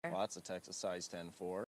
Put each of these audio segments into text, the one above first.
Lots of Texas size 10-4.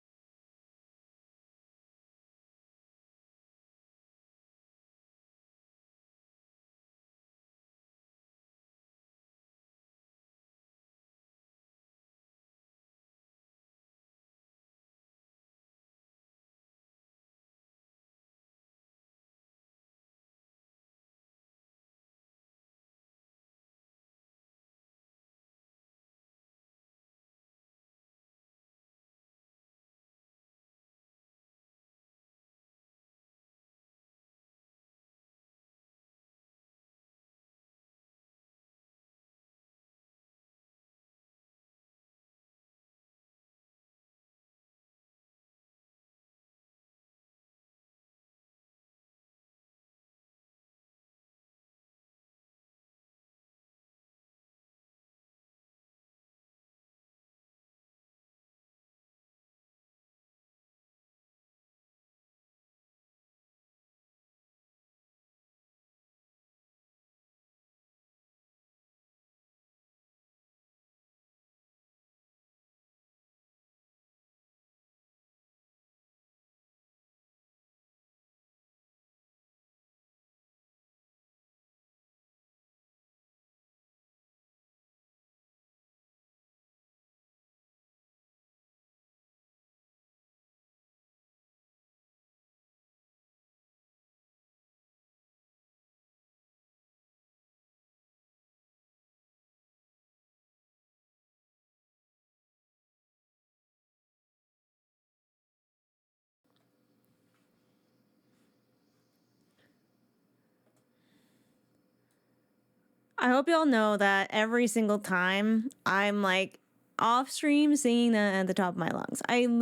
I hope y'all know that every single time I'm like off stream singing at the top of my lungs. I am.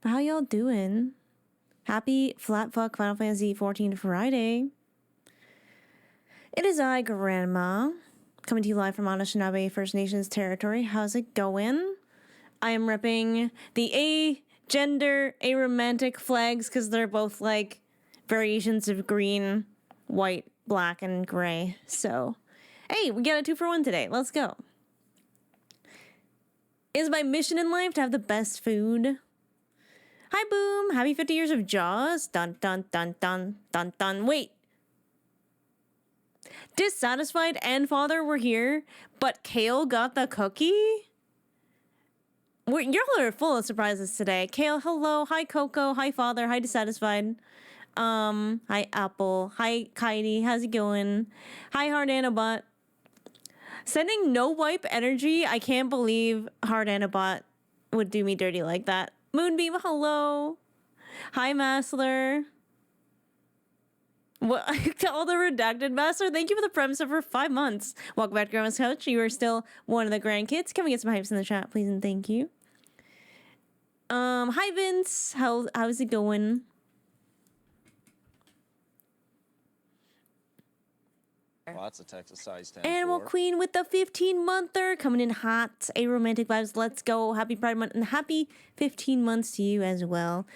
But how y'all doing? Happy flat fuck Final Fantasy 14 Friday. It is I, Grandma, coming to you live from Anishinaabe First Nations territory. How's it going? I am repping the agender, aromantic flags because they're both like variations of green, white, black, and gray. So, hey, we got a 2-for-1 today. Let's go. It is my mission in life to have the best food. Hi, Boom. Happy 50 years of Jaws. Dun, dun, dun, dun, dun, dun. Wait. Dissatisfied and Father were here, but Kale got the cookie? Y'all are full of surprises today. Kale, hello. Hi, Coco. Hi, Father. Hi, Dissatisfied. Hi, Apple. Hi, Kitey. How's it going? Hi, Hard Anabot. Sending no wipe energy. I can't believe Hard Anabot would do me dirty like that. Moonbeam, hello. Hi, Massler. What? All the redacted Master. Thank you for the premise for 5 months. Welcome back to Grandma's Couch. You are still one of the grandkids. Can we get some hypes in the chat, please, and thank you. Hi, Vince. How's it going? Lots of Texas size 10-4. Animal Queen with the 15-monther coming in hot. A romantic vibes. Let's go. Happy Pride Month and happy 15 months to you as well.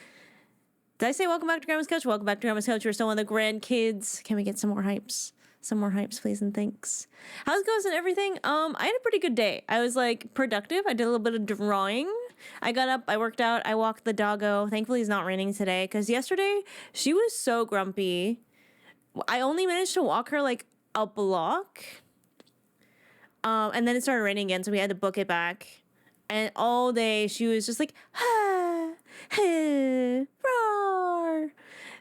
Did I say welcome back to Grandma's Couch? Welcome back to Grandma's Couch. You're still one of the grandkids. Can we get some more hypes? Some more hypes, please, and thanks. How's it going and everything? I had a pretty good day. I was like productive. I did a little bit of drawing. I got up, I worked out, I walked the doggo. Thankfully it's not raining today because yesterday she was so grumpy. I only managed to walk her like a block. And then it started raining again, so we had to book it back. And all day she was just like, ha, ha, roar.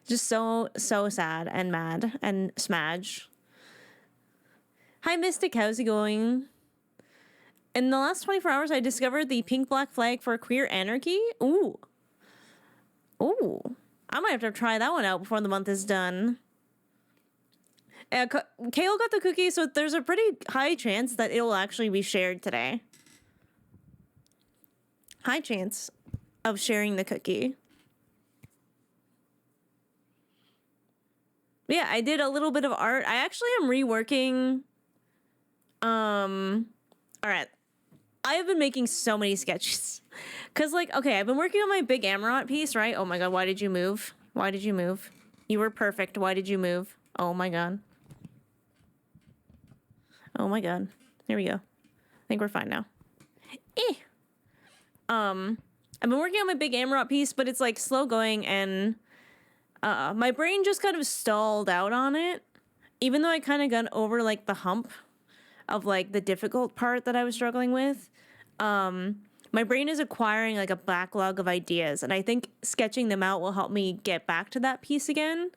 Just so sad and mad and smudge. Hi, Mystic. How's it going? In the last 24 hours, I discovered the pink-black flag for queer anarchy. Ooh. I might have to try that one out before the month is done. Kale got the cookie, so there's a pretty high chance that it'll actually be shared today. High chance of sharing the cookie. Yeah, I did a little bit of art. I actually am reworking... Alright. I have been making so many sketches. Cause like, okay, I've been working on my big Amaurot piece, right? Oh my god, why did you move? Why did you move? You were perfect. Why did you move? Oh my god. Oh my god. Here we go. think we're fine now. Eh. I've been working on my big Amaurot piece, but it's like slow going, and my brain just kind of stalled out on it. Even though I kind of got over like the hump of like the difficult part that I was struggling with, my brain is acquiring like a backlog of ideas, and I think sketching them out will help me get back to that piece again.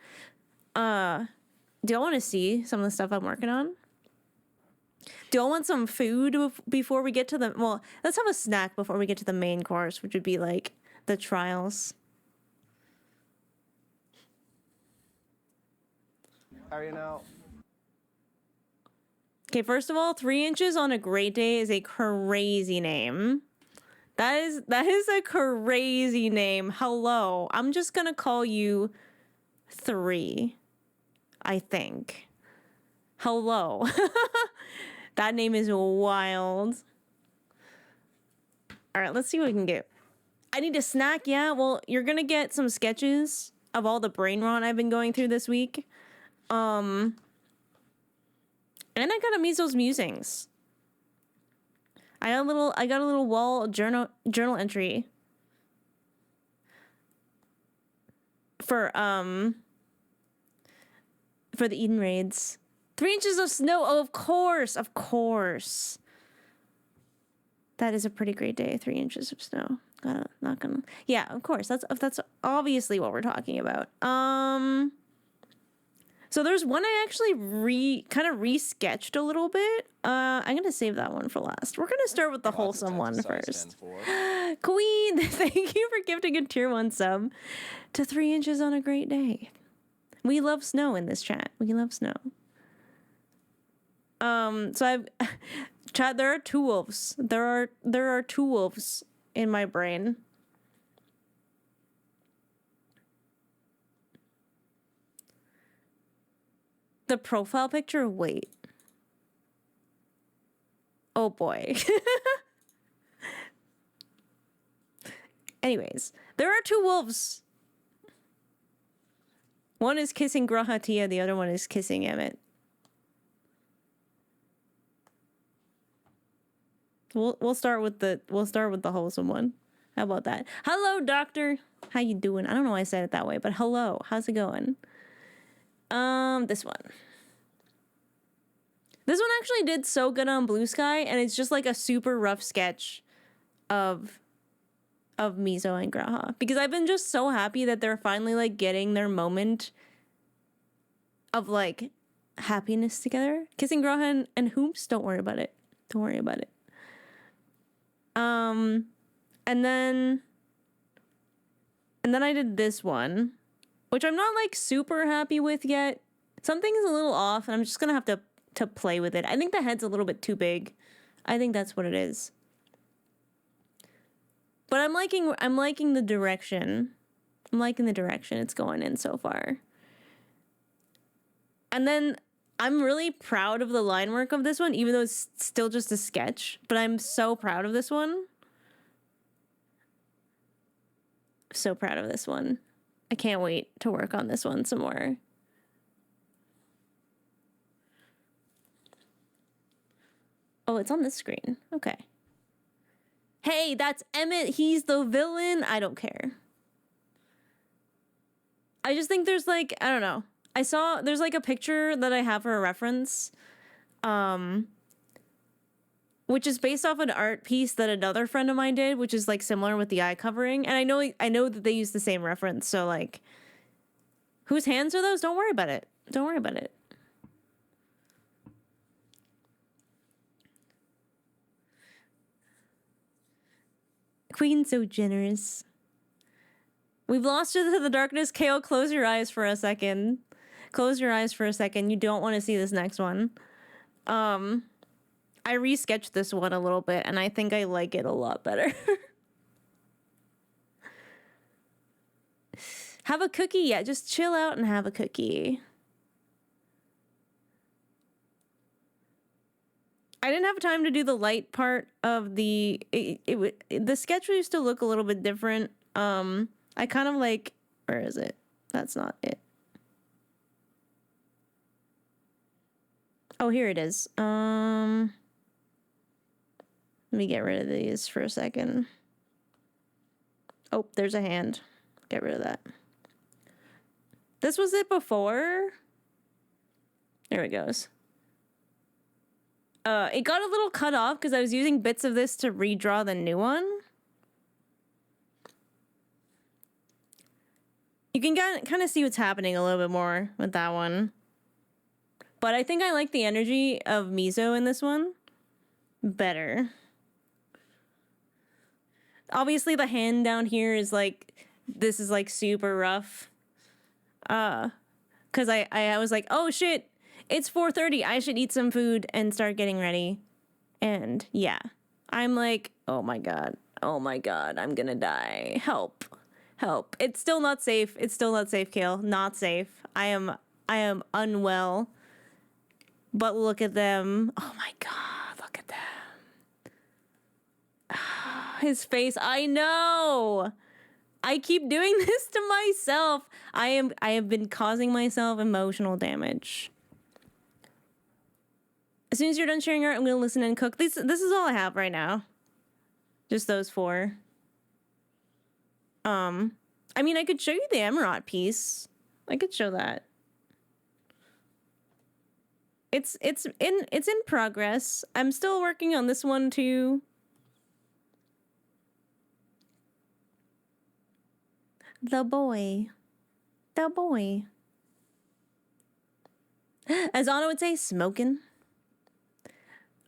Do y'all want to see some of the stuff I'm working on? Do y'all want some food before we get to the... Well, let's have a snack before we get to the main course, which would be like the trials. How are you now? Okay, first of all, 3 inches on a great day is a crazy name. That is a crazy name. Hello. I'm just gonna call you 3, I think. Hello. That name is wild. All right, let's see what we can get. I need a snack, yeah? Well, you're gonna get some sketches of all the brain rot I've been going through this week. And I got a Miso's musings. I got a little wall journal entry for the Eden raids. 3 inches of snow. Oh, of course. That is a pretty great day. 3 inches of snow. Not gonna. Yeah, of course. That's obviously what we're talking about. So there's one I actually kind of re-sketched a little bit. I'm gonna save that one for last. We're gonna start with the wholesome one first. Queen, thank you for gifting a tier 1 sub to 3 inches on a great day. We love snow in this chat. We love snow. So I've chat. There are 2 wolves. There are 2 wolves in my brain. The profile picture. Wait. Oh boy. Anyways, there are 2 wolves. One is kissing Grahatia. The other one is kissing Emmett. We'll start with the wholesome one. How about that? Hello, doctor. How you doing? I don't know why I said it that way, but hello. How's it going? This one. This one actually did so good on Blue Sky, and it's just like a super rough sketch of Miso and Graha, because I've been just so happy that they're finally like getting their moment of like happiness together. Kissing Graha and Hoops. Don't worry about it. Don't worry about it. And then I did this one, which I'm not like super happy with yet. Something's a little off, and I'm just gonna have to play with it. I think the head's a little bit too big. I think that's what it is. But I'm liking the direction. I'm liking the direction it's going in so far. And then I'm really proud of the line work of this one, even though it's still just a sketch. But I'm so proud of this one. So proud of this one. I can't wait to work on this one some more. Oh, it's on this screen. Okay. Hey, that's Emmett. He's the villain. I don't care. I just think there's like, I don't know. There's like a picture that I have for a reference, which is based off an art piece that another friend of mine did, which is like similar with the eye covering. And I know that they use the same reference. So like, whose hands are those? Don't worry about it. Don't worry about it. Queen so generous. We've lost you to the darkness. Kale, close your eyes for a second. Close your eyes for a second. You don't want to see this next one. I resketched this one a little bit, and I think I like it a lot better. Have a cookie? Yeah, just chill out and have a cookie. I didn't have time to do the light part of the sketch used to look a little bit different. I kind of like, where is it? That's not it. Oh, here it is. Let me get rid of these for a second. Oh, there's a hand. Get rid of that. This was it before. There it goes. It got a little cut off because I was using bits of this to redraw the new one. You can kind of see what's happening a little bit more with that one. But I think I like the energy of Miso in this one better. Obviously, the hand down here is like, this is like super rough. Because I was like, oh shit, it's 4:30. I should eat some food and start getting ready. And yeah, I'm like, oh my god, I'm gonna die. Help. It's still not safe. Kale. Not safe. I am unwell. But look at them. Oh my god, look at them. His face, I know. I keep doing this to myself. I have been causing myself emotional damage. As soon as you're done sharing art, I'm gonna listen and cook. This is all I have right now. Just those 4. I mean, I could show you the Amaurot piece. I could show that. It's in progress. I'm still working on this one too. The boy. As Anna would say, smoking.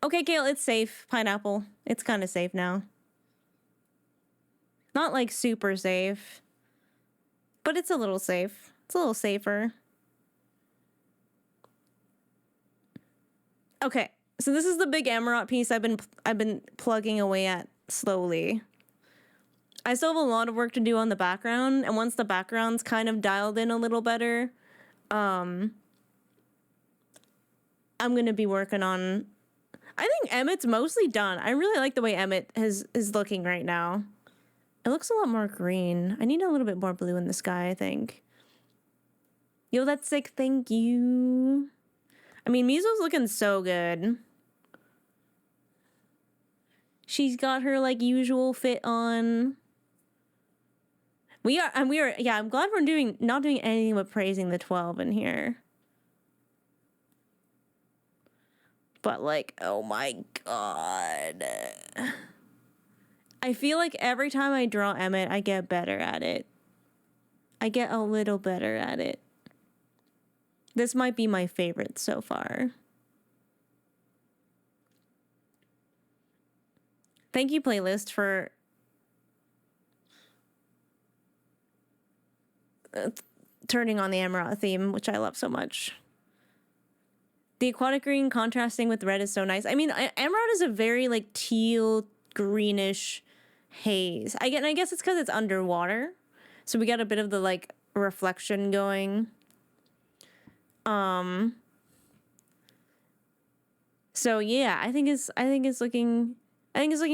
Okay, Kale, it's safe. Pineapple. It's kind of safe now. Not like super safe, but it's a little safe. It's a little safer. Okay, so this is the big Amaurot piece I've been plugging away at slowly. I still have a lot of work to do on the background, and once the background's kind of dialed in a little better, I'm gonna be working on. I think Emmett's mostly done. I really like the way Emmett is looking right now. It looks a lot more green. I need a little bit more blue in the sky, I think. Yo, that's sick. Thank you. I mean, Miso's looking so good. She's got her like usual fit on. Yeah, I'm glad we're not doing anything but praising the 12 in here. But like, oh my god. I feel like every time I draw Emmett, I get better at it. I get a little better at it. This might be my favorite so far. Thank you, playlist, for turning on the Amaurot theme, which I love so much. The aquatic green contrasting with red is so nice. I mean, Amaurot is a very like teal greenish haze. I guess it's because it's underwater, so we got a bit of the like reflection going. So yeah, I think it's looking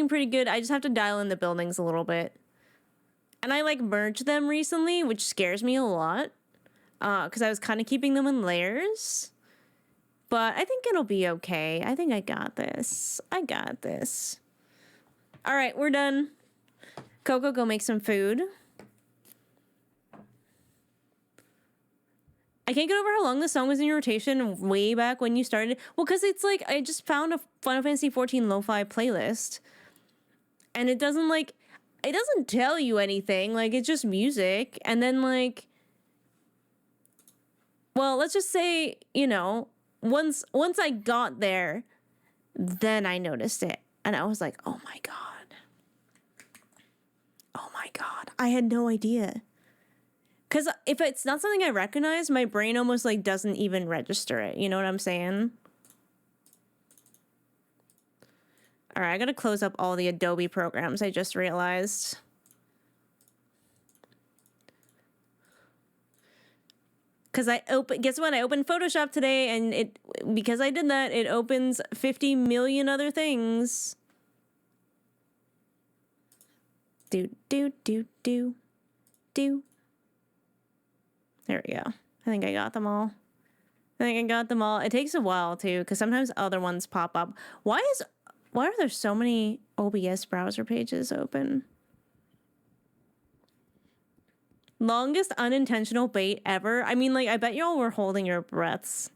pretty good. I just have to dial in the buildings a little bit. And I like merged them recently, which scares me a lot. Because I was kind of keeping them in layers. But I think it'll be okay. I think I got this. All right, we're done. Coco, go make some food. I can't get over how long the song was in your rotation way back when you started. Well, because it's like, I just found a Final Fantasy XIV lo-fi playlist. And it doesn't tell you anything. Like, it's just music. And then, like, well, let's just say, you know, once I got there, then I noticed it. And I was like, oh my god. I had no idea. Because if it's not something I recognize, my brain almost like doesn't even register it. You know what I'm saying? All right, I gotta close up all the Adobe programs I just realized. Because guess what? I opened Photoshop today, and because I did that, it opens 50 million other things. Do. There we go. I think I got them all. It takes a while, too, because sometimes other ones pop up. Why is Why are there so many OBS browser pages open? Longest unintentional bait ever. I mean, like, I bet y'all were holding your breaths.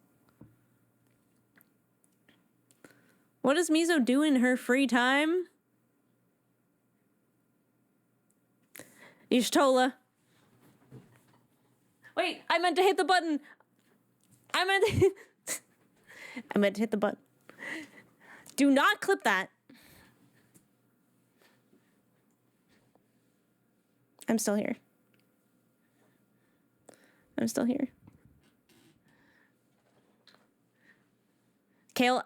What does Miso do in her free time? Ishtola. Wait, I meant to hit the button. I meant to hit the button. Do not clip that. I'm still here. I'm still here. Kale,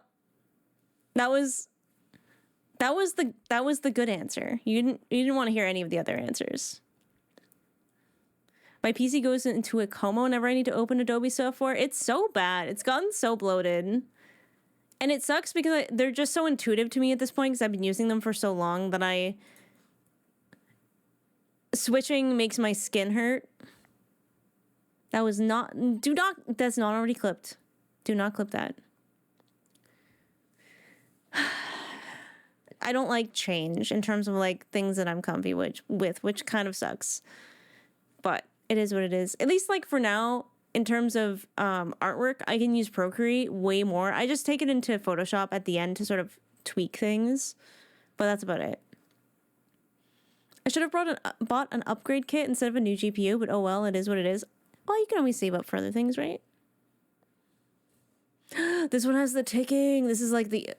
that was the good answer. You didn't want to hear any of the other answers. My PC goes into a coma whenever I need to open Adobe software. It's so bad. It's gotten so bloated. And it sucks because they're just so intuitive to me at this point because I've been using them for so long that switching makes my skin hurt. That's not already clipped. Do not clip that. I don't like change in terms of like things that I'm comfy with, which kind of sucks. But it is what it is. At least like for now, in terms of artwork, I can use Procreate way more. I just take it into Photoshop at the end to sort of tweak things, but that's about it. I should have bought an upgrade kit instead of a new GPU, but oh well, it is what it is. Well, you can always save up for other things, right? This one has the ticking. This is like the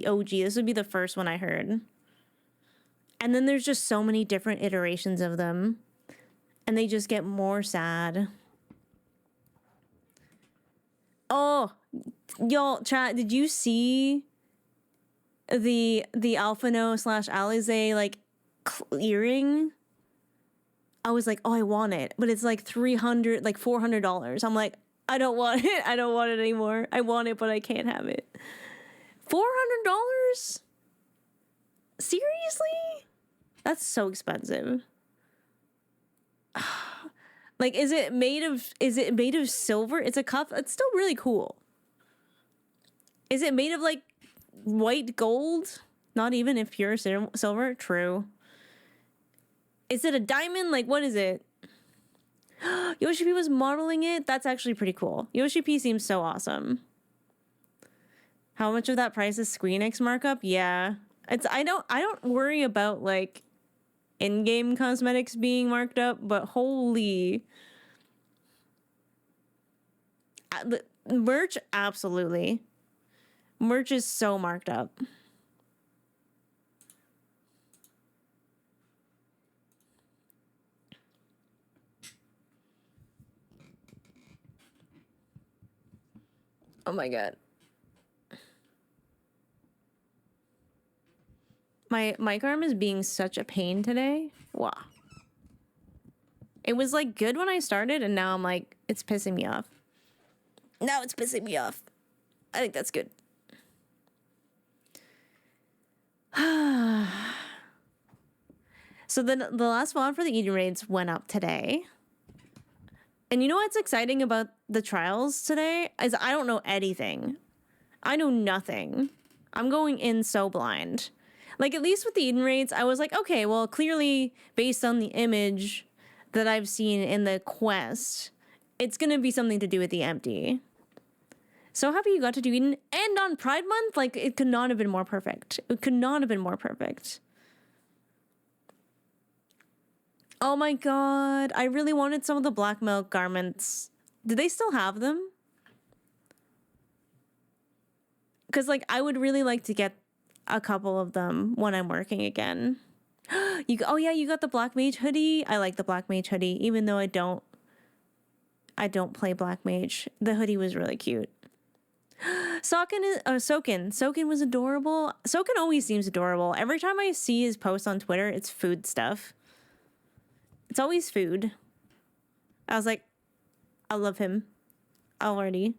OG. This would be the first one I heard. And then there's just so many different iterations of them. And they just get more sad. Oh, y'all, chat, did you see the Alphano / Alize like earring? I was like, oh, I want it, but it's like $400. I'm like, I don't want it. I don't want it anymore. I want it, but I can't have it. $400? Seriously? That's so expensive. Like, is it made of silver? It's a cuff. It's still really cool. Is it made of like white gold? Not even if pure silver. True. Is it a diamond? Like, what is it? Yoshi P was modeling it. That's actually pretty cool. Yoshi P seems so awesome. How much of that price is ScreenX markup? Yeah. I don't worry about like in-game cosmetics being marked up, but holy merch, absolutely. Merch is so marked up. Oh my god. My mic arm is being such a pain today. Wow. It was like good when I started and now I'm like, it's pissing me off. Now it's pissing me off. I think that's good. So then the last one for the Eden raids went up today. And you know what's exciting about the trials today is I don't know anything. I know nothing. I'm going in so blind. Like, at least with the Eden raids, I was like, okay, well, clearly based on the image that I've seen in the quest, it's going to be something to do with the empty. So happy you got to do Eden. And on Pride Month, like, it could not have been more perfect. It could not have been more perfect. Oh my god, I really wanted some of the black milk garments. Do they still have them? Because, like, I would really like to get a couple of them when I'm working again. Oh yeah, you got the Black Mage hoodie. I like the Black Mage hoodie, even though I don't play Black Mage. The hoodie was really cute. Soken was adorable. Soken always seems adorable. Every time I see his post on Twitter, it's food stuff. It's always food. I was like, I love him already.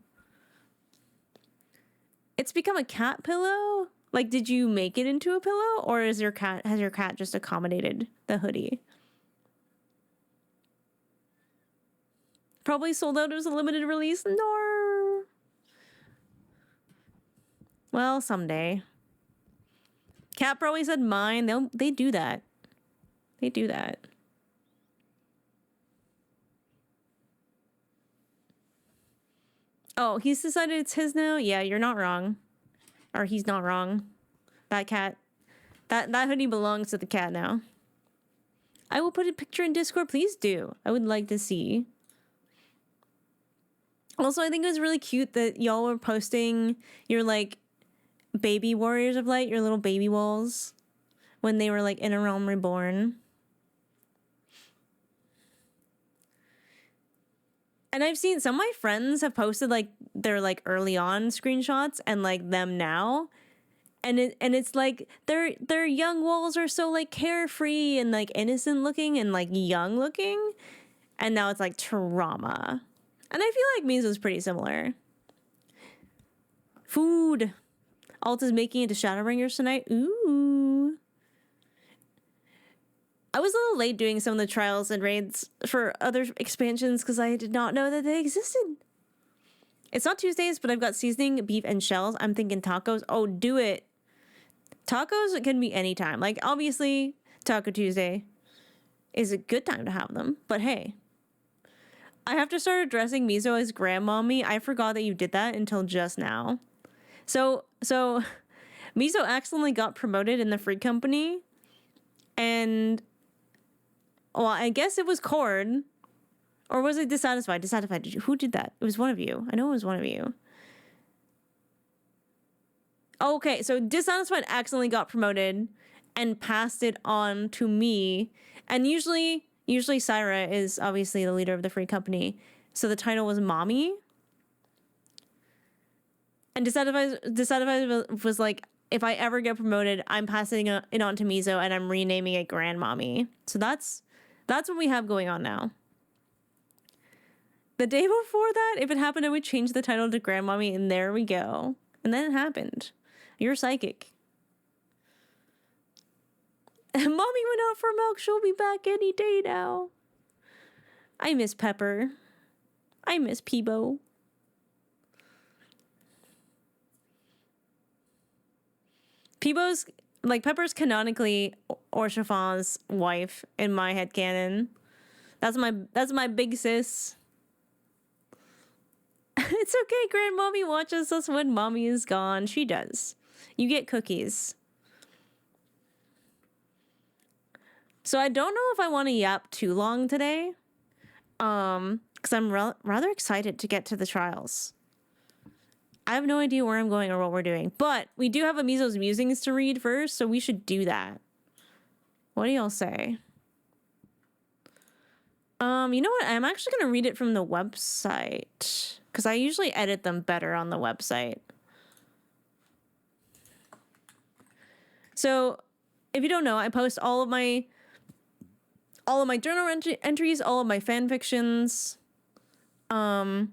It's become a cat pillow. Like, did you make it into a pillow, or has your cat just accommodated the hoodie? Probably sold out as a limited release. No. Well, someday. Cat probably said mine. They do that. They do that. Oh, he's decided it's his now? Yeah, you're not wrong. Or he's not wrong. That cat. That hoodie belongs to the cat now. I will put a picture in Discord. Please do. I would like to see. Also, I think it was really cute that y'all were posting your, like, baby Warriors of Light, your little baby walls, when they were, like, in a realm reborn. And I've seen some of my friends have posted, like, their, like, early on screenshots and, like, them now. And it's like their young walls are so, like, carefree and, like, innocent looking and, like, young looking. And now it's, like, trauma. And I feel like Miso's pretty similar. Food. Alt is making it to Shadowbringers tonight. Ooh. I was a little late doing some of the trials and raids for other expansions because I did not know that they existed. It's not Tuesdays, but I've got seasoning, beef, and shells. I'm thinking tacos. Oh, do it. Tacos can be anytime. Like, obviously, Taco Tuesday is a good time to have them. But hey, I have to start addressing Miso as grandmommy. I forgot that you did that until just now. So Miso accidentally got promoted in the Free Company. And, well, I guess it was Cord. Or was it Dissatisfied? Dissatisfied. Who did that? It was one of you. I know it was one of you. Okay, so Dissatisfied accidentally got promoted and passed it on to me. And usually Syra is obviously the leader of the Free Company. So the title was Mommy. And Dissatisfied was like, if I ever get promoted, I'm passing it on to Miso and I'm renaming it Grandmommy. So that's what we have going on now. The day before that, if it happened, I would change the title to Grandmommy, and there we go. And then it happened. You're psychic. Mommy went out for milk. She'll be back any day now. I miss Pepper. I miss Peebo. Peebo's, like, Pepper's canonically Orshafan's wife in my headcanon. That's my big sis. It's okay, Grandmommy watches us when Mommy is gone. She does. You get cookies. So I don't know if I want to yap too long today. Because I'm rather excited to get to the trials. I have no idea where I'm going or what we're doing. But we do have a Miso's Musings to read first, so we should do that. What do y'all say? You know what? I'm actually going to read it from the website. Because I usually edit them better on the website. So, if you don't know, I post all of my journal entries, all of my fan fictions, on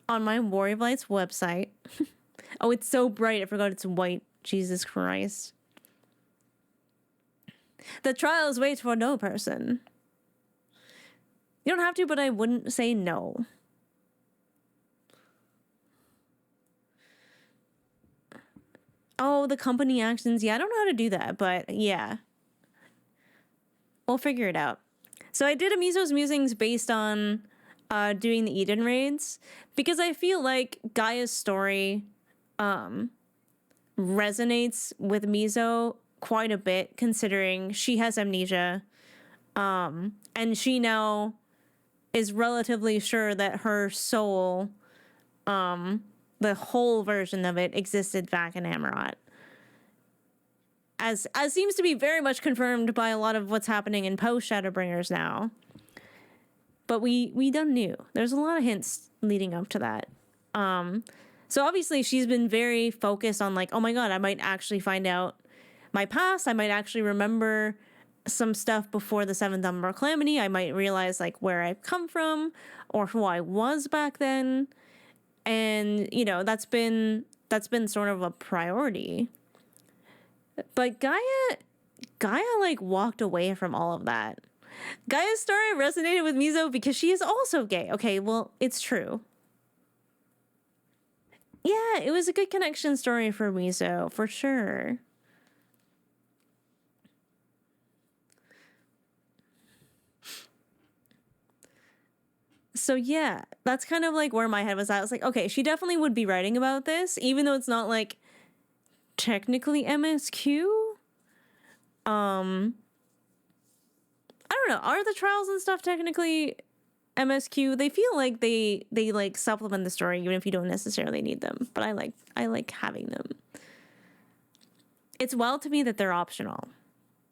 my Warrior of Light's website. Oh, it's so bright. I forgot it's white. Jesus Christ. The trials wait for no person. You don't have to, but I wouldn't say no. Oh, the company actions. Yeah, I don't know how to do that, but yeah. We'll figure it out. So I did a Miso's Musings based on doing the Eden raids because I feel like Gaia's story resonates with Miso quite a bit considering she has amnesia and she now is relatively sure that her soul, the whole version of it, existed back in Amaurot. As seems to be very much confirmed by a lot of what's happening in Post-Shadowbringers now. But we done knew. There's a lot of hints leading up to that. So obviously she's been very focused on like, oh my god, I might actually find out my past. I might actually remember some stuff before the 7th Umbral Calamity. I might realize like where I've come from or who I was back then. And, you know, that's been sort of a priority. But Gaia like walked away from all of that. Gaia's story resonated with Miso because she is also gay. Okay, well, it's true. Yeah, it was a good connection story for Miso, for sure. So yeah, that's kind of like where my head was at. I was like, okay, she definitely would be writing about this, even though it's not like technically MSQ. I don't know. Are the trials and stuff technically MSQ? They feel like they like supplement the story even if you don't necessarily need them. But I like having them. It's wild to me that they're optional.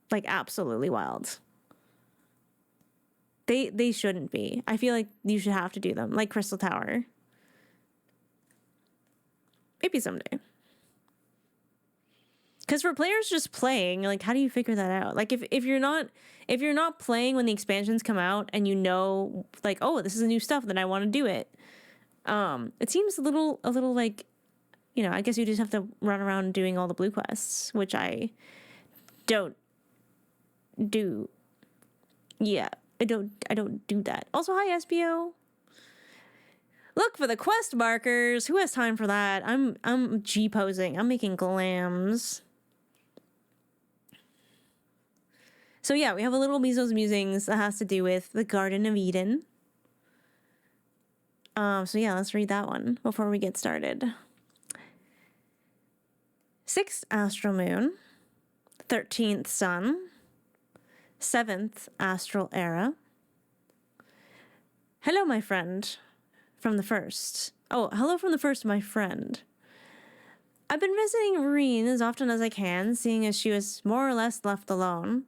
Like absolutely wild. They shouldn't be. I feel like you should have to do them, like Crystal Tower. Maybe someday. Because for players just playing, like, how do you figure that out? Like, if you're not playing when the expansions come out and you know, like, oh, this is new stuff, then I want to do it. It seems a little like, you know, I guess you just have to run around doing all the blue quests, which I don't do. Yeah, I don't do that. Also, hi SBO. Look for the quest markers. Who has time for that? I'm G-posing. I'm making glams. So yeah, we have a little Miso's musings that has to do with the Garden of Eden. So yeah, let's read that one before we get started. 6th astral moon, 13th sun, 7th astral era. Hello, my friend. From the first. Oh, hello from the first, my friend. I've been visiting Reen as often as I can, seeing as she was more or less left alone.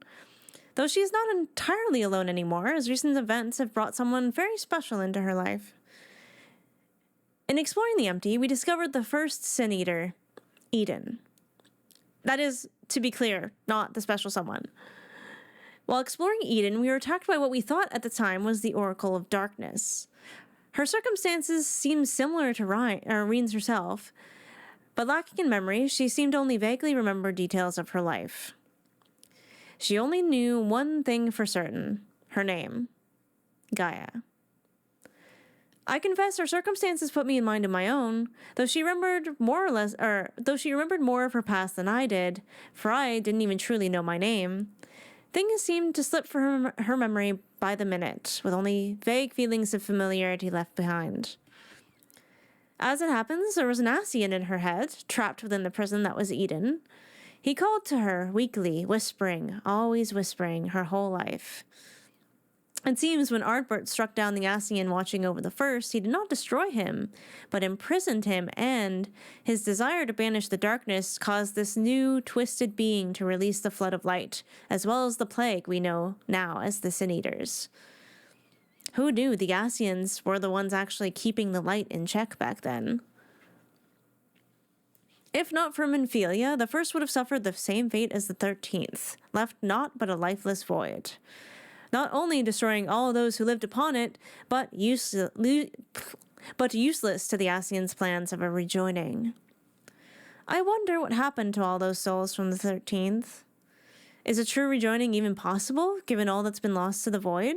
Though she is not entirely alone anymore, as recent events have brought someone very special into her life. In exploring the empty, we discovered the first Sin Eater, Eden. That is, to be clear, not the special someone. While exploring Eden, we were attacked by what we thought at the time was the Oracle of Darkness. Her circumstances seemed similar to Reen's herself, but lacking in memory, she seemed to only vaguely remember details of her life. She only knew one thing for certain, her name, Gaia. I confess her circumstances put me in mind of my own, though she remembered more of her past than I did, for I didn't even truly know my name. Things seemed to slip from her memory by the minute, with only vague feelings of familiarity left behind. As it happens, there was an Ascian in her head, trapped within the prison that was Eden. He called to her weakly, whispering, always whispering, her whole life. It seems when Ardbert struck down the Ascian watching over the first, he did not destroy him, but imprisoned him, and his desire to banish the darkness caused this new, twisted being to release the flood of light, as well as the plague we know now as the Sin Eaters. Who knew the Ascians were the ones actually keeping the light in check back then? If not for Minfilia, the first would have suffered the same fate as the 13th, left naught but a lifeless void. Not only destroying all those who lived upon it, but useless to the Ascians' plans of a rejoining. I wonder what happened to all those souls from the 13th. Is a true rejoining even possible, given all that's been lost to the void?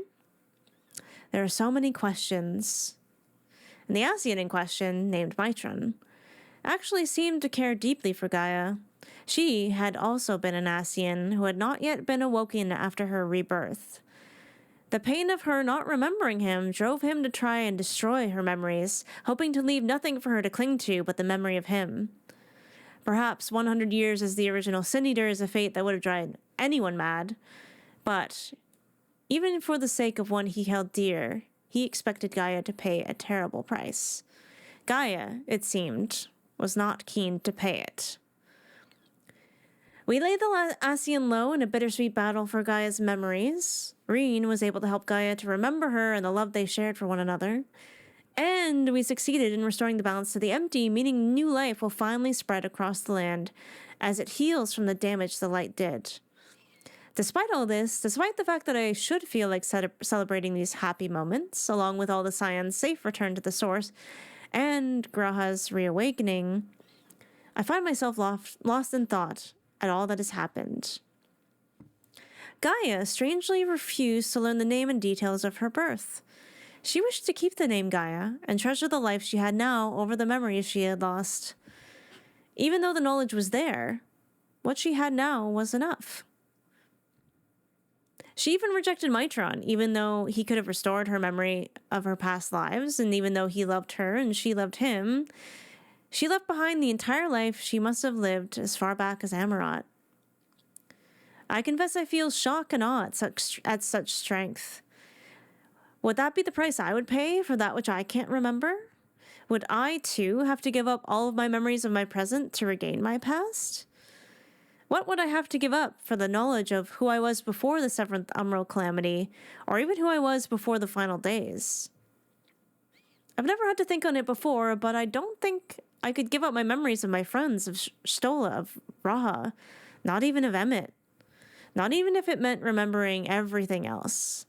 There are so many questions. And the Ascian in question, named Mitron, actually seemed to care deeply for Gaia. She had also been an Ascian who had not yet been awoken after her rebirth. The pain of her not remembering him drove him to try and destroy her memories, hoping to leave nothing for her to cling to but the memory of him. Perhaps 100 years as the original Sin Eater is a fate that would have driven anyone mad, but even for the sake of one he held dear, he expected Gaia to pay a terrible price. Gaia, it seemed, was not keen to pay it. We laid the Ascian low in a bittersweet battle for Gaia's memories. Reen was able to help Gaia to remember her and the love they shared for one another. And we succeeded in restoring the balance to the empty, meaning new life will finally spread across the land as it heals from the damage the light did. Despite all this, despite the fact that I should feel like celebrating these happy moments, along with all the Scion's safe return to the source, and Graha's reawakening, I find myself lost in thought at all that has happened. Gaia strangely refused to learn the name and details of her birth. She wished to keep the name Gaia and treasure the life she had now over the memories she had lost. Even though the knowledge was there, what she had now was enough. She even rejected Mitron, even though he could have restored her memory of her past lives, and even though he loved her and she loved him, she left behind the entire life she must have lived as far back as Amaurot. I confess I feel shock and awe at such strength. Would that be the price I would pay for that which I can't remember? Would I, too, have to give up all of my memories of my present to regain my past? What would I have to give up for the knowledge of who I was before the 7th Umbral Calamity, or even who I was before the final days? I've never had to think on it before, but I don't think I could give up my memories of my friends, of Stola, of Raha, not even of Emmett. Not even if it meant remembering everything else.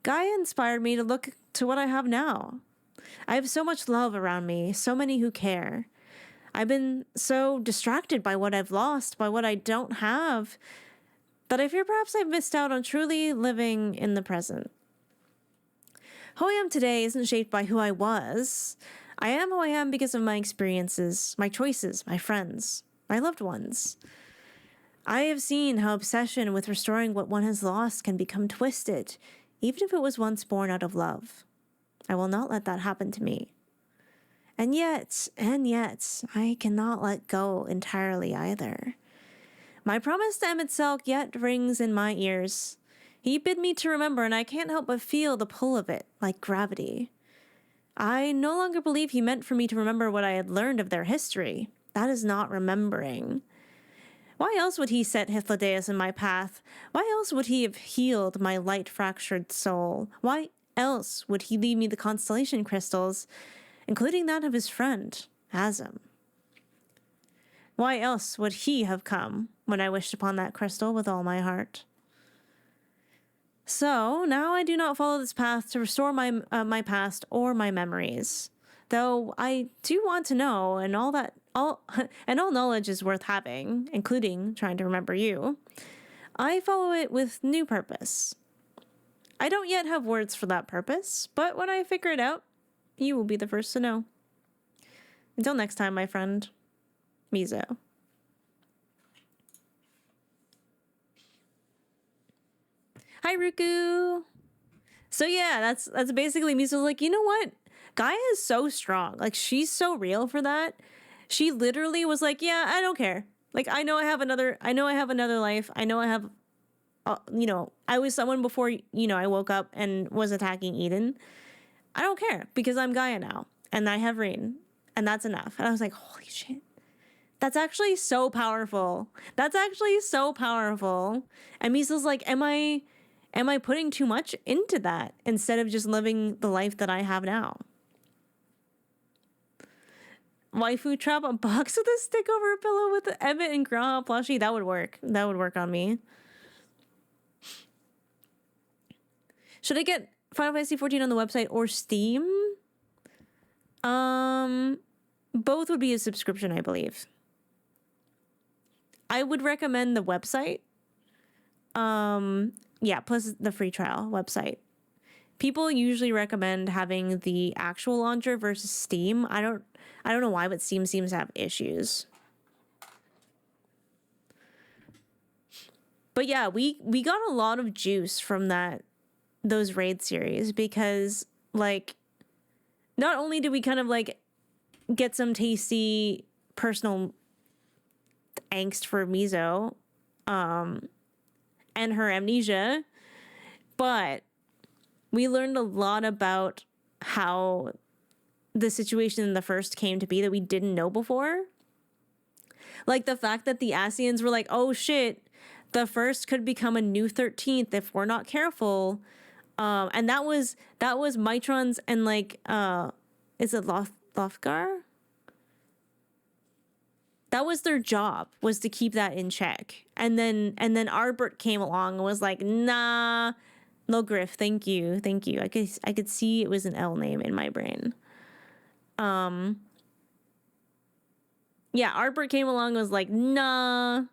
Gaia inspired me to look to what I have now. I have so much love around me, so many who care. I've been so distracted by what I've lost, by what I don't have, that I fear perhaps I've missed out on truly living in the present. Who I am today isn't shaped by who I was. I am who I am because of my experiences, my choices, my friends, my loved ones. I have seen how obsession with restoring what one has lost can become twisted, even if it was once born out of love. I will not let that happen to me. And yet, I cannot let go entirely either. My promise to Emmett Selk yet rings in my ears. He bid me to remember, and I can't help but feel the pull of it, like gravity. I no longer believe he meant for me to remember what I had learned of their history. That is not remembering. Why else would he set Hythlodaeus in my path? Why else would he have healed my light-fractured soul? Why else would he leave me the constellation crystals, including that of his friend, Azim? Why else would he have come when I wished upon that crystal with all my heart? So, now I do not follow this path to restore my past or my memories. Though I do want to know, and all knowledge is worth having, including trying to remember you, I follow it with new purpose. I don't yet have words for that purpose, but when I figure it out, you will be the first to know. Until next time, my friend, Miso. Hi, Ruku! So yeah, that's basically Miso's like, you know what? Gaia is so strong. Like, she's so real for that. She literally was like, yeah, I don't care. Like, I know I have another life. I know I have, I was someone before, I woke up and was attacking Eden. I don't care because I'm Gaia now and I have Rain and that's enough. And I was like, holy shit. That's actually so powerful. And Miso's like, am I putting too much into that instead of just living the life that I have now? Waifu trap a box with a stick over a pillow with the Emmett and Graha plushie. That would work. That would work on me. Should I get Final Fantasy XIV on the website or Steam? Both would be a subscription, I believe. I would recommend the website. Yeah, plus the free trial website. People usually recommend having the actual launcher versus Steam. I don't know why, but Steam seems to have issues. But yeah, we got a lot of juice from those raid series because, like, not only did we kind of like get some tasty personal angst for Miso, and her amnesia, but we learned a lot about how the situation in the first came to be that we didn't know before. Like the fact that the Asians were like, oh shit, the first could become a new 13th if we're not careful. And that was Mitron's and like, is it Lothgar? That was their job, was to keep that in check. And then Arbert came along and was like, nah, Logriff, thank you. I could see it was an L name in my brain. Yeah, Arbert came along and was like, nah,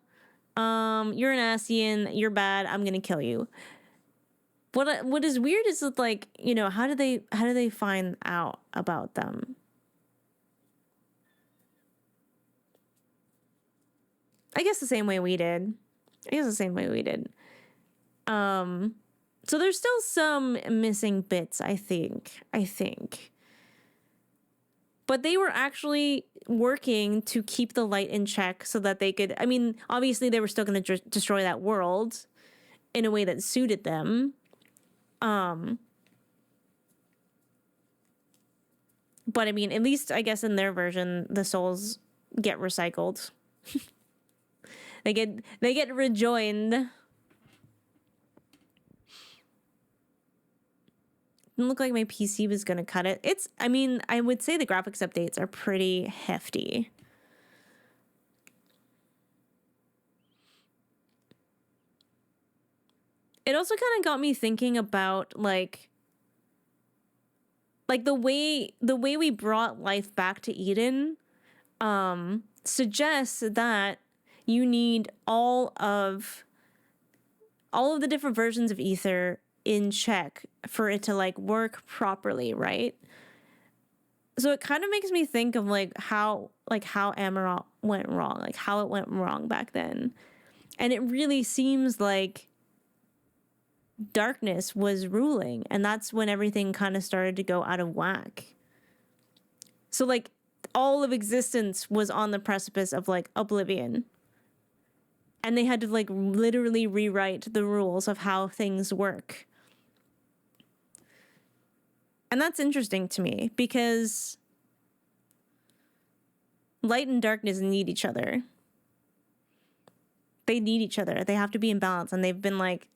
you're an Asian, you're bad, I'm gonna kill you. What is weird is that, like, how do they find out about them? I guess the same way we did. So there's still some missing bits, I think. But they were actually working to keep the light in check so that they could, I mean, obviously they were still going to destroy that world in a way that suited them. But I mean, at least I guess in their version, the souls get recycled. They get rejoined. Didn't look like my PC was gonna cut it. I mean, I would say the graphics updates are pretty hefty. It also kind of got me thinking about like the way we brought life back to Eden suggests that you need all of the different versions of Ether in check for it to like work properly, right? So it kind of makes me think of like how Amaurot went wrong, like how it went wrong back then. And it really seems like darkness was ruling, and that's when everything kind of started to go out of whack. So like all of existence was on the precipice of like oblivion, and they had to like literally rewrite the rules of how things work. And that's interesting to me because light and darkness need each other. They need each other. They have to be in balance. And they've been like,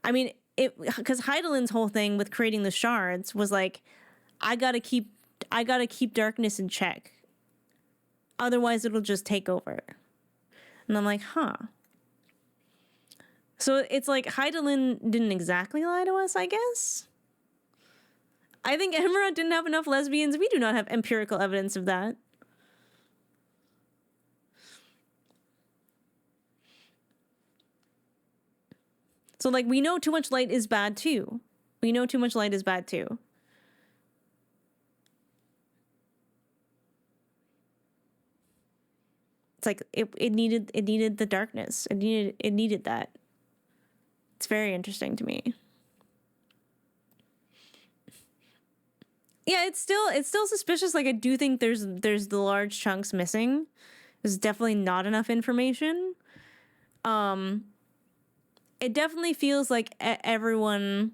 I mean, because Heidelin's whole thing with creating the shards was like, I gotta keep darkness in check. Otherwise it'll just take over. And I'm like, huh. So it's like Heidelin didn't exactly lie to us, I guess. I think Amaurot didn't have enough lesbians. We do not have empirical evidence of that. So, like, we know too much light is bad, too. It's like, it needed the darkness. It needed that. It's very interesting to me. Yeah, it's still suspicious. Like, I do think there's the large chunks missing. There's definitely not enough information. It definitely feels like everyone,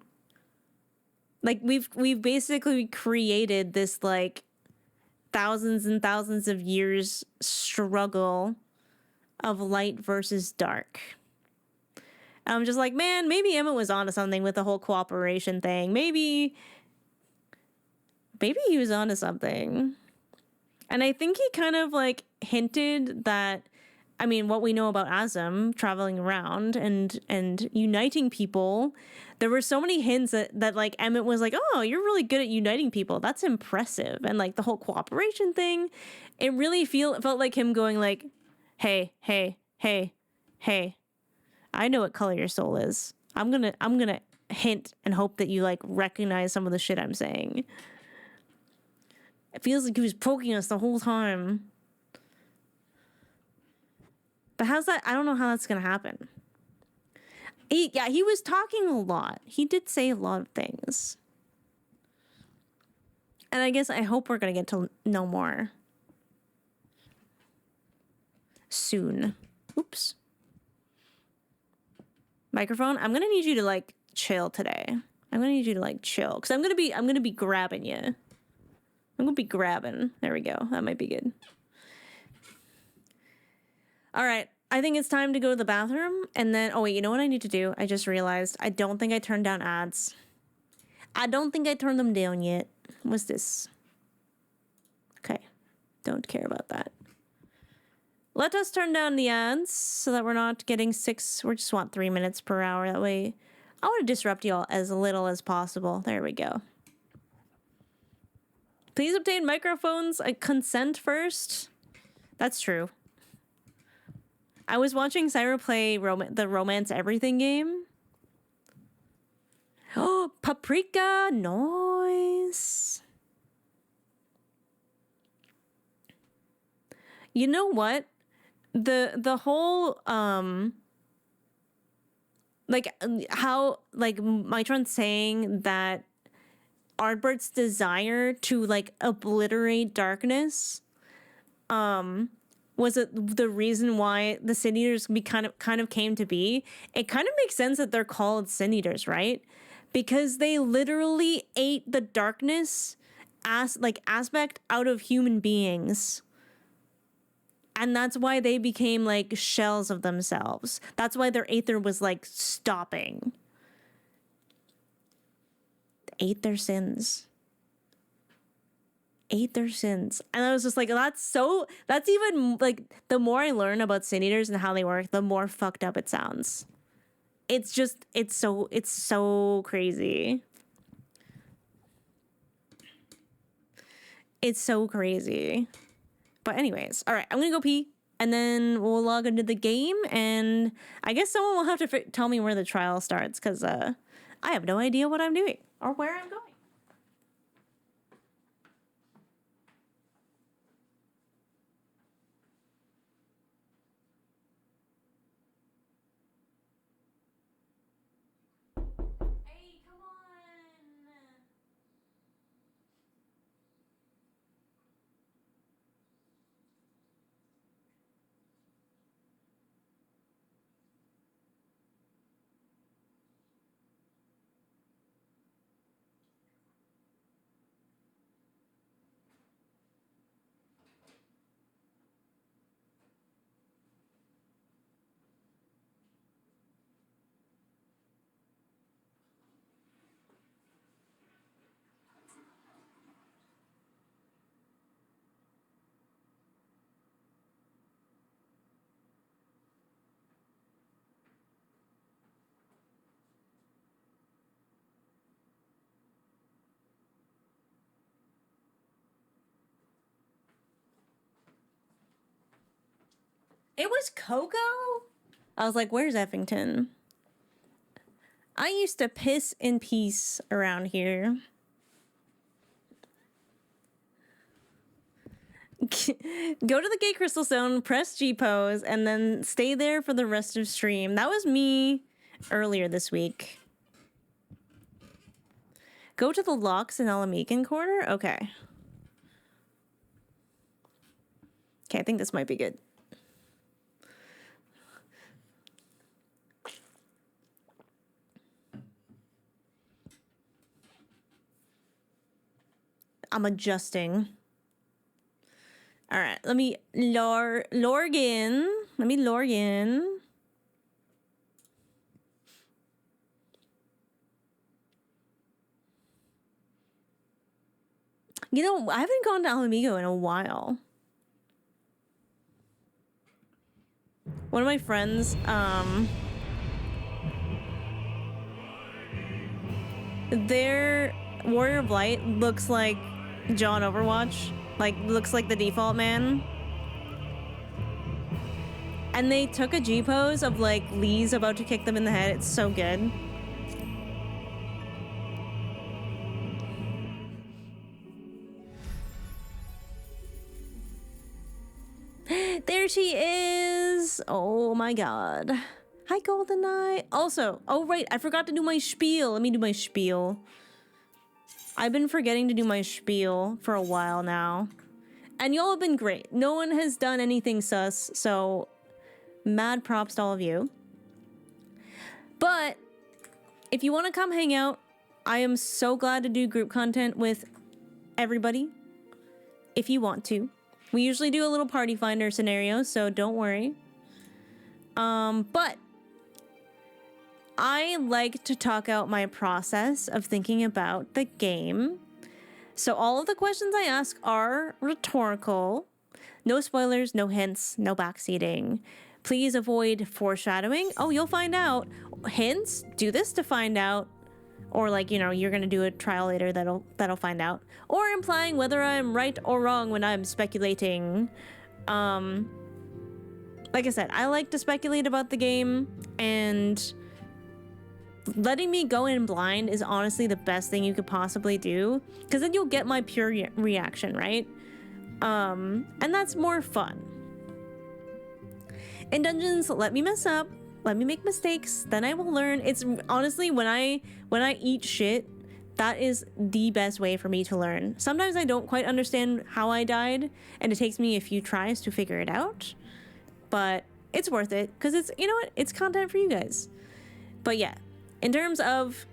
like we've basically created this like thousands and thousands of years struggle of light versus dark. And I'm just like, man, maybe Emmett was onto something with the whole cooperation thing. Maybe he was onto something. And I think he kind of like hinted that, I mean, what we know about Azam traveling around and uniting people, there were so many hints that like Emmett was like, oh, you're really good at uniting people. That's impressive. And like the whole cooperation thing, it really felt like him going like, hey, I know what color your soul is. I'm gonna hint and hope that you like recognize some of the shit I'm saying. It feels like he was poking us the whole time. But how's that? I don't know how that's going to happen. He was talking a lot. He did say a lot of things. And I guess I hope we're going to get to know more soon. Oops. Microphone, I'm going to need you to like chill today. I'm going to need you to like chill cuz I'm going to be grabbing you. I'm going to be grabbing. There we go. That might be good. All right, I think it's time to go to the bathroom, and then, oh wait, you know what I need to do? I just realized I don't think I turned down ads. I don't think I turned them down yet. What's this? Okay, don't care about that. Let us turn down the ads so that we're not getting we just want 3 minutes per hour. That way, I want to disrupt you all as little as possible. There we go. Please obtain microphones. Consent first. That's true. I was watching Syra play the Romance Everything game. Oh, Paprika, nice. You know what? The like how like Mitron's saying that Ardbert's desire to like obliterate darkness was it the reason why the Sin Eaters kind of came to be. It kind of makes sense that they're called Sin Eaters, right? Because they literally ate the darkness aspect out of human beings. And that's why they became like shells of themselves. That's why their aether was like stopping. Ate their sins. Ate their sins. And I was just like, that's even like, the more I learn about Sin Eaters and how they work, the more fucked up it sounds. It's so crazy. It's so crazy. But anyways, all right, I'm gonna go pee, and then we'll log into the game, and I guess someone will have to tell me where the trial starts, because I have no idea what I'm doing or where I'm going. Hey, come on! It was Coco? I was like, where's Effington? I used to piss in peace around here. Go to the Gate Crystal Stone, press G pose, and then stay there for the rest of stream. That was me earlier this week. Go to the locks in Alamican Quarter? Okay. Okay, I think this might be good. I'm adjusting. All right, let me log in. Let me log in. You know, I haven't gone to Alamigo in a while. One of my friends, their Warrior of Light looks like John Overwatch. Like, looks like the default man. And they took a G pose of, like, Lee's about to kick them in the head. It's so good. There she is! Oh my god. Hi, GoldenEye. Also, oh right, I forgot to do my spiel. Let me do my spiel. I've been forgetting to do my spiel for a while now. And y'all have been great. No one has done anything sus, so mad props to all of you. But if you want to come hang out, I am so glad to do group content with everybody. If you want to. We usually do a little party finder scenario, so don't worry. But I like to talk out my process of thinking about the game. So all of the questions I ask are rhetorical. No spoilers, no hints, no backseating. Please avoid foreshadowing. Oh, you'll find out. Hints? Do this to find out. Or like, you know, you're gonna do a trial later that'll find out. Or implying whether I'm right or wrong when I'm speculating. Like I said, I like to speculate about the game, and letting me go in blind is honestly the best thing you could possibly do, because then you'll get my pure reaction, right? And that's more fun. In dungeons, let me mess up. Let me make mistakes, then I will learn. It's honestly, when I eat shit, that is the best way for me to learn. Sometimes I don't quite understand how I died, and it takes me a few tries to figure it out. But it's worth it, because it's, you know what, it's content for you guys. But yeah, in terms of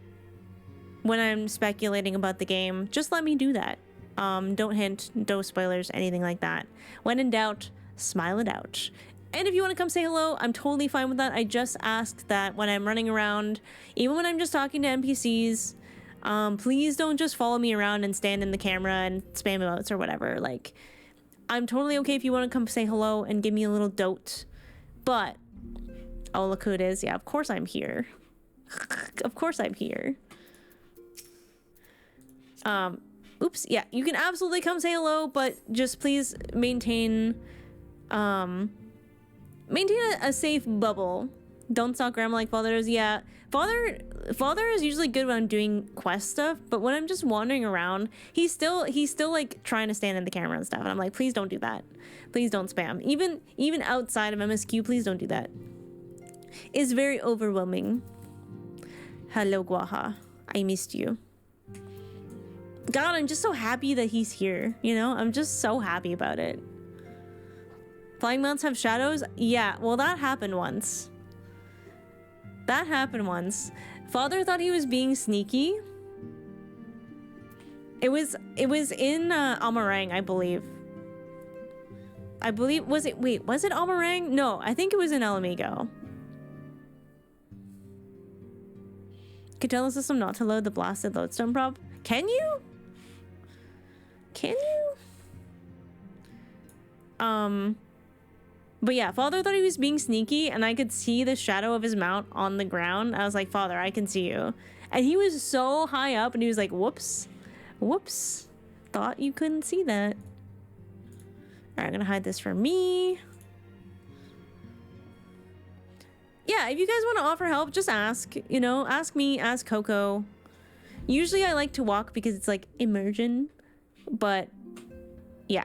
when I'm speculating about the game, just let me do that. Don't hint, no spoilers, anything like that. When in doubt, smile it out. And if you want to come say hello, I'm totally fine with that. I just ask that when I'm running around, even when I'm just talking to NPCs, please don't just follow me around and stand in the camera and spam emotes or whatever. Like, I'm totally okay if you want to come say hello and give me a little dote. But, oh, look who it is. Yeah, of course I'm here. Of course I'm here. Oops, yeah, you can absolutely come say hello, but just please maintain a safe bubble. Don't stalk grandma like father does. Yeah, father is usually good when I'm doing quest stuff, but when I'm just wandering around, he's still like trying to stand in the camera and stuff, and I'm like, please don't do that. Please don't spam. Even outside of MSQ, please don't do that. It's very overwhelming. Hello, Guaha. I missed you. God, I'm just so happy that he's here, you know? I'm just so happy about it. Flying mounts have shadows? Yeah, well, that happened once. That happened once. Father thought he was being sneaky. It was in Amaurot, I believe. Was it Amaurot? No, I think it was in Alamigo. Can tell the system not to load the blasted lodestone prop. Can you? Can you? But yeah, father thought he was being sneaky, and I could see the shadow of his mount on the ground. I was like, father, I can see you. And he was so high up, and he was like, whoops. Whoops. Thought you couldn't see that. Alright, I'm gonna hide this for me. Yeah, if you guys want to offer help, just ask. You know, ask me, ask Coco. Usually I like to walk because it's like immersion. But yeah.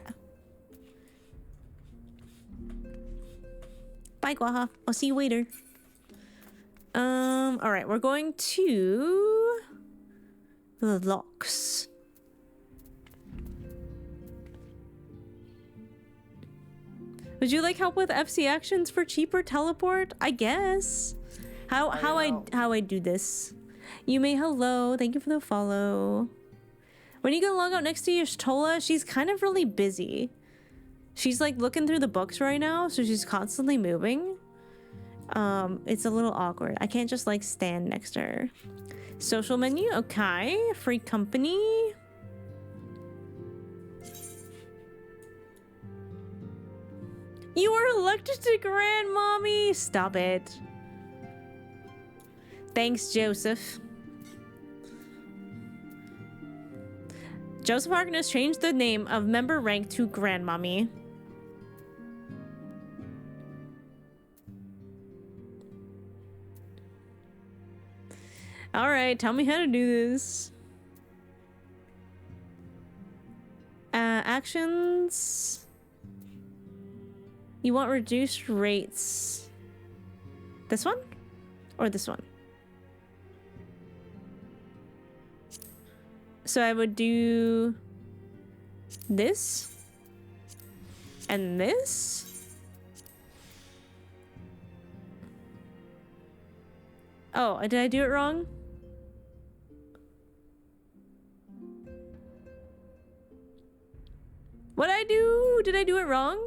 Bye, Guaha. I'll see you later. All right, we're going to the locks. Would you like help with FC actions for cheaper teleport? I guess. How I do this? You may hello. Thank you for the follow. When you go log out next to Y'shtola, she's kind of really busy. She's like looking through the books right now, so she's constantly moving. It's a little awkward. I can't just like stand next to her. Social menu, okay. Free company. You were elected to Grandmommy! Stop it. Thanks, Joseph. Joseph Harkness changed the name of member rank to Grandmommy. Alright, tell me how to do this. Actions. You want reduced rates. This one? Or this one? So I would do this and this. Oh, did I do it wrong? What'd I do? Did I do it wrong?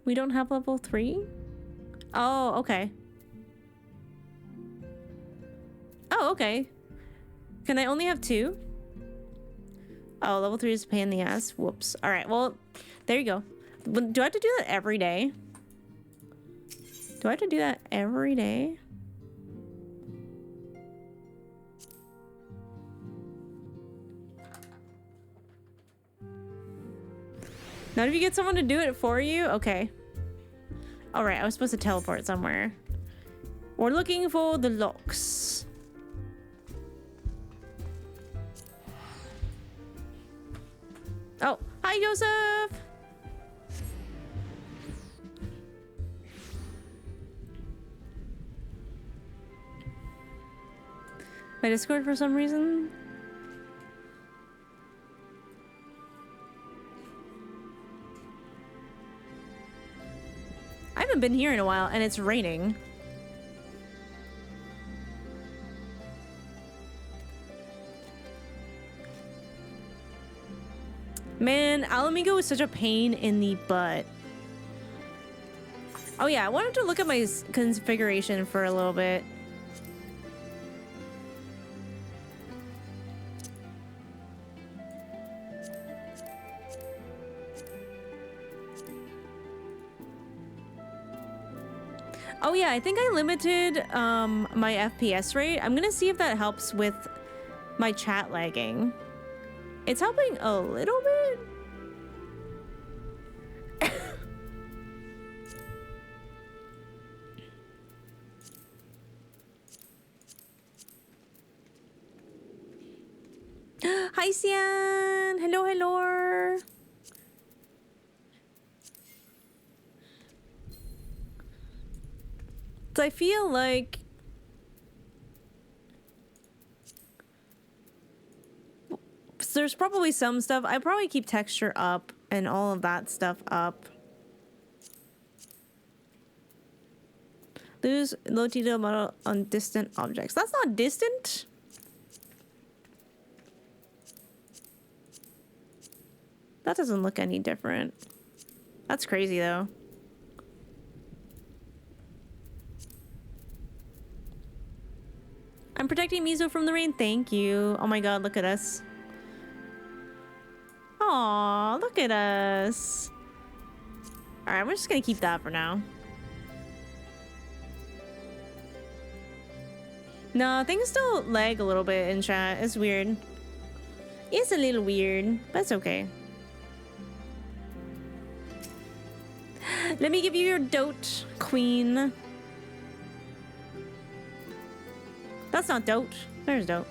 We don't have level 3? Oh, okay. Oh, okay. Can I only have 2? Oh, level 3 is a pain in the ass. Whoops. Alright, well, there you go. Do I have to do that every day? Do I have to do that every day? Not if you get someone to do it for you? Okay. Alright, I was supposed to teleport somewhere. We're looking for the locks. Oh, hi, Joseph. My Discord for some reason. I haven't been here in a while, and it's raining. Man, Alamigo is such a pain in the butt. Oh yeah, I wanted to look at my configuration for a little bit. Oh yeah, I think I limited my FPS rate. I'm gonna see if that helps with my chat lagging. It's helping a little bit. Hi, Sian. Hello, hello. So I feel like there's probably some stuff. I probably keep texture up and all of that stuff up. Lose low detail model on distant objects. That's not distant. That doesn't look any different. That's crazy though. I'm protecting Miso from the rain. Thank you. Oh my god, look at us. Aw, look at us. Alright, we're just gonna keep that for now. No, things still lag a little bit in chat. It's weird. It's a little weird, but it's okay. Let me give you your dote, queen. That's not dote. There's dote.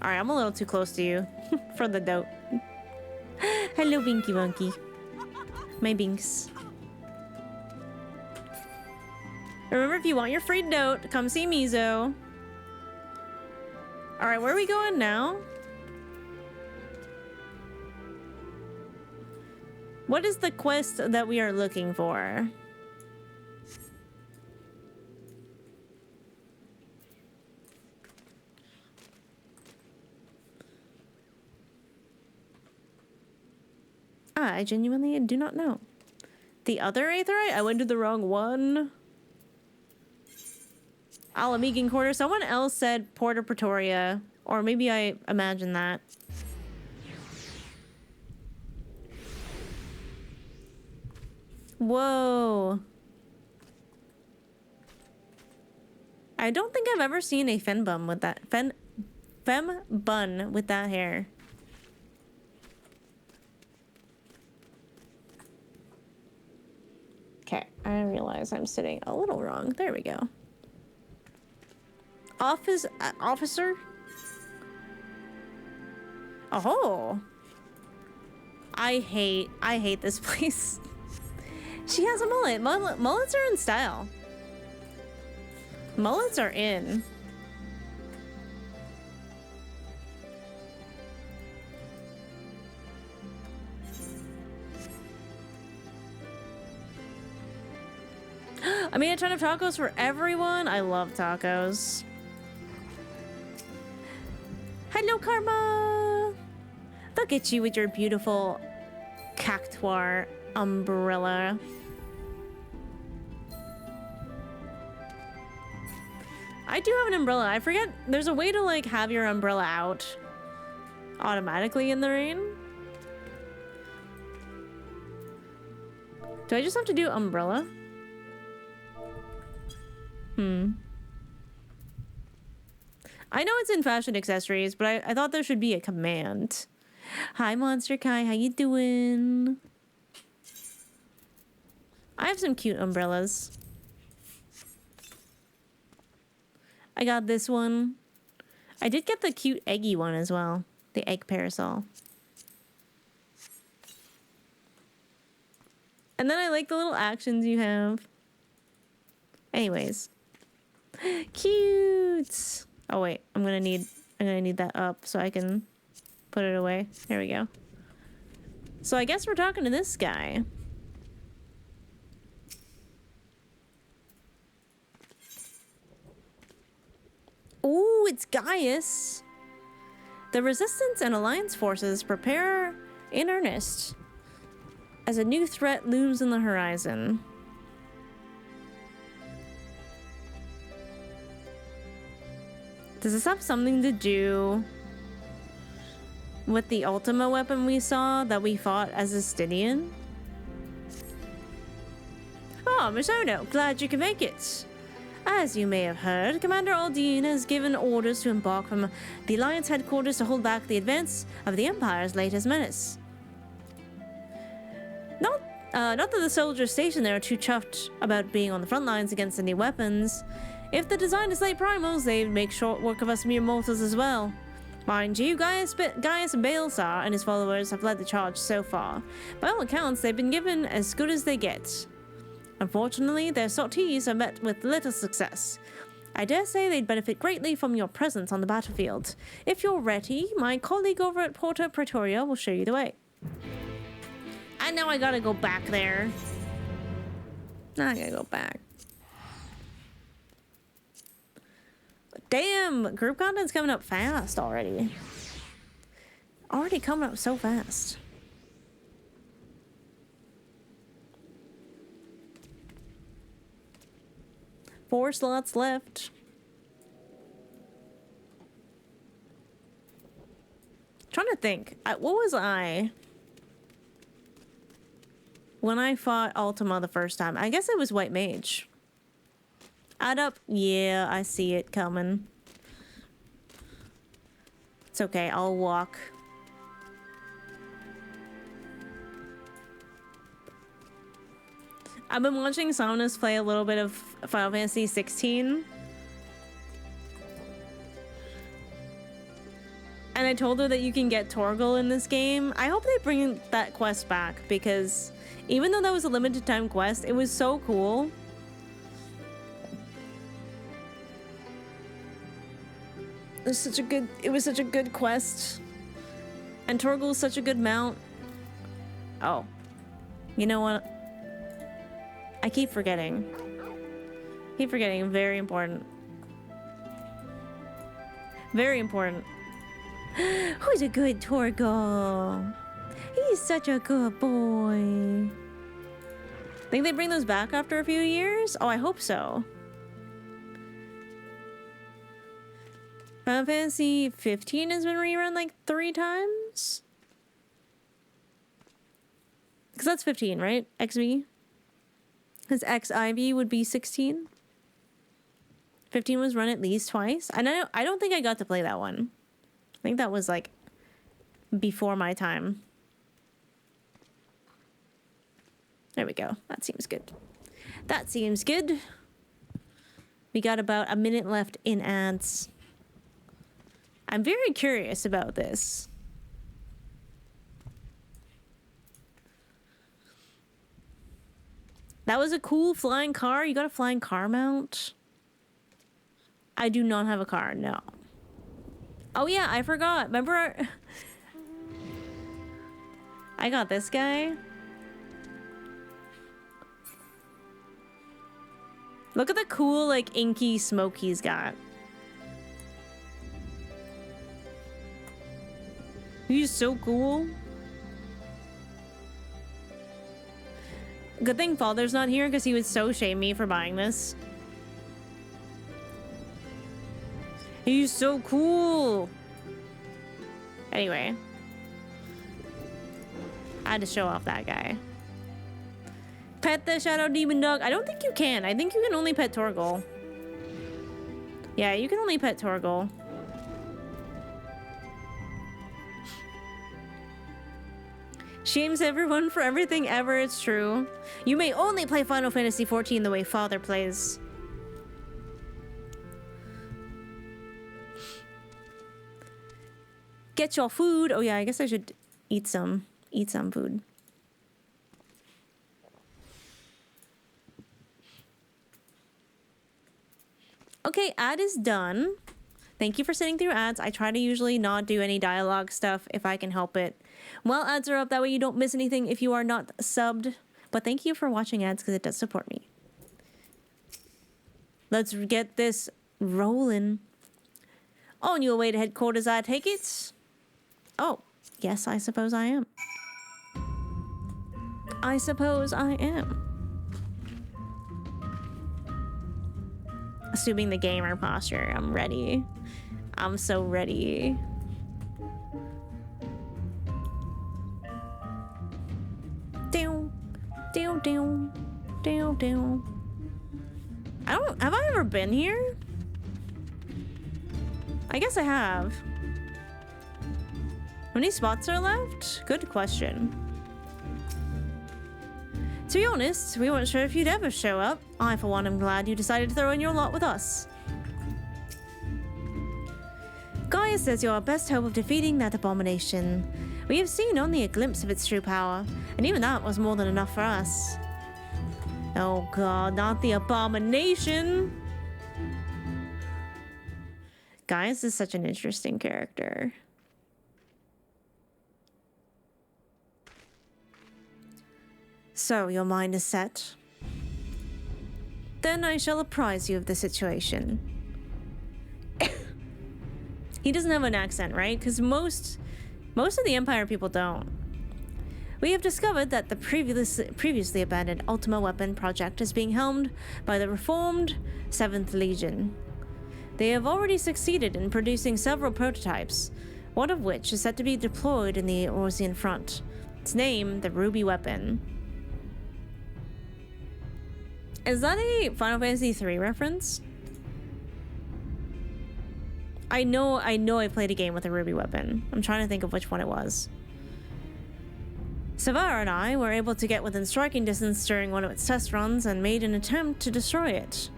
Alright, I'm a little too close to you for the dote. Hello, Binky Monkey. My Binks. Remember, if you want your free dote, come see Miso. Alright, where are we going now? What is the quest that we are looking for? I genuinely do not know. The other Aetherite? I went to the wrong one. Alamigan Quarter. Someone else said Porta Pretoria. Or maybe I imagined that. Whoa. I don't think I've ever seen a fembum with that. Fem bun with that hair. Okay, I realize I'm sitting a little wrong. There we go. Officer? Oh. I hate this place. She has a mullet. Mullets are in style. Mullets are in. I made a ton of tacos for everyone. I love tacos. Hello, Karma. Look at you with your beautiful cactuar umbrella. I do have an umbrella. I forget there's a way to like have your umbrella out automatically in the rain. Do I just have to do umbrella? I know it's in fashion accessories, but I thought there should be a command. Hi, Monster Kai. How you doing? I have some cute umbrellas. I got this one. I did get the cute eggy one as well. The egg parasol. And then I like the little actions you have. Anyways. Cute. Oh wait, I'm gonna need that up so I can put it away. There we go. So I guess we're talking to this guy. Ooh, it's Gaius. The Resistance and Alliance forces prepare in earnest as a new threat looms on the horizon. Does this have something to do with the Ultima weapon we saw that we fought as a Stydian? Oh, Miso, glad you can make it. As you may have heard, Commander Aldine has given orders to embark from the Alliance headquarters to hold back the advance of the Empire's latest menace. Not that the soldiers stationed there are too chuffed about being on the front lines against the new weapons. If the design is late primals, they'd make short work of us mere mortals as well. Mind you, Gaius Balesar and his followers have led the charge so far. By all accounts, they've been given as good as they get. Unfortunately, their sorties are met with little success. I dare say they'd benefit greatly from your presence on the battlefield. If you're ready, my colleague over at Porta Praetoria will show you the way. And now I gotta go back there. Now I gotta go back. Damn, group content's coming up fast already. Already coming up so fast. Four slots left. Trying to think. What was I when I fought Ultima the first time? I guess it was White Mage. Add up. Yeah, I see it coming. It's okay. I'll walk. I've been watching Somnus play a little bit of Final Fantasy 16. And I told her that you can get Torgal in this game. I hope they bring that quest back because even though that was a limited time quest, it was so cool. It was such a good quest. And Torgal's such a good mount. Oh. You know what? I keep forgetting. Very important. Very important. Who's a good Torgal? He's such a good boy. Think they bring those back after a few years? Oh, I hope so. Final Fantasy 15 has been rerun like 3 times? Because that's 15, right? XV? Because XIV would be 16. 15 was run at least twice. And I don't think I got to play that one. I think that was like before my time. There we go. That seems good. That seems good. We got about a minute left in ads. I'm very curious about this. That was a cool flying car. You got a flying car mount? I do not have a car, no. Oh yeah, I forgot. Remember I got this guy. Look at the cool, like, inky smoke he's got. He's so cool. Good thing Father's not here because he would so shame me for buying this. He's so cool. Anyway. I had to show off that guy. Pet the Shadow Demon Dog. I don't think you can. I think you can only pet Torgal. Yeah, you can only pet Torgal. Shames everyone for everything ever, it's true. You may only play Final Fantasy XIV the way Father plays. Get your food. Oh yeah, I guess I should eat some food. Okay, ad is done. Thank you for sitting through ads. I try to usually not do any dialogue stuff if I can help it. Well, ads are up. That way you don't miss anything if you are not subbed. But thank you for watching ads because it does support me. Let's get this rolling. On your way to headquarters, I take it? Oh, yes, I suppose I am. I suppose I am. Assuming the gamer posture, I'm ready. I'm so ready. Down, down, down, down, down. Have I ever been here? I guess I have. How many spots are left? Good question. To be honest, we weren't sure if you'd ever show up. I, for one, am glad you decided to throw in your lot with us. Gaia says you're our best hope of defeating that abomination. We have seen only a glimpse of its true power, and even that was more than enough for us. Oh god, not the abomination! Gaius is such an interesting character. So, your mind is set? Then I shall apprise you of the situation. He doesn't have an accent, right? Because most of the Empire people don't. We have discovered that the previously abandoned Ultima Weapon project is being helmed by the reformed 7th Legion. They have already succeeded in producing several prototypes, one of which is set to be deployed in the Orsian front. Its name, the Ruby Weapon. Is that a Final Fantasy III reference? I know I played a game with a Ruby Weapon. I'm trying to think of which one it was. Savara and I were able to get within striking distance during one of its test runs and made an attempt to destroy it.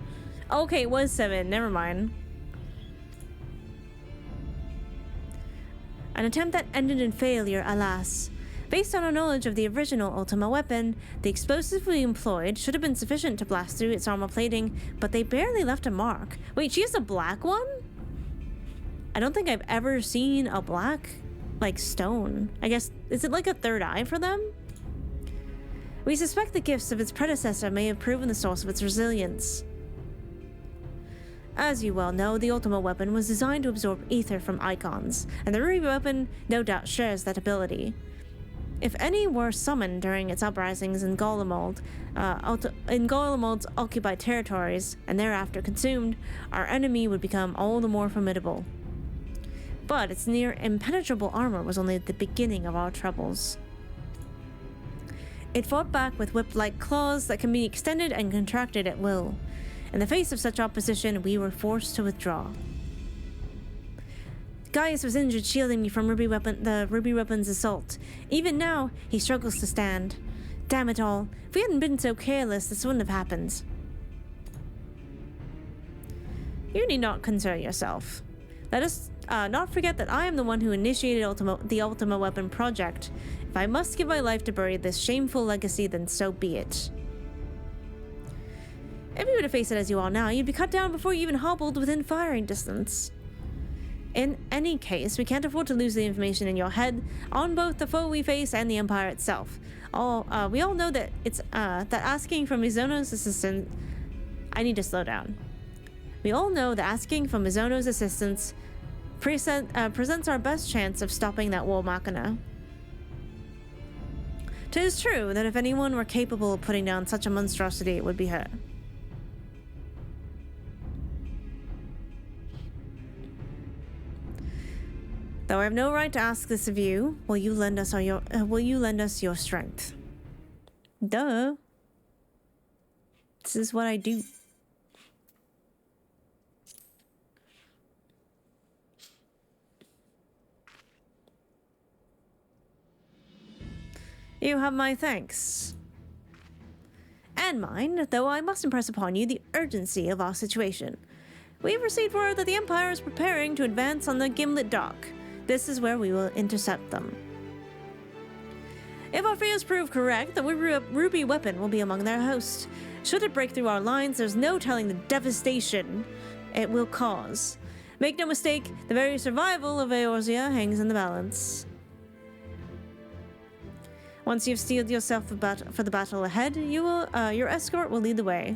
Okay, it was 7, never mind. An attempt that ended in failure, alas. Based on our knowledge of the original Ultima Weapon, the explosives we employed should have been sufficient to blast through its armor plating, but they barely left a mark. Wait, she has a black one? I don't think I've ever seen a black, like, stone. I guess, is it like a third eye for them? We suspect the gifts of its predecessor may have proven the source of its resilience. As you well know, the Ultima Weapon was designed to absorb ether from icons, and the Ruby Weapon no doubt shares that ability. If any were summoned during its uprisings in Golemold's occupied territories, and thereafter consumed, our enemy would become all the more formidable. But its near impenetrable armor was only the beginning of our troubles. It fought back with whip-like claws that can be extended and contracted at will. In the face of such opposition, we were forced to withdraw. Gaius was injured shielding me from the Ruby Weapon's assault. Even now, he struggles to stand. Damn it all. If we hadn't been so careless, this wouldn't have happened. You need not concern yourself. Let us not forget that I am the one who initiated the Ultima Weapon project. If I must give my life to bury this shameful legacy, then so be it. If you were to face it as you are now, you'd be cut down before you even hobbled within firing distance. In any case, we can't afford to lose the information in your head on both the foe we face and the Empire itself. We all know that that asking for Misono's assistance... I need to slow down. We all know that asking for Misono's assistance presents our best chance of stopping that war machina. 'Tis true that if anyone were capable of putting down such a monstrosity, it would be her. Though I have no right to ask this of you, will you lend us your strength? Duh. This is what I do. You have my thanks. And mine, though I must impress upon you the urgency of our situation. We have received word that the Empire is preparing to advance on the Gimlet Dock. This is where we will intercept them. If our fears prove correct, the ruby weapon will be among their hosts. Should it break through our lines, there's no telling the devastation it will cause. Make no mistake, the very survival of Eorzea hangs in the balance. Once you've steeled yourself for the battle ahead, your escort will lead the way.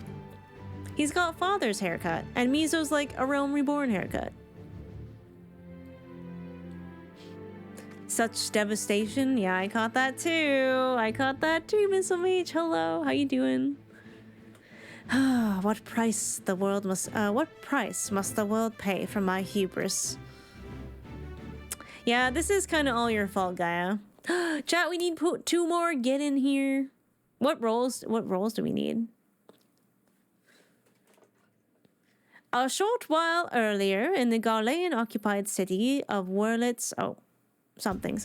He's got father's haircut, and Miso's like a realm reborn haircut. Such devastation. Yeah, I caught that too. I caught that too, Miss Mage. Hello, how you doing? What price must the world pay for my hubris? Yeah, this is kind of all your fault, Gaia. Chat, we need 2 more. Get in here. What roles do we need? A short while earlier, in the Garlean-occupied city of Werlyt, something.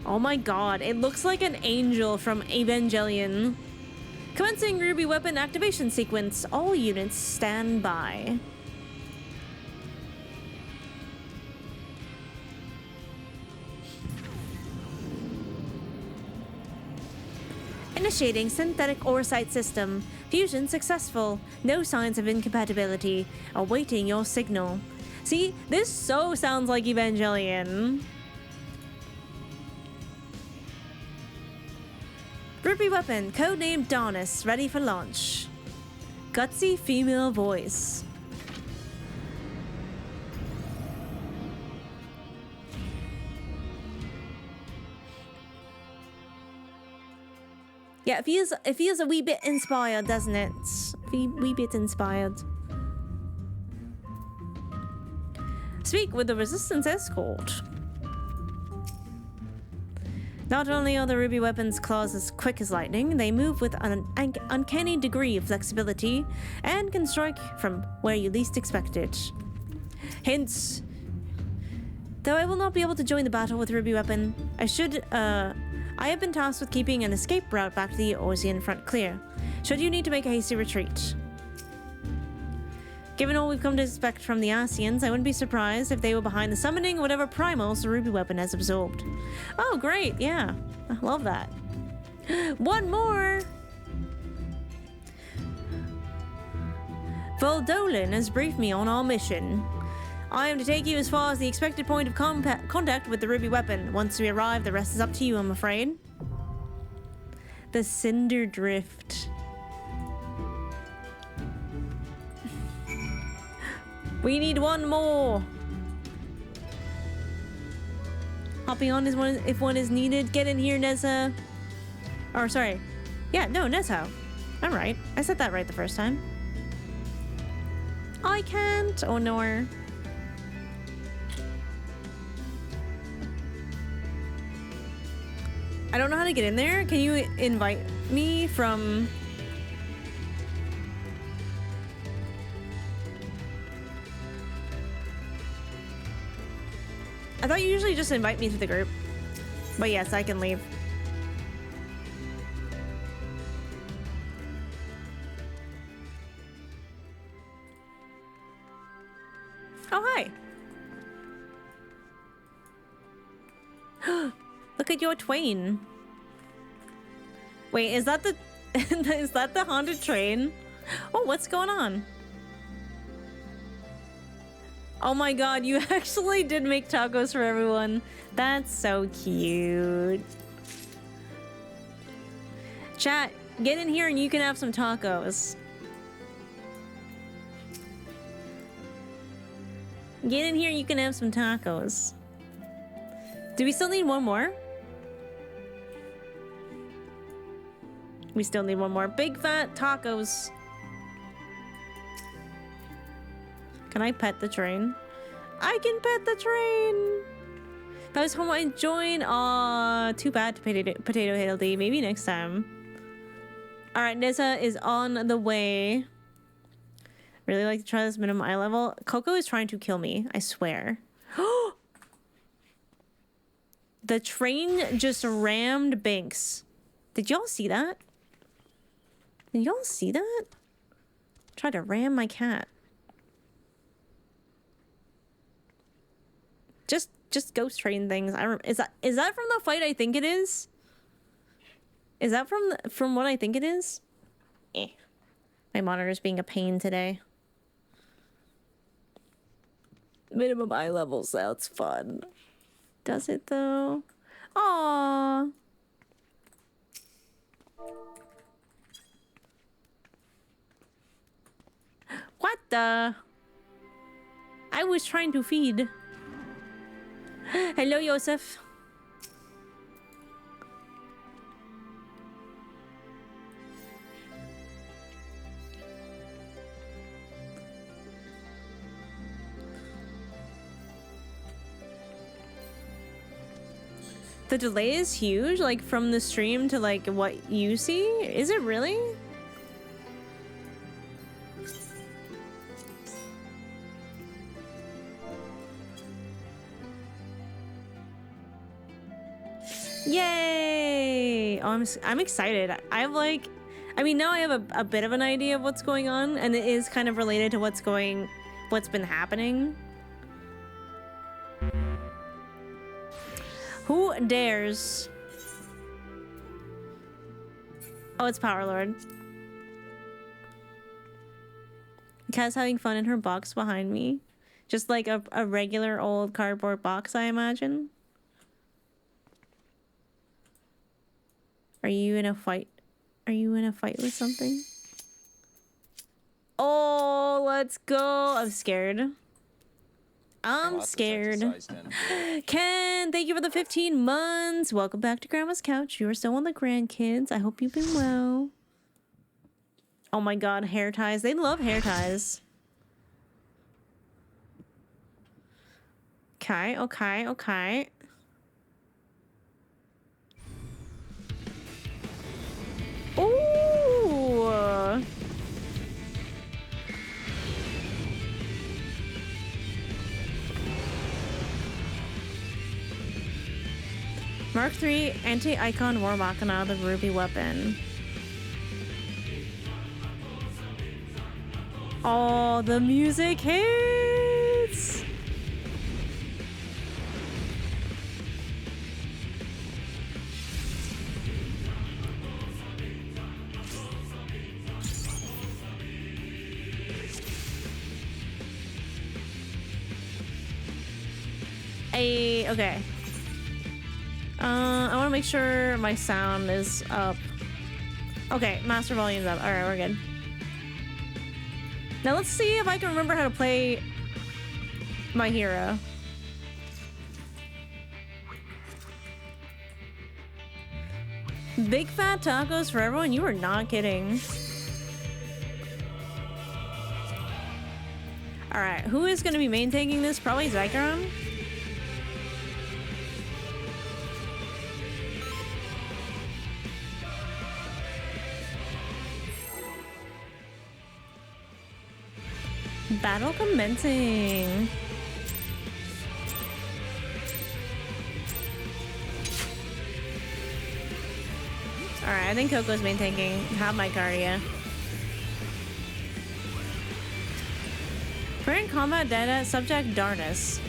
Oh my god, it looks like an angel from Evangelion. Commencing ruby weapon activation sequence. All units stand by. Initiating synthetic oresight system. Fusion successful. No signs of incompatibility. Awaiting your signal. See, this so sounds like Evangelion. Ruby weapon, codenamed Donis, ready for launch. Gutsy female voice. Yeah, it feels a wee bit inspired, doesn't it? Wee bit inspired. Speak with the Resistance escort. Not only are the ruby weapons' claws as quick as lightning, they move with an uncanny degree of flexibility and can strike from where you least expect it. Hence, though I will not be able to join the battle with ruby weapon, I have been tasked with keeping an escape route back to the Eorzean front clear, should you need to make a hasty retreat. Given all we've come to expect from the Asians, I wouldn't be surprised if they were behind the summoning of whatever primals the ruby weapon has absorbed. Oh, great, yeah. I love that. One more! Voldolin has briefed me on our mission. I am to take you as far as the expected point of contact with the ruby weapon. Once we arrive, the rest is up to you, I'm afraid. The Cinder Drift. We need one more. Hopping on if one is needed. Get in here, Neza. Or sorry. Yeah, no, Nezo. I'm right. I said that right the first time. I can't. Oh no. I don't know how to get in there. Can you invite me from... I thought you usually just invite me to the group. But yes, I can leave. Oh, hi. Look at your twain. Wait, is that the is that the haunted train? Oh, what's going on? Oh my god, you actually did make tacos for everyone. That's so cute. Chat, get in here and you can have some tacos. Get in here, you can have some tacos. Do we still need one more? We still need one more. Big fat tacos. Can I pet the train? I can pet the train! If I was home, I'd join. Aw, too bad to Potato Haley. Maybe next time. Alright, Nissa is on the way. Really like to try this minimum eye level. Coco is trying to kill me, I swear. The train just rammed Binks. Did y'all see that? Did y'all see that? Tried to ram my cat. Just ghost train things. Is that from the fight I think it is? Is that from what I think it is? Eh. My monitor's being a pain today. Minimum eye level sounds fun. Does it though? Aww. What the? I was trying to feed. Hello, Joseph. The delay is huge, like from the stream to like what you see? Is it really? Yay! Oh, I'm excited. I mean, now I have a bit of an idea of what's going on, and it is kind of related to what's been happening. Who dares? Oh, it's Power Lord. Kat's having fun in her box behind me. Just like a regular old cardboard box, I imagine. Are you in a fight? Are you in a fight with something? Oh, let's go. I'm scared. I'm scared. Ken, thank you for the 15 months. Welcome back to Grandma's Couch. You are still on the grandkids. I hope you've been well. Oh my god, hair ties. They love hair ties. Okay, okay, okay. Ooh. Mark III Anti-Icon War Machina, the Ruby Weapon. Oh, the music hits! Okay. I want to make sure my sound is up. Okay, master volume's up. Alright, we're good. Now let's see if I can remember how to play my hero. Big fat tacos for everyone? You are not kidding. Alright, who is going to be main taking this? Probably Zykaron? Battle commencing. Alright, I think Coco's main tanking. Have my Cardia. Current combat data subject Darnus.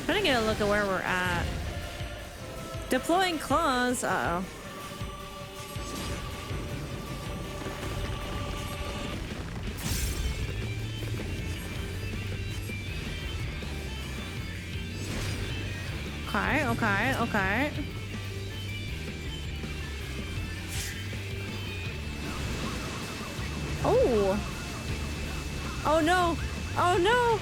Trying to get a look at where we're at. Deploying claws. Uh-oh. Okay, okay, okay. Oh! Oh no! Oh no!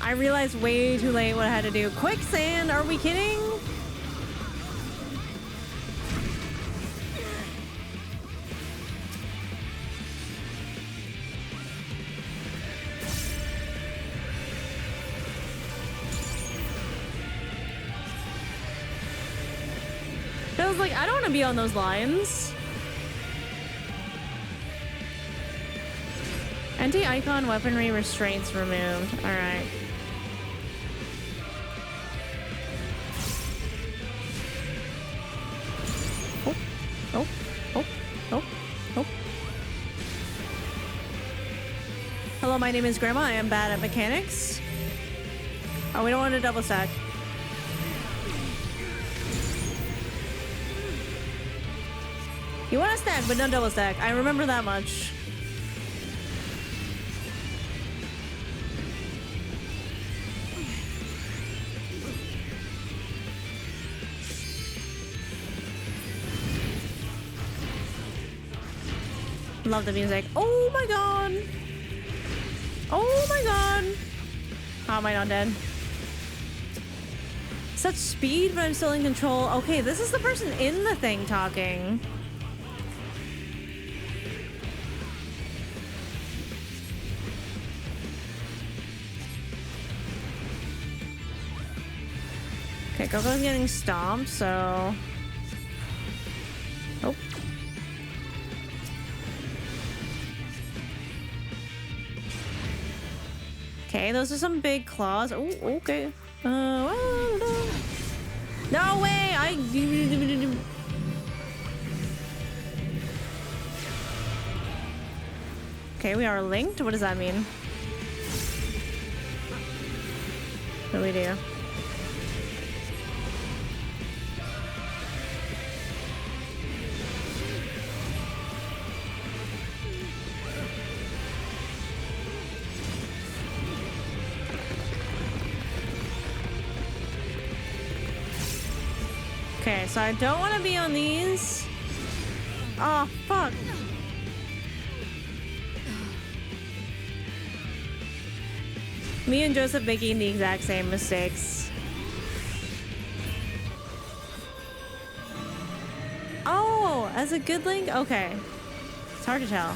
I realized way too late what I had to do. Quicksand, are we kidding? was like, I don't want to be on those lines. Anti-icon weaponry restraints removed. Alright. Oh, oh, oh, oh, oh. Hello, my name is Grandma. I am bad at mechanics. Oh, we don't want to double stack. You want to stack, but don't double stack. I remember that much. Love the music. Oh my god. Oh my god. How am I not dead? Such speed, but I'm still in control. Okay, this is the person in the thing talking. Okay, Coco's getting stomped, so... Oh. Okay, those are some big claws. Oh, okay. No way! Okay, we are linked? What does that mean? What do we do? Okay, so I don't want to be on these. Oh, fuck. Me and Joseph making the exact same mistakes. Oh, as a good link? Okay. It's hard to tell.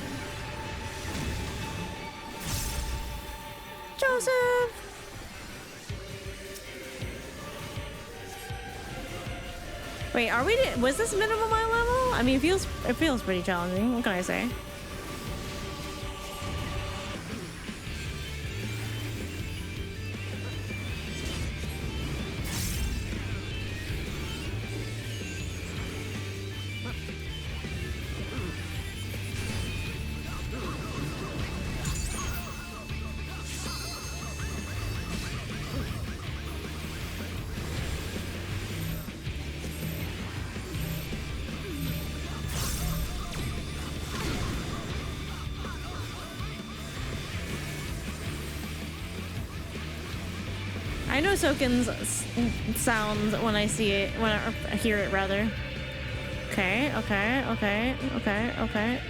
Joseph! Wait, are we? Was this minimum my level? I mean, it feels pretty challenging. What can I say? I know Soken's sounds when I see it, when I hear it rather. Okay, okay, okay, okay, okay.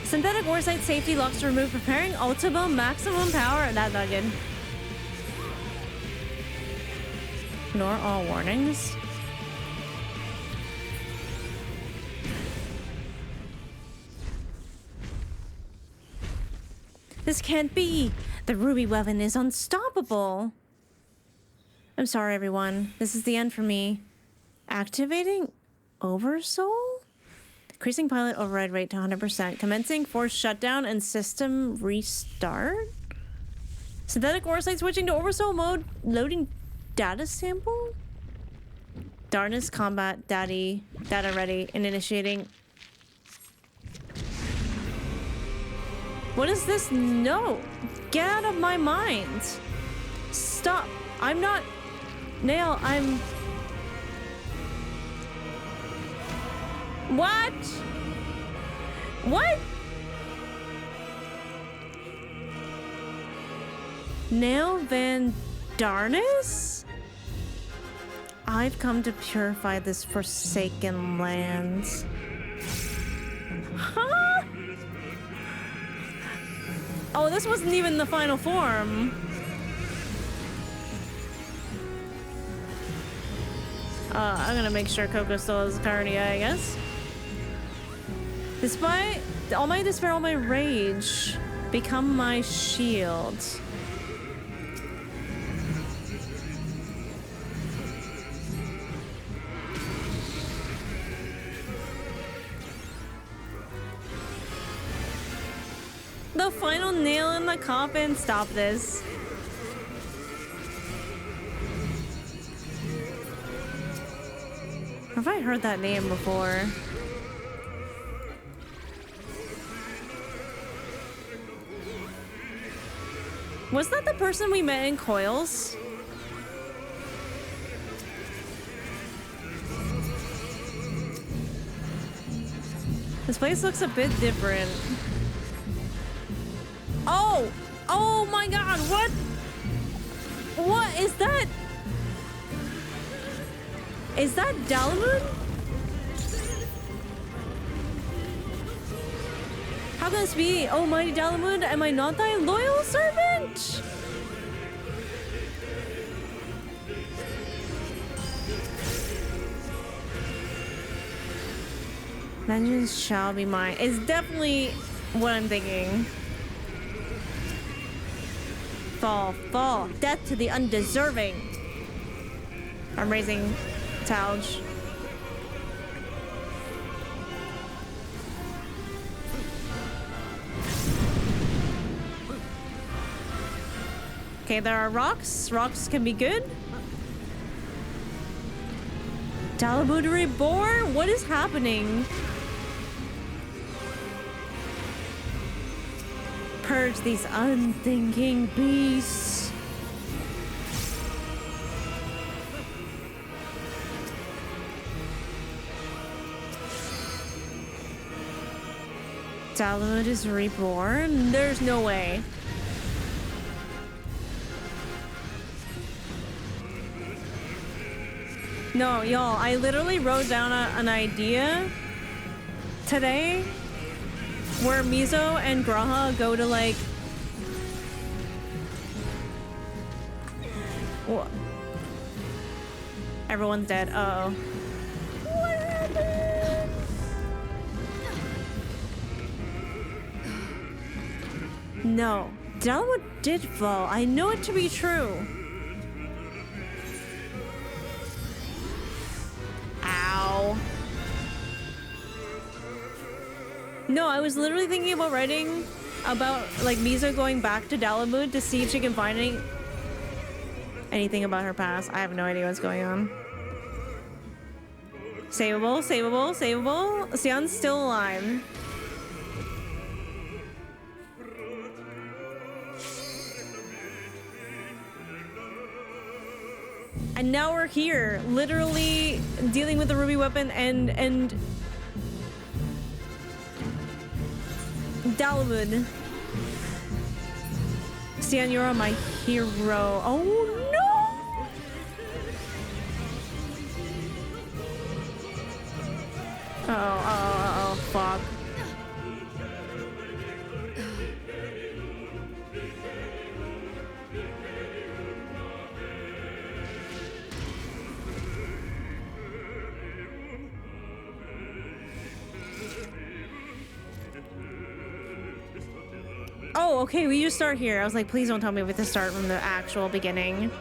Synthetic Warsight safety locks to remove preparing ultimate maximum power. That's not good. Ignore all warnings. This can't be. The ruby weapon is unstoppable. I'm sorry, everyone. This is the end for me. Activating Oversoul? Increasing pilot override rate to 100%. Commencing forced shutdown and system restart. Synthetic Warsight switching to Oversoul mode. Loading data sample. Darkness combat data ready and initiating. What is this? No! Get out of my mind! Stop! I'm not... Nail, I'm... What? What? Nail Van Darnus? I've come to purify this forsaken land. Huh? Oh, this wasn't even the final form. I'm gonna make sure Coco still has Cardia, I guess. Despite all my despair, all my rage, become my shield. The final nail in the coffin. Stop this. Have I heard that name before? Was that the person we met in Coils? This place looks a bit different. Oh! Oh my god, what? What is that? Is that Dalamud? How can this be? Oh, mighty Dalamud, am I not thy loyal servant? Vengeance shall be mine. It's definitely what I'm thinking. Fall, fall, death to the undeserving. I'm raising Talge. Okay, there are rocks. Rocks can be good. Dalamud reborn? What is happening? Purge these unthinking beasts. Dalamud is reborn? There's no way. No, y'all, I literally wrote down an idea today where Miso and Graha go to like... What? Everyone's dead. Uh-oh. What happened? No. Dalamud did fall. I know it to be true. Ow. No, I was literally thinking about writing about like Miso going back to Dalamud to see if she can find anything about her past. I have no idea what's going on. Saveable, saveable, saveable. Sion's still alive. And now we're here, literally dealing with the ruby weapon and Dalamud. Sion, you're on my hero. Oh no! Uh-oh, fuck. Oh, okay, we just start here. I was like, please don't tell me we have to start from the actual beginning.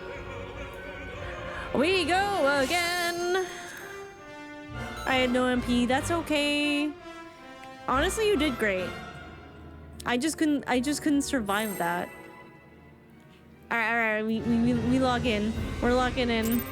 We go again. I had no MP. That's okay. Honestly, you did great. I just couldn't survive that. All right. We log in. We're locking in.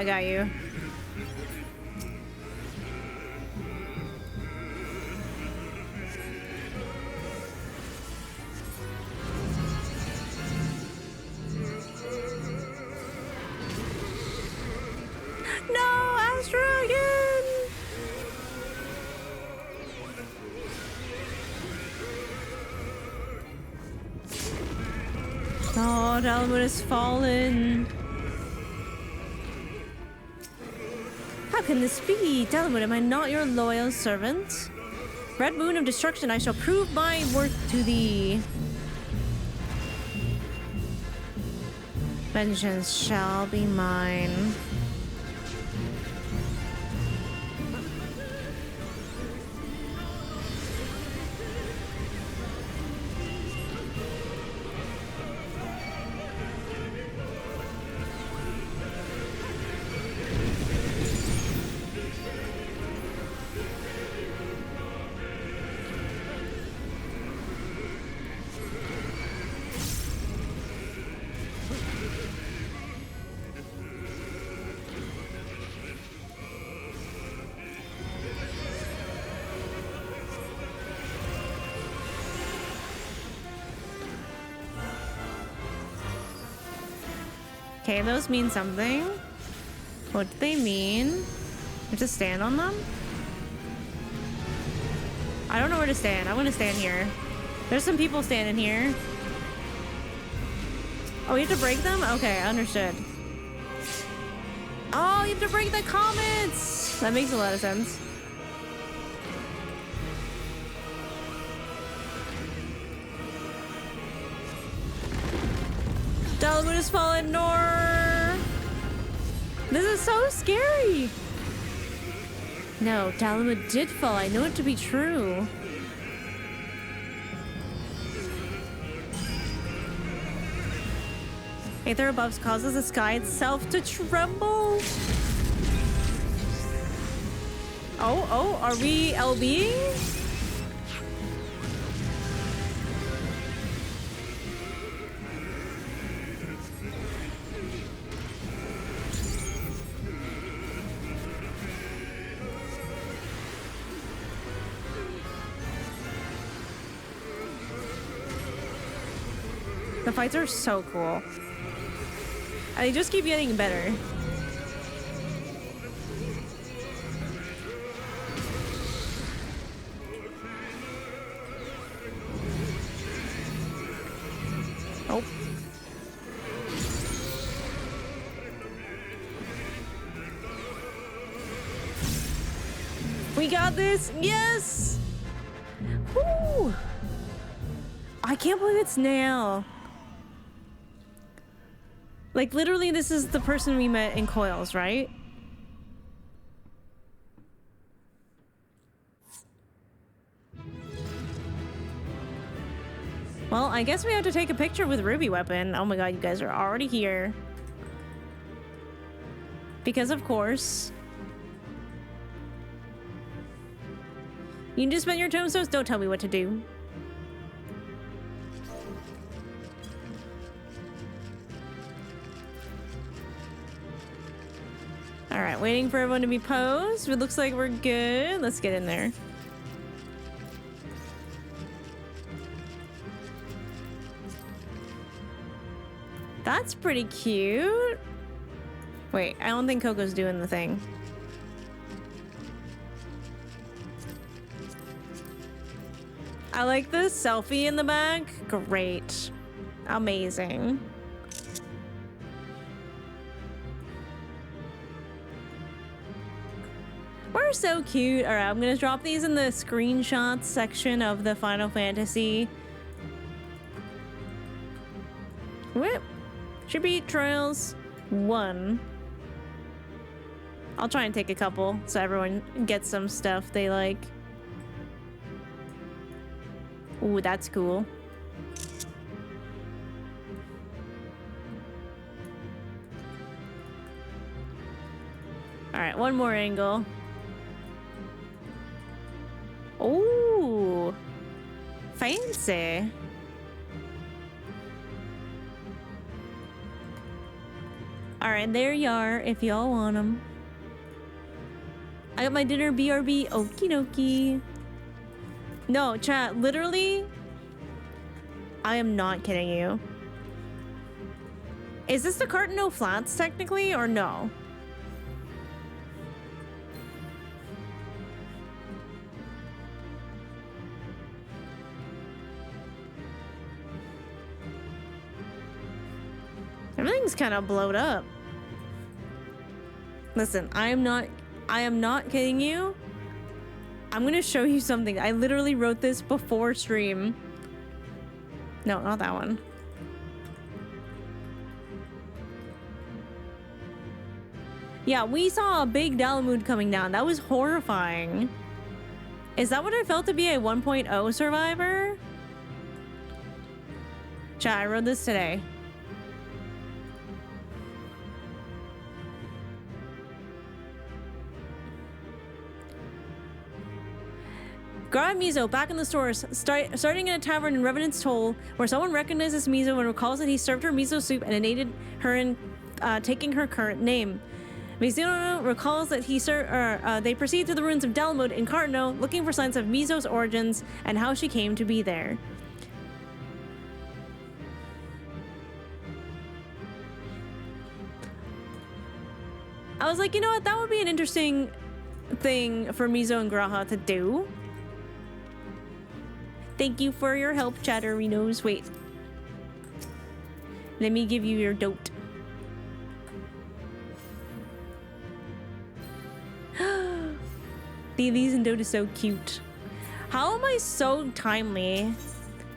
got you. No, Astra again! Oh, Dalamud has fallen. How can this be? Dalamud, am I not your loyal servant? Red moon of destruction, I shall prove my worth to thee. Vengeance shall be mine. Okay, those mean something. What do they mean? We have to stand on them? I don't know where to stand. I'm gonna stand here. There's some people standing here. Oh, you have to break them? Okay, understood. Oh, you have to break the comments! That makes a lot of sense. Dalamud has fallen, Nor! This is so scary! No, Dalamud did fall. I know it to be true. Aether above causes the sky itself to tremble. Oh, are we LBing? The fights are so cool. And they just keep getting better. Oh. We got this! Yes! Woo! I can't believe it's Nail. Like, literally, this is the person we met in Coils, right? Well, I guess we have to take a picture with Ruby Weapon. Oh my god, you guys are already here. Because, of course. You can just spend your tombstones. Don't tell me what to do. Alright, waiting for everyone to be posed. It looks like we're good. Let's get in there. That's pretty cute. Wait, I don't think Coco's doing the thing. I like this selfie in the back. Great. Amazing. We're so cute. All right, I'm gonna drop these in the screenshots section of the Final Fantasy. Whip. Tribute Trails 1. I'll try and take a couple so everyone gets some stuff they like. Ooh, that's cool. All right, one more angle. Ooh, fancy. All right, there you are if y'all want them. I got my dinner, BRB. Okie dokie. No, chat, literally, I am not kidding you. Is this the carton no flats technically or no? Everything's kind of blowed up. Listen, I am not kidding you. I'm gonna show you something. I literally wrote this before stream. No, not that one. Yeah, we saw a big Dalamud coming down. That was horrifying. Is that what it felt to be a 1.0 survivor? Chat, I wrote this today. Grab Miso back in the stores, starting in a tavern in Revenant's Toll, where someone recognizes Miso and recalls that he served her miso soup and aided her in taking her current name. Mizuno recalls that they proceed to the ruins of Dalamud in Carno, looking for signs of Miso's origins and how she came to be there. I was like, you know what? That would be an interesting thing for Miso and Graha to do. Thank you for your help, Chatterinos. Wait. Let me give you your dote. These and dote is so cute. How am I so timely?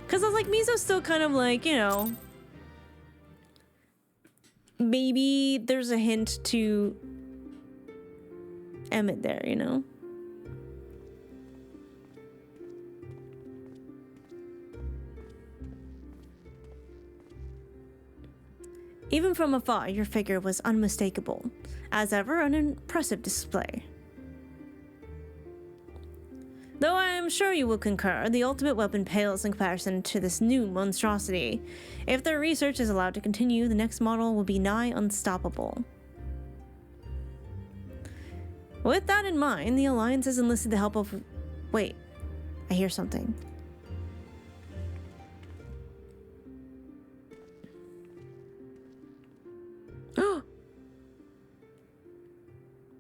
Because I was like, Miso's still kind of like, you know, maybe there's a hint to Emmett there, you know? Even from afar, your figure was unmistakable. As ever, an impressive display. Though I am sure you will concur, the ultimate weapon pales in comparison to this new monstrosity. If their research is allowed to continue, the next model will be nigh unstoppable. With that in mind, the Alliance has enlisted the help of... Wait, I hear something.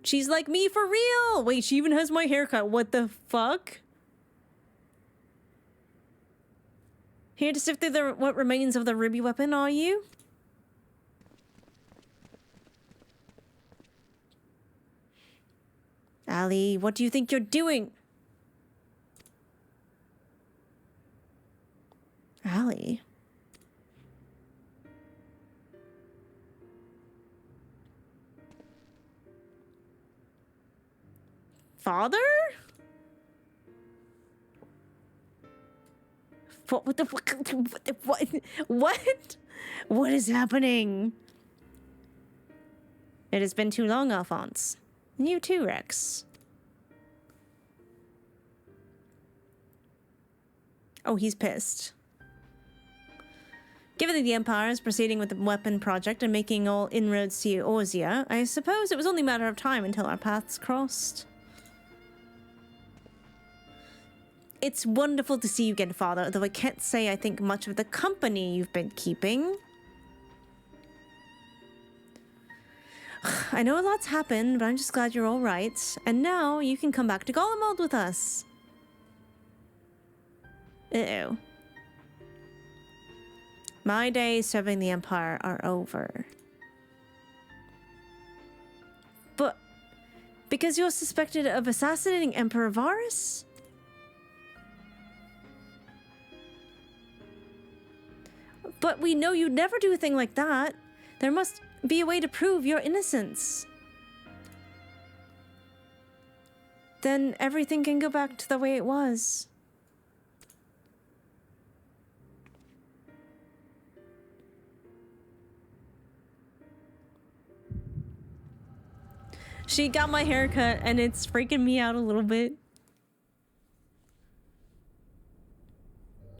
She's like me for real! Wait, she even has my haircut. What the fuck? Here to sift through what remains of the ruby weapon, are you? Ali, what do you think you're doing? Ali? Father? What the fuck? What? What is happening? It has been too long, Alphonse. And you too, Rex. Oh, he's pissed. Given that the Empire is proceeding with the weapon project and making all inroads to Eorzea, I suppose it was only a matter of time until our paths crossed. It's wonderful to see you again, Father, though I can't say I think much of the company you've been keeping. I know a lot's happened, but I'm just glad you're all right. And now you can come back to Golemald with us. Uh-oh. My days serving the Empire are over. But because you're suspected of assassinating Emperor Varus? But we know you'd never do a thing like that. There must be a way to prove your innocence. Then everything can go back to the way it was. She got my haircut and it's freaking me out a little bit.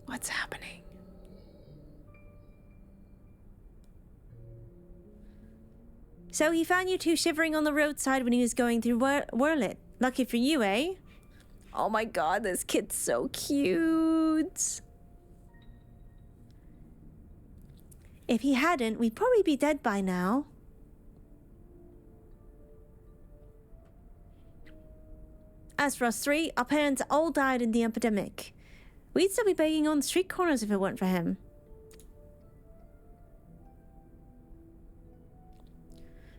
What's happening? So he found you two shivering on the roadside when he was going through Werlyt. Lucky for you, eh? Oh my god, this kid's so cute. If he hadn't, we'd probably be dead by now. As for us three, our parents all died in the epidemic. We'd still be begging on the street corners if it weren't for him.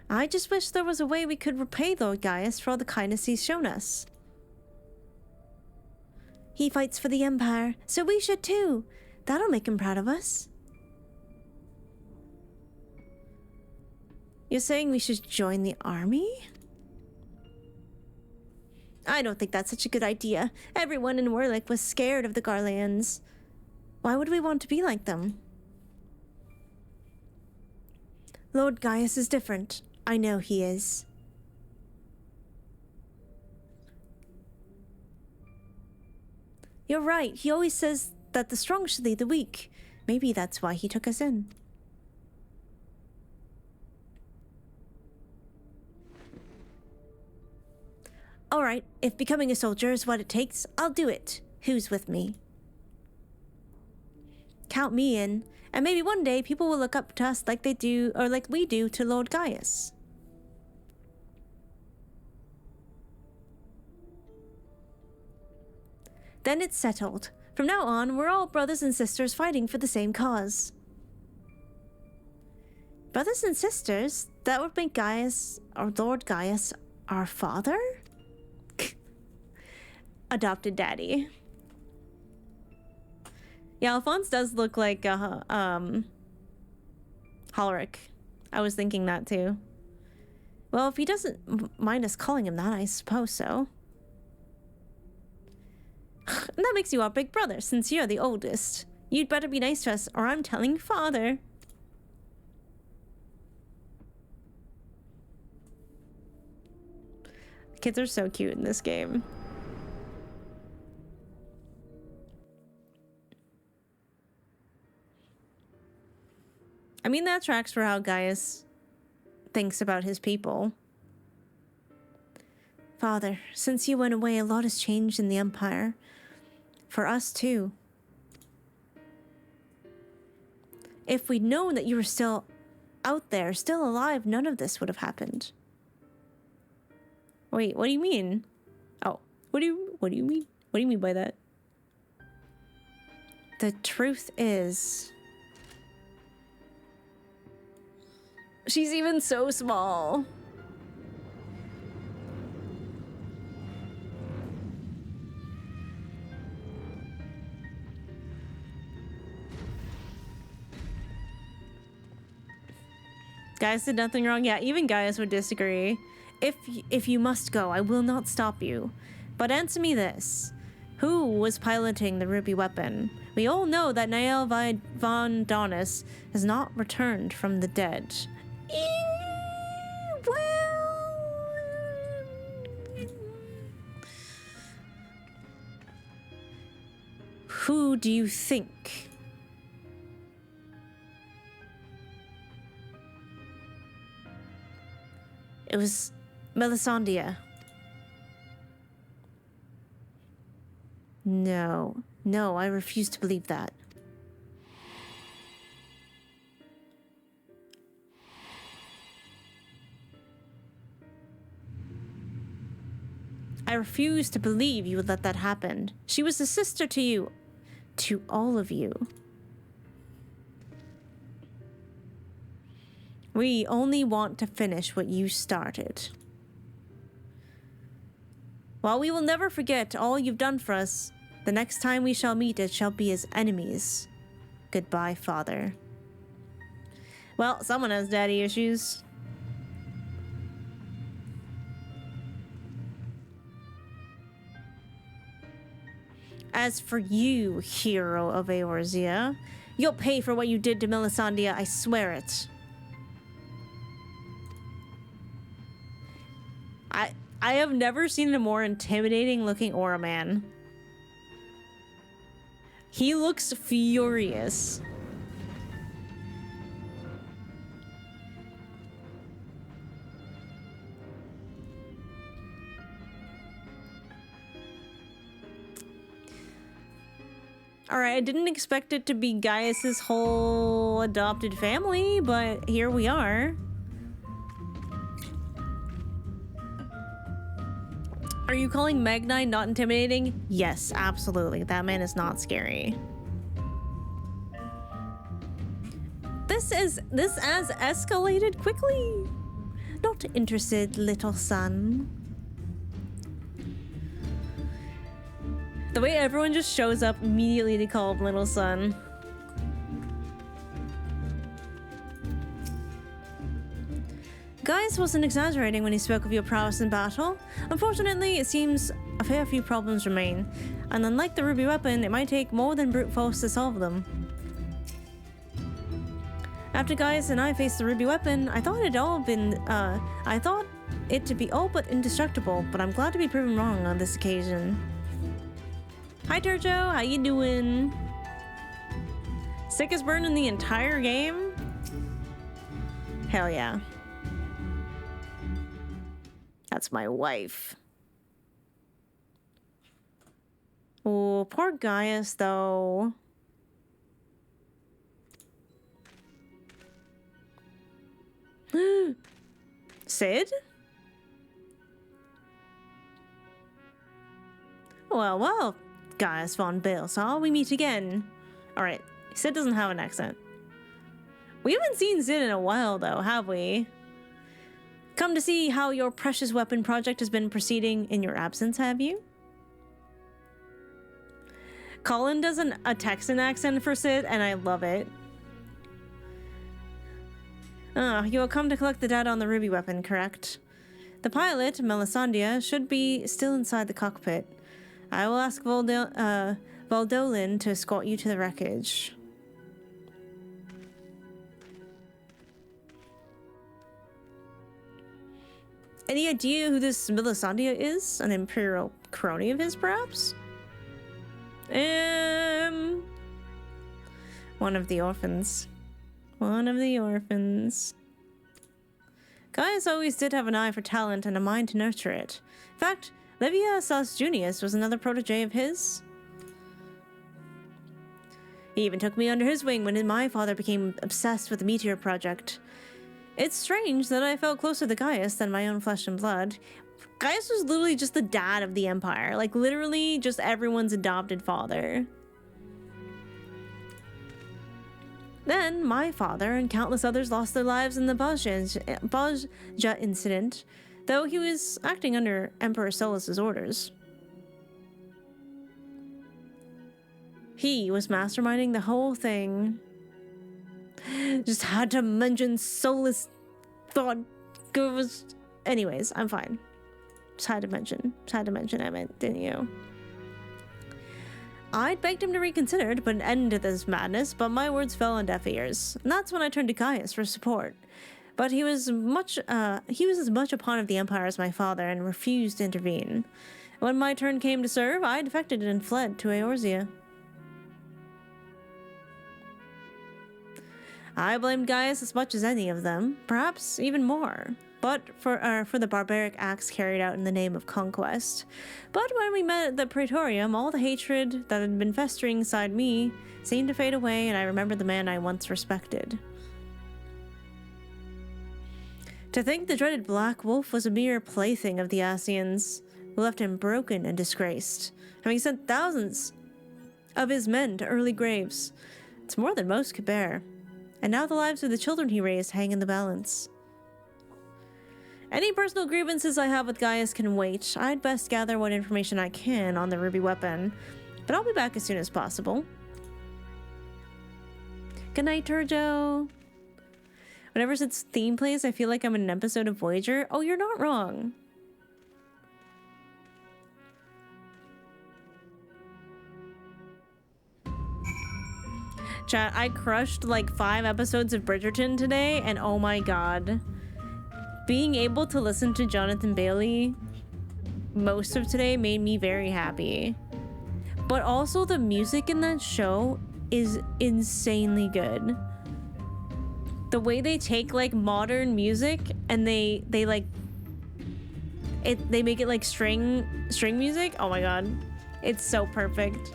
I just wish there was a way we could repay Lord Gaius for all the kindness he's shown us. He fights for the Empire, so we should too. That'll make him proud of us. You're saying we should join the army? I don't think that's such a good idea. Everyone in Werlyt was scared of the Garleans. Why would we want to be like them? Lord Gaius is different. I know he is. You're right. He always says that the strong should lead the weak. Maybe that's why he took us in. Alright, if becoming a soldier is what it takes, I'll do it. Who's with me? Count me in, and maybe one day people will look up to us like they do, or like we do to Lord Gaius. Then it's settled. From now on, we're all brothers and sisters fighting for the same cause. Brothers and sisters? That would make Gaius, or Lord Gaius, our father? Adopted daddy. Yeah, Alphonse does look like Holric. I was thinking that too. Well, if he doesn't mind us calling him that, I suppose so. And that makes you our big brother, since you're the oldest. You'd better be nice to us, or I'm telling father. Kids are so cute in this game. I mean, that tracks for how Gaius thinks about his people. Father, since you went away, a lot has changed in the Empire. For us, too. If we'd known that you were still out there, still alive, none of this would have happened. Wait, what do you mean? Oh, what do you mean? What do you mean by that? The truth is... she's even so small. Gaius did nothing wrong. Yeah, even Gaius would disagree. If you must go, I will not stop you. But answer me this. Who was piloting the ruby weapon? We all know that Nael von Donis has not returned from the dead. Well... who do you think? It was Melisandre. No, I refuse to believe that. I refuse to believe you would let that happen. She was a sister to you. To all of you. We only want to finish what you started. While we will never forget all you've done for us, the next time we shall meet, it shall be as enemies. Goodbye, Father. Well, someone has daddy issues. As for you, hero of Eorzea, you'll pay for what you did to Melisandre, I swear it. I have never seen a more intimidating looking Aura man. He looks furious. Alright, I didn't expect it to be Gaius's whole adopted family, but here we are. Are you calling Magnite not intimidating? Yes, absolutely. That man is not scary. This has escalated quickly. Not interested, little son. The way everyone just shows up immediately to call him little son. Gaius wasn't exaggerating when he spoke of your prowess in battle. Unfortunately, it seems a fair few problems remain, and unlike the ruby weapon, it might take more than brute force to solve them. After Gaius and I faced the ruby weapon, I thought it to be all but indestructible, but I'm glad to be proven wrong on this occasion. Hi Turjo, how you doing? Sickest burn in the entire game? Hell yeah. That's my wife. Oh, poor Gaius though. Sid? Well, Gaius von Baelsar, we meet again. Alright, Sid doesn't have an accent. We haven't seen Sid in a while though, have we? Come to see how your precious weapon project has been proceeding in your absence, have you? Colin does a Texan accent for Sid, and I love it. You will come to collect the data on the ruby weapon, correct? The pilot, Melisandre, should be still inside the cockpit. I will ask Valdolin to escort you to the wreckage. Any idea who this Melisandre is? An Imperial crony of his, perhaps? One of the orphans. One of the orphans. Gaius always did have an eye for talent and a mind to nurture it. In fact, Livia Sas Junius was another protege of his. He even took me under his wing when my father became obsessed with the Meteor Project. It's strange that I felt closer to Gaius than my own flesh and blood. Gaius was literally just the dad of the Empire. Like, literally just everyone's adopted father. Then, my father and countless others lost their lives in the Bajja incident, though he was acting under Emperor Solus's orders. He was masterminding the whole thing. Just had to mention Solus thought was... Anyways, I'm fine. Just had to mention it, didn't you? I'd begged him to reconsider to put an end to this madness, but my words fell on deaf ears. And that's when I turned to Gaius for support. But he was as much a pawn of the Empire as my father and refused to intervene. When my turn came to serve, I defected and fled to Eorzea. I blamed Gaius as much as any of them, perhaps even more. But for the barbaric acts carried out in the name of conquest. But when we met at the Praetorium, all the hatred that had been festering inside me seemed to fade away, and I remembered the man I once respected. To think the dreaded Black Wolf was a mere plaything of the Asians, who left him broken and disgraced, having sent thousands of his men to early graves. It's more than most could bear. And now the lives of the children he raised hang in the balance. Any personal grievances I have with Gaius can wait. I'd best gather what information I can on the ruby weapon, but I'll be back as soon as possible. Good night, Turjo. Whenever its theme plays, I feel like I'm in an episode of Voyager. Oh, you're not wrong. Chat, I crushed like 5 episodes of Bridgerton today, and oh my god. Being able to listen to Jonathan Bailey most of today made me very happy. But also the music in that show is insanely good. The way they take like modern music and they make it like string music. Oh my god. It's so perfect.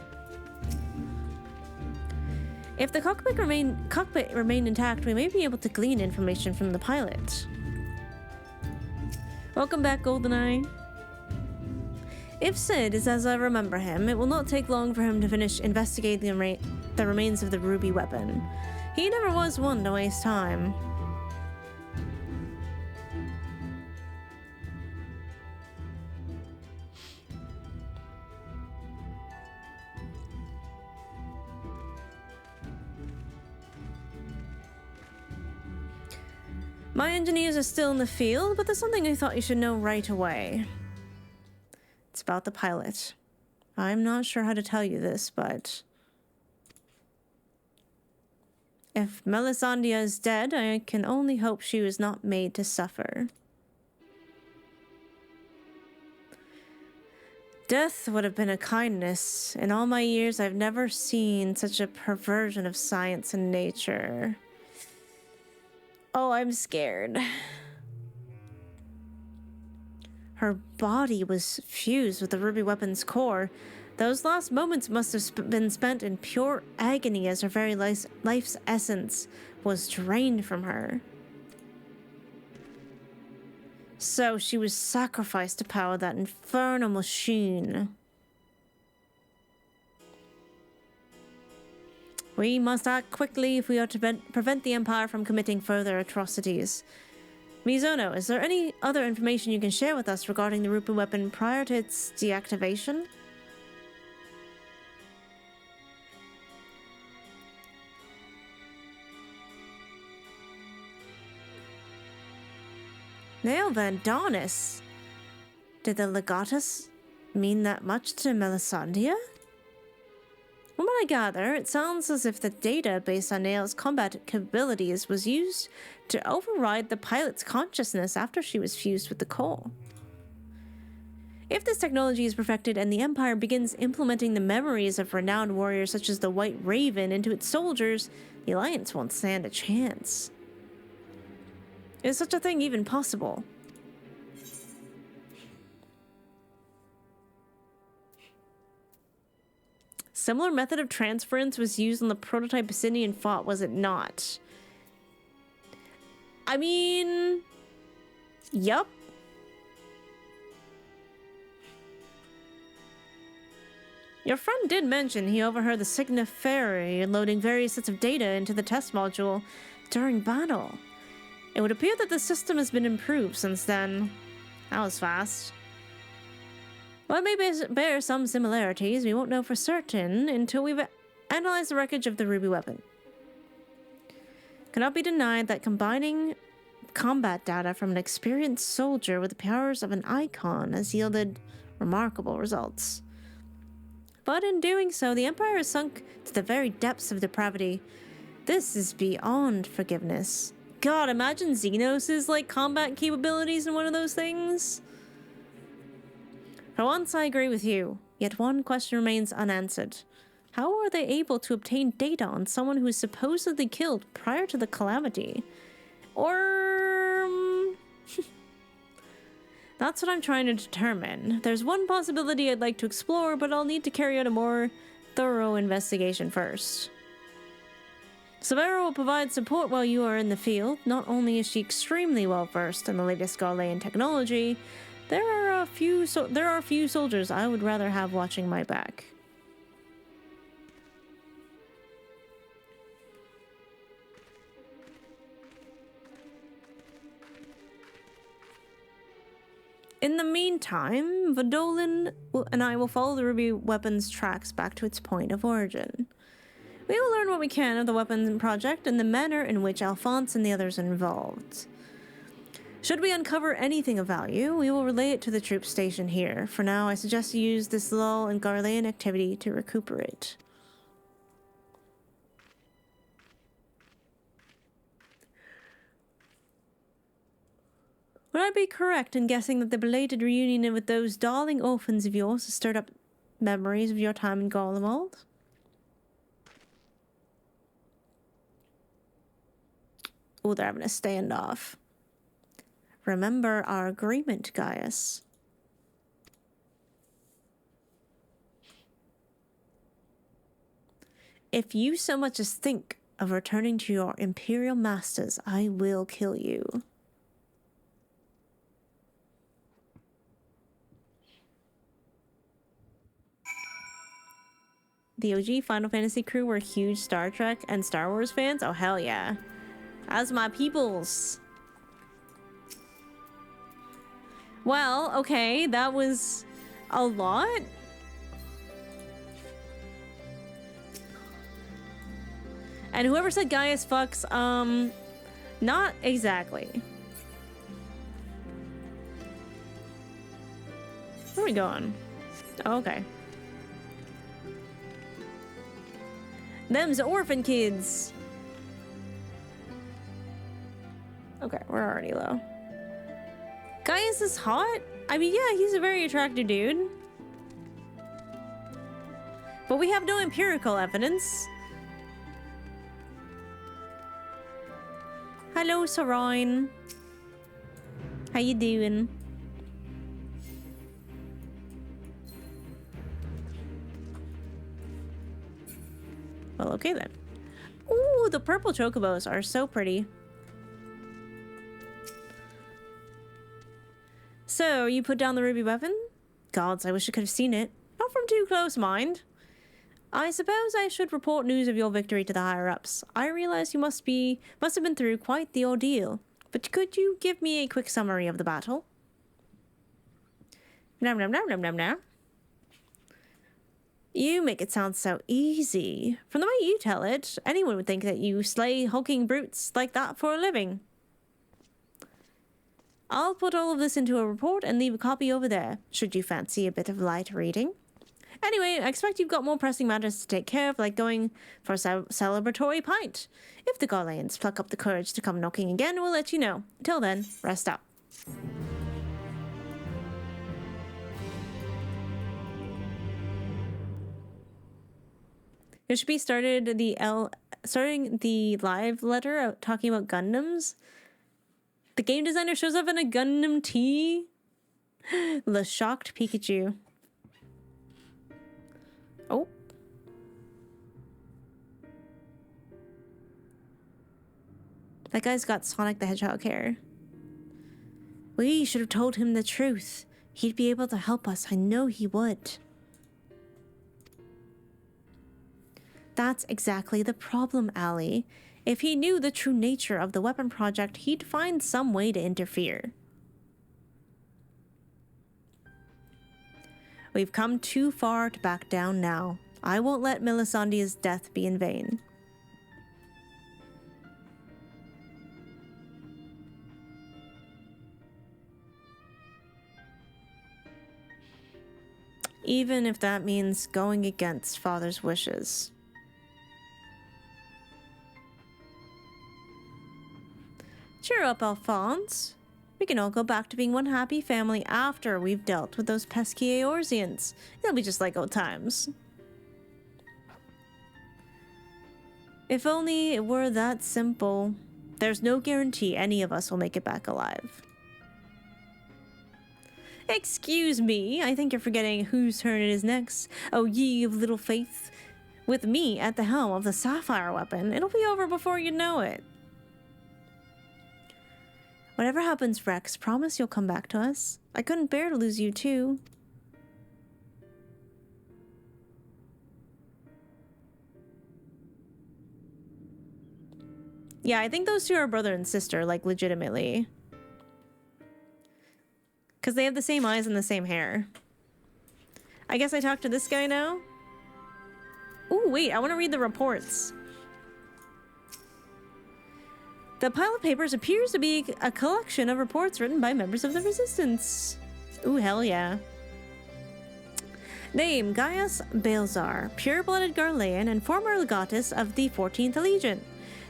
If the cockpit remained intact, we may be able to glean information from the pilot. Welcome back, GoldenEye. If Sid is as I remember him, it will not take long for him to finish investigating the remains of the ruby weapon. He never was one to waste time. My engineers are still in the field, but there's something I thought you should know right away. It's about the pilot. I'm not sure how to tell you this, but if Melisandre is dead, I can only hope she was not made to suffer. Death would have been a kindness. In all my years, I've never seen such a perversion of science and nature. Oh, I'm scared. Her body was fused with the ruby weapon's core. Those last moments must have been spent in pure agony as her very life's essence was drained from her. So she was sacrificed to power that infernal machine. We must act quickly if we are to prevent the Empire from committing further atrocities. Misono, is there any other information you can share with us regarding the ruby weapon prior to its deactivation? Nail Vandanis. Did the Legatus mean that much to Melisandre? From what I gather, it sounds as if the data based on Nail's combat capabilities was used to override the pilot's consciousness after she was fused with the core. If this technology is perfected and the Empire begins implementing the memories of renowned warriors such as the White Raven into its soldiers, the Alliance won't stand a chance. Is such a thing even possible? Similar method of transference was used on the prototype Basinian fought, was it not? I mean... Yup. Your friend did mention he overheard the Signiferi loading various sets of data into the test module during battle. It would appear that the system has been improved since then. That was fast. While it may bear some similarities, we won't know for certain until we've analyzed the wreckage of the ruby weapon. Cannot be denied that combining combat data from an experienced soldier with the powers of an icon has yielded remarkable results. But in doing so, the Empire has sunk to the very depths of depravity. This is beyond forgiveness. God, imagine Xenos' like combat capabilities in one of those things. For once, I agree with you, yet one question remains unanswered. How are they able to obtain data on someone who was supposedly killed prior to the calamity? Or... That's what I'm trying to determine. There's one possibility I'd like to explore, but I'll need to carry out a more thorough investigation first. Severa will provide support while you are in the field. Not only is she extremely well versed in the latest Gaulean technology, there are few soldiers I would rather have watching my back. In the meantime, Vadolin and I will follow the ruby weapon's tracks back to its point of origin. We will learn what we can of the weapons project and the manner in which Alphonse and the others are involved. Should we uncover anything of value, we will relay it to the troops stationed here. For now, I suggest you use this lull in Gaulean activity to recuperate. Would I be correct in guessing that the belated reunion with those darling orphans of yours has stirred up memories of your time in Garlemald? Oh, they're having a standoff. Remember our agreement, Gaius. If you so much as think of returning to your Imperial masters, I will kill you. The OG Final Fantasy crew were huge Star Trek and Star Wars fans? Oh, hell yeah. As my peoples. Well, okay, that was a lot. And whoever said Gaius fucks, not exactly. Where are we going? Oh, okay. Them's orphan kids. Okay, we're already low. Gaius is hot? I mean, yeah, he's a very attractive dude. But we have no empirical evidence. Hello, Sarine. How you doing? Well, okay then. Ooh, the purple chocobos are so pretty. So, you put down the ruby weapon? Gods, I wish I could have seen it. Not from too close, mind. I suppose I should report news of your victory to the higher-ups. I realize you must have been through quite the ordeal. But could you give me a quick summary of the battle? Nom nom nom nom nom nom. You make it sound so easy. From the way you tell it, anyone would think that you slay hulking brutes like that for a living. I'll put all of this into a report and leave a copy over there, should you fancy a bit of light reading. Anyway, I expect you've got more pressing matters to take care of, like going for a celebratory pint. If the Garleans pluck up the courage to come knocking again, we'll let you know. Till then, rest up. It should be starting the live letter talking about Gundams. The game designer shows up in a Gundam tee. The shocked Pikachu. Oh. That guy's got Sonic the Hedgehog hair. We should have told him the truth. He'd be able to help us. I know he would. That's exactly the problem, Allie. If he knew the true nature of the weapon project, he'd find some way to interfere. We've come too far to back down now. I won't let Melisandre's death be in vain. Even if that means going against Father's wishes. Cheer up, Alphonse. We can all go back to being one happy family after we've dealt with those pesky Eorzeans. It'll be just like old times. If only it were that simple. There's no guarantee any of us will make it back alive. Excuse me, I think you're forgetting whose turn it is next. Oh, ye of little faith. With me at the helm of the Sapphire Weapon, it'll be over before you know it. Whatever happens, Rex, promise you'll come back to us. I couldn't bear to lose you, too. Yeah, I think those two are brother and sister, like, legitimately. Because they have the same eyes and the same hair. I guess I talk to this guy now? Ooh, wait, I want to read the reports. The pile of papers appears to be a collection of reports written by members of the Resistance. Ooh, hell yeah. Name, Gaius Balzar, pure-blooded Garlean and former legatus of the 14th Legion.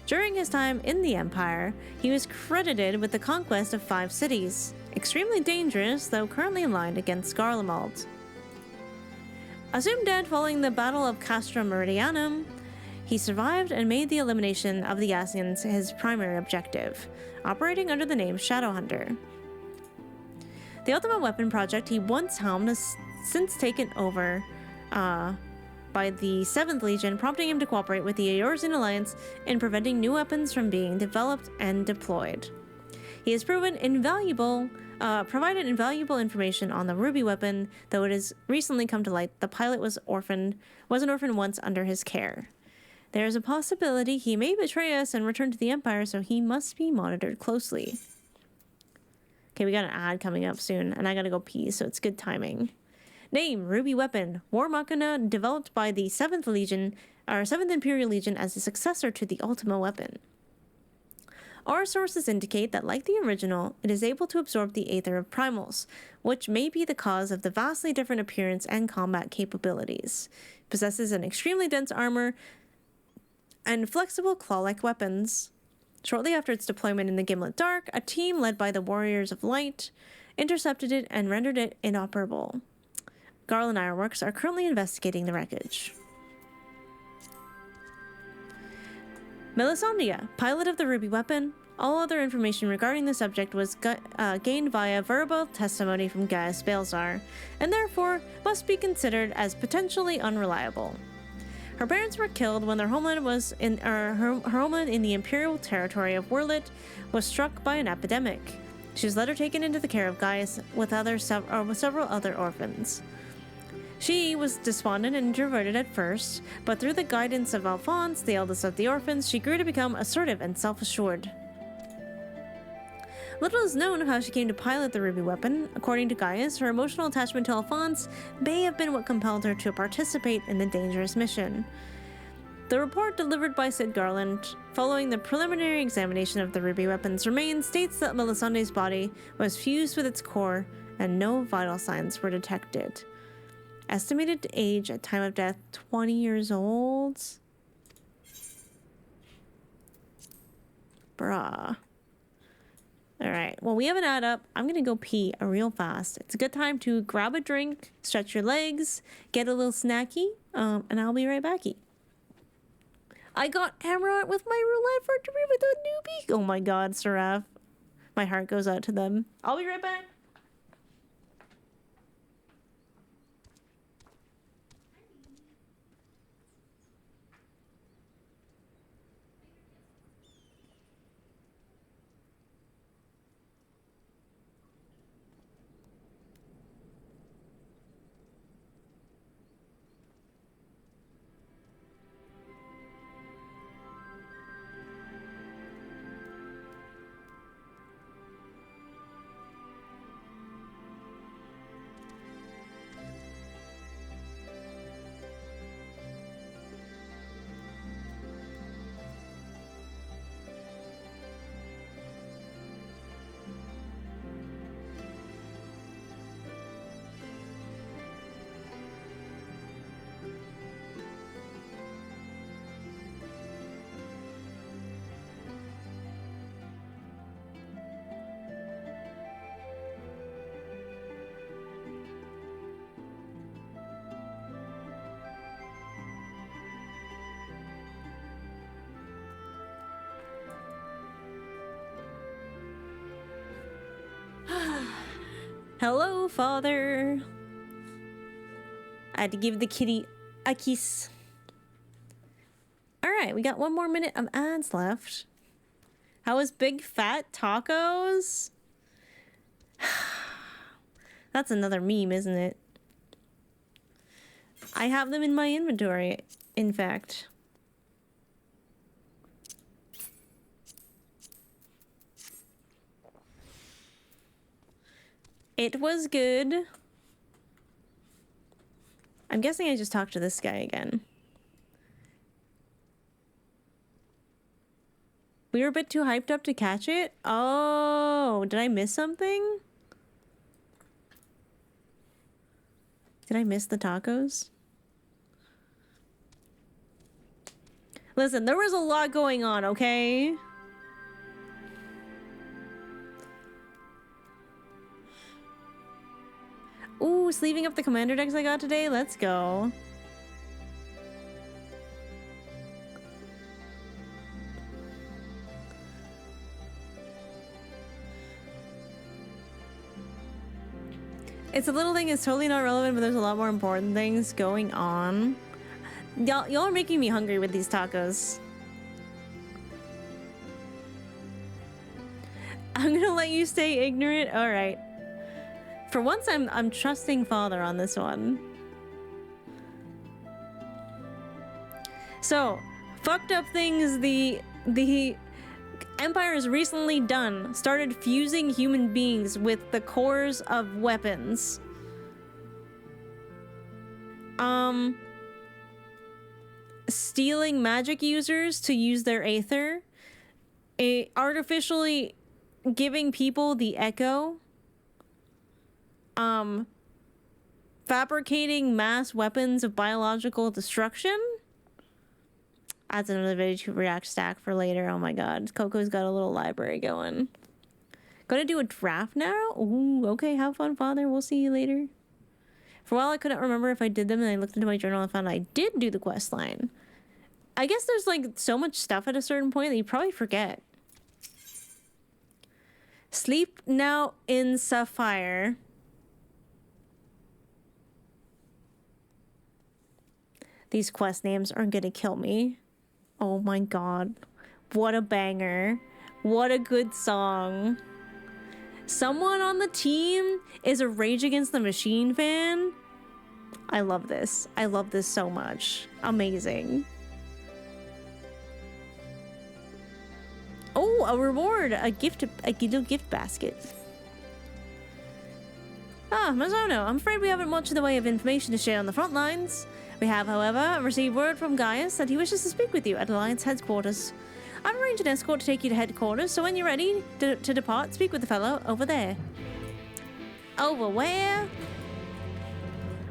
During his time in the Empire, he was credited with the conquest of 5 cities. Extremely dangerous, though currently aligned against Garlemald. Assumed dead following the Battle of Castra Meridianum, he survived and made the elimination of the Ascians his primary objective, operating under the name Shadowhunter. The Ultimate Weapon project he once helmed has since taken over by by the 7th Legion, prompting him to cooperate with the Eorzean Alliance in preventing new weapons from being developed and deployed. He has provided invaluable information on the Ruby weapon, though it has recently come to light the pilot was an orphan once under his care. There is a possibility he may betray us and return to the Empire, so he must be monitored closely. Okay, we got an ad coming up soon, and I gotta go pee, so it's good timing. Name, Ruby Weapon, War Machina, developed by the 7th Imperial Legion as a successor to the Ultima weapon. Our sources indicate that, like the original, it is able to absorb the aether of primals, which may be the cause of the vastly different appearance and combat capabilities. It possesses an extremely dense armor and flexible claw-like weapons. Shortly after its deployment in the Gimlet Dark, a team led by the Warriors of Light intercepted it and rendered it inoperable. Garland Ironworks are currently investigating the wreckage. Melisandria, pilot of the Ruby weapon. All other information regarding the subject was gained via verbal testimony from Gaius Balzar, and therefore must be considered as potentially unreliable. Her parents were killed when their homeland her homeland in the Imperial territory of Werlyt was struck by an epidemic. She was later taken into the care of Gaius with several other orphans. She was despondent and introverted at first, but through the guidance of Alphonse, the eldest of the orphans, she grew to become assertive and self-assured. Little is known of how she came to pilot the Ruby weapon. According to Gaius, her emotional attachment to Alphonse may have been what compelled her to participate in the dangerous mission. The report delivered by Sid Garland, following the preliminary examination of the Ruby weapon's remains, states that Melisandre's body was fused with its core and no vital signs were detected. Estimated age at time of death, 20 years old. Bruh. Alright, well, we have an ad up. I'm gonna go pee real fast. It's a good time to grab a drink, stretch your legs, get a little snacky, and I'll be right backy. I got Amaurot with my roulette for with a newbie. Oh my god, Seraph. My heart goes out to them. I'll be right back. Hello, father. I had to give the kitty a kiss. All right, we got one more minute of ads left. How was Big Fat Tacos? That's another meme, isn't it? I have them in my inventory, in fact. It was good. I'm guessing I just talked to this guy again. We were a bit too hyped up to catch it? Oh, did I miss something? Did I miss the tacos? Listen, there was a lot going on, okay? Ooh, sleeving up the commander decks I got today. Let's go. It's a little thing, it's totally not relevant, but there's a lot more important things going on. Y'all are making me hungry with these tacos. I'm gonna let you stay ignorant. All right. For once, I'm trusting Father on this one. So, fucked up things the Empire has recently done started fusing human beings with the cores of weapons. Stealing magic users to use their aether, artificially giving people the echo, fabricating mass weapons of biological destruction. Adds another video to react stack for later. Oh my god, Coco's got a little library going. Gonna do a draft now? Ooh, okay, have fun, Father. We'll see you later. For a while, I couldn't remember if I did them, and I looked into my journal and found I did do the quest line. I guess there's like so much stuff at a certain point that you probably forget. Sleep now in Sapphire. These quest names are gonna kill me. Oh my god. What a banger. What a good song. Someone on the team is a Rage Against the Machine fan. I love this. I love this so much. Amazing. Oh, a reward. A little gift basket. Ah, Miso, I'm afraid we haven't much in the way of information to share on the front lines. We have, however, received word from Gaius that he wishes to speak with you at Alliance headquarters. I've arranged an escort to take you to headquarters, so when you're ready to depart, speak with the fellow over there. Over where?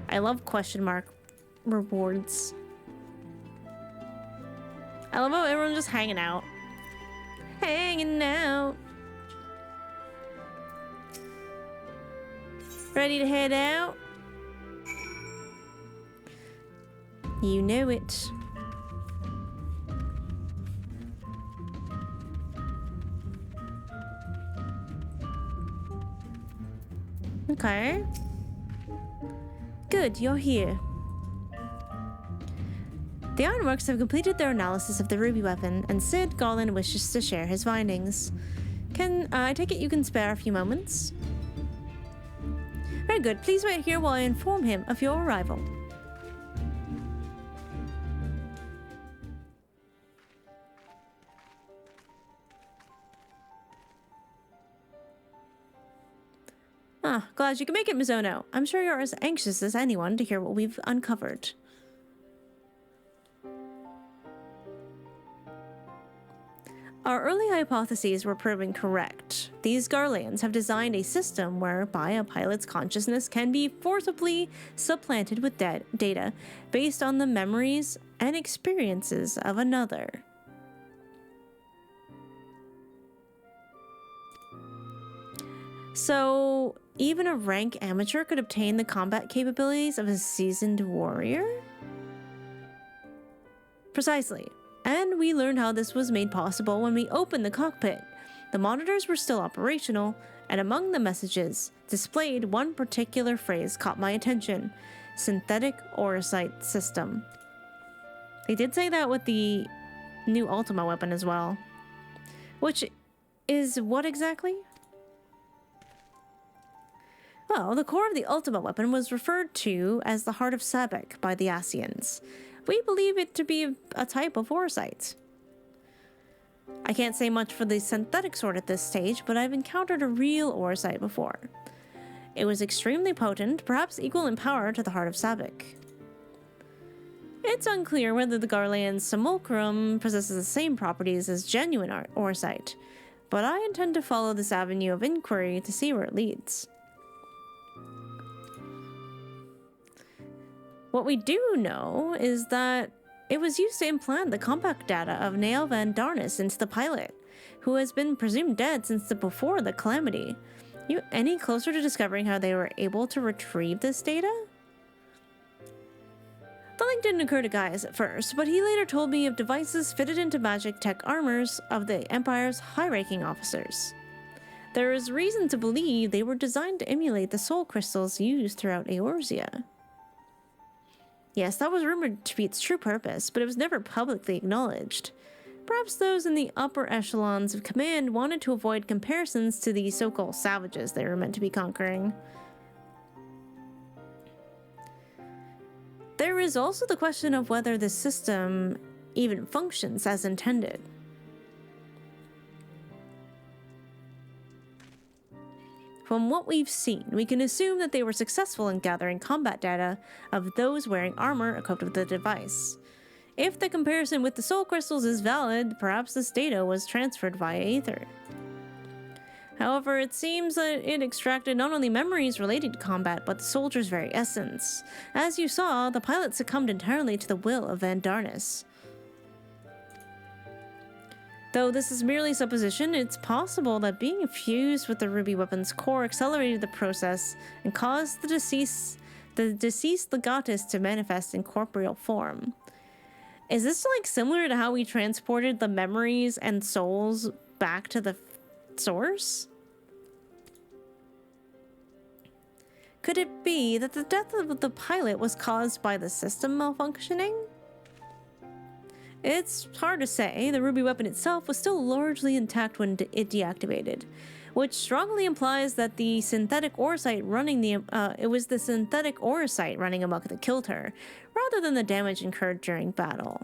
I love question mark rewards. I love how everyone's just hanging out. Hanging out. Ready to head out? You know it. Okay. Good, you're here. The Ironworks have completed their analysis of the ruby weapon, and Sid Garland wishes to share his findings. Can I take it you can spare a few moments? Very good. Please wait here while I inform him of your arrival. Ah, glad you can make it, Misono. I'm sure you're as anxious as anyone to hear what we've uncovered. Our early hypotheses were proven correct. These Garleans have designed a system whereby a pilot's consciousness can be forcibly supplanted with data based on the memories and experiences of another. So, even a rank amateur could obtain the combat capabilities of a seasoned warrior? Precisely. And we learned how this was made possible when we opened the cockpit. The monitors were still operational, and among the messages displayed, one particular phrase caught my attention: synthetic Overwatch system. They did say that with the new Ultima weapon as well. Which is what exactly? Well, the core of the Ultima weapon was referred to as the Heart of Sabek by the Asians. We believe it to be a type of Overwatch. I can't say much for the synthetic sort at this stage, but I've encountered a real Overwatch before. It was extremely potent, perhaps equal in power to the Heart of Sabek. It's unclear whether the Garlean's simulacrum possesses the same properties as genuine Overwatch, but I intend to follow this avenue of inquiry to see where it leads. What we do know is that it was used to implant the compact data of Nael Van Darnus into the pilot, who has been presumed dead since before the calamity. You any closer to discovering how they were able to retrieve this data? The link didn't occur to Gaius at first, but he later told me of devices fitted into magic tech armors of the Empire's high-ranking officers. There is reason to believe they were designed to emulate the soul crystals used throughout Eorzea. Yes, that was rumored to be its true purpose, but it was never publicly acknowledged. Perhaps those in the upper echelons of command wanted to avoid comparisons to the so-called savages they were meant to be conquering. There is also the question of whether the system even functions as intended. From what we've seen, we can assume that they were successful in gathering combat data of those wearing armor equipped with the device. If the comparison with the soul crystals is valid, perhaps this data was transferred via Aether. However, it seems that it extracted not only memories relating to combat, but the soldier's very essence. As you saw, the pilot succumbed entirely to the will of Van Darnus. Though this is merely supposition, it's possible that being infused with the ruby weapon's core accelerated the process and caused the deceased legatus to manifest in corporeal form. Is this like similar to how we transported the memories and souls back to the source? Could it be that the death of the pilot was caused by the system malfunctioning? It's hard to say. The ruby weapon itself was still largely intact when it deactivated, which strongly implies that the synthetic orosite running it was the synthetic orosite running amok that killed her, rather than the damage incurred during battle.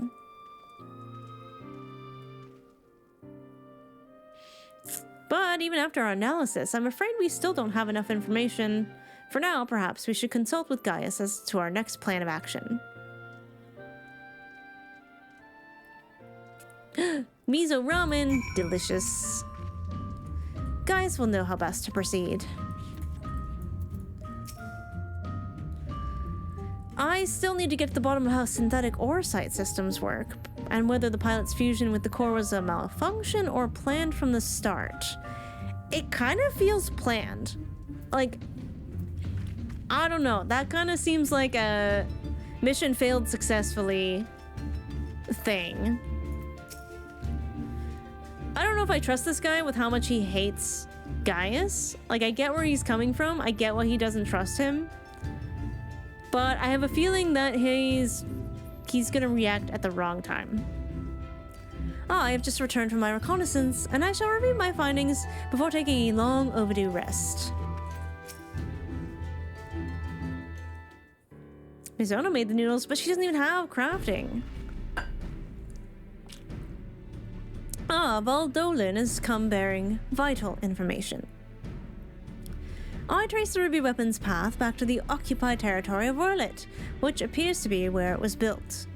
But even after our analysis, I'm afraid we still don't have enough information. For now, perhaps we should consult with Gaius as to our next plan of action. Miso ramen, delicious. Gaius will know how best to proceed. I still need to get to the bottom of how synthetic orosite systems work, and whether the pilot's fusion with the core was a malfunction or planned from the start. It kind of feels planned. Like, I don't know, that kind of seems like a mission failed successfully thing. I don't know if I trust this guy with how much he hates Gaius. Like, I get where he's coming from. I get why he doesn't trust him. But I have a feeling that he's gonna react at the wrong time. I have just returned from my reconnaissance, and I shall review my findings before taking a long overdue rest. Mizono made the noodles, but she doesn't even have crafting. Valdolin has come bearing vital information. I traced the ruby weapon's path back to the occupied territory of Werlyt, which appears to be where it was built.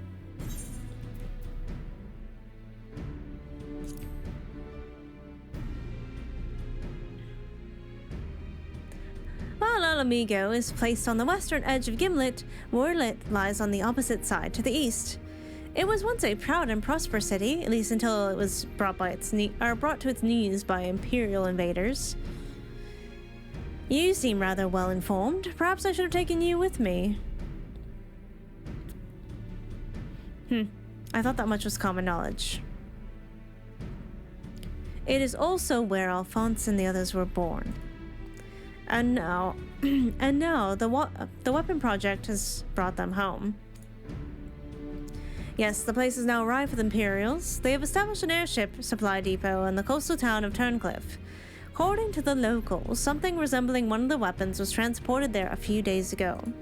While Alamigo is placed on the western edge of Gimlet, Werlyt lies on the opposite side to the east. It was once a proud and prosperous city, at least until it was brought to its knees by Imperial invaders. You seem rather well informed. Perhaps I should have taken you with me. I thought that much was common knowledge. It is also where Alphonse and the others were born. And now, the weapon project has brought them home. Yes, the place is now rife with Imperials. They have established an airship supply depot in the coastal town of Turncliffe. According to the locals, something resembling one of the weapons was transported there a few days ago.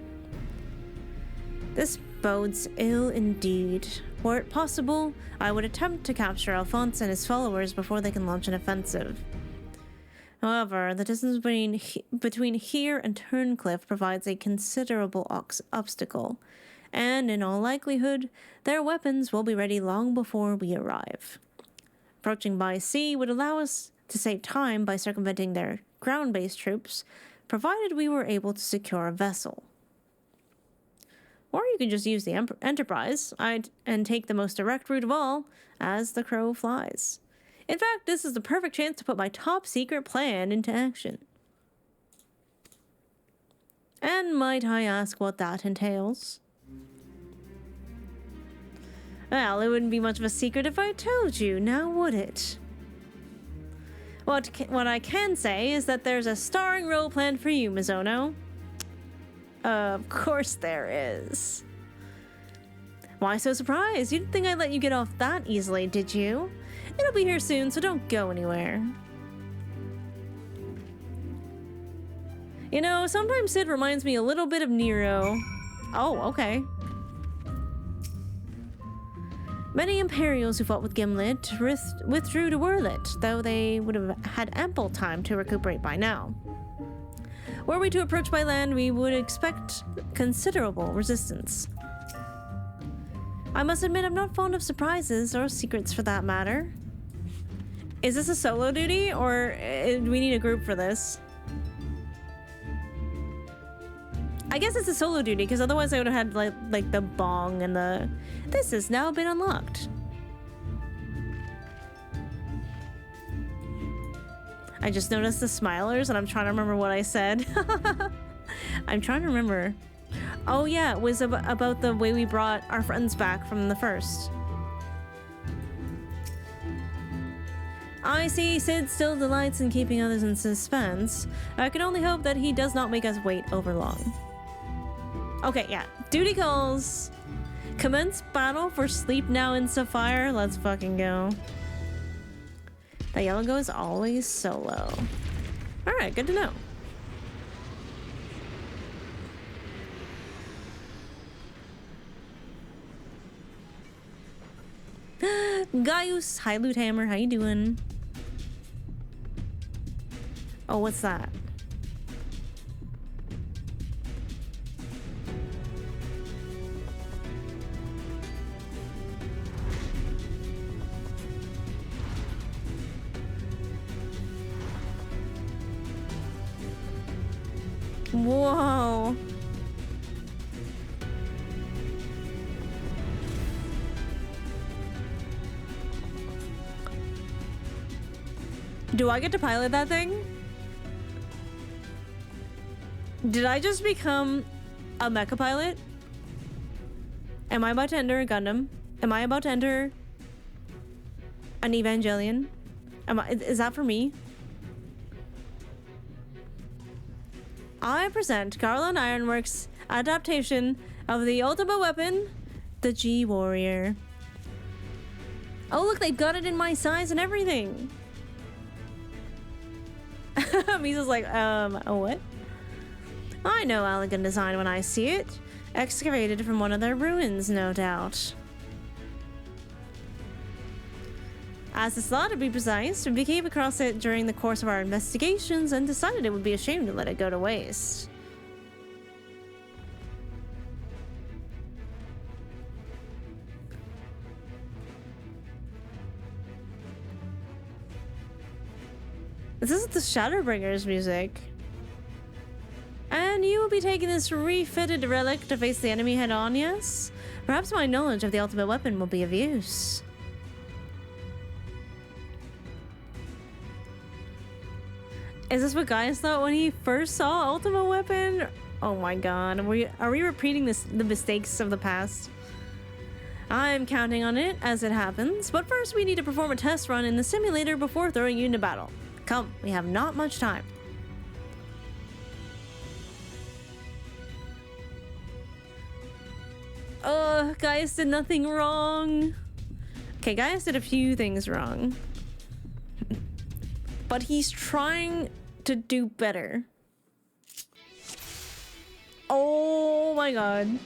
This bodes ill indeed. Were it possible, I would attempt to capture Alphonse and his followers before they can launch an offensive. However, the distance between here and Turncliffe provides a considerable obstacle, and in all likelihood, their weapons will be ready long before we arrive. Approaching by sea would allow us to save time by circumventing their ground-based troops, provided we were able to secure a vessel. Or you can just use the Enterprise and take the most direct route of all, as the crow flies. In fact, this is the perfect chance to put my top-secret plan into action. And might I ask what that entails? Well, it wouldn't be much of a secret if I told you, now would it? What I can say is that there's a starring role planned for you, Mizono. Of course there is. Why so surprised? You didn't think I'd let you get off that easily, did you? It'll be here soon, so don't go anywhere. You know, sometimes Sid reminds me a little bit of Nero. Oh, okay. Many Imperials who fought with Gimlet withdrew to Werlyt, though they would have had ample time to recuperate by now. Were we to approach by land, we would expect considerable resistance. I must admit I'm not fond of surprises, or secrets for that matter. Is this a solo duty, or do we need a group for this? I guess it's a solo duty, because otherwise I would have had like the bong and the... This has now been unlocked. I just noticed the smilers and I'm trying to remember what I said. I'm trying to remember. Oh yeah, it was about the way we brought our friends back from the first. I see Sid still delights in keeping others in suspense. I can only hope that he does not make us wait over long. Okay, yeah. Duty calls. Commence battle for Sleep Now in Sapphire. Let's fucking go. The yellow goes always solo. Alright, good to know. Gaius, hi Loot Hammer, how you doing? Oh, what's that? Whoa. Do I get to pilot that thing? Did I just become a mecha pilot? Am I about to enter a Gundam? Am I about to enter an Evangelion? Is that for me? I present Garland Ironworks' adaptation of the ultimate weapon, the G-Warrior. Oh look, they've got it in my size and everything. Miso's like, what? I know elegant design when I see it. Excavated from one of their ruins, no doubt. As is thought to be precise, we came across it during the course of our investigations and decided it would be a shame to let it go to waste. This is the Shadowbringers music. And you will be taking this refitted relic to face the enemy head-on, yes? Perhaps my knowledge of the ultimate weapon will be of use. Is this what Gaius thought when he first saw Ultimate Weapon? Oh my god, are we repeating the mistakes of the past? I'm counting on it as it happens, but first we need to perform a test run in the simulator before throwing you into battle. Come, we have not much time. Gaius did nothing wrong. Okay, Gaius did a few things wrong. But he's trying to do better. Oh my god.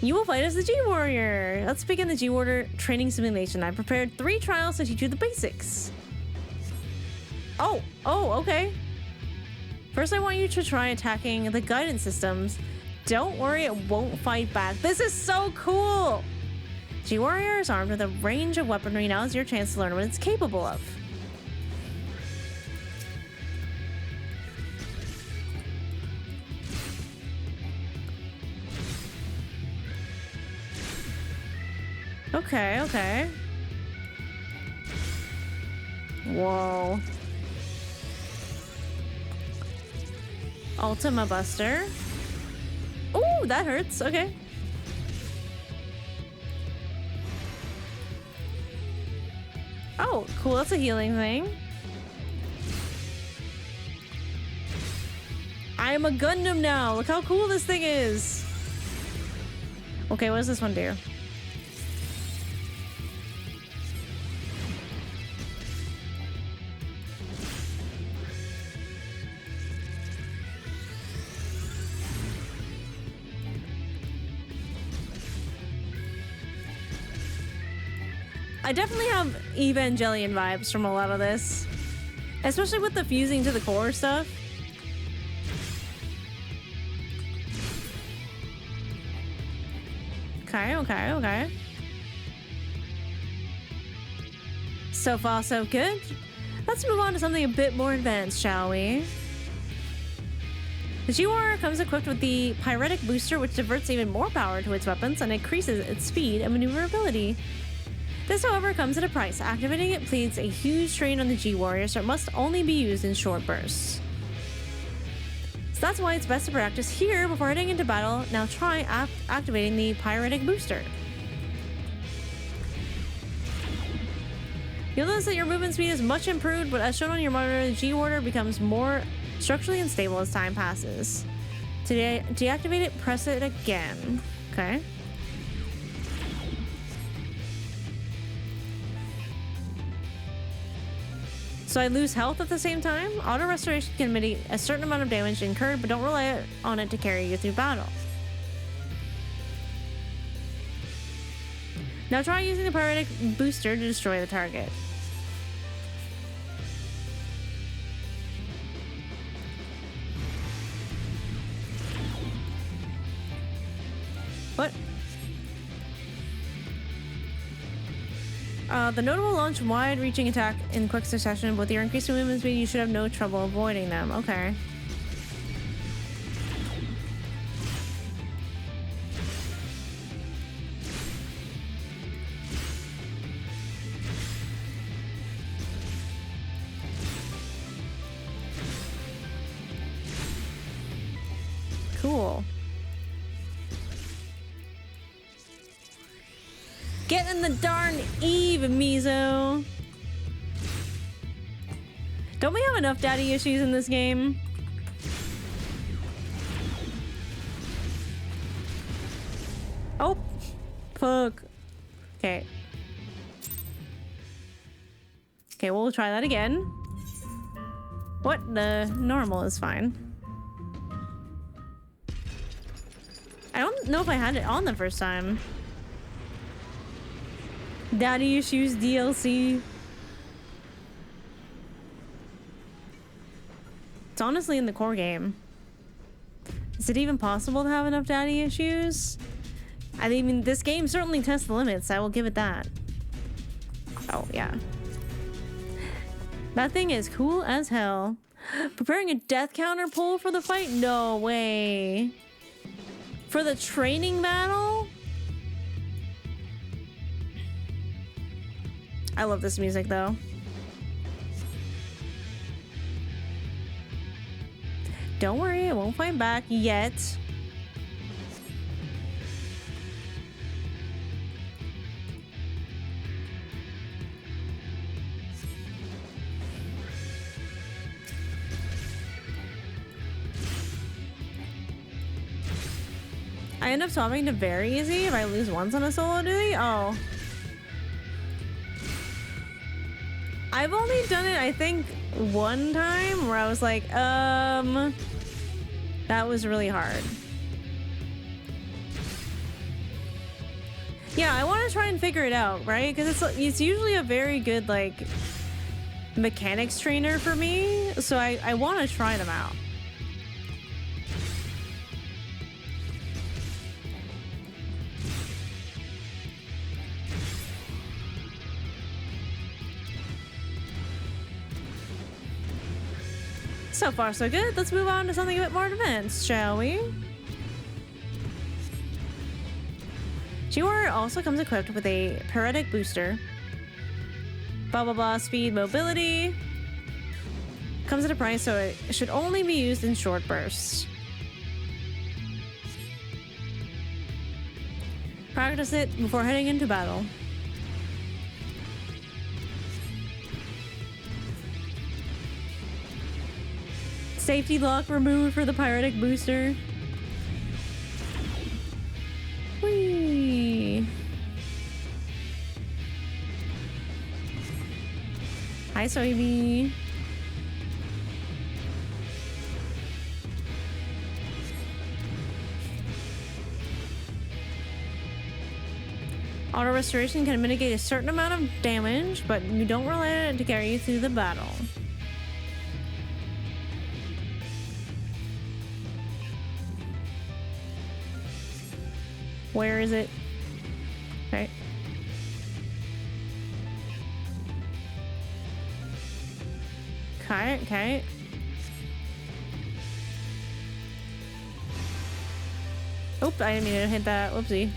You will fight as the G-Warrior. Let's begin the G-Warrior training simulation. I prepared 3 trials to teach you the basics. Oh, okay. First, I want you to try attacking the guidance systems. Don't worry, it won't fight back. This is so cool! G-Warrior is armed with a range of weaponry. Now is your chance to learn what it's capable of. Okay. Whoa. Ultima Buster. Ooh, that hurts. Okay. Oh, cool. That's a healing thing. I am a Gundam now. Look how cool this thing is. Okay, what does this one do? I definitely have Evangelion vibes from a lot of this. Especially with the fusing to the core stuff. Okay, okay, okay. So far, so good. Let's move on to something a bit more advanced, shall we? The G-Warrior comes equipped with the Pyretic Booster, which diverts even more power to its weapons and increases its speed and maneuverability. This, however, comes at a price. Activating it pleads a huge strain on the G-Warrior, so it must only be used in short bursts. So that's why it's best to practice here before heading into battle. Now try activating the Pyretic Booster. You'll notice that your movement speed is much improved, but as shown on your monitor, the G-Warrior becomes more structurally unstable as time passes. To deactivate it, press it again. Okay. So I lose health at the same time? Auto restoration can mitigate a certain amount of damage incurred, but don't rely on it to carry you through battle. Now try using the Pyretic Booster to destroy the target. What? The notable launch wide-reaching attack in quick succession. With your increased movement speed, you should have no trouble avoiding them. Okay. Cool. Get in the darn Eve, Miso. Don't we have enough daddy issues in this game? Oh, fuck. Okay. Okay, we'll try that again. What? The normal is fine. I don't know if I had it on the first time. Daddy Issues DLC. It's honestly in the core game. Is it even possible to have enough daddy issues? I mean, this game certainly tests the limits. I will give it that. Oh, yeah. That thing is cool as hell. Preparing a death counter pull for the fight? No way. For the training battle? I love this music though. Don't worry, I won't fight back yet. I end up swapping to very easy if I lose once on a solo duty? Oh. I've only done it, I think, one time where I was like, that was really hard. Yeah, I want to try and figure it out, right? Because it's usually a very good, like, mechanics trainer for me. So I want to try them out. So far, so good. Let's move on to something a bit more advanced, shall we? G-Warrior also comes equipped with a Pyretic Booster. Blah, blah, blah. Speed, mobility. Comes at a price, so it should only be used in short bursts. Practice it before heading into battle. Safety lock removed for the Pyretic Booster. Whee! Hi, Soybe. Auto restoration can mitigate a certain amount of damage, but you don't rely on it to carry you through the battle. Where is it? Okay. Okay, okay. Oop, I didn't mean to hit that. Whoopsie.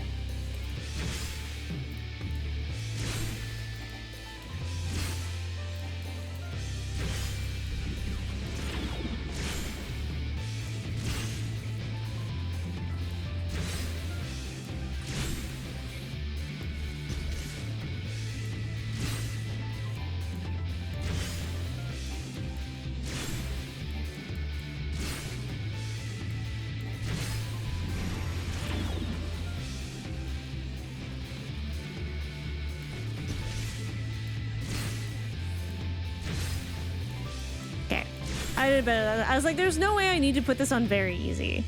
I did better than that. I was like, there's no way I need to put this on very easy.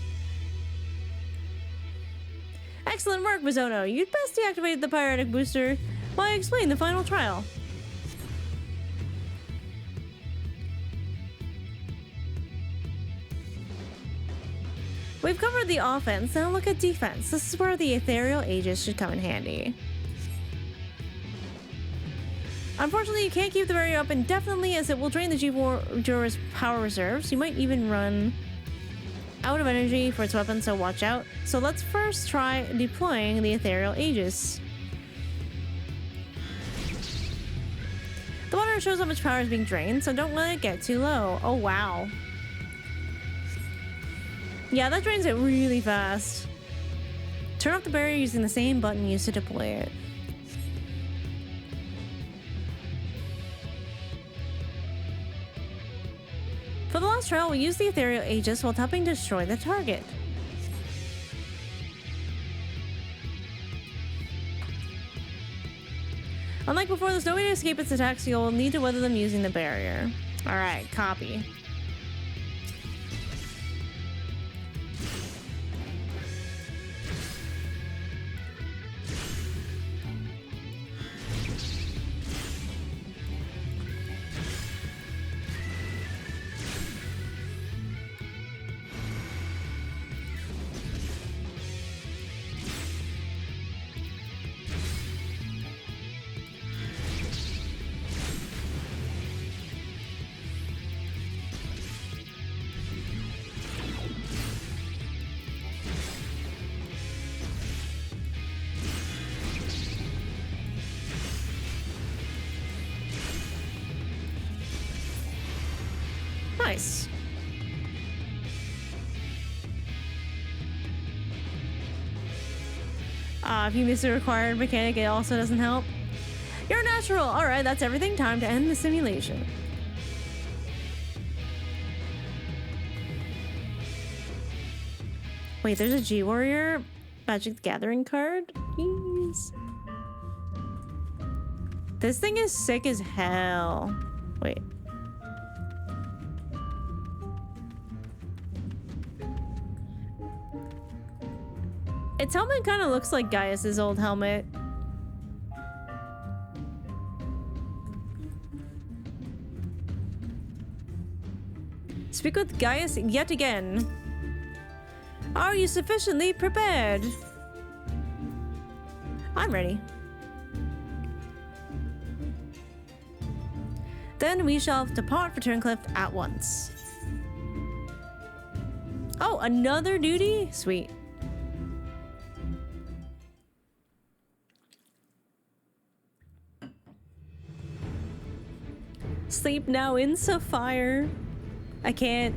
Excellent work, Misono. You'd best deactivate the piratic booster while I explain the final trial. We've covered the offense, now look at defense. This is where the ethereal aegis should come in handy. Unfortunately, you can't keep the barrier up indefinitely as it will drain the G4's power reserves. You might even run out of energy for its weapon, so watch out. So let's first try deploying the ethereal aegis. The monitor shows how much power is being drained, so don't let it get too low. Oh, wow. Yeah, that drains it really fast. Turn off the barrier using the same button used to deploy it. For the last trial, we'll use the ethereal aegis while tapping to destroy the target. Unlike before, there's no way to escape its attacks, so you'll need to weather them using the barrier. Alright, copy. Nice. If you miss a required mechanic, it also doesn't help. You're natural. Alright, that's everything. Time to end the simulation. Wait, there's a G-Warrior Magic the Gathering card? Jeez. This thing is sick as hell. Wait. Its helmet kind of looks like Gaius's old helmet. Speak with Gaius yet again. Are you sufficiently prepared? I'm ready. Then we shall depart for Turncliff at once. Oh, another duty? Sweet. Sleep now in Sapphire. I can't.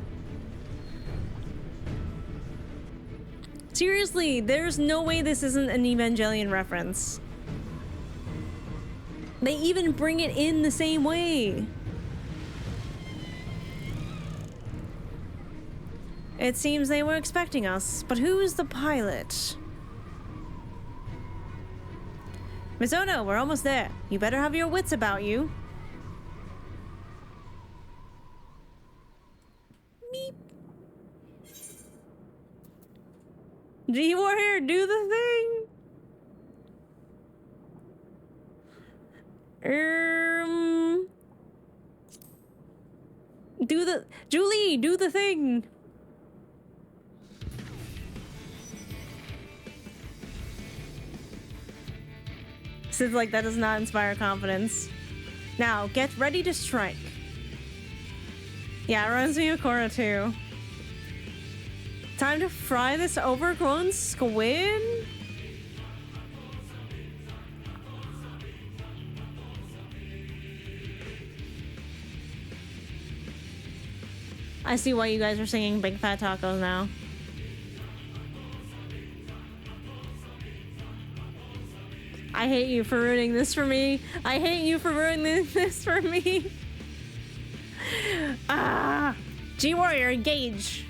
Seriously, there's no way this isn't an Evangelion reference. They even bring it in the same way. It seems they were expecting us, but who is the pilot? Misono, we're almost there. You better have your wits about you. G-Warrior, do the thing! Do the... Julie, do the thing! Sid's like, that does not inspire confidence. Now, get ready to strike. Yeah, it reminds me of Korra too. Time to fry this overgrown squid? I see why you guys are singing Big Fat Tacos now. I hate you for ruining this for me. I hate you for ruining this for me. Ah! G-Warrior, engage!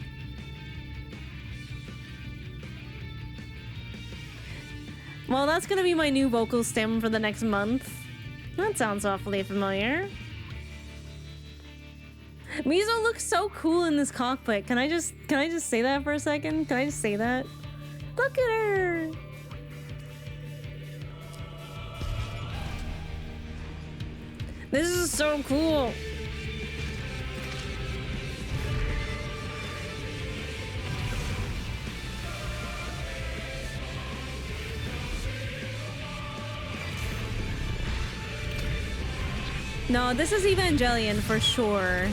Well, that's gonna be my new vocal stem for the next month. That sounds awfully familiar. Miso looks so cool in this cockpit. Can I just say that for a second? Can I just say that? Look at her! This is so cool! No, this is Evangelion for sure.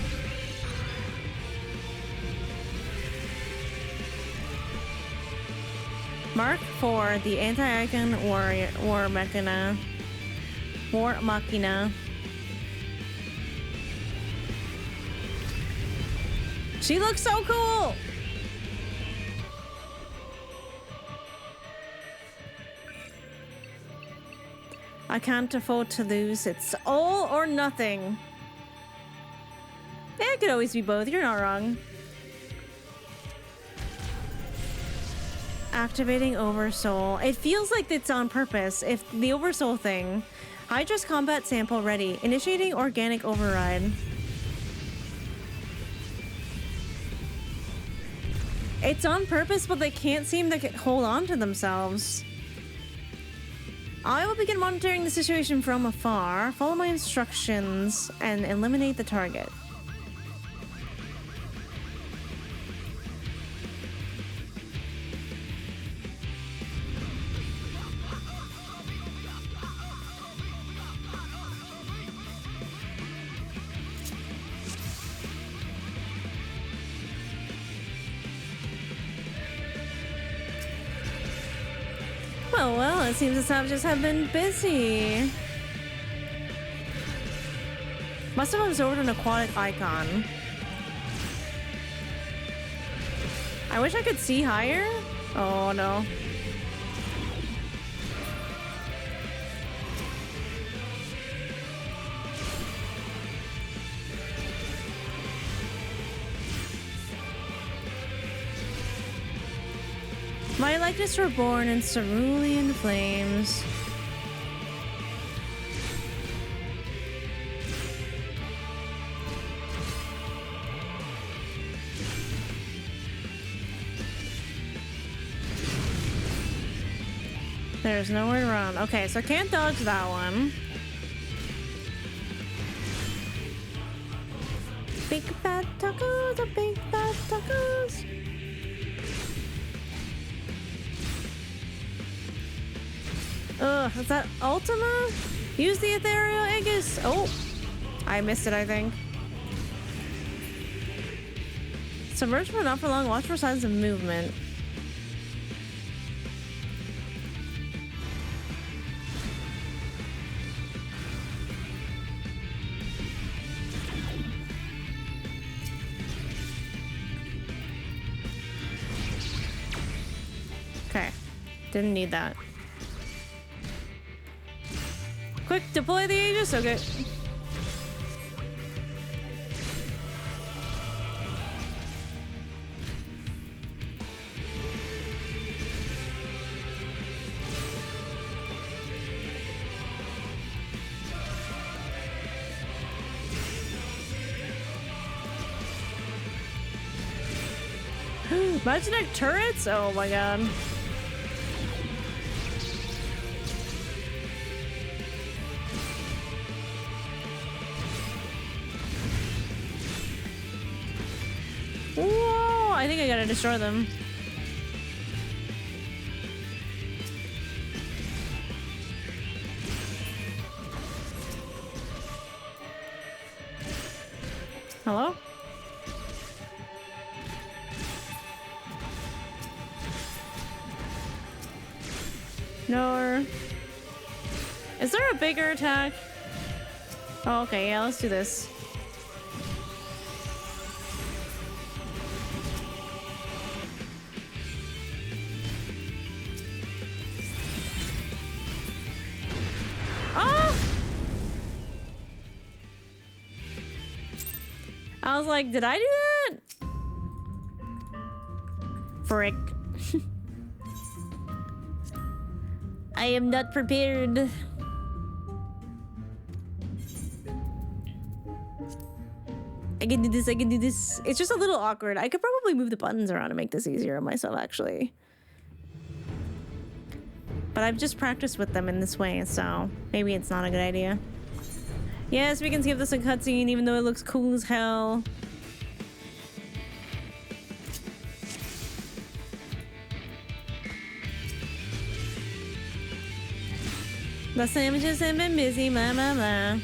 Mark 4, the anti-icon war machina. War machina. She looks so cool! I can't afford to lose. It's all or nothing. Yeah, it could always be both. You're not wrong. Activating Oversoul. It feels like it's on purpose. If the Oversoul thing. Hydra's combat sample ready. Initiating organic override. It's on purpose, but they can't seem to hold on to themselves. I will begin monitoring the situation from afar, follow my instructions, and eliminate the target. Oh well, it seems the savages have been busy. Must have absorbed an aquatic icon. I wish I could see higher. Oh no. My likeness reborn in cerulean flames. There's nowhere to run. Okay, so I can't dodge that one. Big fat tacos, a big fat tacos. Ugh, is that Ultima? Use the ethereal Aegis. Oh, I missed it, I think. Submerge for not for long. Watch for signs of movement. Okay, didn't need that. Quick, deploy the Aegis? Okay. Magic turrets? Oh my god. I think I gotta destroy them. Hello? No. Is there a bigger attack? Oh, okay, yeah, let's do this. Oh! I was like, did I do that? Frick. I am not prepared. I can do this, I can do this. It's just a little awkward. I could probably move the buttons around to make this easier on myself, actually. But I've just practiced with them in this way, so maybe it's not a good idea. Yes, we can skip this a cutscene, even though it looks cool as hell. The sandwiches have been busy, blah, blah, blah.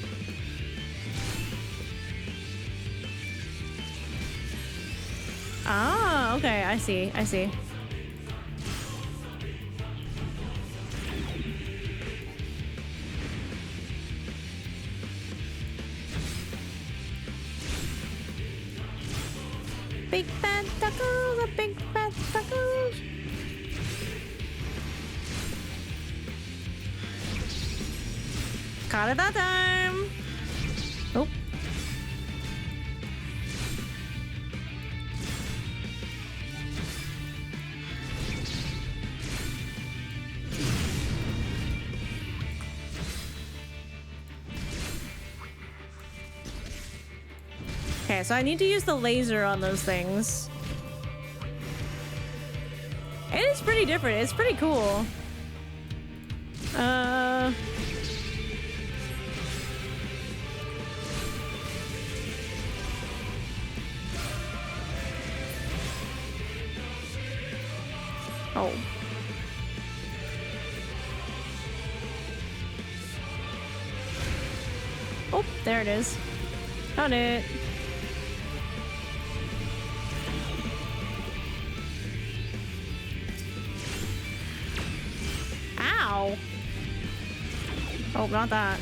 Ah, okay, I see, I see. Big fat tacos, a big fat tacos. Caught it that time. Oh. Okay, so I need to use the laser on those things. It is pretty different. It's pretty cool. Oh. Oh, there it is. Found it. Ow. Oh, not that.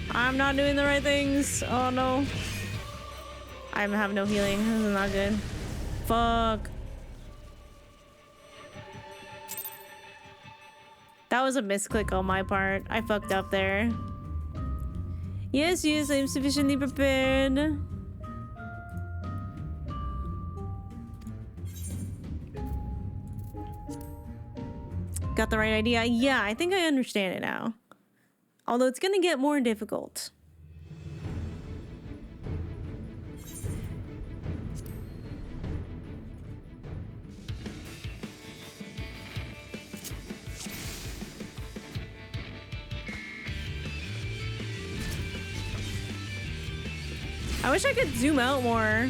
I'm not doing the right things. Oh no. I have no healing. This is not good. Fuck. That was a misclick on my part. I fucked up there. Yes, yes, I'm sufficiently prepared. Got the right idea? Yeah, I think I understand it now. Although it's gonna get more difficult. I wish I could zoom out more.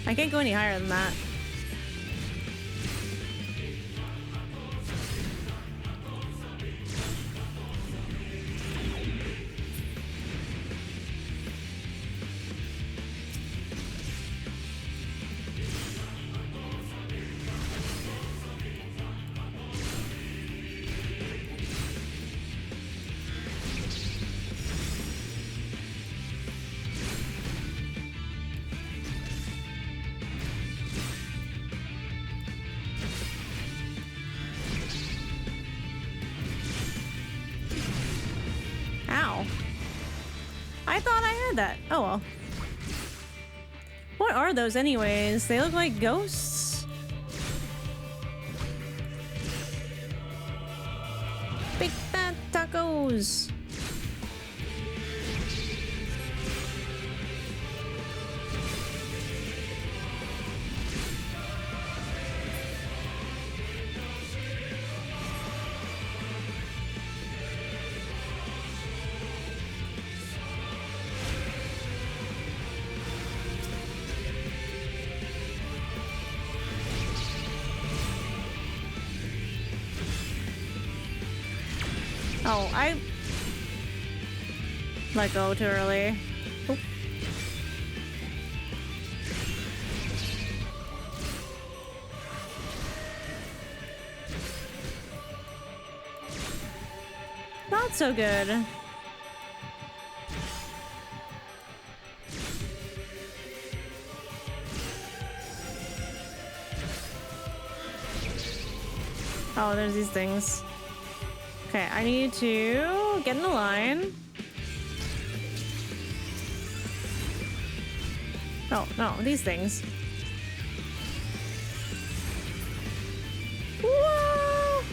I can't go any higher than that. I thought I had that. Oh well. What are those anyways? They look like ghosts. Big fat tacos. Oh, I let go too early. Oop. Not so good. Oh, there's these things. Okay, I need to get in the line. Oh, no, these things. Whoa!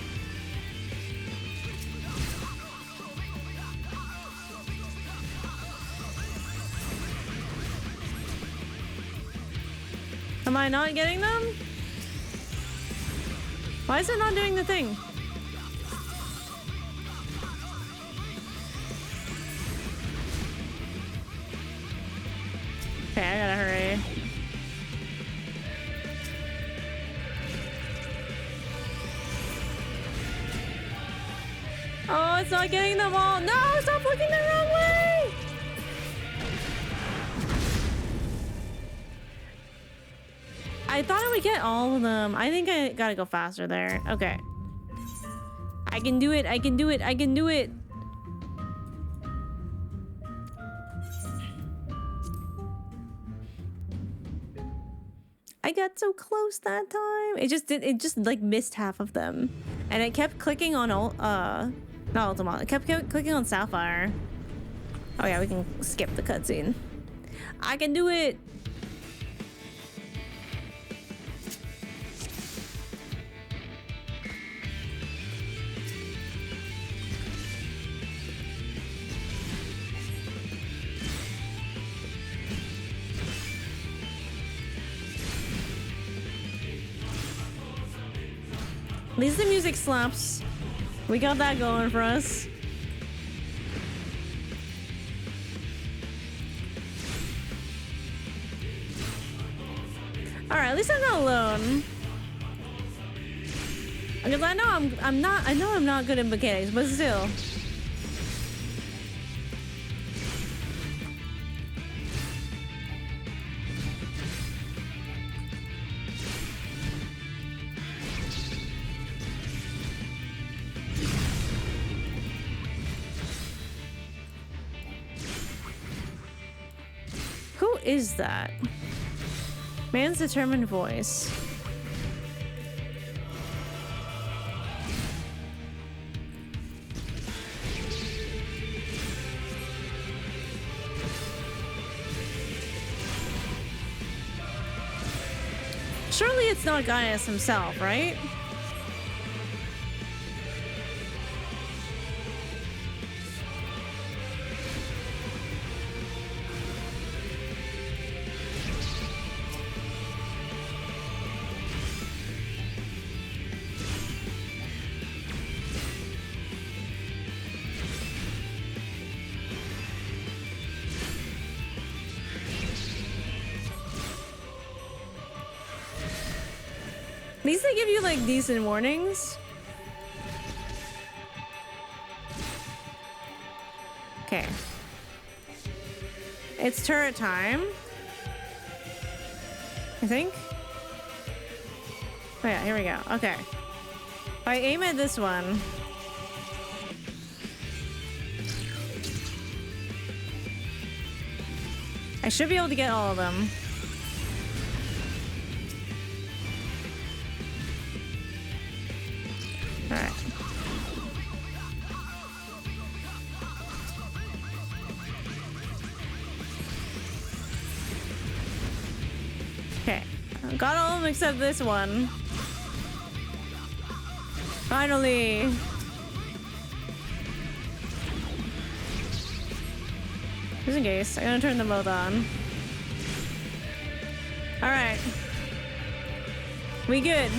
Am I not getting them? Why is it not doing the thing? Okay, I gotta hurry. Oh, it's not getting them all. No, stop looking the wrong way! I thought I would get all of them. I think I gotta go faster there. Okay. I can do it. I can do it. I can do it. I got so close that time. It just like missed half of them. And it kept clicking on not Ultimate. It kept clicking on Sapphire. Oh yeah, we can skip the cutscene. I can do it. At least the music slaps. We got that going for us. All right, at least I'm not alone. Because I know I'm not good at mechanics, but still. Who is that? Man's determined voice. Surely it's not Gaius himself, right? At least they give you like decent warnings. Okay. It's turret time, I think. Oh yeah, here we go. Okay. If I aim at this one. I should be able to get all of them. Alright. Okay. Got all of them except this one. Finally. Just in case. I'm gonna turn them both on. Alright. We good.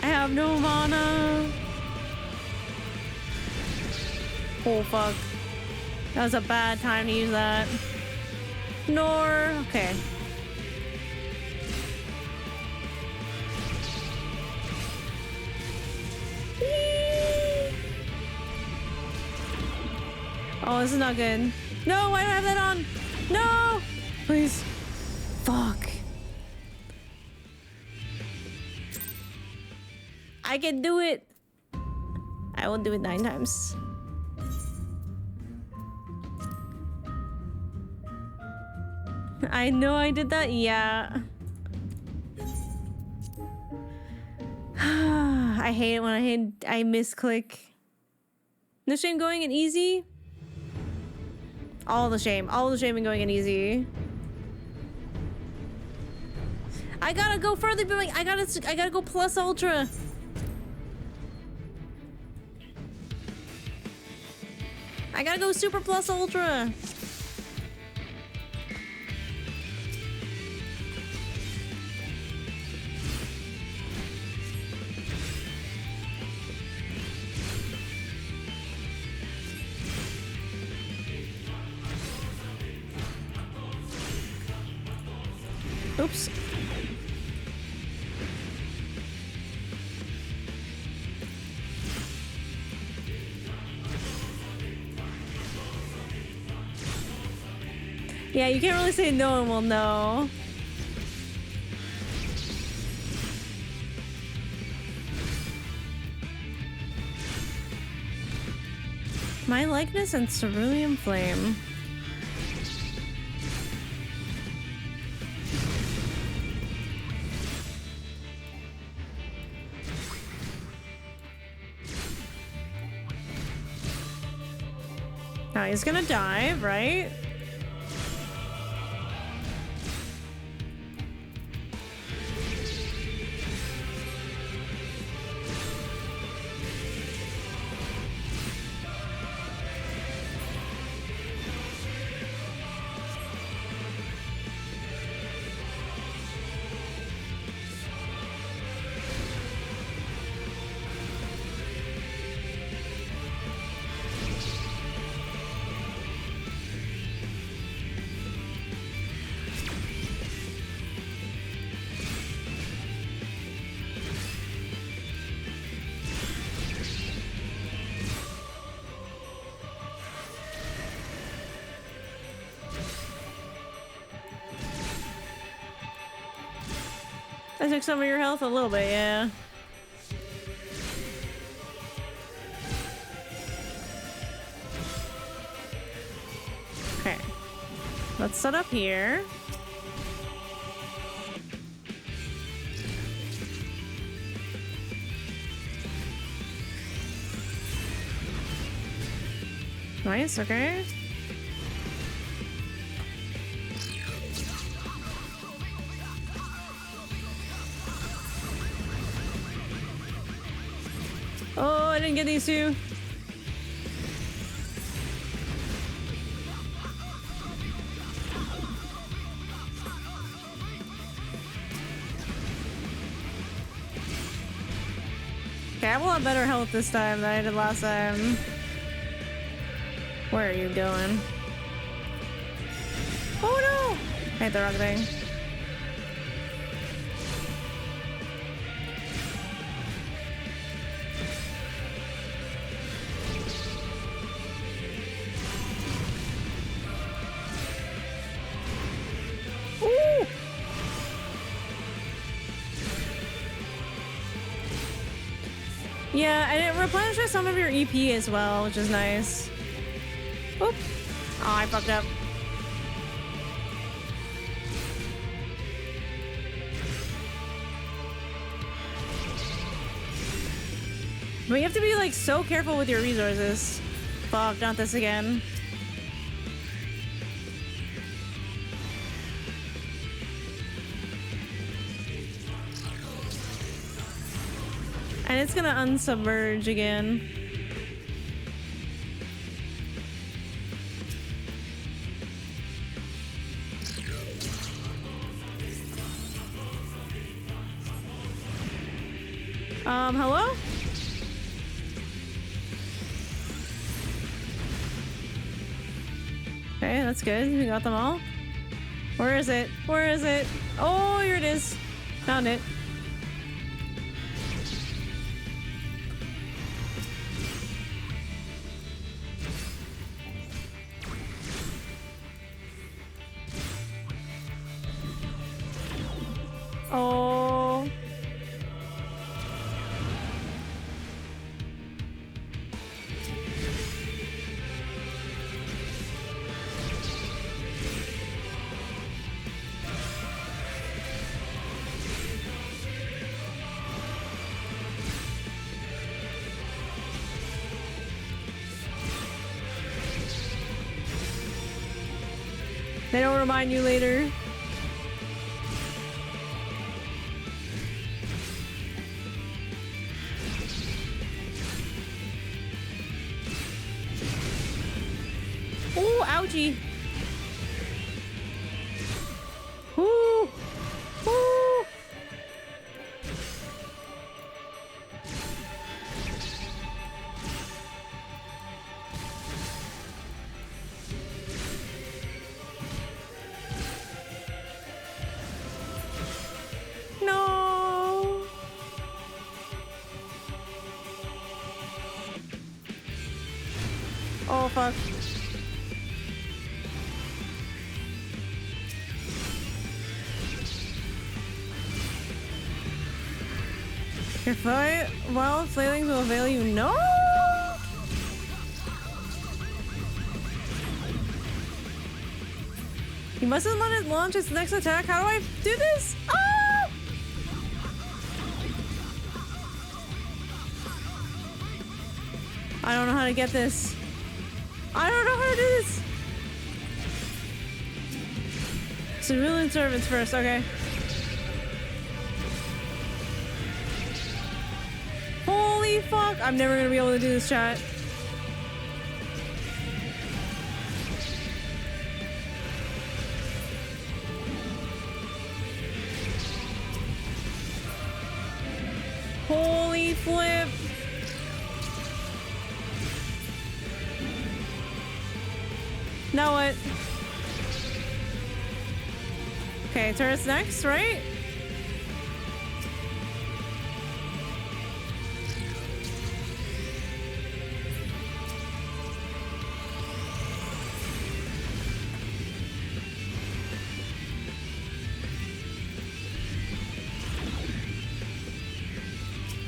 I have no mana. Oh, fuck. That was a bad time to use that. Nor. Okay. Oh, this is not good. No, why do I have that on? No! Please. Fuck. I can do it. I will do it 9 times. I know I did that. Yeah. I hate it when I misclick. No shame going in easy. All the shame in going in easy. I gotta go further, but I gotta go plus ultra. I gotta go super plus ultra. Oops. Yeah, you can't really say no and we'll know. My likeness and cerulean flame. Now he's gonna dive, right? I took some of your health a little bit, yeah. Okay. Let's set up here. Nice, okay. Oh, I didn't get these two. Okay, I have a lot better health this time than I did last time. Where are you going? Oh no! I hit the wrong thing. Yeah, and it replenishes some of your EP as well, which is nice. Oop. Oh, I fucked up. But you have to be like so careful with your resources. Fuck, not this again. And it's gonna unsubmerge again. Hello? Okay, that's good. We got them all. Where is it? Where is it? Oh, here it is. Found it. Oh. They don't remind you later. Ooh, ouchie. Ooh. Ooh. No. Oh, fuck. Your fight, well, flailings will avail you. No! You mustn't let it launch its next attack. How do I do this? Oh! I don't know how to get this. I don't know how to do this. Civilian servants first, okay. Holy fuck! I'm never gonna be able to do this, chat. Holy flip! Now what? Okay, turret's next, right?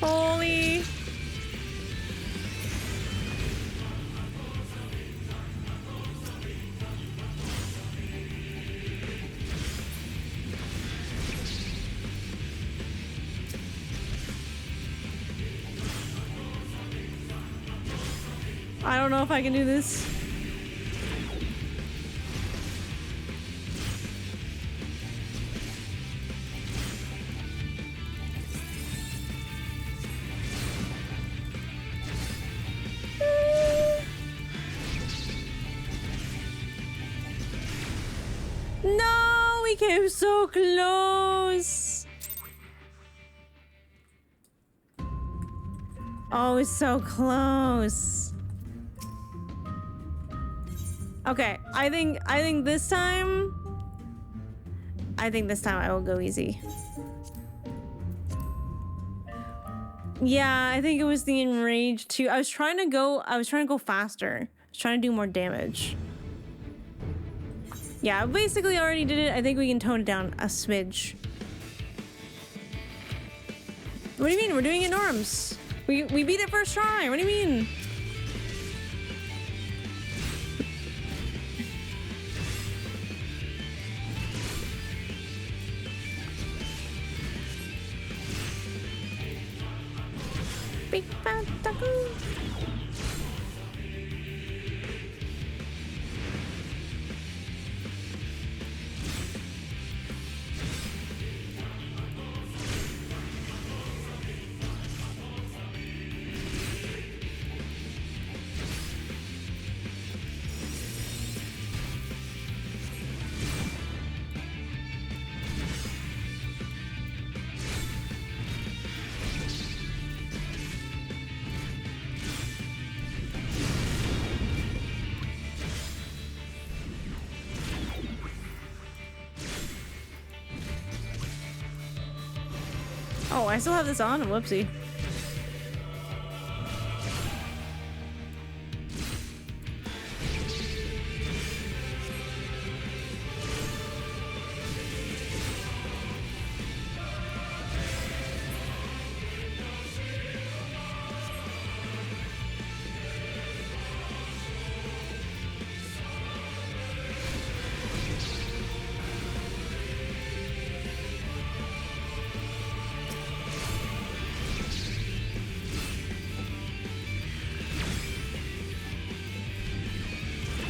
Holy. I don't know if I can do this. No, we came so close. Oh, it's so close. Okay, I think this time I will go easy. Yeah, I think it was the enraged too. I was trying to go faster. I was trying to do more damage. Yeah, basically already did it. I think we can tone it down a smidge. What do you mean? We're doing it norms. We beat it first try. What do you mean? Big fat taco. I still have this on. Whoopsie.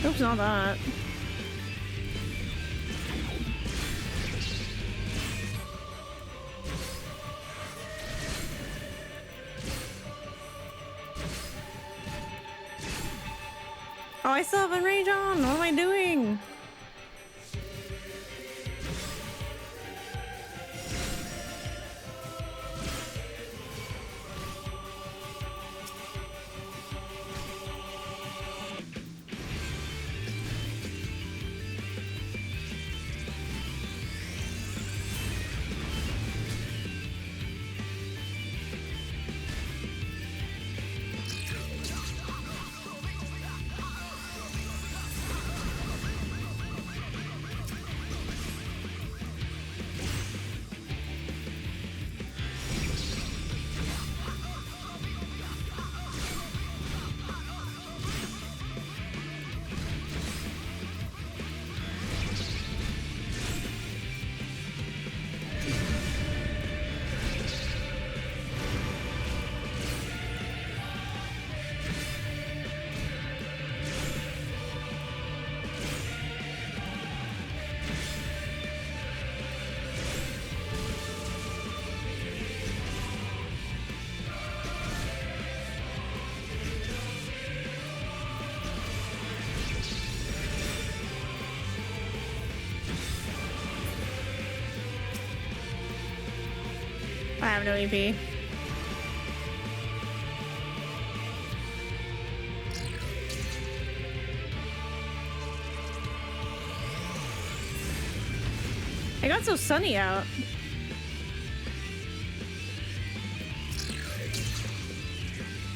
Oops, not that. Oh, I still have Enrage on. What am I doing? I have no EP. It got so sunny out.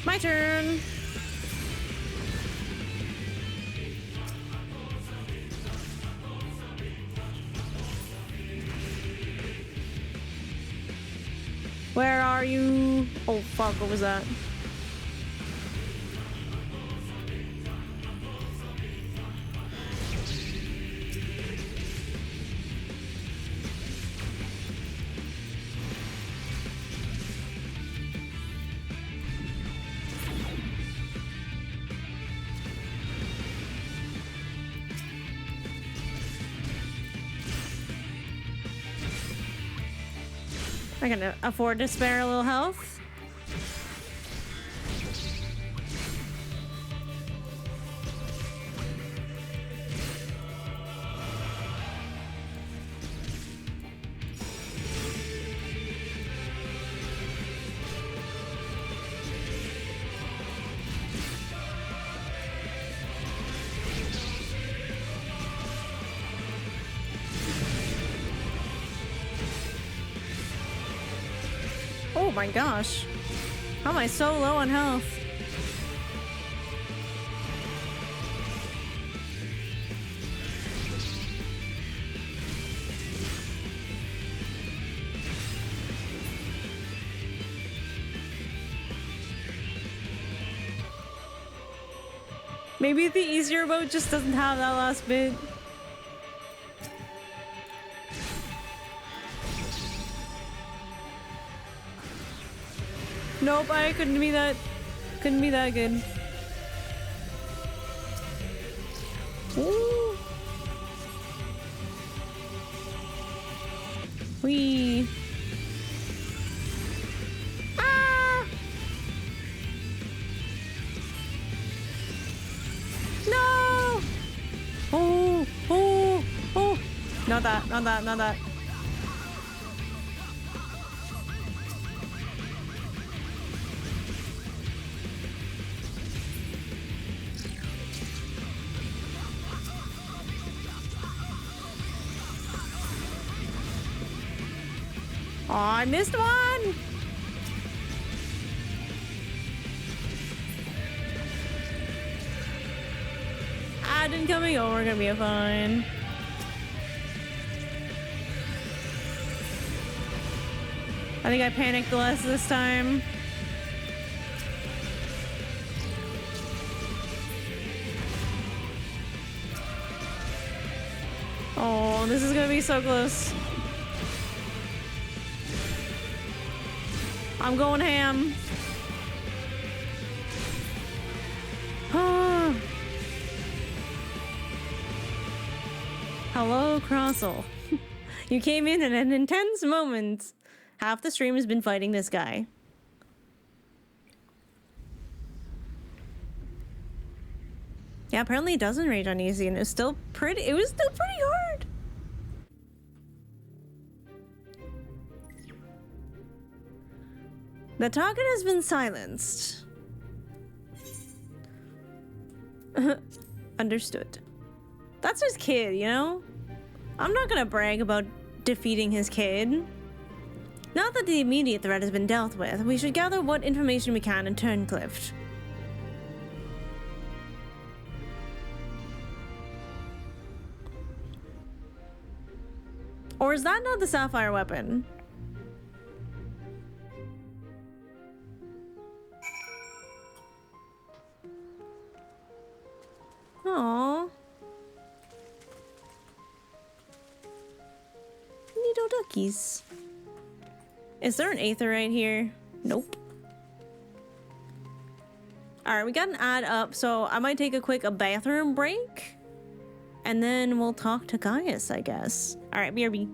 My turn. Where are you? Oh fuck, what was that? I can afford to spare a little health. Oh my gosh. How am I so low on health? Maybe the easier mode just doesn't have that last bit. Nope, I couldn't be that good. Ooh. Wee. Ah! No! Oh, oh, oh. Not that, not that, not that. Oh, I missed one! ad incoming? Oh, we're gonna be fine. I think I panicked less this time. Oh, this is gonna be so close. I'm going ham. Hello, Crossel. You came in at an intense moment. Half the stream has been fighting this guy. Yeah, apparently it doesn't rage on easy, and it was still pretty hard. The target has been silenced. Understood. That's his kid, you know? I'm not gonna brag about defeating his kid. Now that the immediate threat has been dealt with, we should gather what information we can in Turncliff. Or is that not the Sapphire Weapon? Aww. Neato duckies. Is there an aetherite here? Nope. Alright, we got an ad up, so I might take a quick bathroom break. And then we'll talk to Gaius, I guess. Alright, BRB.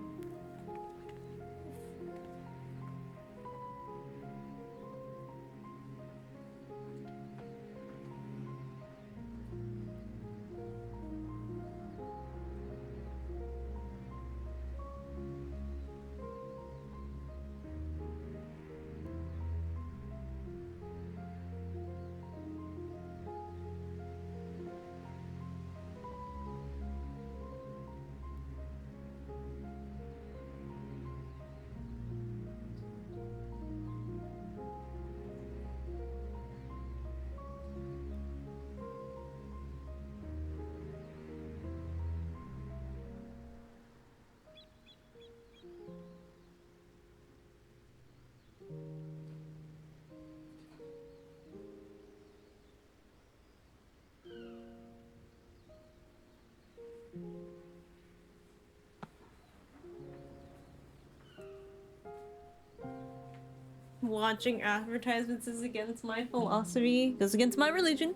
Watching advertisements is against my philosophy. Goes against my religion.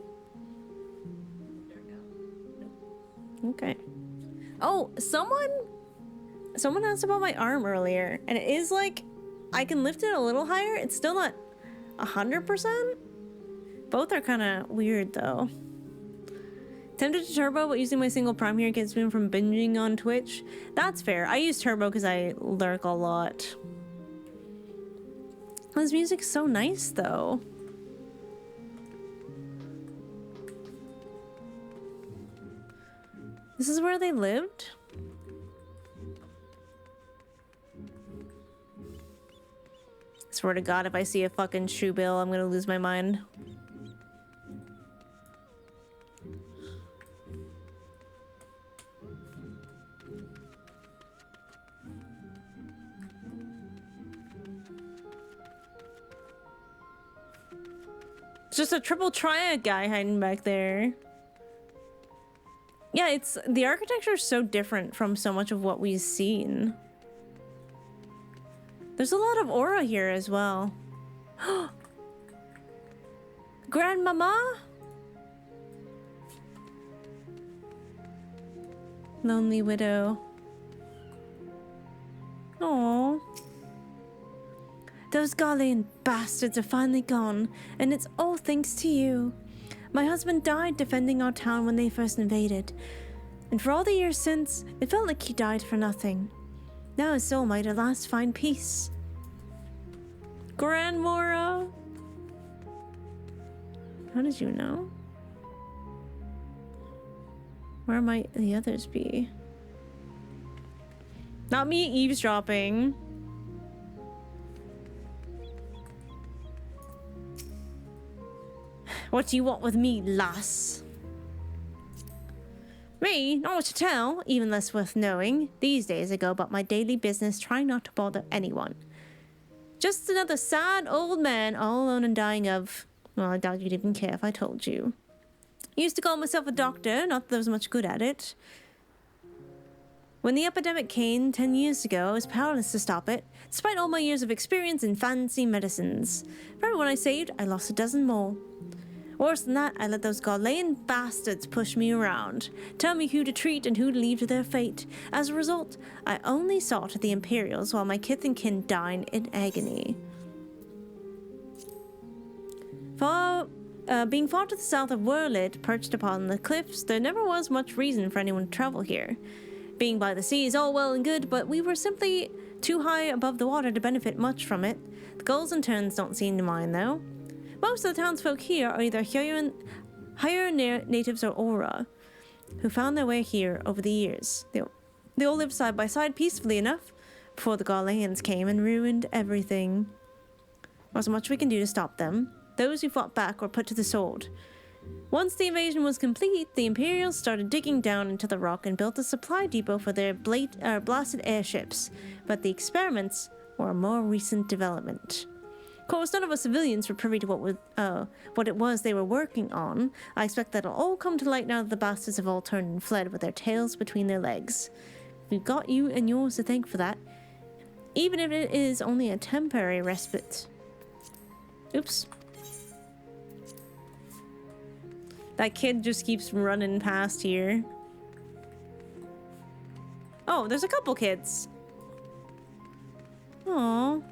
Okay. Oh, someone asked about my arm earlier, and it is like I can lift it a little higher. It's still not 100%. Both are kind of weird though. Tempted to turbo, but using my single prime here gets me from binging on Twitch. That's fair. I use turbo because I lurk a lot. This music's so nice, though. This is where they lived? Swear to God, if I see a fucking shoe bill, I'm gonna lose my mind. Just a triple triad guy hiding back there. Yeah, it's the architecture is so different from so much of what we've seen. There's a lot of aura here as well. Grandmama? Lonely widow. Aww. Those Garlean bastards are finally gone, and it's all thanks to you. My husband died defending our town when they first invaded, and for all the years since, it felt like he died for nothing. Now his soul might at last find peace. Grandmora! How did you know? Where might the others be? Not me eavesdropping. What do you want with me, lass? Me? Not much to tell, even less worth knowing. These days I go about my daily business trying not to bother anyone. Just another sad old man all alone and dying of... Well, I doubt you'd even care if I told you. Used to call myself a doctor, not that there was much good at it. When the epidemic came 10 years ago, I was powerless to stop it, despite all my years of experience in fancy medicines. For everyone I saved, I lost a dozen more. Worse than that, I let those Gaulean bastards push me around, tell me who to treat and who to leave to their fate. As a result, I only sought the Imperials while my kith and kin died in agony. Being far to the south of Werlyt, perched upon the cliffs, there never was much reason for anyone to travel here. Being by the sea is all well and good, but we were simply too high above the water to benefit much from it. The gulls and terns don't seem to mind, though. Most of the townsfolk here are either higher natives or Aura, who found their way here over the years. They all lived side by side peacefully enough before the Gauleans came and ruined everything. Wasn't much we can do to stop them. Those who fought back were put to the sword. Once the invasion was complete, the Imperials started digging down into the rock and built a supply depot for their blasted airships, but the experiments were a more recent development. Of course, none of us civilians were privy to what it was they were working on. I expect that'll all come to light now that the bastards have all turned and fled with their tails between their legs. We've got you and yours to thank for that, even if it is only a temporary respite. Oops. That kid just keeps running past here. Oh, there's a couple kids. Aww.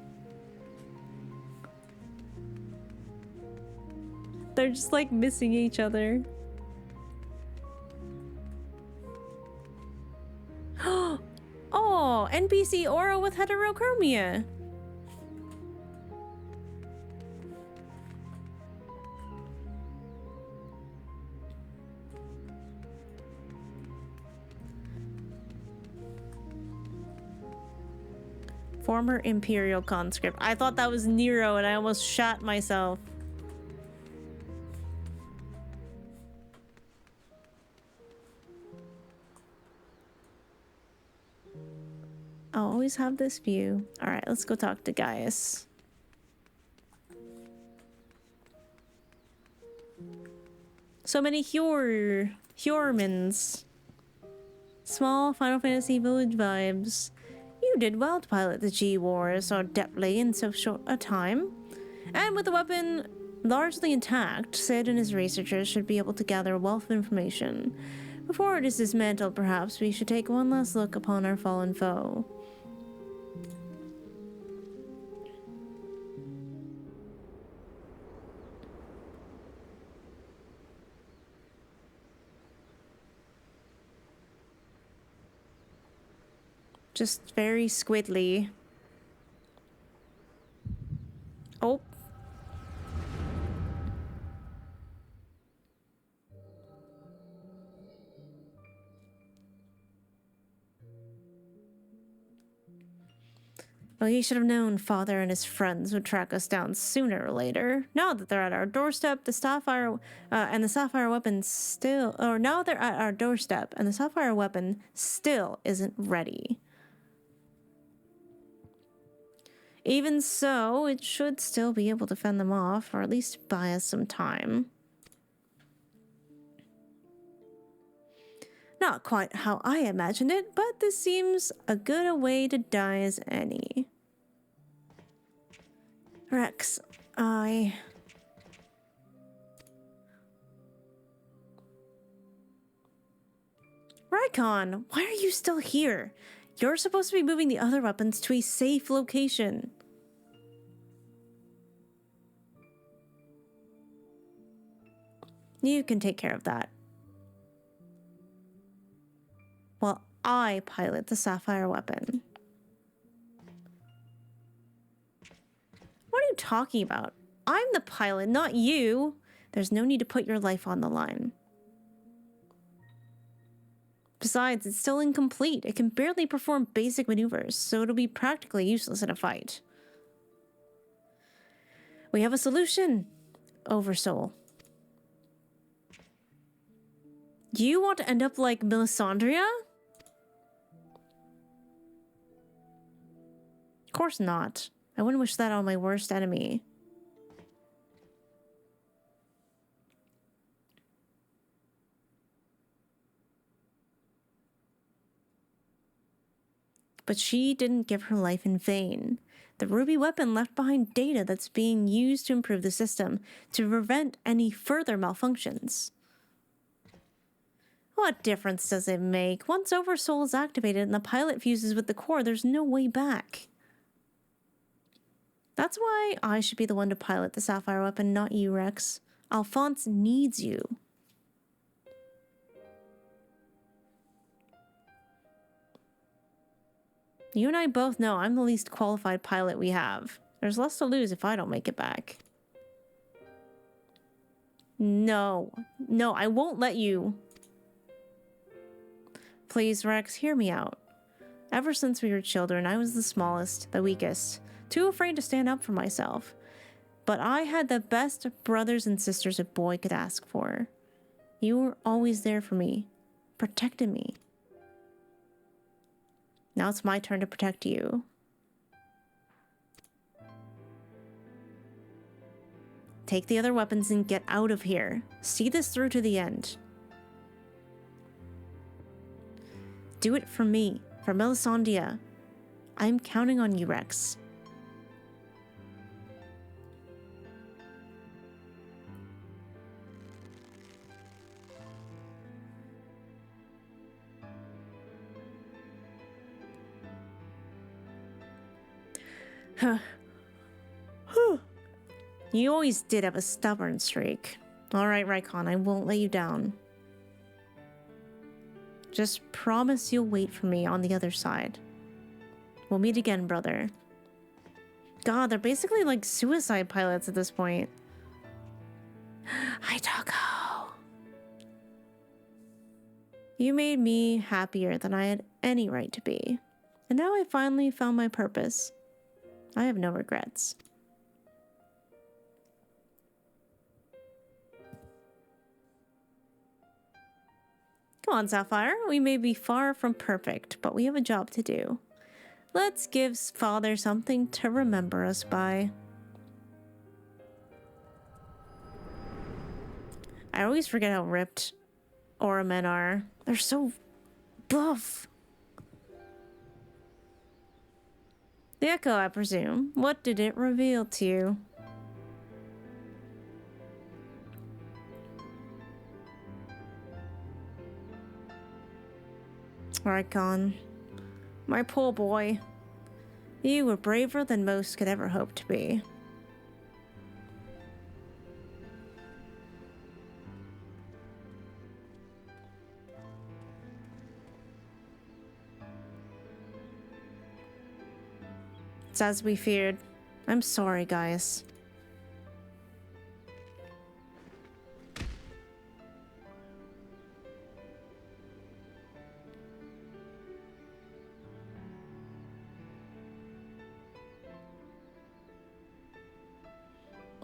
They're just like missing each other. Oh, NPC Aura with heterochromia. Former Imperial conscript. I thought that was Nero and I almost shot myself. I'll always have this view. Alright, let's go talk to Gaius. So many Hjormans. Small Final Fantasy village vibes. You did well to pilot the G-Wars so adeptly in so short a time. And with the weapon largely intact, Sid and his researchers should be able to gather a wealth of information. Before it is dismantled, perhaps we should take one last look upon our fallen foe. Just very squiddly. Oh. Well, he should have known Father and his friends would track us down sooner or later. Now that they're at our doorstep, the Sapphire and the Sapphire Weapon still... Or now they're at our doorstep, and the Sapphire Weapon still isn't ready. Even so, it should still be able to fend them off, or at least buy us some time. Not quite how I imagined it, but this seems a good a way to die as any. Rex, Rykon, why are you still here? You're supposed to be moving the other weapons to a safe location. You can take care of that. While I pilot the Sapphire Weapon. What are you talking about? I'm the pilot, not you. There's no need to put your life on the line. Besides, it's still incomplete. It can barely perform basic maneuvers, so it'll be practically useless in a fight. We have a solution, Oversoul. Do you want to end up like Melisandria? Of course not. I wouldn't wish that on my worst enemy. But she didn't give her life in vain. The ruby weapon left behind data that's being used to improve the system, to prevent any further malfunctions. What difference does it make? Once Oversoul is activated and the pilot fuses with the core, there's no way back. That's why I should be the one to pilot the Sapphire Weapon, not you, Rex. Alphonse needs you. You and I both know I'm the least qualified pilot we have. There's less to lose if I don't make it back. No. No, I won't let you. Please, Rex, hear me out. Ever since we were children, I was the smallest, the weakest, too afraid to stand up for myself. But I had the best brothers and sisters a boy could ask for. You were always there for me, protecting me. Now it's my turn to protect you. Take the other weapons and get out of here. See this through to the end. Do it for me, for Melisandria. I'm counting on you, Rex. You always did have a stubborn streak. Alright, Raikon, I won't let you down. Just promise you'll wait for me on the other side. We'll meet again, brother. God, they're basically like suicide pilots at this point. Hidako. You made me happier than I had any right to be. And now I finally found my purpose. I have no regrets. Come on, Sapphire. We may be far from perfect, but we have a job to do. Let's give Father something to remember us by. I always forget how ripped Aura men are. They're so buff. The Echo, I presume. What did it reveal to you? Raikon, my poor boy. You were braver than most could ever hope to be. It's as we feared. I'm sorry, guys.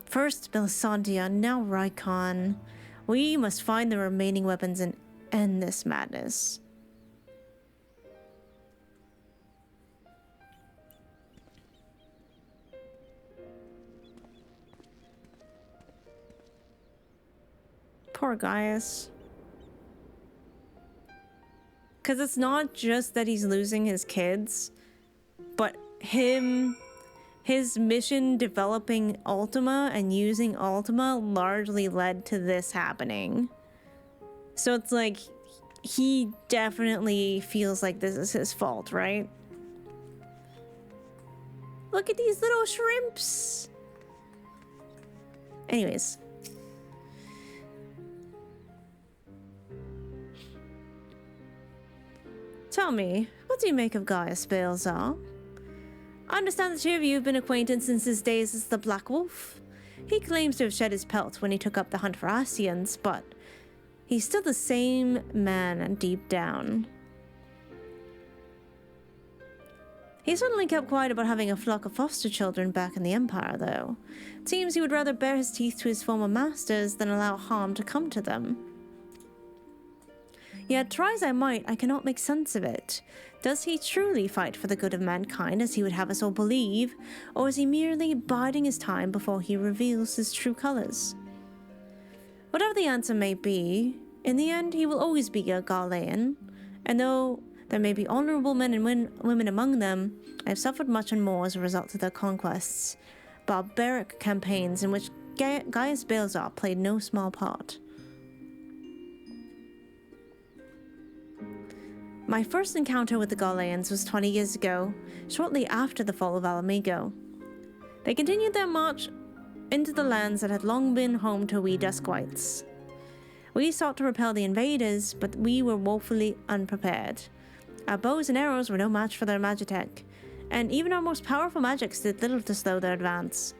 First Melisandria, now Raikon. We must find the remaining weapons and end this madness. Poor Gaius. Because it's not just that he's losing his kids, but his mission developing Ultima and using Ultima largely led to this happening. So it's like, he definitely feels like this is his fault, right? Look at these little shrimps! Anyways. Tell me, what do you make of Gaius Balezar? I understand the two of you have been acquainted since his days as the Black Wolf. He claims to have shed his pelt when he took up the hunt for Ascians, but he's still the same man deep down. He certainly kept quiet about having a flock of foster children back in the Empire, though. It seems he would rather bare his teeth to his former masters than allow harm to come to them. Yet try as I might, I cannot make sense of it. Does he truly fight for the good of mankind as he would have us all believe, or is he merely biding his time before he reveals his true colors? Whatever the answer may be, in the end he will always be a Gharlean, and though there may be honorable men and women among them, I have suffered much and more as a result of their conquests, barbaric campaigns in which Gaius Balezar played no small part. My first encounter with the Gharleans was 20 years ago, shortly after the fall of Alamigo. They continued their march into the lands that had long been home to we Duskwights. We sought to repel the invaders, but we were woefully unprepared. Our bows and arrows were no match for their magitech, and even our most powerful magics did little to slow their advance.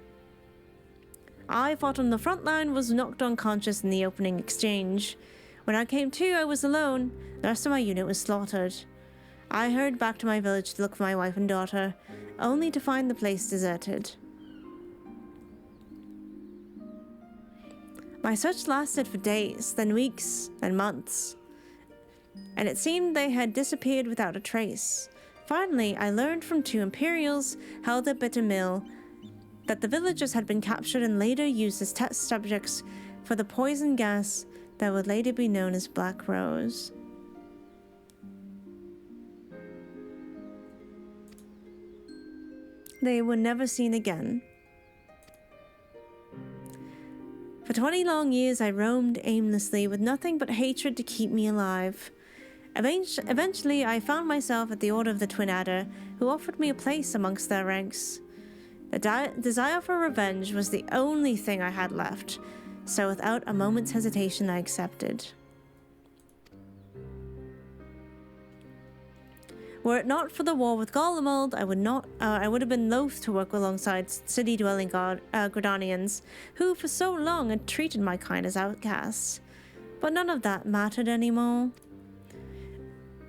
I fought on the front line, was knocked unconscious in the opening exchange. When I came to, I was alone. The rest of my unit was slaughtered. I hurried back to my village to look for my wife and daughter, only to find the place deserted. My search lasted for days, then weeks, then months, and it seemed they had disappeared without a trace. Finally, I learned from 2 Imperials held at Bitter Mill that the villagers had been captured and later used as test subjects for the poison gas that would later be known as Black Rose. They were never seen again. For 20 long years I roamed aimlessly with nothing but hatred to keep me alive. Eventually I found myself at the Order of the Twin Adder, who offered me a place amongst their ranks. The desire for revenge was the only thing I had left, so without a moment's hesitation I accepted. Were it not for the war with Garlemald, I would have been loath to work alongside city-dwelling Gridanians, who for so long had treated my kind as outcasts. But none of that mattered anymore.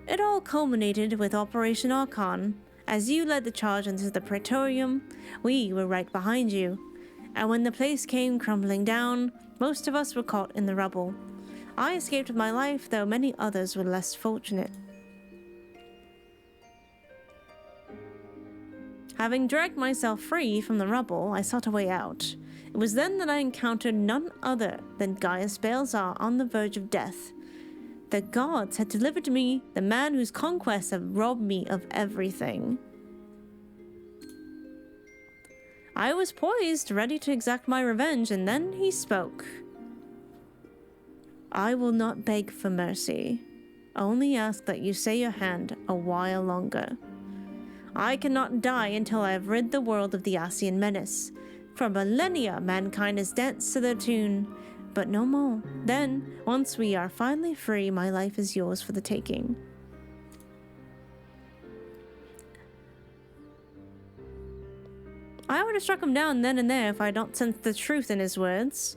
It all culminated with Operation Archon. As you led the charge into the Praetorium, we were right behind you. And when the place came crumbling down, most of us were caught in the rubble. I escaped with my life, though many others were less fortunate. Having dragged myself free from the rubble, I sought a way out. It was then that I encountered none other than Gaius Balezar on the verge of death. The gods had delivered to me the man whose conquests have robbed me of everything. I was poised, ready to exact my revenge, and then he spoke. I will not beg for mercy. Only ask that you stay your hand a while longer. I cannot die until I have rid the world of the Asian menace. For millennia, mankind has danced to their tune, but no more. Then, once we are finally free, my life is yours for the taking. I would have struck him down then and there if I had not sensed the truth in his words.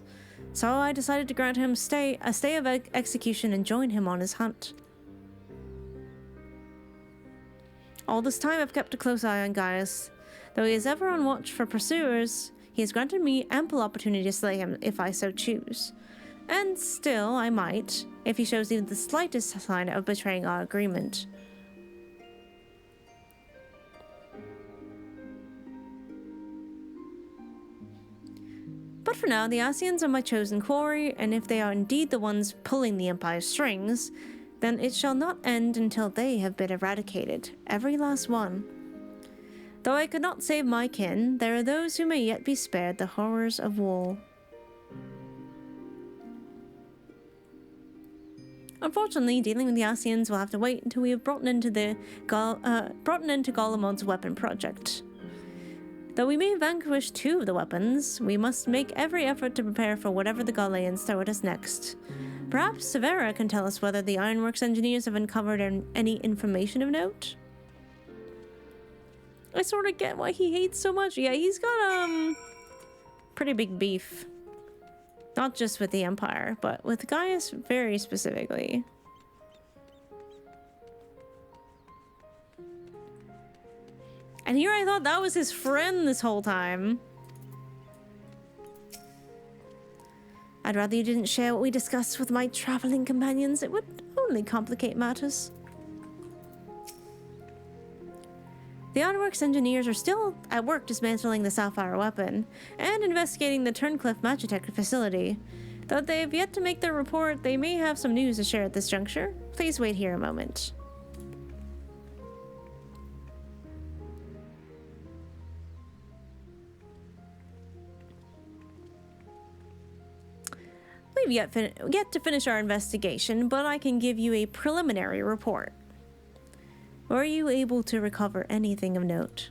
So I decided to grant him a stay of execution and join him on his hunt. All this time I've kept a close eye on Gaius. Though he is ever on watch for pursuers, he has granted me ample opportunity to slay him if I so choose. And still, I might, if he shows even the slightest sign of betraying our agreement. But for now, the Asians are my chosen quarry, and if they are indeed the ones pulling the Empire's strings, then it shall not end until they have been eradicated, every last one. Though I could not save my kin, there are those who may yet be spared the horrors of war. Unfortunately, dealing with the Asians will have to wait until we have brought an end to Garlemald's weapon project. Though we may vanquish 2 of the weapons, we must make every effort to prepare for whatever the Gharleans throw at us next. Perhaps Severa can tell us whether the Ironworks engineers have uncovered any information of note? I sort of get why he hates so much. Yeah, he's got, pretty big beef. Not just with the Empire, but with Gaius very specifically. And here I thought that was his friend this whole time. I'd rather you didn't share what we discussed with my traveling companions. It would only complicate matters. The Onworks engineers are still at work dismantling the Sapphire Weapon and investigating the Turncliffe Magitech facility. Though they have yet to make their report, they may have some news to share at this juncture. Please wait here a moment. We've yet to finish our investigation, but I can give you a preliminary report. Were you able to recover anything of note?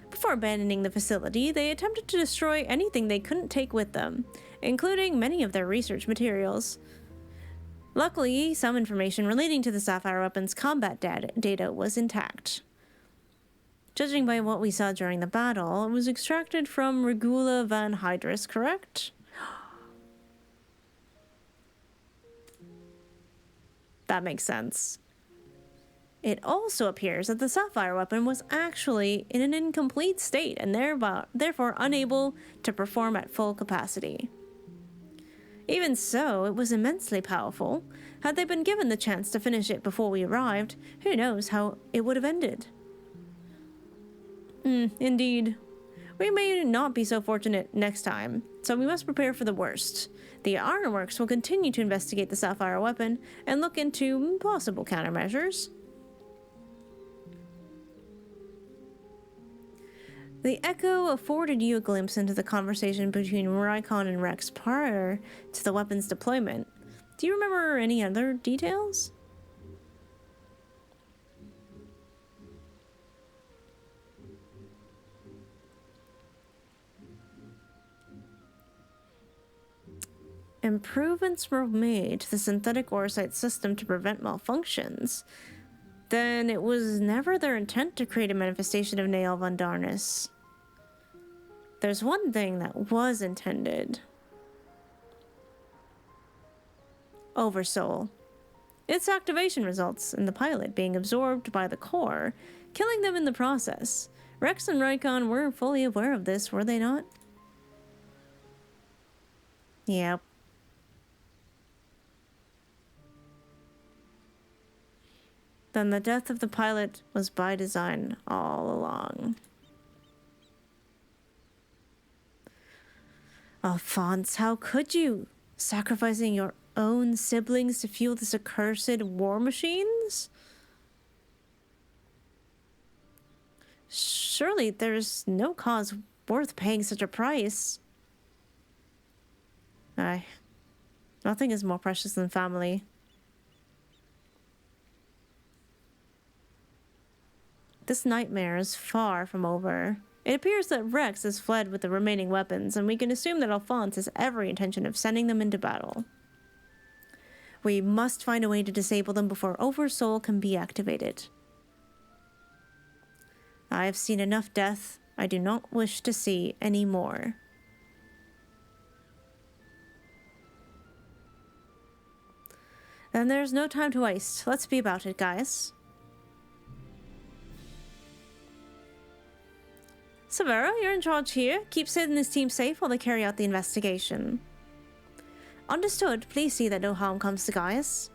Before abandoning the facility, they attempted to destroy anything they couldn't take with them, including many of their research materials. Luckily, some information relating to the Sapphire Weapon's combat data was intact. Judging by what we saw during the battle, it was extracted from Regula van Hydrus, correct? That makes sense. It also appears that the Sapphire Weapon was actually in an incomplete state and therefore unable to perform at full capacity. Even so, it was immensely powerful. Had they been given the chance to finish it before we arrived, who knows how it would have ended. Indeed. We may not be so fortunate next time, so we must prepare for the worst. The Ironworks will continue to investigate the Sapphire Weapon and look into possible countermeasures. The Echo afforded you a glimpse into the conversation between Rykon and Rex prior to the weapon's deployment. Do you remember any other details? Improvements were made to the synthetic Orsight system to prevent malfunctions. Then it was never their intent to create a manifestation of Nael von Darnus. There's one thing that was intended. Oversoul. Its activation results in the pilot being absorbed by the core, killing them in the process. Rex and Rykon were fully aware of this, were they not? Yep. Then the death of the pilot was by design all along. Alphonse, how could you? Sacrificing your own siblings to fuel this accursed war machines? Surely there's no cause worth paying such a price. Aye. Nothing is more precious than family. This nightmare is far from over. It appears that Rex has fled with the remaining weapons, and we can assume that Alphonse has every intention of sending them into battle. We must find a way to disable them before Oversoul can be activated. I have seen enough death. I do not wish to see any more. Then there's no time to waste. Let's be about it, guys. Severa, you're in charge here. Keep Sid and his team safe while they carry out the investigation. Understood. Please see that no harm comes to Gaius.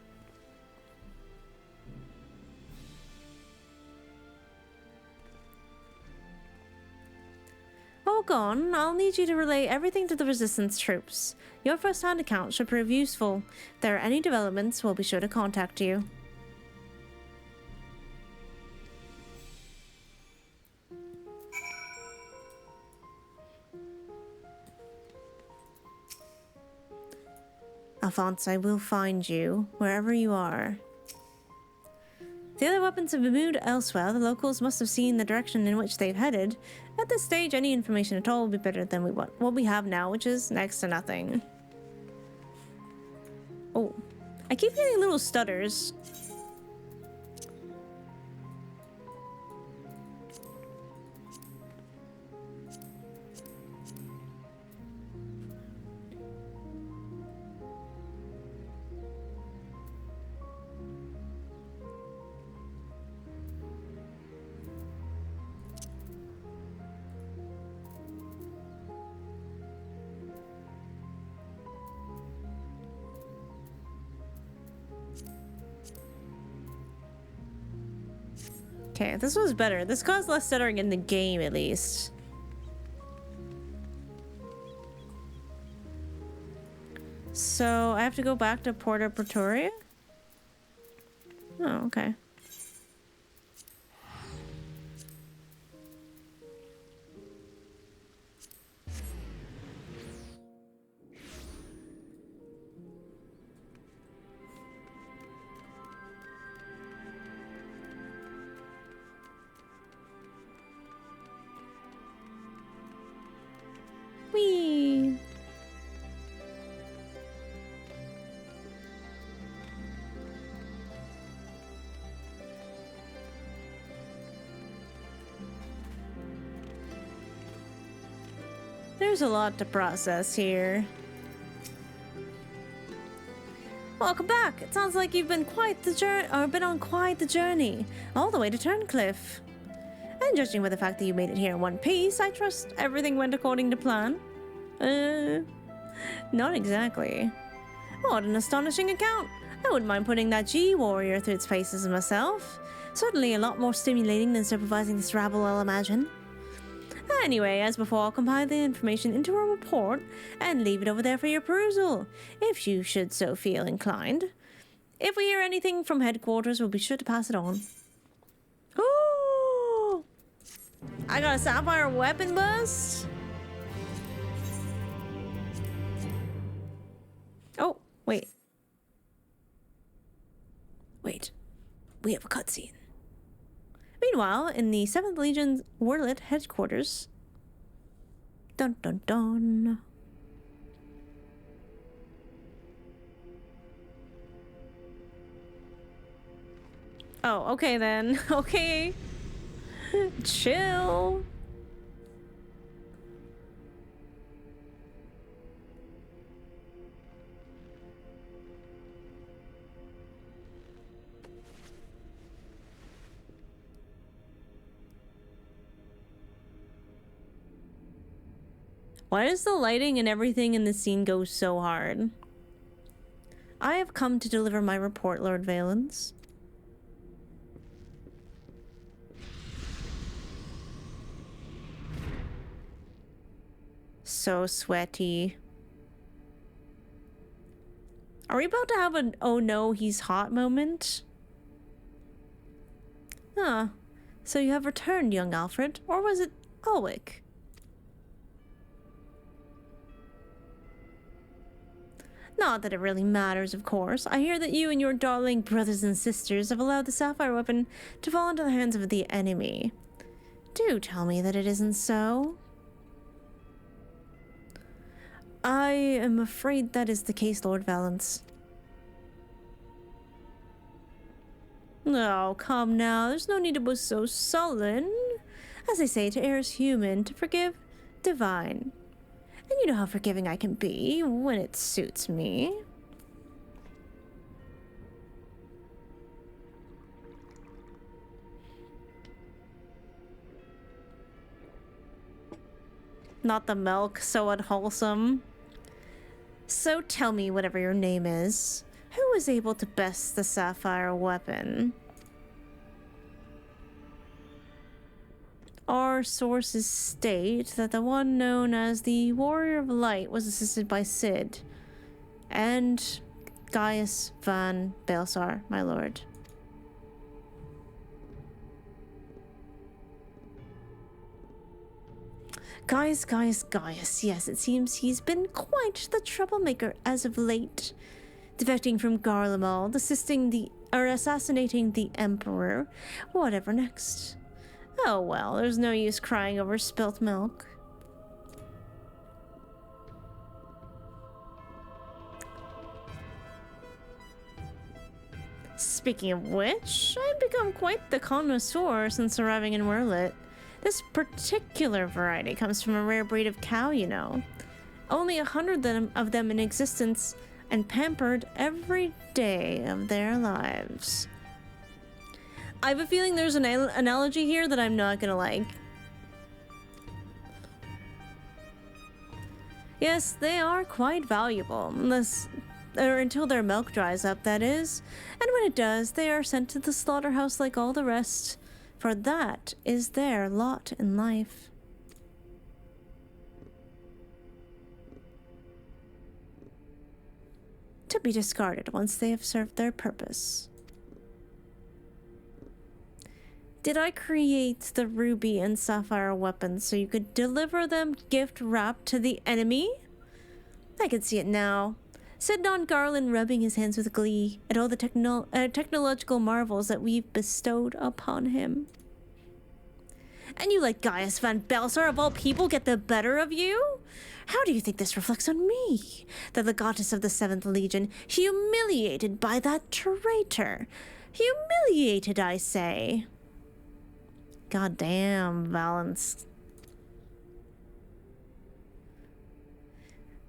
While gone, I'll need you to relay everything to the Resistance troops. Your first-hand account should prove useful. If there are any developments, we'll be sure to contact you. Alphonse, I will find you, wherever you are. The other weapons have been moved elsewhere. The locals must have seen the direction in which they've headed. At this stage, any information at all will be better than what we have now, which is next to nothing. Oh, I keep getting little stutters. Okay, this was better. This caused less stuttering in the game, at least. So, I have to go back to Porta Pretoria? Oh, okay. Whee! There's a lot to process here. Welcome back. It sounds like you've been on quite the journey, all the way to Turncliffe. And judging by the fact that you made it here in one piece, I trust everything went according to plan. Not exactly. What an astonishing account. I wouldn't mind putting that G-Warrior through its paces myself. Certainly a lot more stimulating than supervising this rabble, I'll imagine. Anyway, as before, I'll compile the information into a report and leave it over there for your perusal, if you should so feel inclined. If we hear anything from headquarters, we'll be sure to pass it on. Ooh! I got a Sapphire Weapon bust! Oh, wait. Wait. We have a cutscene. Meanwhile, in the 7th Legion's Werlyt headquarters... Dun dun dun... Oh, okay then. Okay. Chill. Why does the lighting and everything in the scene go so hard? I have come to deliver my report, Lord Valens. So sweaty. Are we about to have an oh no, he's hot moment? Huh. So you have returned, young Alfred, or was it Alwick? Not that it really matters, of course. I hear that you and your darling brothers and sisters have allowed the Sapphire Weapon to fall into the hands of the enemy. Do tell me that it isn't so. I am afraid that is the case, Lord Valens. Oh, come now. There's no need to be so sullen. As they say, to err is human, to forgive, divine. And you know how forgiving I can be when it suits me. Not the milk, so unwholesome. So tell me, whatever your name is, who was able to best the Sapphire Weapon? Our sources state that the one known as the Warrior of Light was assisted by Sid and Gaius van Baelsar, my lord. Gaius, yes, it seems he's been quite the troublemaker as of late. Defecting from Garlemald, assassinating the Emperor, whatever next. Oh well, there's no use crying over spilt milk. Speaking of which, I've become quite the connoisseur since arriving in Werlyt. This particular variety comes from a rare breed of cow, you know. Only 100 of them in existence and pampered every day of their lives. I have a feeling there's an analogy here that I'm not gonna like. Yes, they are quite valuable, until their milk dries up, that is. And when it does, they are sent to the slaughterhouse like all the rest, for that is their lot in life. To be discarded once they have served their purpose. Did I create the ruby and sapphire weapons so you could deliver them gift wrapped to the enemy? I can see it now. Said Don Garland, rubbing his hands with glee at all the technological marvels that we've bestowed upon him. And you let Gaius Van Belsar of all people get the better of you? How do you think this reflects on me? That the goddess of the 7th Legion, humiliated by that traitor. Humiliated, I say. God damn, Valence.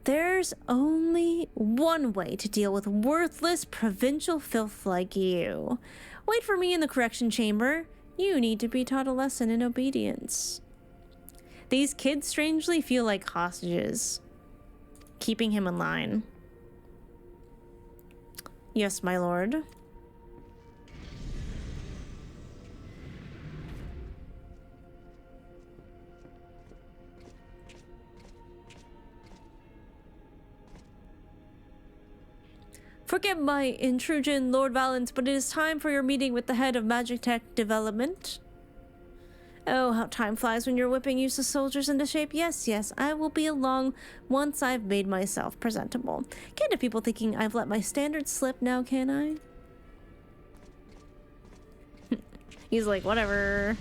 There's only one way to deal with worthless provincial filth like you. Wait for me in the correction chamber. You need to be taught a lesson in obedience. These kids strangely feel like hostages, keeping him in line. Yes, my lord. Forgive my intrusion, Lord Valence, but it is time for your meeting with the head of Magic Tech Development. Oh, how time flies when you're whipping useless soldiers into shape. Yes, yes, I will be along once I've made myself presentable. Can't have people thinking I've let my standards slip now, can I? He's like, whatever.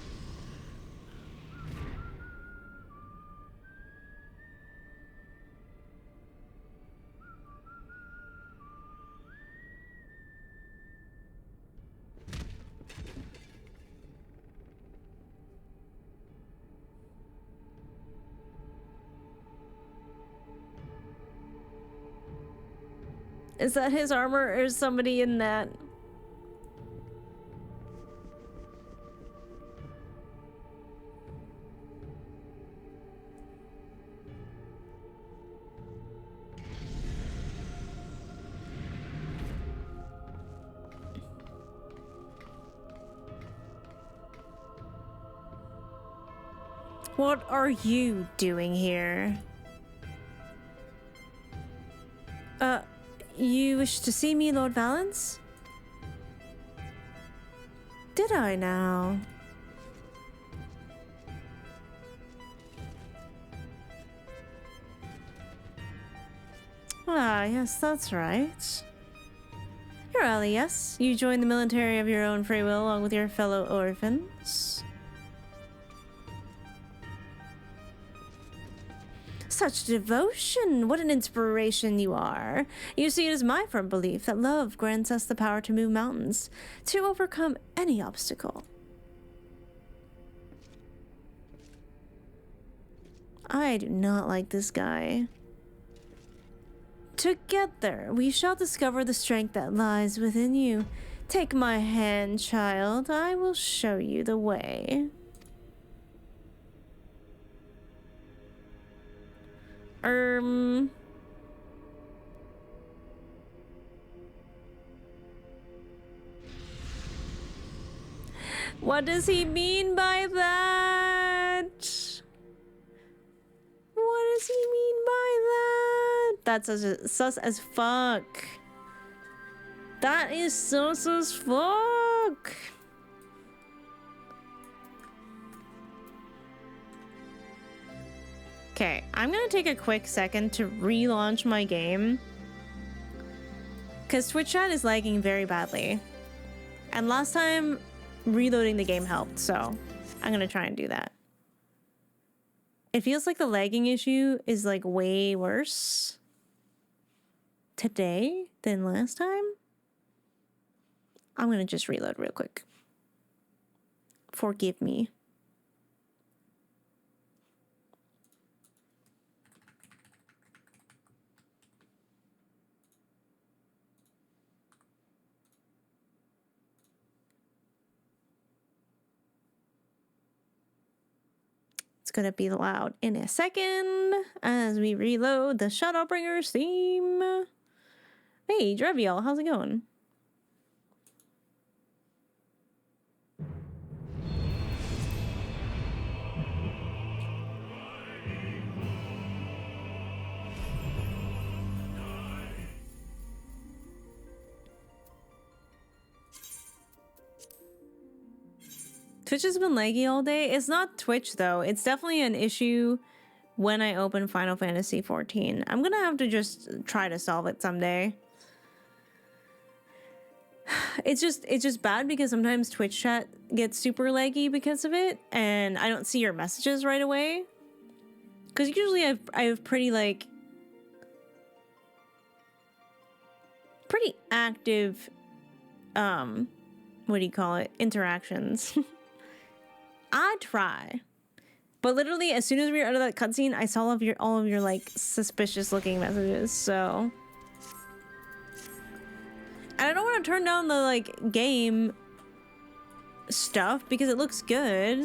Is that his armor or is somebody in that? What are you doing here? You wish to see me, Lord Valence? Did I now? Ah, yes, that's right. You're Ali, yes? You joined the military of your own free will along with your fellow orphans. Such devotion! What an inspiration you are! You see, it is my firm belief that love grants us the power to move mountains, to overcome any obstacle. I do not like this guy. Together, we shall discover the strength that lies within you. Take my hand, child. I will show you the way. What does he mean by that? What does he mean by that? That's sus as fuck. That is sus as fuck. Okay, I'm gonna take a quick second to relaunch my game, because Twitch chat is lagging very badly. And last time, reloading the game helped, so I'm gonna try and do that. It feels like the lagging issue is like way worse today than last time. I'm gonna just reload real quick. Forgive me. It's gonna be loud in a second as we reload the Shadowbringers theme. Hey, Drevial, how's it going? Twitch has been laggy all day. It's not Twitch though. It's definitely an issue when I open Final Fantasy XIV. I'm gonna have to just try to solve it someday. It's just bad because sometimes Twitch chat gets super laggy because of it, and I don't see your messages right away. Because usually I have pretty like pretty active what do you call it, interactions. I try, but literally as soon as we were out of that cutscene, I saw all of your like suspicious looking messages. So, and I don't want to turn down the like game stuff because it looks good.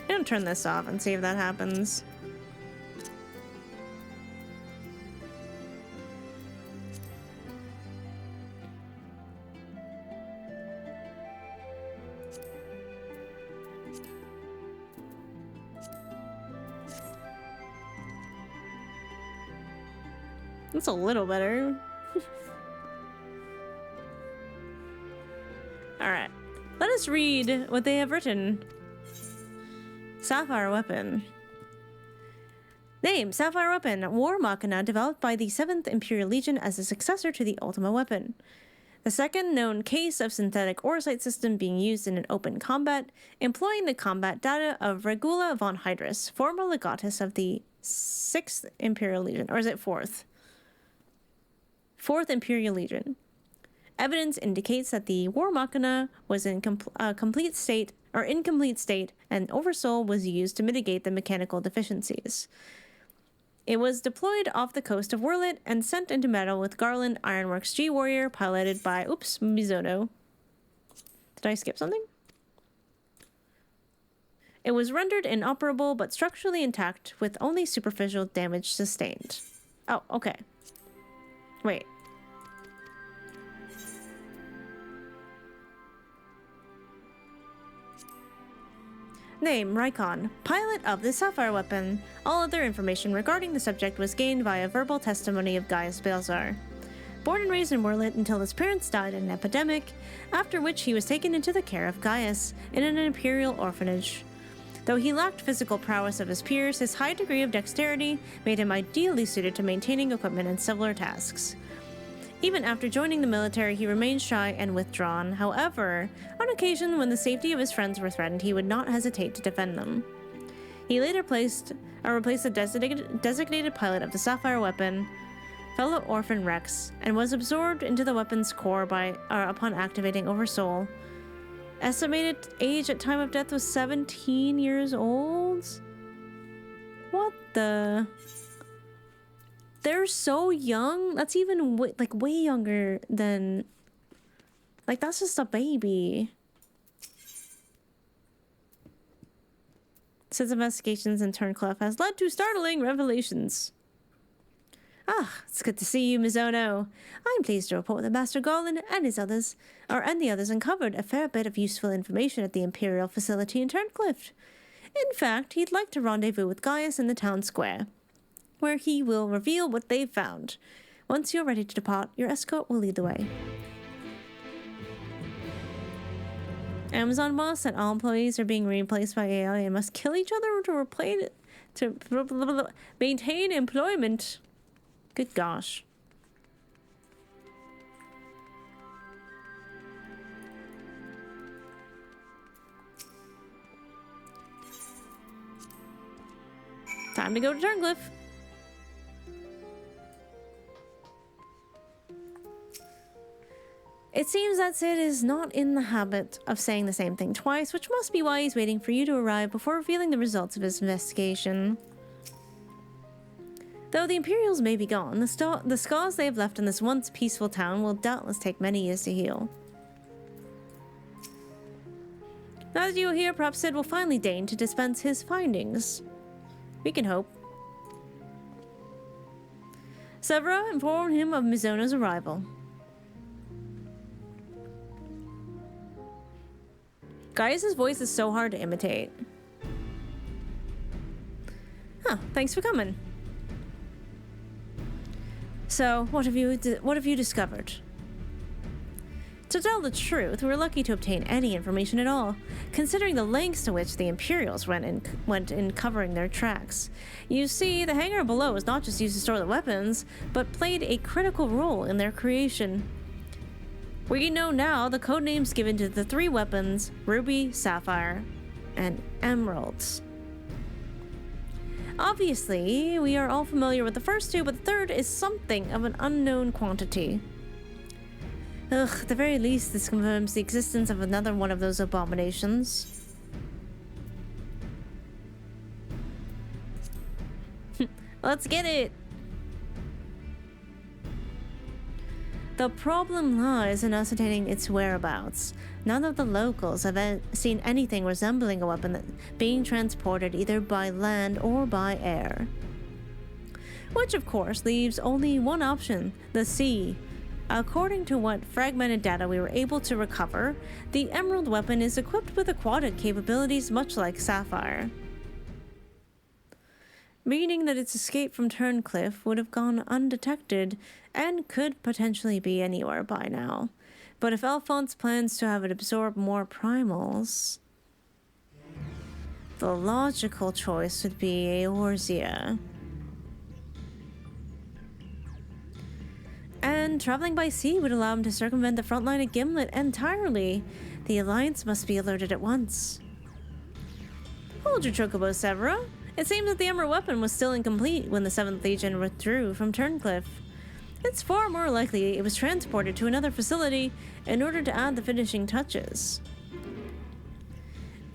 I'm gonna turn this off and see if that happens. That's a little better. Alright, let us read what they have written. Sapphire Weapon. Name: Sapphire Weapon, War Machina developed by the 7th Imperial Legion as a successor to the Ultima weapon. The second known case of synthetic Orsight system being used in an open combat, employing the combat data of Regula von Hydrus, former legatus of the 6th Imperial Legion. Or is it 4th? 4th Imperial Legion. Evidence indicates that the War Machina was in incomplete state, and Oversoul was used to mitigate the mechanical deficiencies. It was deployed off the coast of Werlyt and sent into battle with Garland Ironworks G Warrior, piloted by Miso. Did I skip something? It was rendered inoperable but structurally intact, with only superficial damage sustained. Oh, okay. Wait. Name: Rykon, pilot of the Sapphire Weapon. All other information regarding the subject was gained via verbal testimony of Gaius Balzar. Born and raised in Werlyt until his parents died in an epidemic, after which he was taken into the care of Gaius in an Imperial orphanage. Though he lacked physical prowess of his peers, his high degree of dexterity made him ideally suited to maintaining equipment and similar tasks. Even after joining the military, he remained shy and withdrawn. However, on occasion when the safety of his friends were threatened, he would not hesitate to defend them. He later replaced the designated pilot of the Sapphire Weapon, fellow orphan Rex, and was absorbed into the weapon's core upon activating Oversoul. Estimated age at time of death was 17 years old? What the... They're so young. That's even way younger than... Like, that's just a baby. Since investigations in Turncliffe has led to startling revelations. Ah, it's good to see you, Mizono. I'm pleased to report that Master Garland and the others uncovered a fair bit of useful information at the Imperial facility in Turncliffe. In fact, he'd like to rendezvous with Gaius in the town square, where he will reveal what they've found. Once you're ready to depart, your escort will lead the way. Amazon boss said all employees are being replaced by AI and must kill each other to maintain employment. Good gosh. Time to go to Turncliffe. It seems that Sid is not in the habit of saying the same thing twice, which must be why he's waiting for you to arrive before revealing the results of his investigation. Though the Imperials may be gone, the scars they have left in this once peaceful town will doubtless take many years to heal. Now that you are here, perhaps Sid will finally deign to dispense his findings. We can hope. Severa informed him of Mizono's arrival. Gaius' voice is so hard to imitate. Huh, thanks for coming. So, what have you discovered? To tell the truth, we were lucky to obtain any information at all, considering the lengths to which the Imperials went in covering their tracks. You see, the hangar below was not just used to store the weapons, but played a critical role in their creation. We know now the codenames given to the 3 weapons, Ruby, Sapphire, and Emeralds. Obviously, we are all familiar with the first 2, but the third is something of an unknown quantity. Ugh, at the very least, this confirms the existence of another one of those abominations. Let's get it! The problem lies in ascertaining its whereabouts. None of the locals have seen anything resembling a weapon being transported either by land or by air. Which, of course, leaves only one option, the sea. According to what fragmented data we were able to recover, the Emerald weapon is equipped with aquatic capabilities much like Sapphire. Meaning that its escape from Turncliffe would have gone undetected and could potentially be anywhere by now. But if Alphonse plans to have it absorb more primals, the logical choice would be Eorzea. And traveling by sea would allow him to circumvent the front line of Gimlet entirely. The Alliance must be alerted at once. Hold your chocobo, Severa. It seems that the Emerald weapon was still incomplete when the 7th Legion withdrew from Turncliffe. It's far more likely it was transported to another facility in order to add the finishing touches.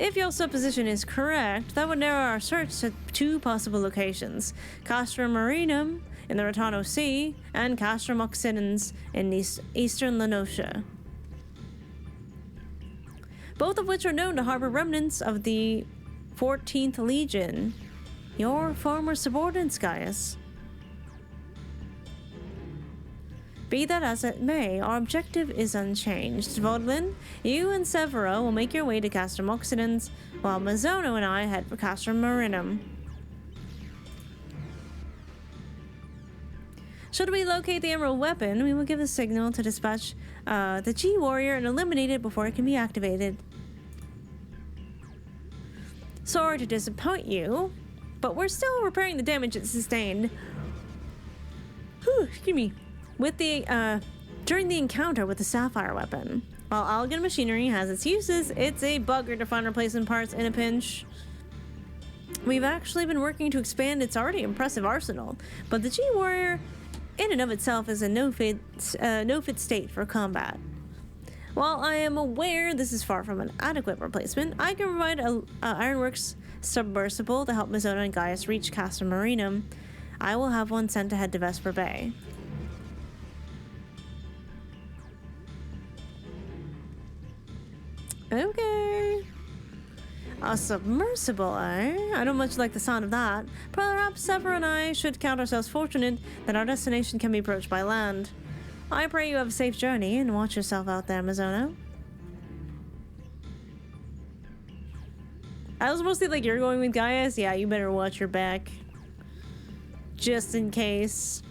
If your supposition is correct, that would narrow our search to 2 possible locations: Castrum Marinum in the Rotano Sea and Castrum Occidens in eastern Lenotia. Both of which are known to harbor remnants of the 14th Legion, your former subordinates, Gaius. Be that as it may, our objective is unchanged. Vodlin, you and Severa will make your way to Castrum Occidens, while Mizono and I head for Castrum Marinum. Should we locate the Emerald weapon, we will give a signal to dispatch the G-Warrior and eliminate it before it can be activated. Sorry to disappoint you, but we're still repairing the damage it sustained. Excuse me. With the, during the encounter with the Sapphire Weapon. While Algan machinery has its uses, it's a bugger to find replacement parts in a pinch. We've actually been working to expand its already impressive arsenal, but the G-Warrior, in and of itself, is a no-fit state for combat. While I am aware this is far from an adequate replacement, I can provide a Ironworks submersible to help Mizono and Gaius reach Castrum Marinum. I will have one sent to head to Vesper Bay. Okay. A submersible, eh? I don't much like the sound of that. Perhaps Severa and I should count ourselves fortunate that our destination can be approached by land. I pray you have a safe journey and watch yourself out there, Mizono. I was mostly like, you're going with Gaius? Yeah, you better watch your back. Just in case.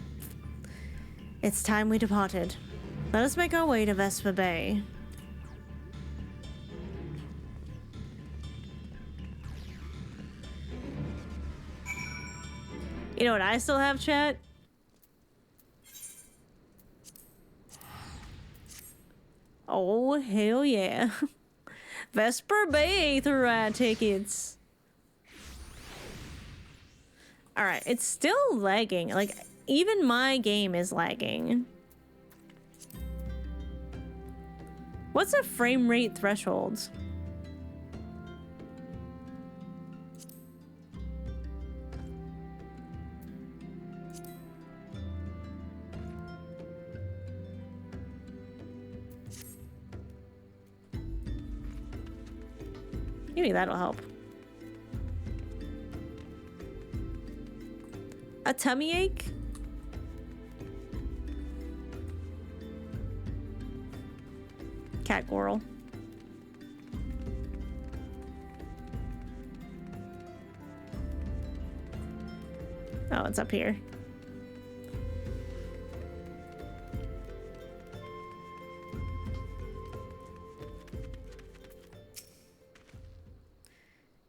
It's time we departed. Let us make our way to Vesper Bay. You know what I still have, chat? Oh, hell yeah. Vesper Bay through ride tickets. Alright, it's still lagging. Like, even my game is lagging. What's a frame rate threshold? Maybe that'll help. A tummy ache? Cat Goral. Oh, it's up here.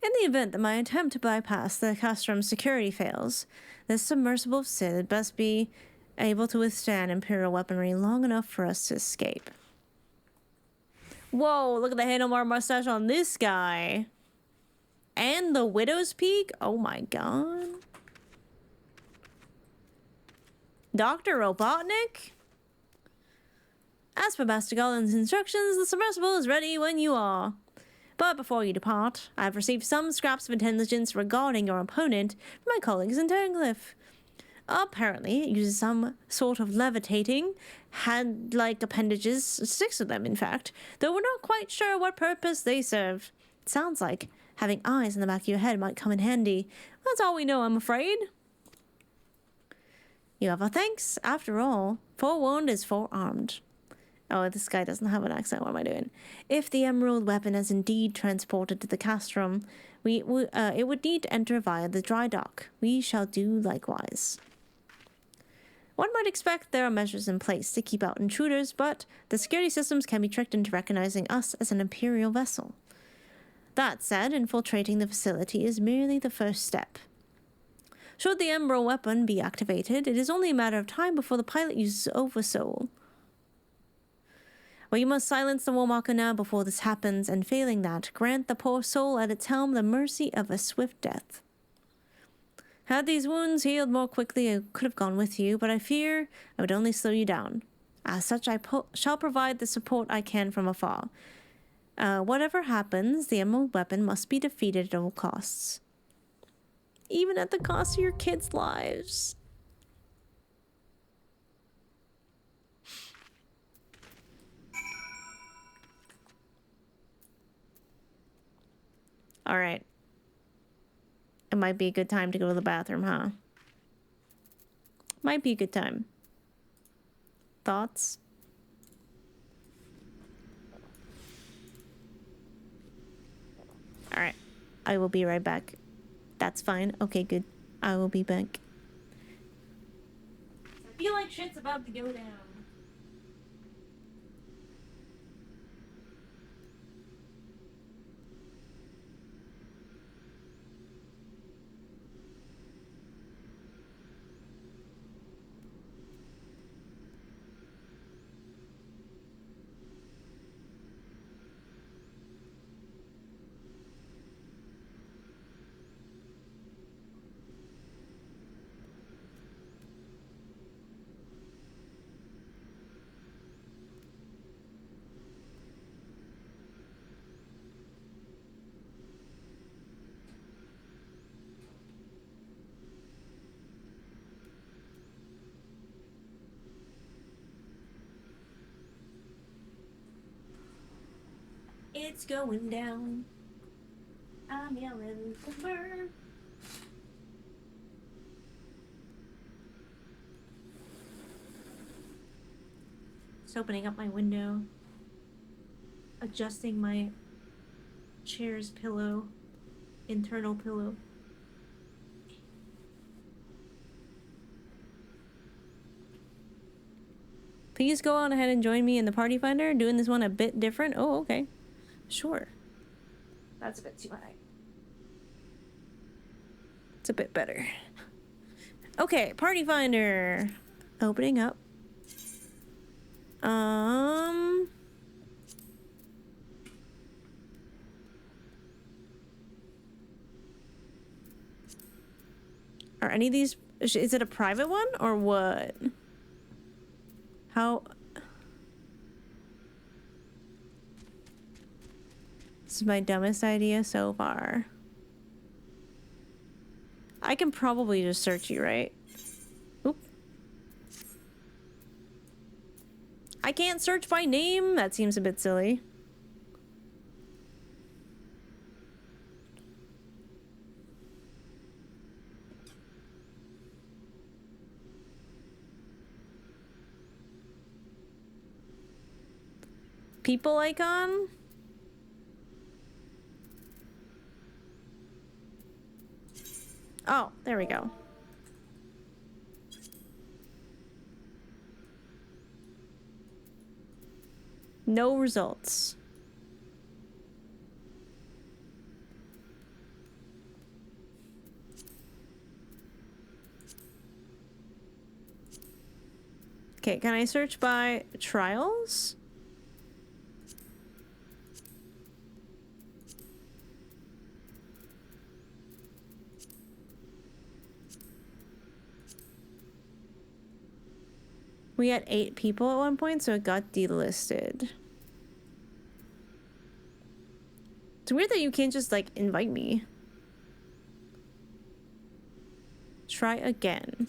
In the event that my attempt to bypass the Castrum's security fails, this submersible Sid best be able to withstand Imperial weaponry long enough for us to escape. Whoa, look at the handlebar mustache on this guy. And the Widow's Peak? Oh my god. Dr. Robotnik? As per Master Golden's instructions, the submersible is ready when you are. But before you depart, I have received some scraps of intelligence regarding your opponent from my colleagues in Turncliffe. Apparently, it uses some sort of levitating, hand-like appendages, 6 of them in fact, though we're not quite sure what purpose they serve. It sounds like having eyes in the back of your head might come in handy. That's all we know, I'm afraid. You have our thanks. After all, forewarned is forearmed. Oh, this guy doesn't have an accent. What am I doing? If the emerald weapon is indeed transported to the castrum, it would need to enter via the dry dock. We shall do likewise. One might expect there are measures in place to keep out intruders, but the security systems can be tricked into recognizing us as an Imperial vessel. That said, infiltrating the facility is merely the first step. Should the emerald weapon be activated, it is only a matter of time before the pilot uses Oversoul. Well, you must silence the Warmarker now before this happens, and failing that, grant the poor soul at its helm the mercy of a swift death. Had these wounds healed more quickly, I could have gone with you, but I fear I would only slow you down. As such, I shall provide the support I can from afar. Whatever happens, the emerald weapon must be defeated at all costs. Even at the cost of your kids' lives. Alright. It might be a good time to go to the bathroom, huh? Might be a good time. Thoughts? Alright. I will be right back. That's fine. Okay, good. I will be back. I feel like shit's about to go down. It's going down. I'm yelling timber. Just opening up my window. Adjusting my chair's pillow. Internal pillow. Please go on ahead and join me in the party finder. Doing this one a bit different. Oh, okay. Sure. That's a bit too high. It's a bit better. Okay, party finder. Opening up. Are any of these... Is it a private one or what? How... This is my dumbest idea so far. I can probably just search you, right? Oop. I can't search by name? That seems a bit silly. People icon? Oh, there we go. No results. Okay, can I search by trials? We had 8 people at one point, so it got delisted. It's weird that you can't just, like, invite me. Try again.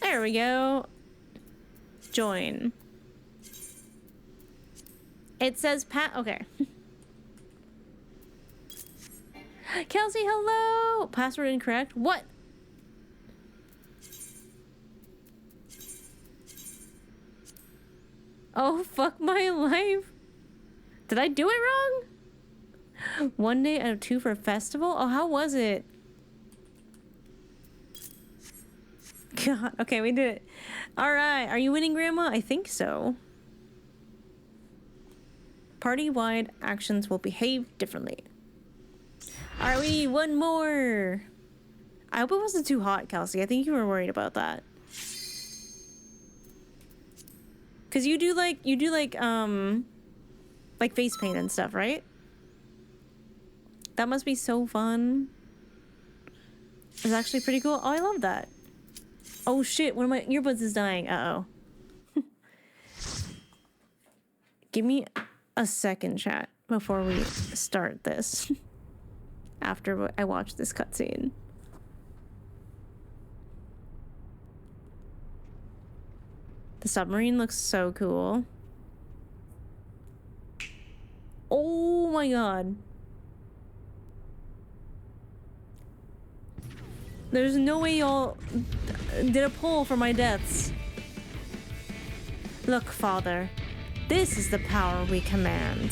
There we go. Join. It says okay. Kelsey, hello! Password incorrect. What? Oh, fuck my life. Did I do it wrong? 1 day out of 2 for a festival? Oh, how was it? God, okay, we did it. Alright, are you winning, Grandma? I think so. Party-wide actions will behave differently. Alright, we need one more. I hope it wasn't too hot, Kelsey. I think you were worried about that. Cause you do like face paint and stuff, right? That must be so fun. It's actually pretty cool. Oh, I love that. Oh shit, one of my earbuds is dying. Uh-oh. Give me a second, chat, before we start this. After I watch this cutscene. The submarine looks so cool. Oh my god. There's no way y'all did a poll for my deaths. Look, Father. This is the power we command.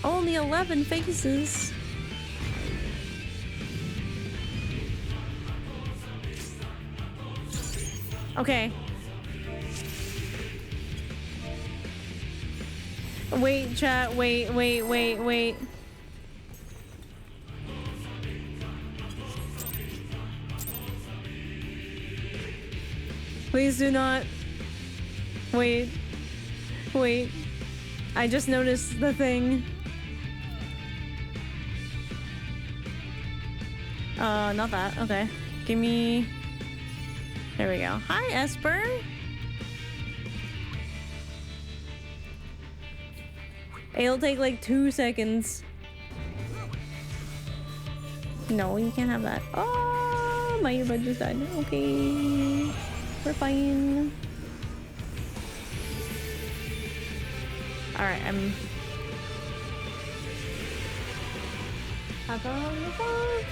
Only 11 faces. Okay. Wait, chat. Wait. Please do not. Wait. I just noticed the thing. Not that. Okay. Give me... There we go. Hi, Esper! It'll take like 2 seconds. No, you can't have that. Oh, my earbud just died. Okay. We're fine. Alright, I'm... Have a massage.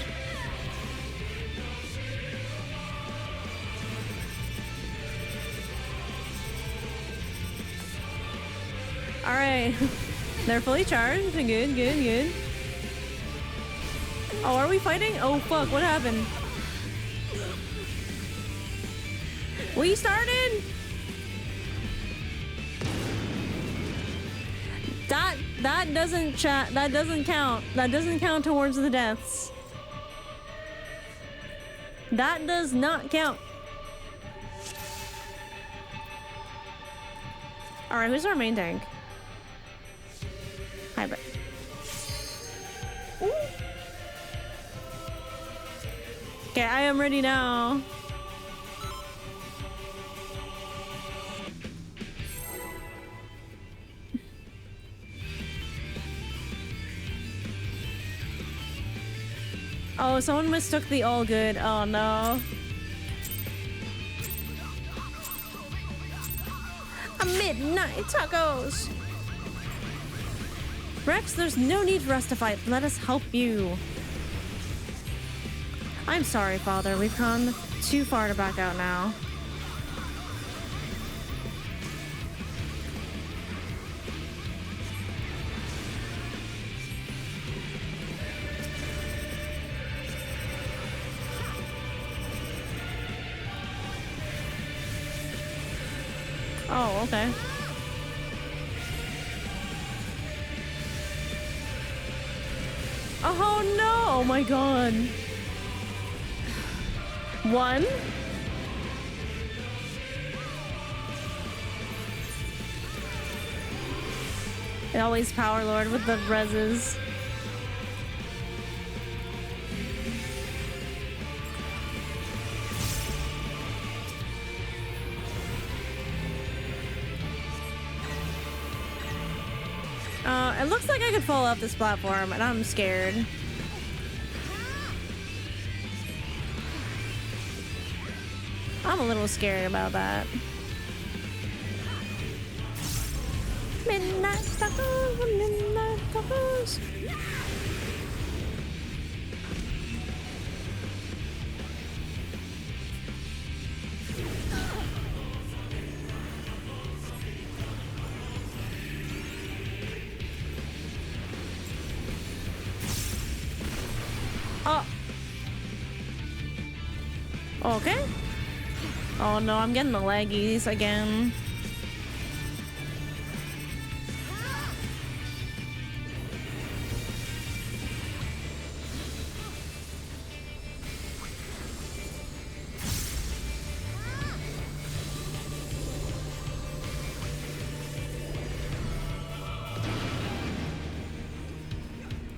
Alright. They're fully charged. Good. Oh, are we fighting? Oh, fuck. What happened? We started? That doesn't chat. That doesn't count. That doesn't count towards the deaths. That does not count. Alright, who's our main tank? Hi, Brett. Okay, I am ready now. Oh, someone mistook the all good. Oh no. A midnight tacos. Rex, there's no need for us to fight. Let us help you. I'm sorry, Father. We've come too far to back out now. Oh, okay. Oh no! Oh my god. One. It always Power Lord with the reses. It looks like I could fall off this platform, and I'm scared. I'm a little scared about that. Midnight tacos, midnight tacos. Oh. Okay. Oh no, I'm getting the laggies again.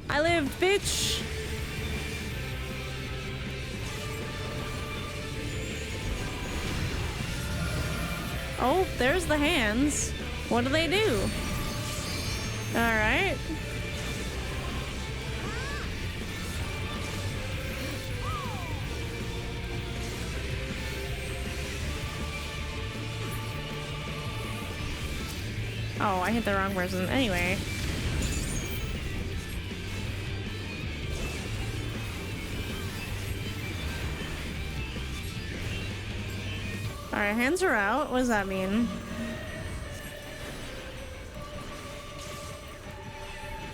I live, bitch! Oh, there's the hands. What do they do? Alright. Oh, I hit the wrong person. Anyway. Alright, hands are out. What does that mean?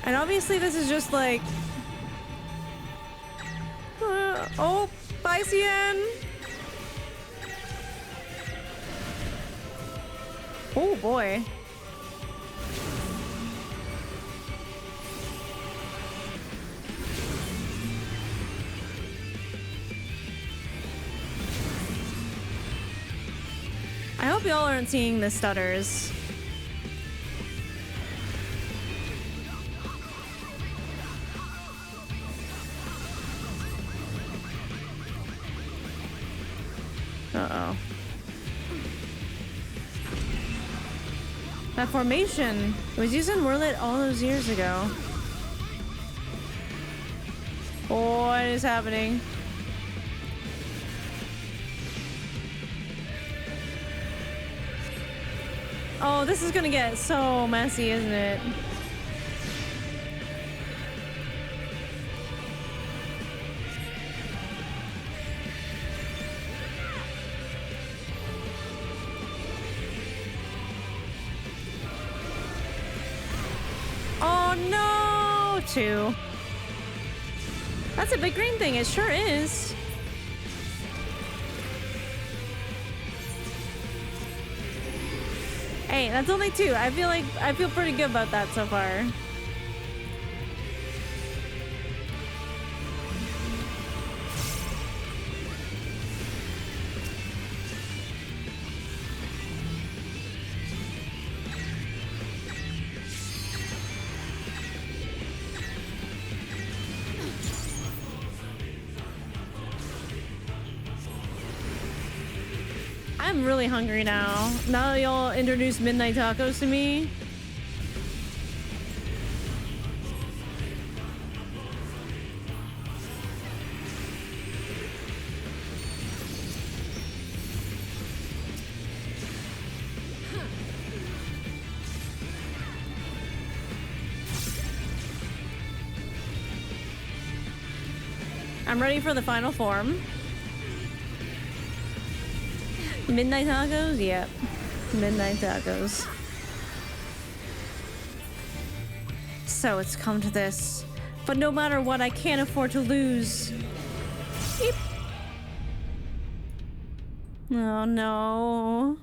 And obviously this is just like... oh, bye, CN! Oh, boy. I hope y'all aren't seeing the stutters. Uh-oh. That formation was used in Werlyt all those years ago. What is happening? Oh, this is gonna get so messy, isn't it? Oh no! Two. That's a big green thing, it sure is. Hey, that's only two. I feel pretty good about that so far. I'm really hungry now. Now that y'all introduced midnight tacos to me. I'm ready for the final form. Midnight tacos? Yep. Midnight tacos. So it's come to this. But no matter what, I can't afford to lose. Beep. Oh no.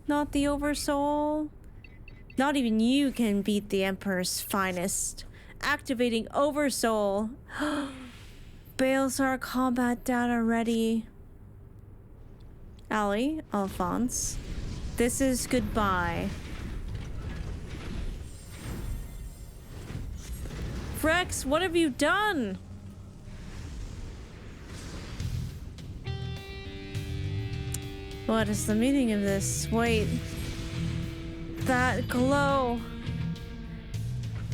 not the Oversoul. Not even you can beat the Emperor's finest. Activating Oversoul. Balesar combat data ready. Ali, Alphonse. This is goodbye. Frex, what have you done? What is the meaning of this? Wait. That glow.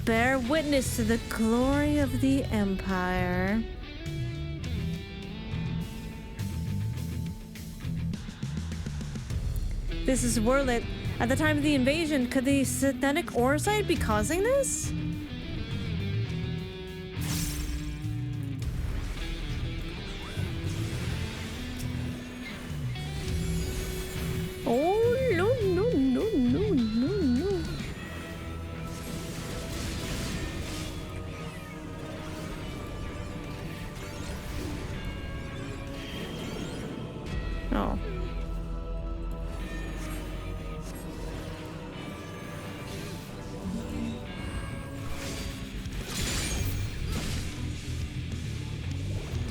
Bear witness to the glory of the Empire. This is Werlyt. At the time of the invasion, could the synthetic Orsite be causing this? Oh, no, no, no, no, no, no. Oh.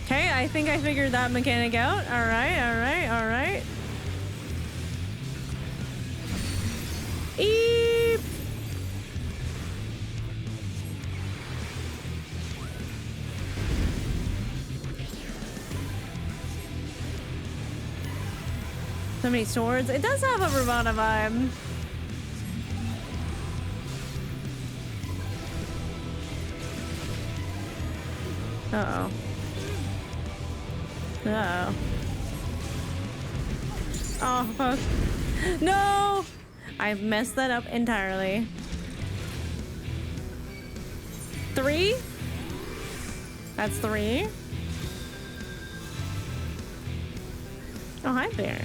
Okay, I think I figured that mechanic out. All right, all right, all right. Eep. So many swords. It does have a Ravana vibe. Uh-oh. Uh-oh. Oh, fuck. No! I messed that up entirely. 3? That's 3. Oh, hi there.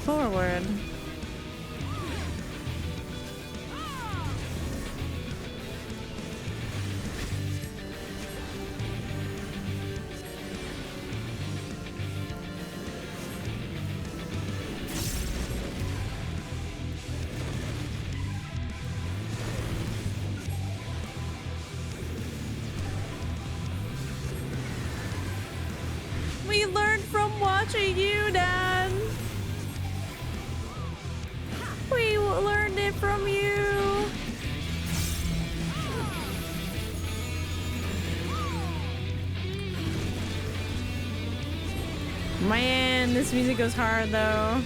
Forward. We learned from watching you, Dad. We learned it from you. Man, this music goes hard though.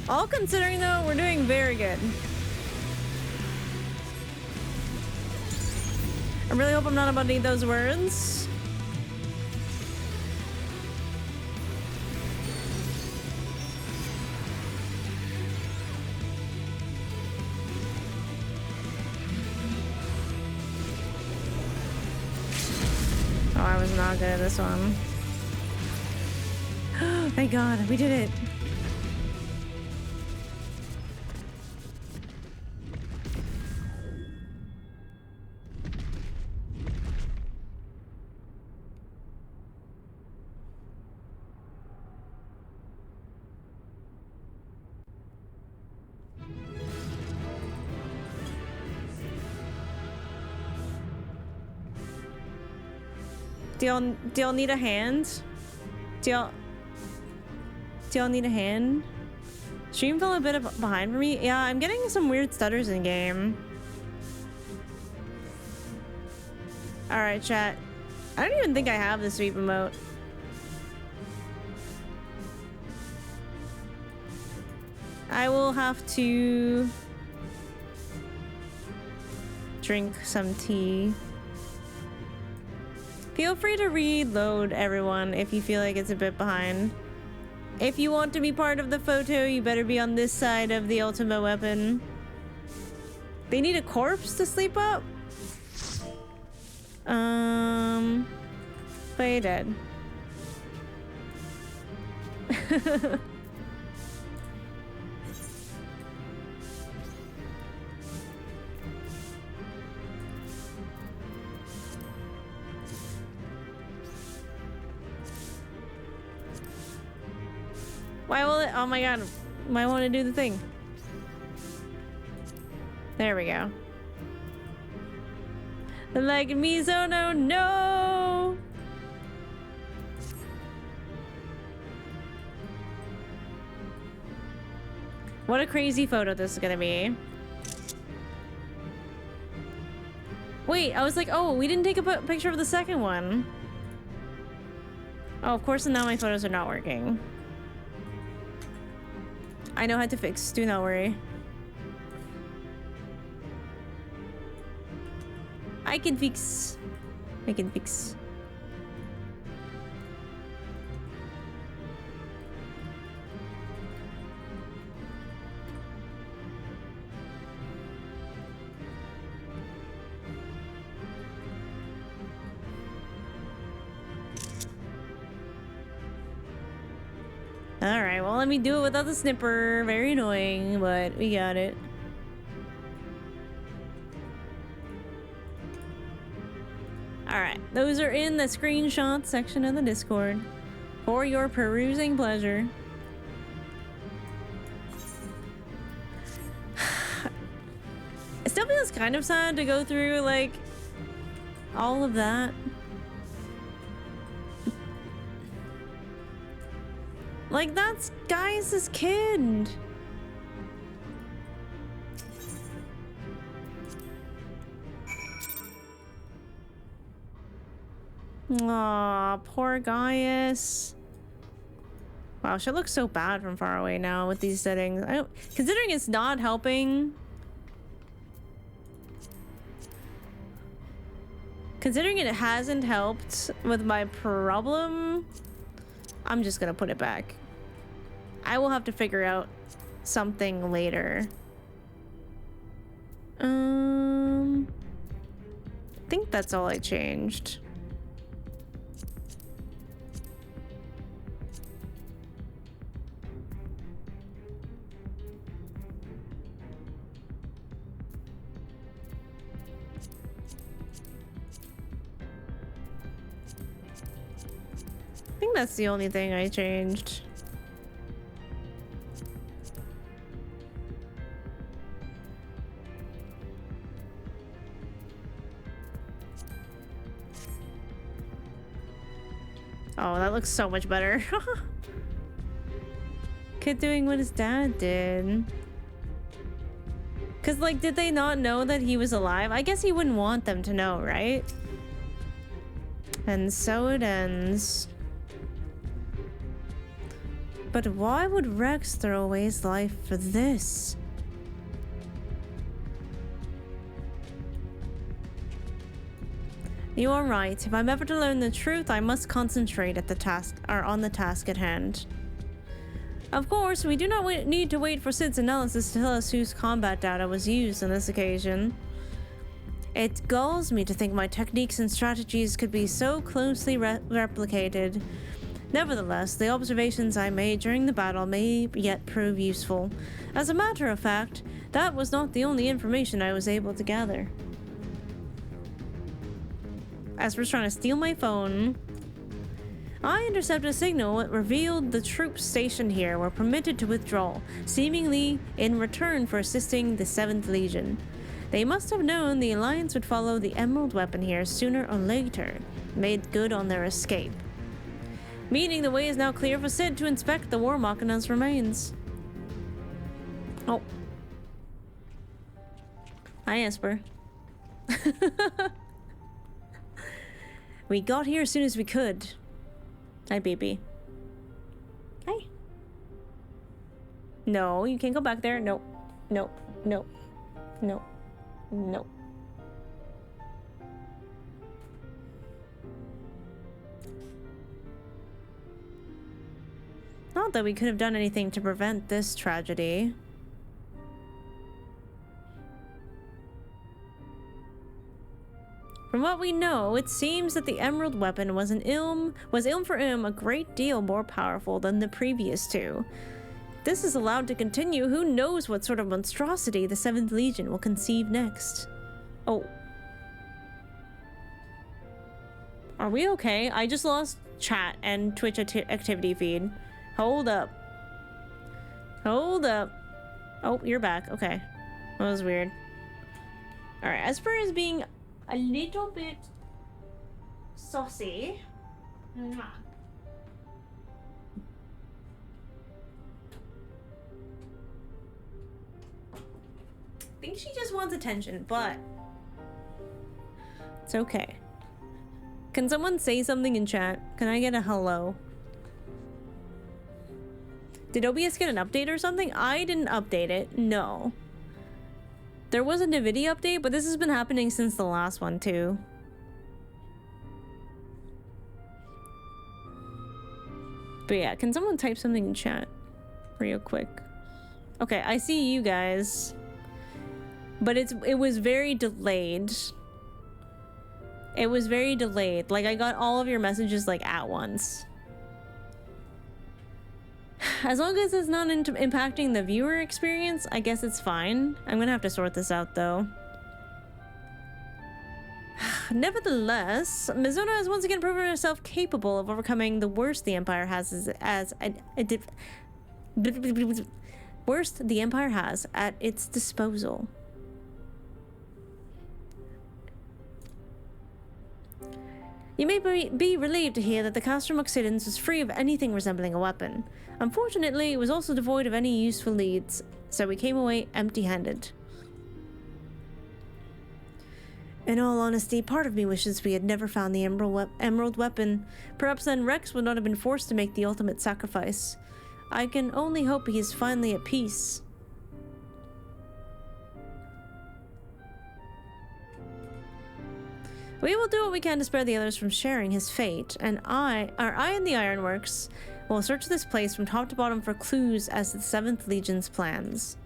All considering though, we're doing very good. I really hope I'm not about to need those words. Oh, I was not good at this one. Thank God, we did it. Do y'all need a hand? Do y'all need a hand? Stream fell a bit behind for me. Yeah, I'm getting some weird stutters in game. All right, chat. I don't even think I have the sweep emote. I will have to drink some tea. Feel free to reload, everyone, if you feel like it's a bit behind. If you want to be part of the photo, you better be on this side of the ultimate weapon. They need a corpse to sleep up? Faded. Why will it? Oh my god. Why won't it do the thing? There we go. Like Miso, no, no. What a crazy photo this is gonna be. Wait, I was like, oh, we didn't take a picture of the second one. Oh, of course, now my photos are not working. I know how to fix, do not worry. I can fix. I can fix. Alright, well, let me do it without the snipper. Very annoying, but we got it. Alright, those are in the screenshot section of the Discord for your perusing pleasure. It still feels kind of sad to go through, like, all of that. Like, that's Gaius' kid. Aw, poor Gaius. Wow, she looks so bad from far away now with these settings. Considering it's not helping. Considering it hasn't helped with my problem, I'm just gonna put it back. I will have to figure out something later. I think that's all I changed. I think that's the only thing I changed. Oh, that looks so much better. Kid doing what his dad did. Cause like, did they not know that he was alive? I guess he wouldn't want them to know, right? And so it ends. But why would Rex throw away his life for this? You are right. If I'm ever to learn the truth, I must concentrate at the task, or on the task at hand. Of course, we do not need to wait for Sid's analysis to tell us whose combat data was used on this occasion. It galls me to think my techniques and strategies could be so closely replicated. Nevertheless, the observations I made during the battle may yet prove useful. As a matter of fact, that was not the only information I was able to gather. Asper's trying to steal my phone. I intercepted a signal that revealed the troops stationed here were permitted to withdraw, seemingly in return for assisting the 7th Legion. They must have known the Alliance would follow the Emerald weapon here sooner or later, made good on their escape. Meaning the way is now clear for Sid to inspect the War Machina's remains. Oh. Hi, Esper. We got here as soon as we could. Hi, baby. Hi. No, you can't go back there. Nope. Nope. Nope. Nope. Nope. Not that we could have done anything to prevent this tragedy. From what we know, it seems that the Emerald Weapon was ilm for a great deal more powerful than the previous two. If this is allowed to continue, who knows what sort of monstrosity the 7th Legion will conceive next. Oh. Are we okay? I just lost chat and Twitch activity feed. Hold up. Hold up. Oh, you're back. Okay. That was weird. Alright, as far as being a little bit saucy. I think she just wants attention, but it's okay. Can someone say something in chat? Can I get a hello? Did OBS get an update or something? I didn't update it. No. There was a NVIDIA update, but this has been happening since the last one too. But yeah, can someone type something in chat real quick? Okay, I see you guys. But it was very delayed. It was very delayed. Like, I got all of your messages, like, at once. As long as it's not impacting the viewer experience, I guess it's fine. I'm gonna have to sort this out, though. Nevertheless, Mizuna has once again proven herself capable of overcoming the worst the Empire has at its disposal. You may be relieved to hear that the Castrum Occidens was free of anything resembling a weapon. Unfortunately, it was also devoid of any useful leads, so we came away empty-handed. In all honesty, part of me wishes we had never found the Emerald Weapon. Perhaps then Rex would not have been forced to make the ultimate sacrifice. I can only hope he is finally at peace. We will do what we can to spare the others from sharing his fate, and I and the Ironworks will search this place from top to bottom for clues as to the 7th Legion's plans.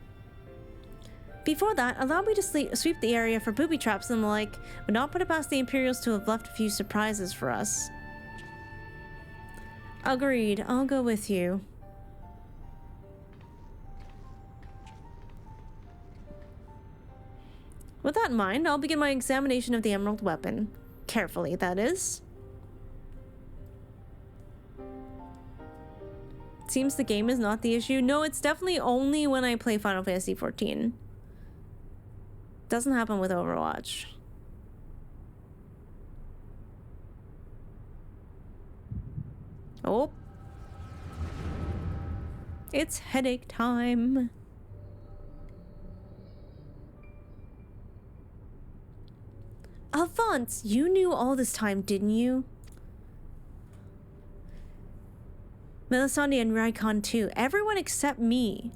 Before that, allow me to sweep the area for booby traps and the like, but not put it past the Imperials to have left a few surprises for us. Agreed, I'll go with you. With that in mind, I'll begin my examination of the Emerald Weapon. Carefully, that is. Seems the game is not the issue. No, it's definitely only when I play Final Fantasy XIV. Doesn't happen with Overwatch. Oh. It's headache time. Alphonse, you knew all this time, didn't you? Melisande and Raikon too. Everyone except me.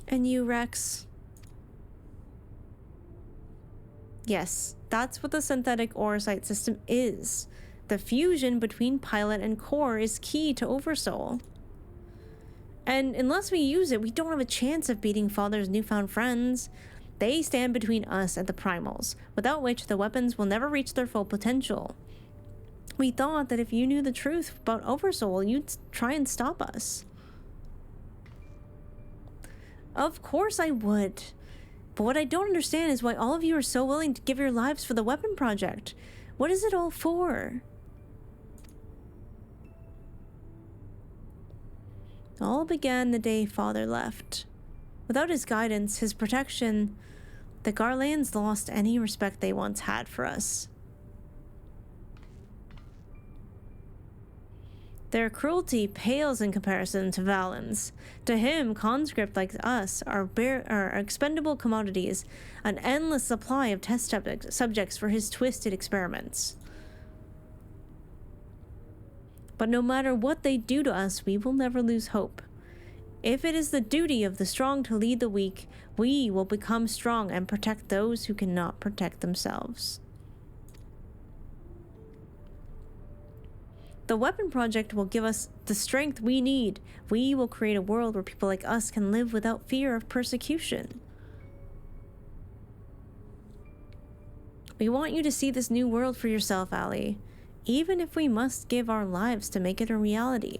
And you, Rex? Yes, that's what the synthetic Orocyte system is. The fusion between pilot and core is key to Oversoul. And unless we use it, we don't have a chance of beating Father's newfound friends. They stand between us and the primals, without which the weapons will never reach their full potential. We thought that if you knew the truth about Oversoul, you'd try and stop us. Of course I would. But what I don't understand is why all of you are so willing to give your lives for the weapon project. What is it all for? All began the day Father left. Without his guidance, his protection, the Garleans lost any respect they once had for us. Their cruelty pales in comparison to Valen's. To him, conscript like us are expendable commodities, an endless supply of test subjects for his twisted experiments. But no matter what they do to us, we will never lose hope. If it is the duty of the strong to lead the weak, we will become strong and protect those who cannot protect themselves. The weapon project will give us the strength we need. We will create a world where people like us can live without fear of persecution. We want you to see this new world for yourself, Allie. Even if we must give our lives to make it a reality.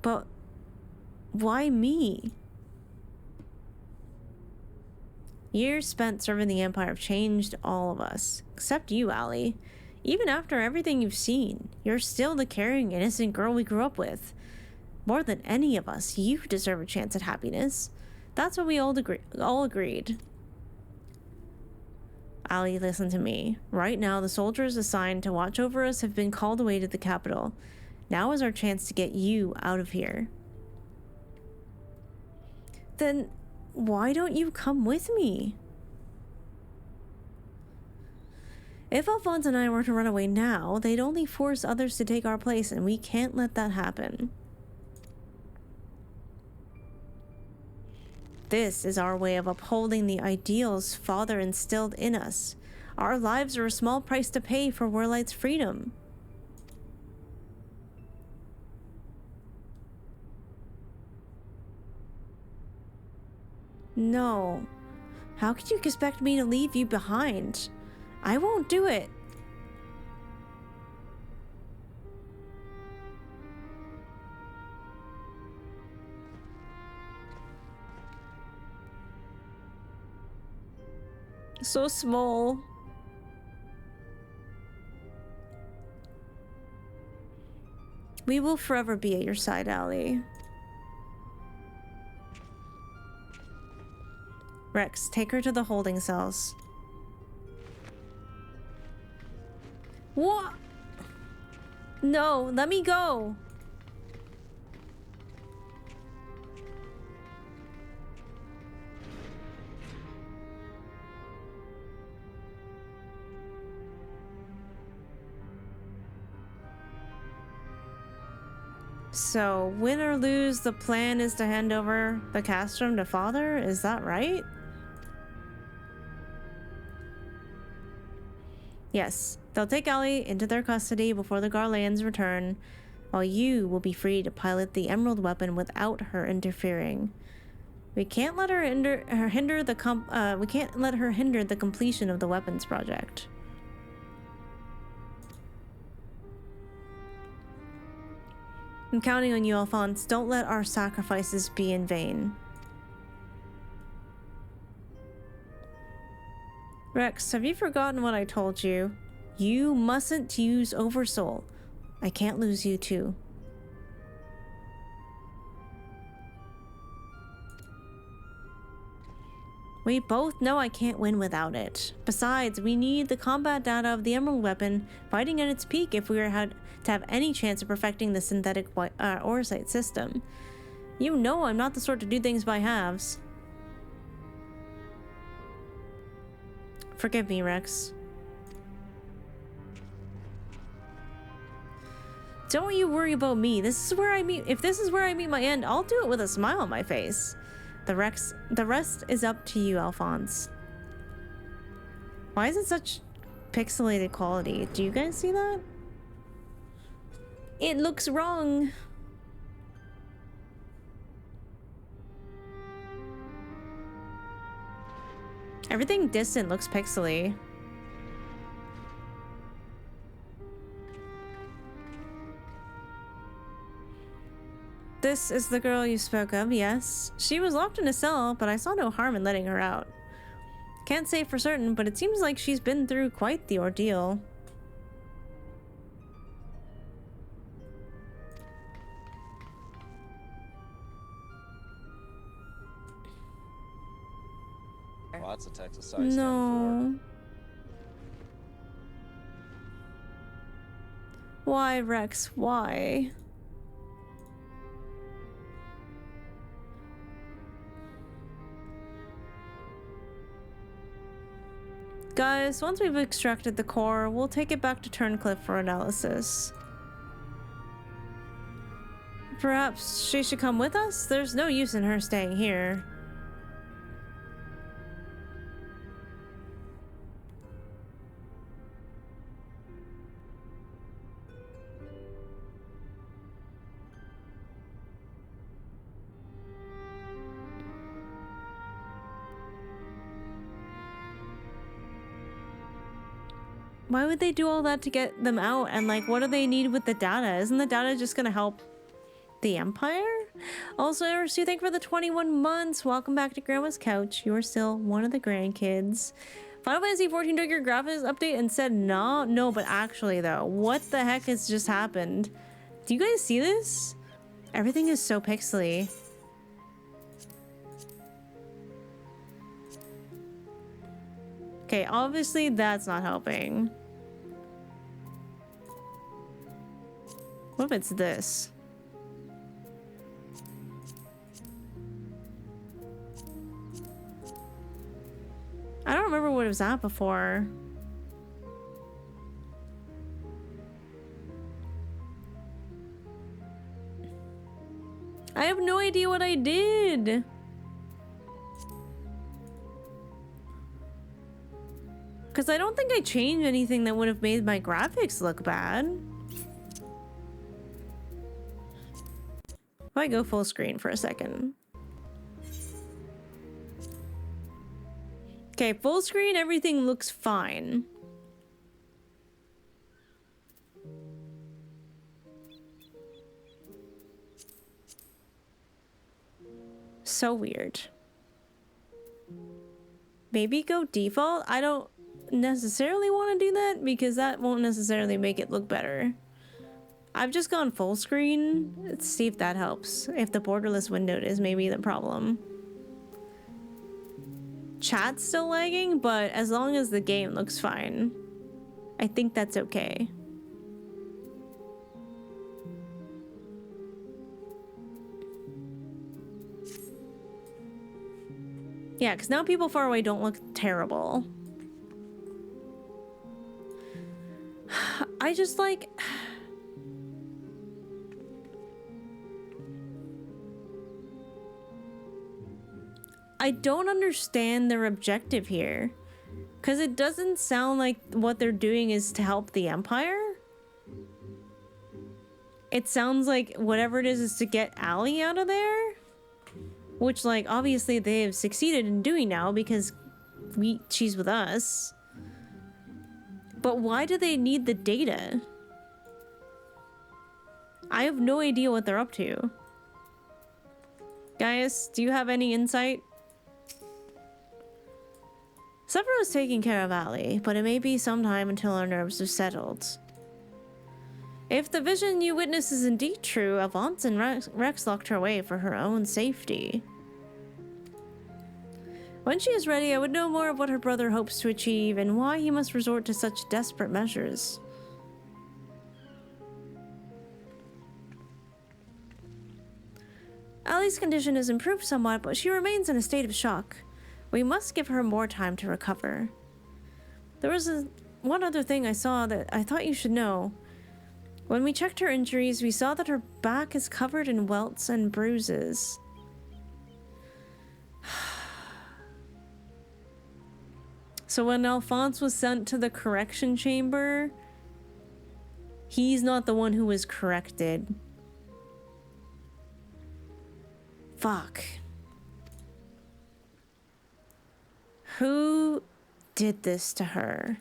But why me? Years spent serving the Empire have changed all of us. Except you, Allie. Even after everything you've seen, you're still the caring, innocent girl we grew up with. More than any of us, you deserve a chance at happiness. That's what we all agreed. Allie, listen to me. Right now, the soldiers assigned to watch over us have been called away to the capital. Now is our chance to get you out of here. Then why don't you come with me? If Alphonse and I were to run away now, they'd only force others to take our place, and we can't let that happen. This is our way of upholding the ideals Father instilled in us. Our lives are a small price to pay for Werlyt's freedom. No. How could you expect me to leave you behind? I won't do it. So small. We will forever be at your side, Allie. Rex, take her to the holding cells. What? No, let me go. So, win or lose, the plan is to hand over the castrum to Father? Is that right? Yes, they'll take Allie into their custody before the Garleans return, while you will be free to pilot the Emerald Weapon without her interfering. We can't let her hinder the completion of the weapons project. I'm counting on you, Alphonse. Don't let our sacrifices be in vain. Rex, have you forgotten what I told you? You mustn't use Oversoul. I can't lose you too. We both know I can't win without it. Besides, we need the combat data of the Emerald Weapon fighting at its peak if we were to have any chance of perfecting the synthetic Orsight system. You know I'm not the sort to do things by halves. Forgive me, Rex. Don't you worry about me. This is where I meet. If this is where I meet my end, I'll do it with a smile on my face. The rest is up to you, Alphonse. Why is it such pixelated quality? Do you guys see that? It looks wrong. Everything distant looks pixely. This is the girl you spoke of, yes. She was locked in a cell, but I saw no harm in letting her out. Can't say for certain, but it seems like she's been through quite the ordeal. Lots of Texas size. No. Why, Rex? Why? Guys, once we've extracted the core, we'll take it back to Turncliffe for analysis. Perhaps she should come with us? There's no use in her staying here. Why would they do all that to get them out? And like, what do they need with the data? Isn't the data just gonna help the Empire? Also, Sue, thank you for the 21 months. Welcome back to Grandma's Couch. You are still one of the grandkids. Final Fantasy 14 took your graphics update and said no, but actually though, what the heck has just happened? Do you guys see this? Everything is so pixely. Okay, obviously that's not helping. What if it's this? I don't remember what it was at before. I have no idea what I did. Because I don't think I changed anything that would have made my graphics look bad. If I go full screen for a second. Okay, full screen, everything looks fine. So weird. Maybe go default? I don't necessarily want to do that because that won't necessarily make it look better. I've just gone full screen. Let's see if that helps. If the borderless window is maybe the problem. Chat's still lagging, but as long as the game looks fine, I think that's okay. Yeah, because now people far away don't look terrible. I just like... I don't understand their objective here. Because it doesn't sound like what they're doing is to help the Empire. It sounds like whatever it is to get Allie out of there. Which, like, obviously they have succeeded in doing now because she's with us. But why do they need the data? I have no idea what they're up to. Guys, do you have any insight? Sapphire was taking care of Allie, but it may be some time until her nerves are settled. If the vision you witness is indeed true, Avance and Rex locked her away for her own safety. When she is ready, I would know more of what her brother hopes to achieve and why he must resort to such desperate measures. Allie's condition has improved somewhat, but she remains in a state of shock. We must give her more time to recover. There was one other thing I saw that I thought you should know. When we checked her injuries, we saw that her back is covered in welts and bruises. So when Alphonse was sent to the correction chamber, he's not the one who was corrected. Fuck. Who did this to her?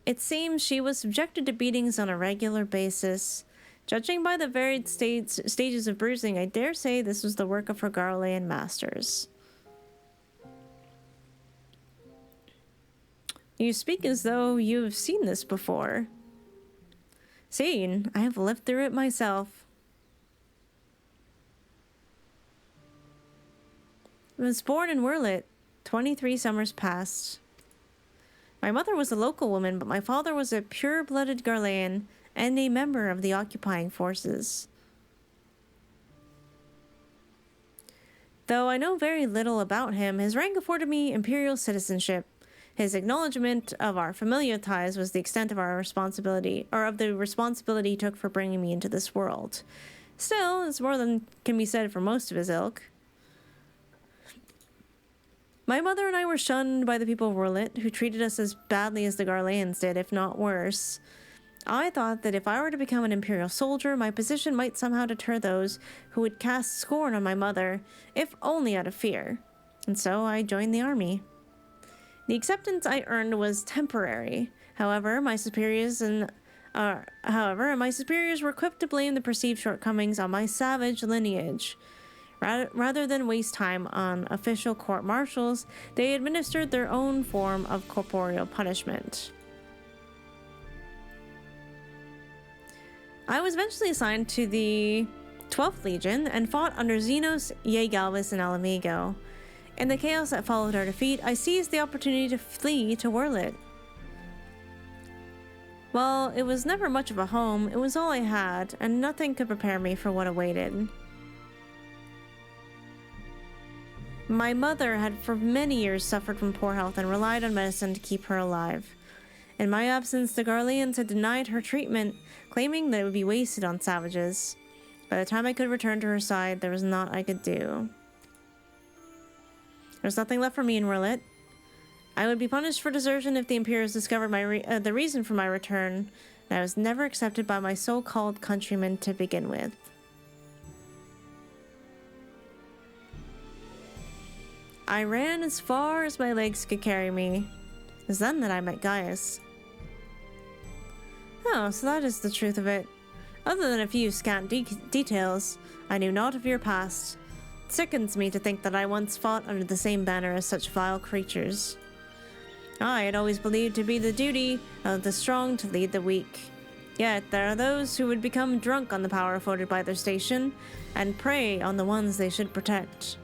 It seems she was subjected to beatings on a regular basis. Judging by the varied stages of bruising, I dare say this was the work of her Garlean masters. You speak as though you have seen this before. Seen? I have lived through it myself. I was born in Werlyt, 23 summers past. My mother was a local woman, but my father was a pure-blooded Garlean and a member of the occupying forces. Though I know very little about him, his rank afforded me Imperial citizenship. His acknowledgement of our familial ties was the extent of our responsibility, or of the responsibility he took for bringing me into this world. Still, it's more than can be said for most of his ilk. My mother and I were shunned by the people of Werlyt, who treated us as badly as the Garleans did, if not worse. I thought that if I were to become an Imperial soldier, my position might somehow deter those who would cast scorn on my mother, if only out of fear. And so I joined the army. The acceptance I earned was temporary. However, my superiors were quick to blame the perceived shortcomings on my savage lineage. Rather than waste time on official court-martials, they administered their own form of corporeal punishment. I was eventually assigned to the 12th Legion and fought under Xenos, Galvis, and Alamigo. In the chaos that followed our defeat, I seized the opportunity to flee to Werlyt. While it was never much of a home, it was all I had, and nothing could prepare me for what awaited. My mother had for many years suffered from poor health and relied on medicine to keep her alive. In my absence, the Garleans had denied her treatment, claiming that it would be wasted on savages. By the time I could return to her side, there was naught I could do. There was nothing left for me in Werlyt. I would be punished for desertion if the Imperials discovered the reason for my return, and I was never accepted by my so-called countrymen to begin with. I ran as far as my legs could carry me. It was then that I met Gaius. Oh, so that is the truth of it. Other than a few scant details, I knew naught of your past. It sickens me to think that I once fought under the same banner as such vile creatures. I had always believed to be the duty of the strong to lead the weak. Yet there are those who would become drunk on the power afforded by their station, and prey on the ones they should protect.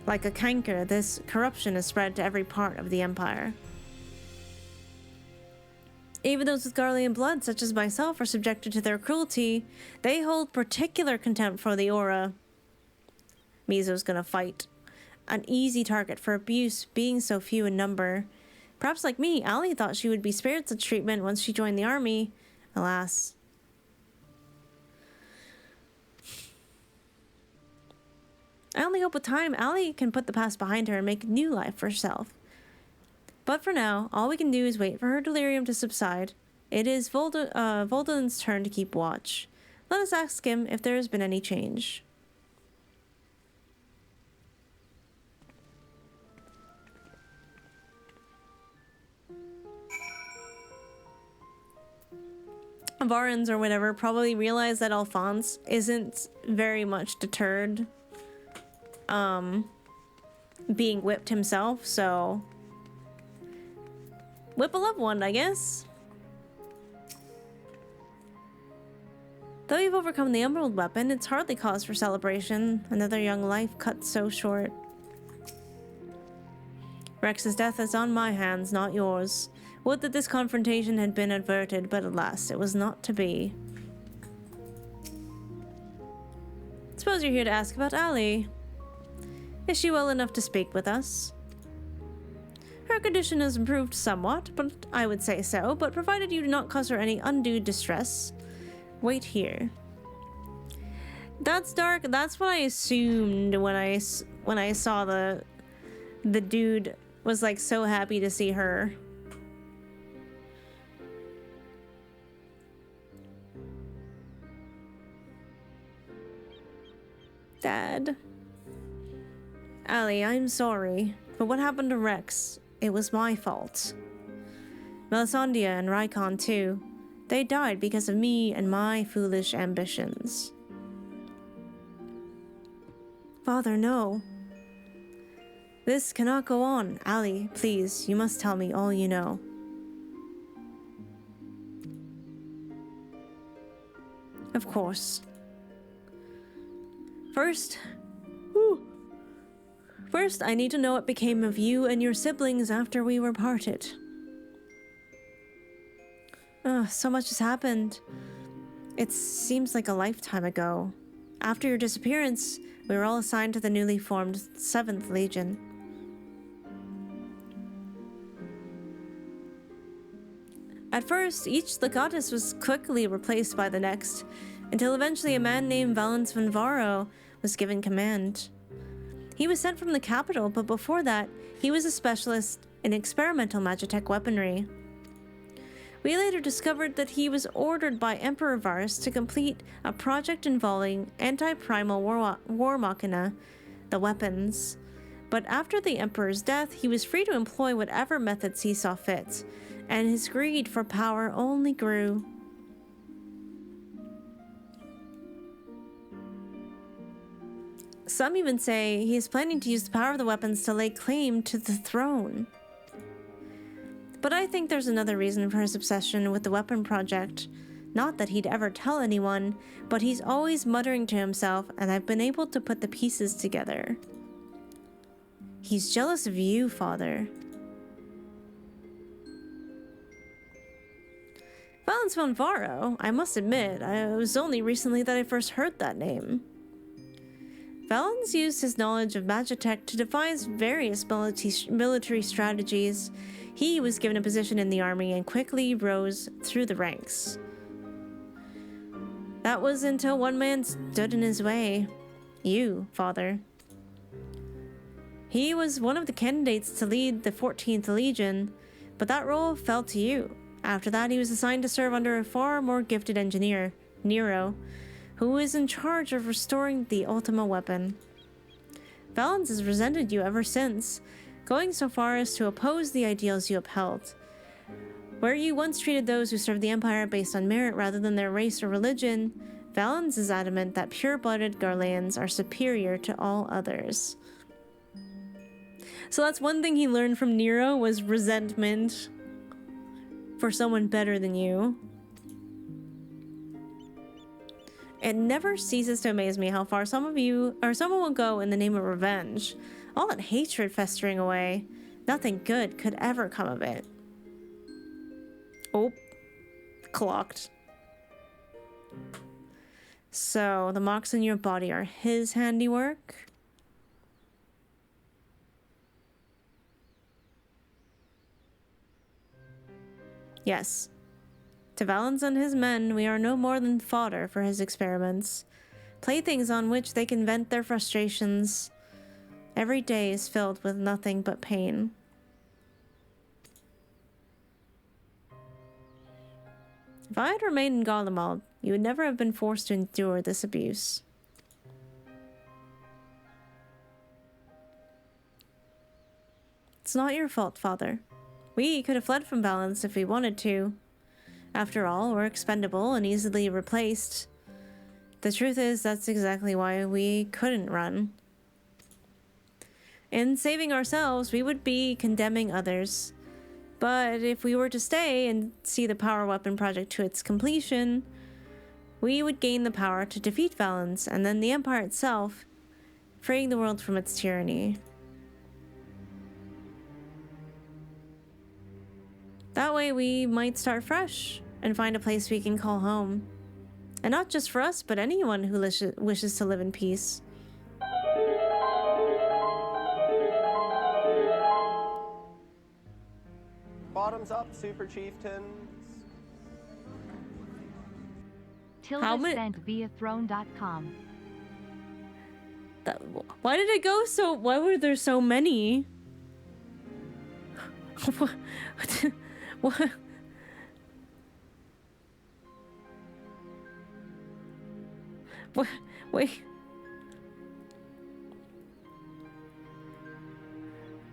Like a canker, this corruption is spread to every part of the Empire. Even those with Garlean blood, such as myself, are subjected to their cruelty. They hold particular contempt for the aura. Miso's gonna fight. An easy target for abuse, being so few in number. Perhaps like me, Ali thought she would be spared such treatment once she joined the army. Alas. I only hope with time, Ali can put the past behind her and make a new life for herself. But for now, all we can do is wait for her delirium to subside. It is Volden's turn to keep watch. Let us ask him if there has been any change. Varans or whatever probably realize that Alphonse isn't very much deterred being whipped himself, so whip a loved one, I guess. Though you've overcome the Emerald Weapon, it's hardly cause for celebration. Another young life cut so short. Rex's death is on my hands, not yours. Would that this confrontation had been averted, but alas, it was not to be. Suppose you're here to ask about Ali. Is she well enough to speak with us? Her condition has improved somewhat, but I would say so, but provided you do not cause her any undue distress, wait here. That's dark. That's what I assumed when I saw the dude was like so happy to see her. Dad. Ali, I'm sorry, but what happened to Rex? It was my fault. Melisandre and Rykon too. They died because of me and my foolish ambitions. Father, no. This cannot go on. Ali, please, you must tell me all you know. Of course. First, I need to know what became of you and your siblings after we were parted. So much has happened. It seems like a lifetime ago. After your disappearance, we were all assigned to the newly formed 7th Legion. At first, each legatus was quickly replaced by the next, until eventually a man named Valence van Varo was given command. He was sent from the capital, but before that, he was a specialist in experimental magitech weaponry. We later discovered that he was ordered by Emperor Varus to complete a project involving anti-primal war machina, the weapons. But after the Emperor's death, he was free to employ whatever methods he saw fit, and his greed for power only grew. Some even say he is planning to use the power of the weapons to lay claim to the throne. But I think there's another reason for his obsession with the weapon project. Not that he'd ever tell anyone, but he's always muttering to himself, and I've been able to put the pieces together. He's jealous of you, Father. Valens von Varro, I must admit, it was only recently that I first heard that name. Valens used his knowledge of magitech to devise various military strategies. He was given a position in the army and quickly rose through the ranks. That was until one man stood in his way. You, Father. He was one of the candidates to lead the 14th Legion, but that role fell to you. After that, he was assigned to serve under a far more gifted engineer, Nero, who is in charge of restoring the Ultima weapon. Valens has resented you ever since, going so far as to oppose the ideals you upheld. Where you once treated those who served the Empire based on merit rather than their race or religion, Valens is adamant that pure-blooded Garleans are superior to all others. So that's one thing he learned from Nero, was resentment for someone better than you. It never ceases to amaze me how far someone will go in the name of revenge. All that hatred festering away. Nothing good could ever come of it. Oh, clocked. So, the marks on your body are his handiwork? Yes. To Valens and his men, we are no more than fodder for his experiments. Playthings on which they can vent their frustrations. Every day is filled with nothing but pain. If I had remained in Garlemald, you would never have been forced to endure this abuse. It's not your fault, Father. We could have fled from Valens if we wanted to. After all, we're expendable and easily replaced. The truth is, that's exactly why we couldn't run. In saving ourselves, we would be condemning others. But if we were to stay and see the power weapon project to its completion, we would gain the power to defeat Valens and then the Empire itself, freeing the world from its tyranny. That way we might start fresh and find a place we can call home. And not just for us, but anyone who wishes to live in peace. Bottoms up, Super Chieftains. Tilda sent via throne.com. Why did it go so... Why were there so many? What? What? Wait.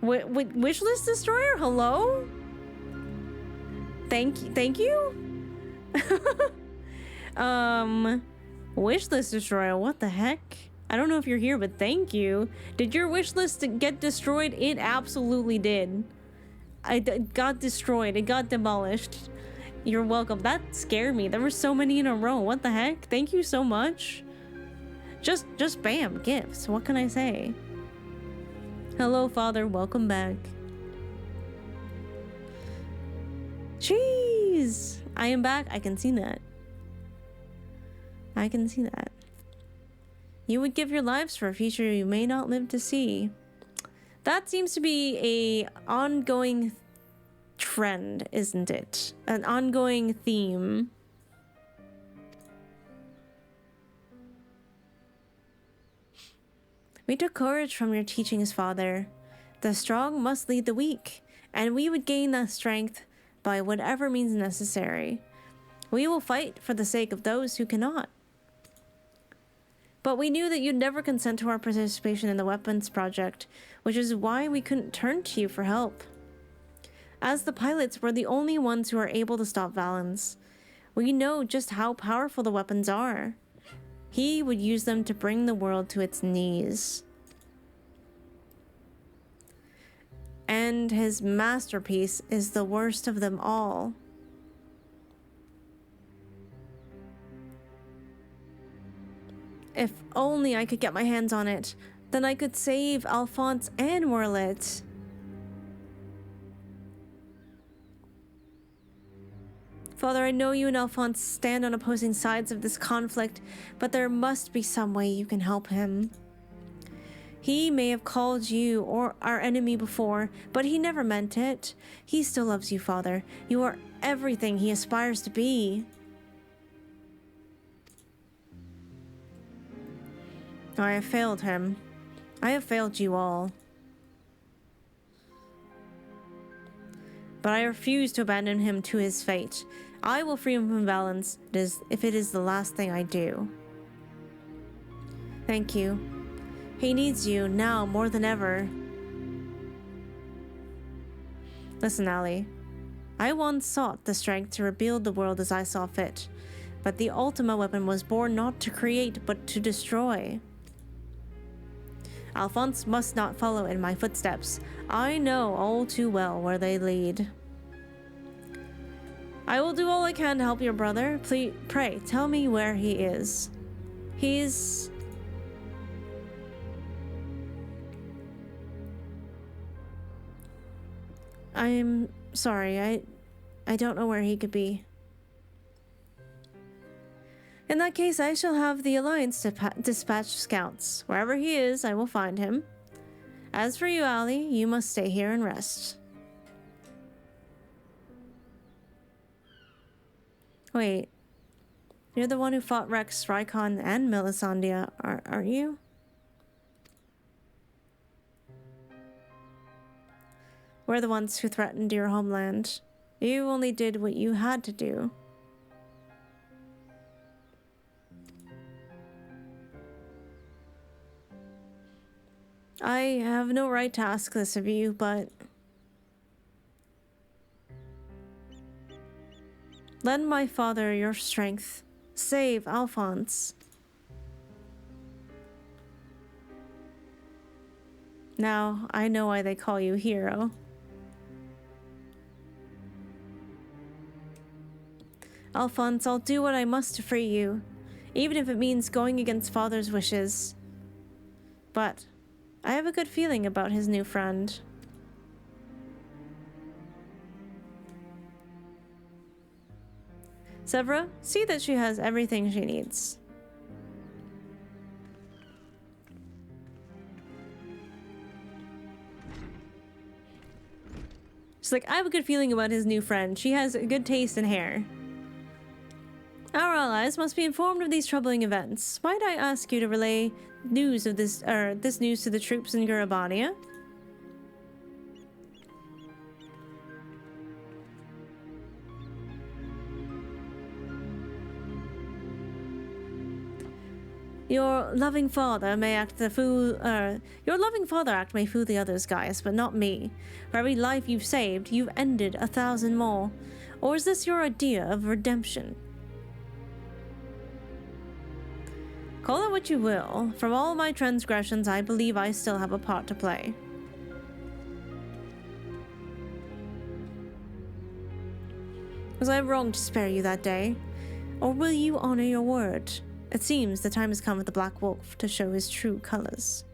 Wishlist destroyer? Hello? Thank you? Wishlist destroyer, what the heck? I don't know if you're here, but thank you. Did your wishlist get destroyed? It absolutely did. It got destroyed. It got demolished. You're welcome. That scared me. There were so many in a row. What the heck? Thank you so much. Just bam, gifts. What can I say? Hello, Father. Welcome back. Jeez. I am back. I can see that. I can see that. You would give your lives for a future you may not live to see. That seems to be a ongoing trend, isn't it? An ongoing theme. We took courage from your teachings, Father. The strong must lead the weak, and we would gain that strength by whatever means necessary. We will fight for the sake of those who cannot. But we knew that you'd never consent to our participation in the weapons project, which is why we couldn't turn to you for help. As the pilots, we're the only ones who are able to stop Valens. We know just how powerful the weapons are. He would use them to bring the world to its knees. And his masterpiece is the worst of them all. If only I could get my hands on it, then I could save Alphonse and Werlyt. Father, I know you and Alphonse stand on opposing sides of this conflict, but there must be some way you can help him. He may have called you or our enemy before, but he never meant it. He still loves you, Father. You are everything he aspires to be. I have failed him. I have failed you all. But I refuse to abandon him to his fate. I will free him from Valens if it is the last thing I do. Thank you. He needs you now more than ever. Listen, Allie. I once sought the strength to rebuild the world as I saw fit, but the Ultima weapon was born not to create, but to destroy. Alphonse must not follow in my footsteps. I know all too well where they lead. I will do all I can to help your brother. Please, pray, tell me where he is. He's... I'm sorry, I don't know where he could be. In that case, I shall have the Alliance dispatch scouts. Wherever he is, I will find him. As for you, Allie, you must stay here and rest. Wait. You're the one who fought Rex, Rykon, and Melisandre, aren't you? We're the ones who threatened your homeland. You only did what you had to do. I have no right to ask this of you, but... lend my father your strength. Save Alphonse. Now, I know why they call you hero. Alphonse, I'll do what I must to free you, even if it means going against Father's wishes. But I have a good feeling about his new friend. Severa, see that she has everything she needs. She's like, I have a good feeling about his new friend. She has a good taste in hair. Our allies must be informed of these troubling events. Might I ask you to relay news of this news to the troops in Gurabania? Your loving father may fool the others, Gaius, but not me. For every life you've saved, you've ended 1,000 more. Or is this your idea of redemption? Call it what you will. From all my transgressions, I believe I still have a part to play. Was I wrong to spare you that day? Or will you honor your word? It seems the time has come for the Black Wolf to show his true colors.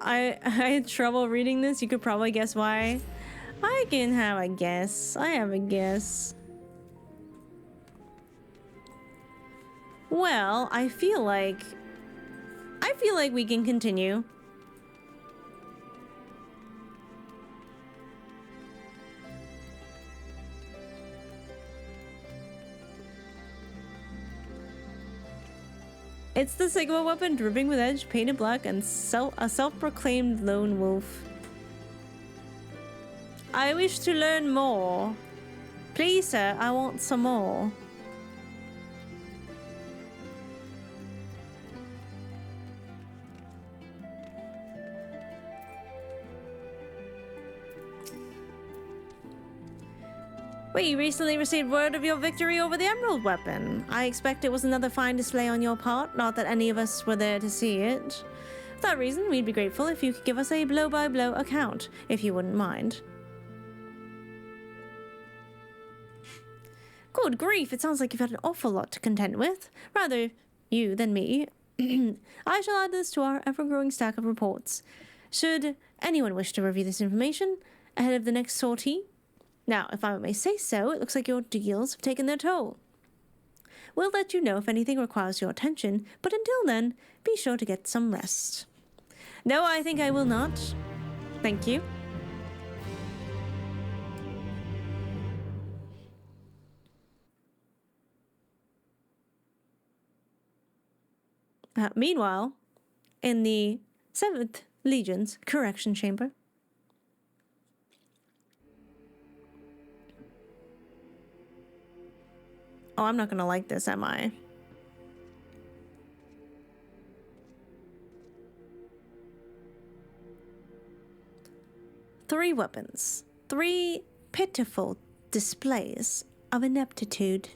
I had trouble reading this. You could probably guess why. I can have a guess. I have a guess. Well, I feel like we can continue. It's the Sigma weapon, dripping with edge, painted black, and a self-proclaimed lone wolf. I wish to learn more. Please, sir, I want some more. We recently received word of your victory over the Emerald weapon. I expect it was another fine display on your part, not that any of us were there to see it. For that reason, we'd be grateful if you could give us a blow-by-blow account, if you wouldn't mind. Good grief, it sounds like you've had an awful lot to contend with. Rather you than me. I shall add this to our ever-growing stack of reports. Should anyone wish to review this information ahead of the next sortie, now, if I may say so, it looks like your deals have taken their toll. We'll let you know if anything requires your attention, but until then, be sure to get some rest. No, I think I will not. Thank you. Meanwhile, in the 7th Legion's correction chamber, oh, I'm not gonna like this, am I? Three weapons. Three pitiful displays of ineptitude.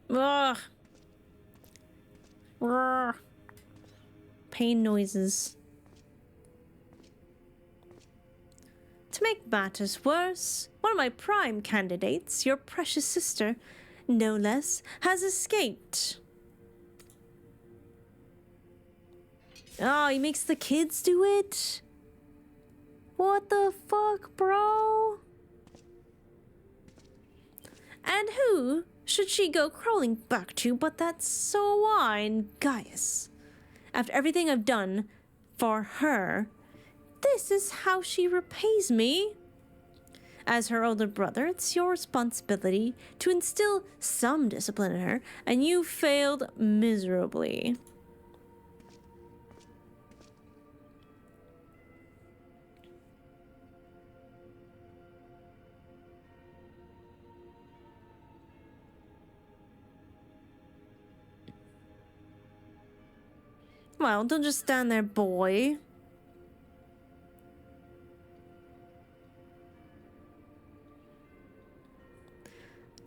Ugh. Ugh. Pain noises. To make matters worse, one of my prime candidates, your precious sister, no less, has escaped. Oh, he makes the kids do it? What the fuck, bro? And who should she go crawling back to but that swine Gaius? After everything I've done for her, this is how she repays me. As her older brother, it's your responsibility to instill some discipline in her, and you failed miserably. Well, don't just stand there, boy.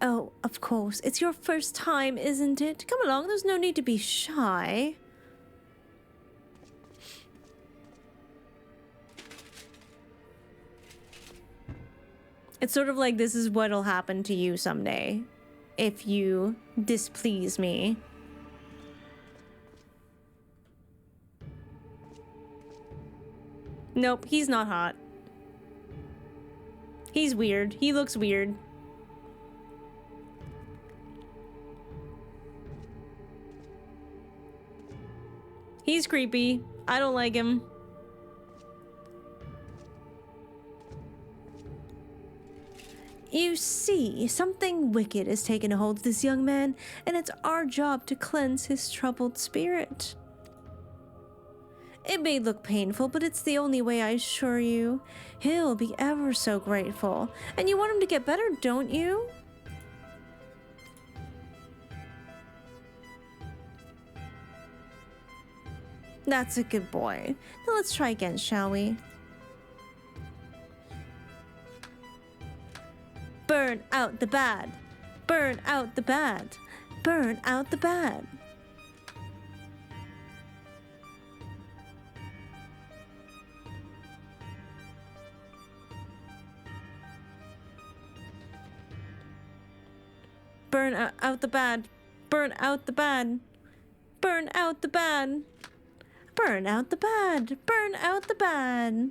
Oh, of course. It's your first time, isn't it? Come along, there's no need to be shy. It's sort of like this is what'll happen to you someday if you displease me. Nope, he's not hot. He's weird. He looks weird. He's creepy. I don't like him. You see, something wicked has taken a hold of this young man, and it's our job to cleanse his troubled spirit. It may look painful, but it's the only way, I assure you. He'll be ever so grateful. And you want him to get better, don't you? That's a good boy. Now let's try again, shall we? Burn out the bad. Burn out the bad. Burn out the bad. Burn out the bad. Burn out the bad. Burn out the bad. Burn out the bad. Burn out the bad.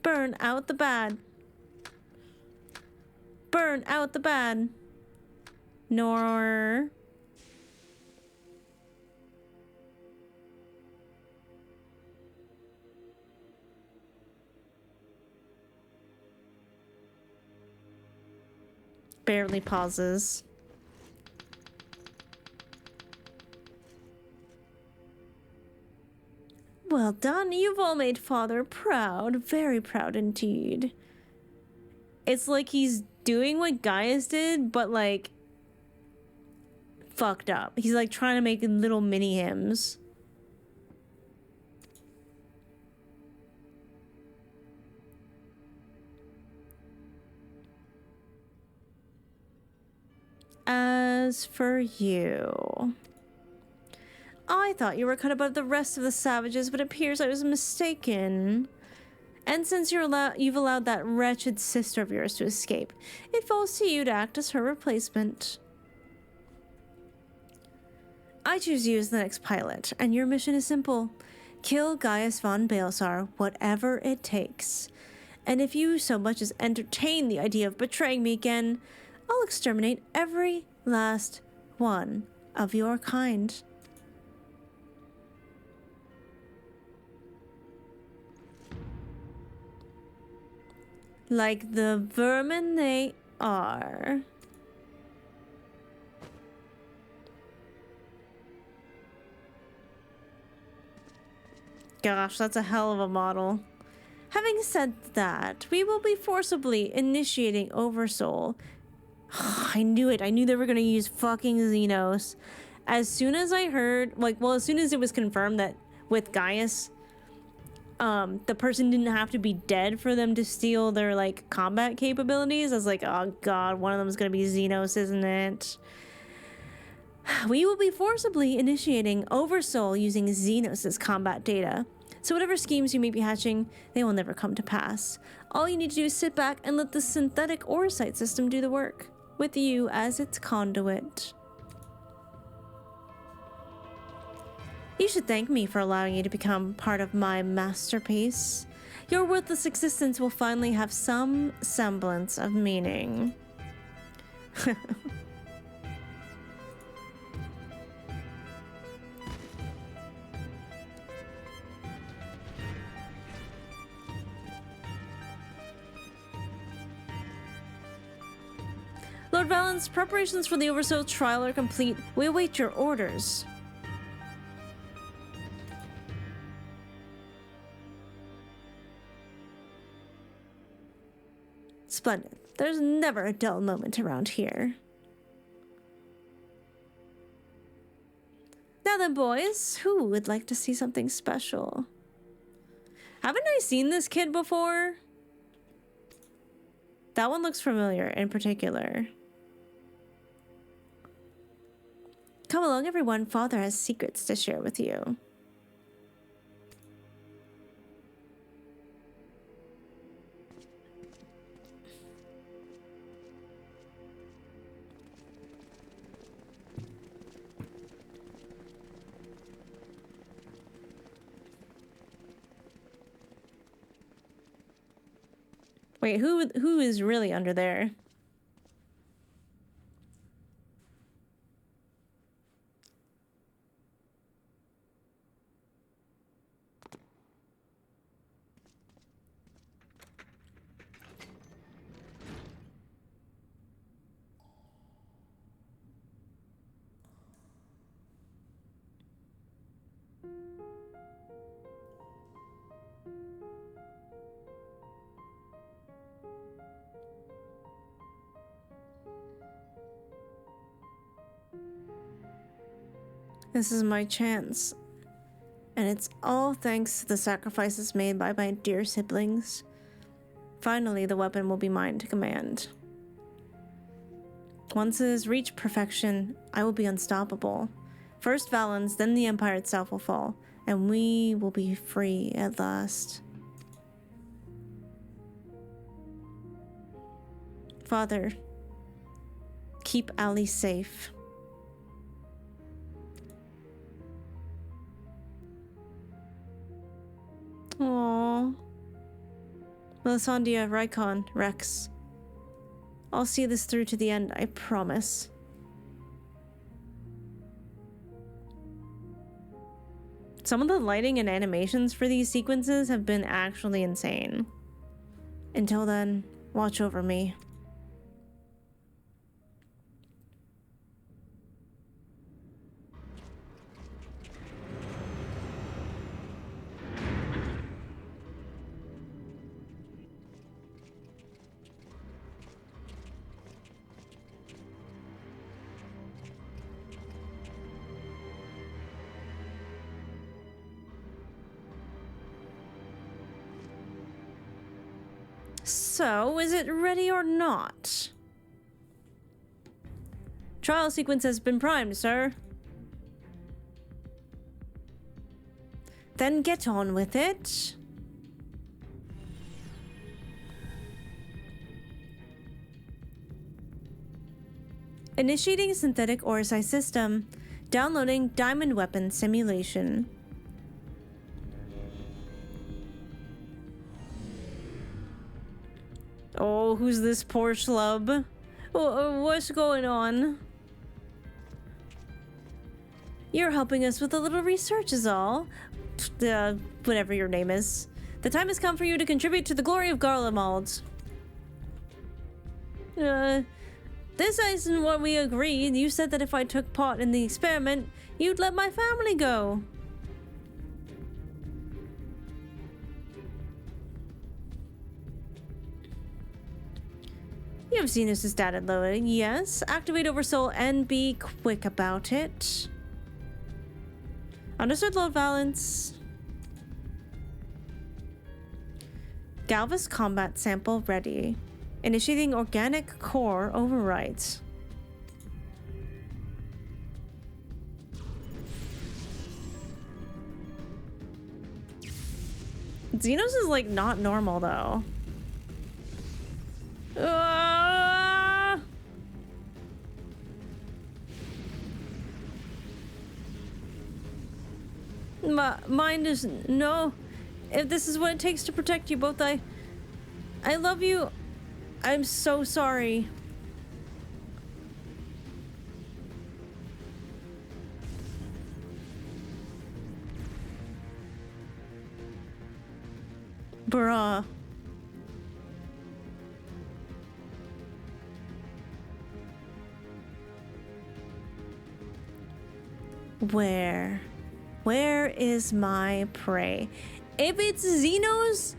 Burn out the bad. Burn out the bad. Nor. barely pauses. Well done, you've all made Father proud. Very proud indeed. It's like he's doing what Gaius did, but like fucked up. He's like trying to make little mini hymns. As for you, I thought you were cut above the rest of the savages, but it appears I was mistaken. And since you've allowed that wretched sister of yours to escape, it falls to you to act as her replacement. I choose you as the next pilot, and your mission is simple. Kill Gaius von Baelsar, whatever it takes. And if you so much as entertain the idea of betraying me again, I'll exterminate every last one of your kind. Like the vermin they are. Gosh, that's a hell of a model. Having said that, we will be forcibly initiating Oversoul. I knew it. I knew they were going to use fucking Xenos. As soon as I heard, as soon as it was confirmed that with Gaius, the person didn't have to be dead for them to steal their, like, combat capabilities, I was like, oh god, one of them is going to be Xenos, isn't it? We will be forcibly initiating Oversoul using Xenos' combat data. So whatever schemes you may be hatching, they will never come to pass. All you need to do is sit back and let the synthetic Orsight system do the work, with you as its conduit. You should thank me for allowing you to become part of my masterpiece. Your worthless existence will finally have some semblance of meaning. Lord Valens, preparations for the Oversoul trial are complete. We await your orders. Splendid. There's never a dull moment around here. Now then, boys, who would like to see something special? Haven't I seen this kid before? That one looks familiar in particular. Come along, everyone. Father has secrets to share with you. Wait, who is really under there? This is my chance, and it's all thanks to the sacrifices made by my dear siblings. Finally, the weapon will be mine to command. Once it has reached perfection, I will be unstoppable. First Valens, then the Empire itself will fall, and we will be free at last. Father, keep Ali safe. Aww. Melisandre, Rykon, Rex. I'll see this through to the end, I promise. Some of the lighting and animations for these sequences have been actually insane. Until then, watch over me. So, is it ready or not? Trial sequence has been primed, sir. Then get on with it. Initiating synthetic Orsi system. Downloading diamond weapon simulation. Oh, who's this poor schlub? What's going on? You're helping us with a little research is all. Whatever your name is. The time has come for you to contribute to the glory of Garlemald. This isn't what we agreed. You said that if I took part in the experiment, you'd let my family go. You have seen this data loading, yes. Activate Oversoul and be quick about it. Understood, load balance. Galvus combat sample ready. Initiating organic core overrides. Xenos is like not normal though. My mind is no. If this is what it takes to protect you both, I love you. I'm so sorry. Bruh. Where is my prey? If it's Xenos,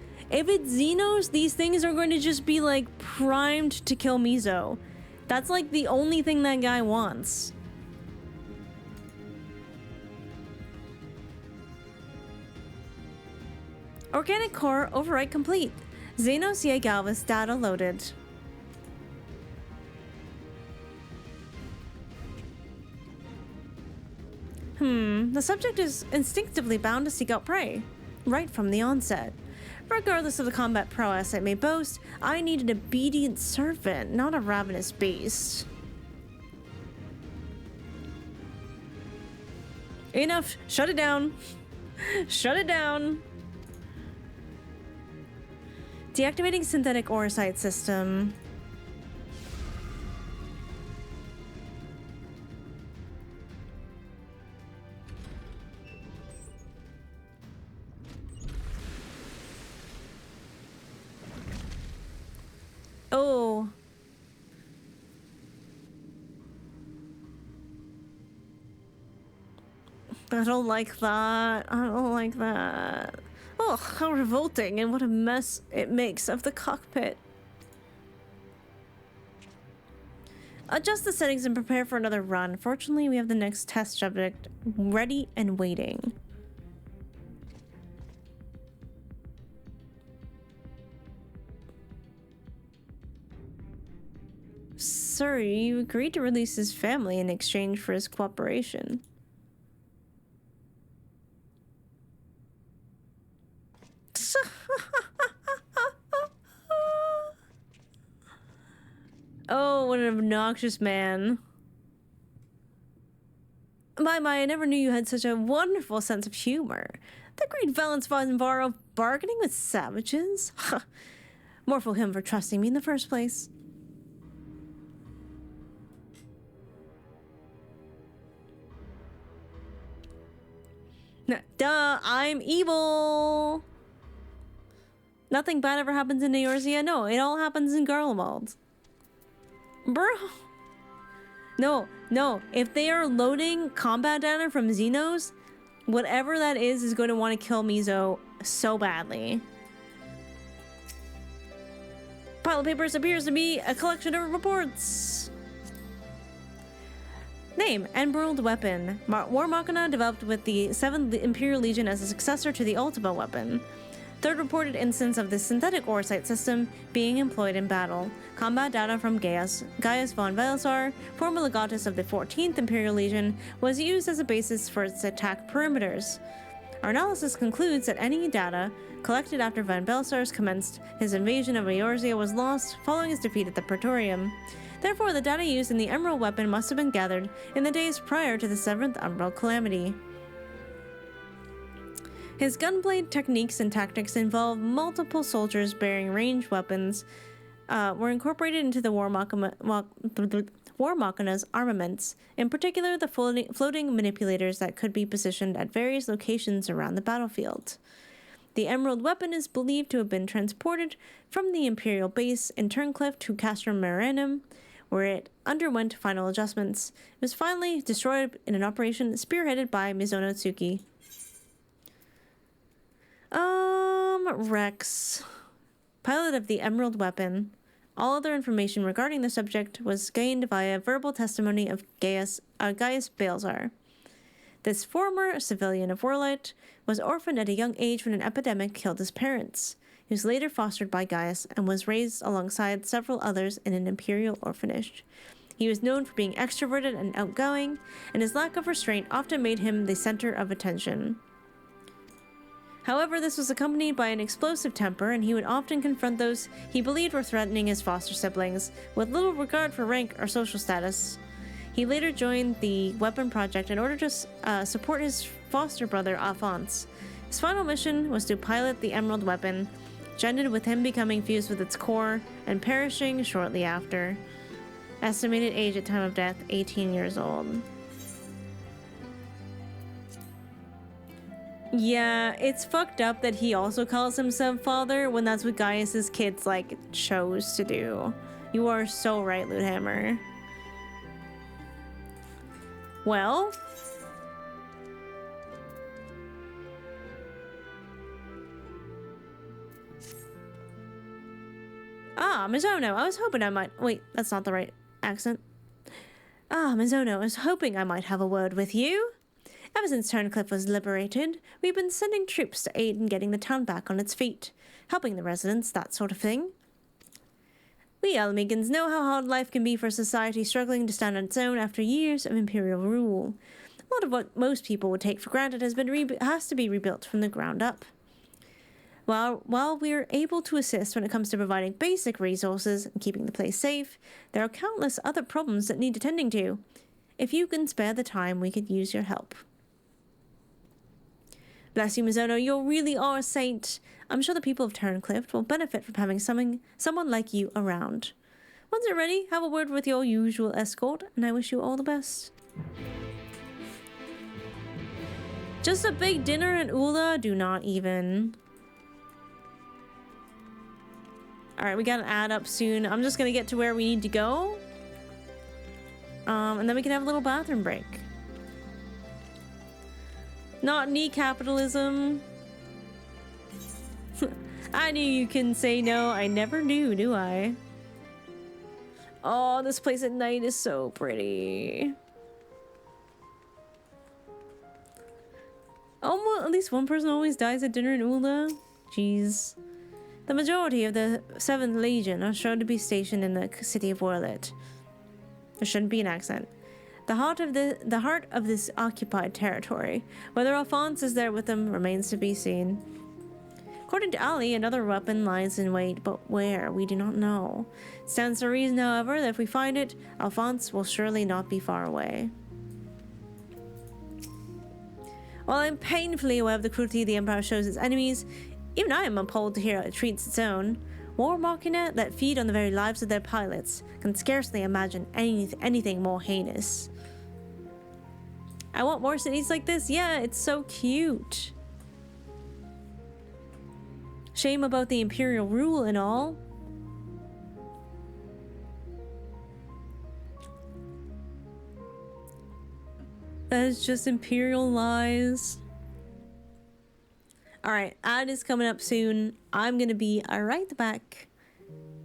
these things are going to just be like primed to kill Miso. That's like the only thing that guy wants. Organic core override complete. Xenos Ye Galvus data loaded. The subject is instinctively bound to seek out prey, right from the onset. Regardless of the combat prowess it may boast, I need an obedient servant, not a ravenous beast. Enough. Shut it down. Shut it down. Deactivating synthetic Orsi system. Oh. I don't like that. I don't like that. Oh, how revolting, and what a mess it makes of the cockpit. Adjust the settings and prepare for another run. Fortunately, we have the next test subject ready and waiting. Sir, you agreed to release his family in exchange for his cooperation. Oh, what an obnoxious man. My, I never knew you had such a wonderful sense of humor. The great Valence von Varro bargaining with savages? More for him for trusting me in the first place. Duh, I'm evil. Nothing bad ever happens in Eorzea. No, it all happens in Garlemald. Bro. No. If they are loading combat data from Xenos, whatever that is going to want to kill Miso so badly. Pile of papers appears to be a collection of reports. Name, Emerald Weapon. War Machina developed with the 7th Imperial Legion as a successor to the Ultima weapon. Third reported instance of the synthetic Oresight system being employed in battle. Combat data from Gaius von Velisar, former legatus of the 14th Imperial Legion, was used as a basis for its attack perimeters. Our analysis concludes that any data collected after von Velisar commenced his invasion of Eorzea was lost following his defeat at the Praetorium. Therefore, the data used in the Emerald Weapon must have been gathered in the days prior to the 7th Umbral Calamity. His gunblade techniques and tactics involve multiple soldiers bearing ranged weapons, were incorporated into the War Machina's armaments, in particular the floating manipulators that could be positioned at various locations around the battlefield. The Emerald Weapon is believed to have been transported from the Imperial base in Turncliffe to Castrum Maranum, where it underwent final adjustments. It was finally destroyed in an operation spearheaded by Misono Tsuki. Rex, pilot of the Emerald Weapon. All other information regarding the subject was gained via verbal testimony of Gaius Balzar. This former civilian of Werlyt was orphaned at a young age when an epidemic killed his parents. He was later fostered by Gaius and was raised alongside several others in an Imperial orphanage. He was known for being extroverted and outgoing, and his lack of restraint often made him the center of attention. However, this was accompanied by an explosive temper, and he would often confront those he believed were threatening his foster siblings, with little regard for rank or social status. He later joined the Weapon Project in order to support his foster brother, Alphonse. His final mission was to pilot the Emerald Weapon, which ended with him becoming fused with its core and perishing shortly after. Estimated age at time of death, 18 years old. Yeah, it's fucked up that he also calls himself father when that's what Gaius's kids, like, chose to do. You are so right, Loothammer. Well... Mizono, I was hoping I might... Wait, that's not the right accent. Mizono, I was hoping I might have a word with you. Ever since Turncliffe was liberated, we've been sending troops to aid in getting the town back on its feet, helping the residents, that sort of thing. We Almegans know how hard life can be for a society struggling to stand on its own after years of Imperial rule. A lot of what most people would take for granted has to be rebuilt from the ground up. While we're able to assist when it comes to providing basic resources and keeping the place safe, there are countless other problems that need attending to. If you can spare the time, we could use your help. Bless you, Mizono, you really are a saint. I'm sure the people of Turncliffe will benefit from having someone like you around. Once you're ready, have a word with your usual escort, and I wish you all the best. Just a big dinner in Ula? Do not even. Alright, we gotta add up soon. I'm just gonna get to where we need to go. And then we can have a little bathroom break. Not knee capitalism. I knew you can say no. I never do I? Oh, this place at night is so pretty. Almost, at least one person always dies at dinner in Ula. Jeez. The majority of the 7th Legion are shown to be stationed in the city of Werlyt. There shouldn't be an accent. The heart of this occupied territory. Whether Alphonse is there with them remains to be seen. According to Ali, another weapon lies in wait, but where? We do not know. It stands to reason, however, that if we find it, Alphonse will surely not be far away. While I'm painfully aware of the cruelty the Empire shows its enemies, even I am appalled to hear how it treats its own. War machina that feed on the very lives of their pilots can scarcely imagine anything more heinous. I want more cities like this. Yeah, it's so cute. Shame about the Imperial rule and all. That is just Imperial lies. Alright, ad is coming up soon. I'm gonna be right back.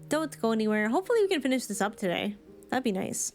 Don't go anywhere. Hopefully we can finish this up today. That'd be nice.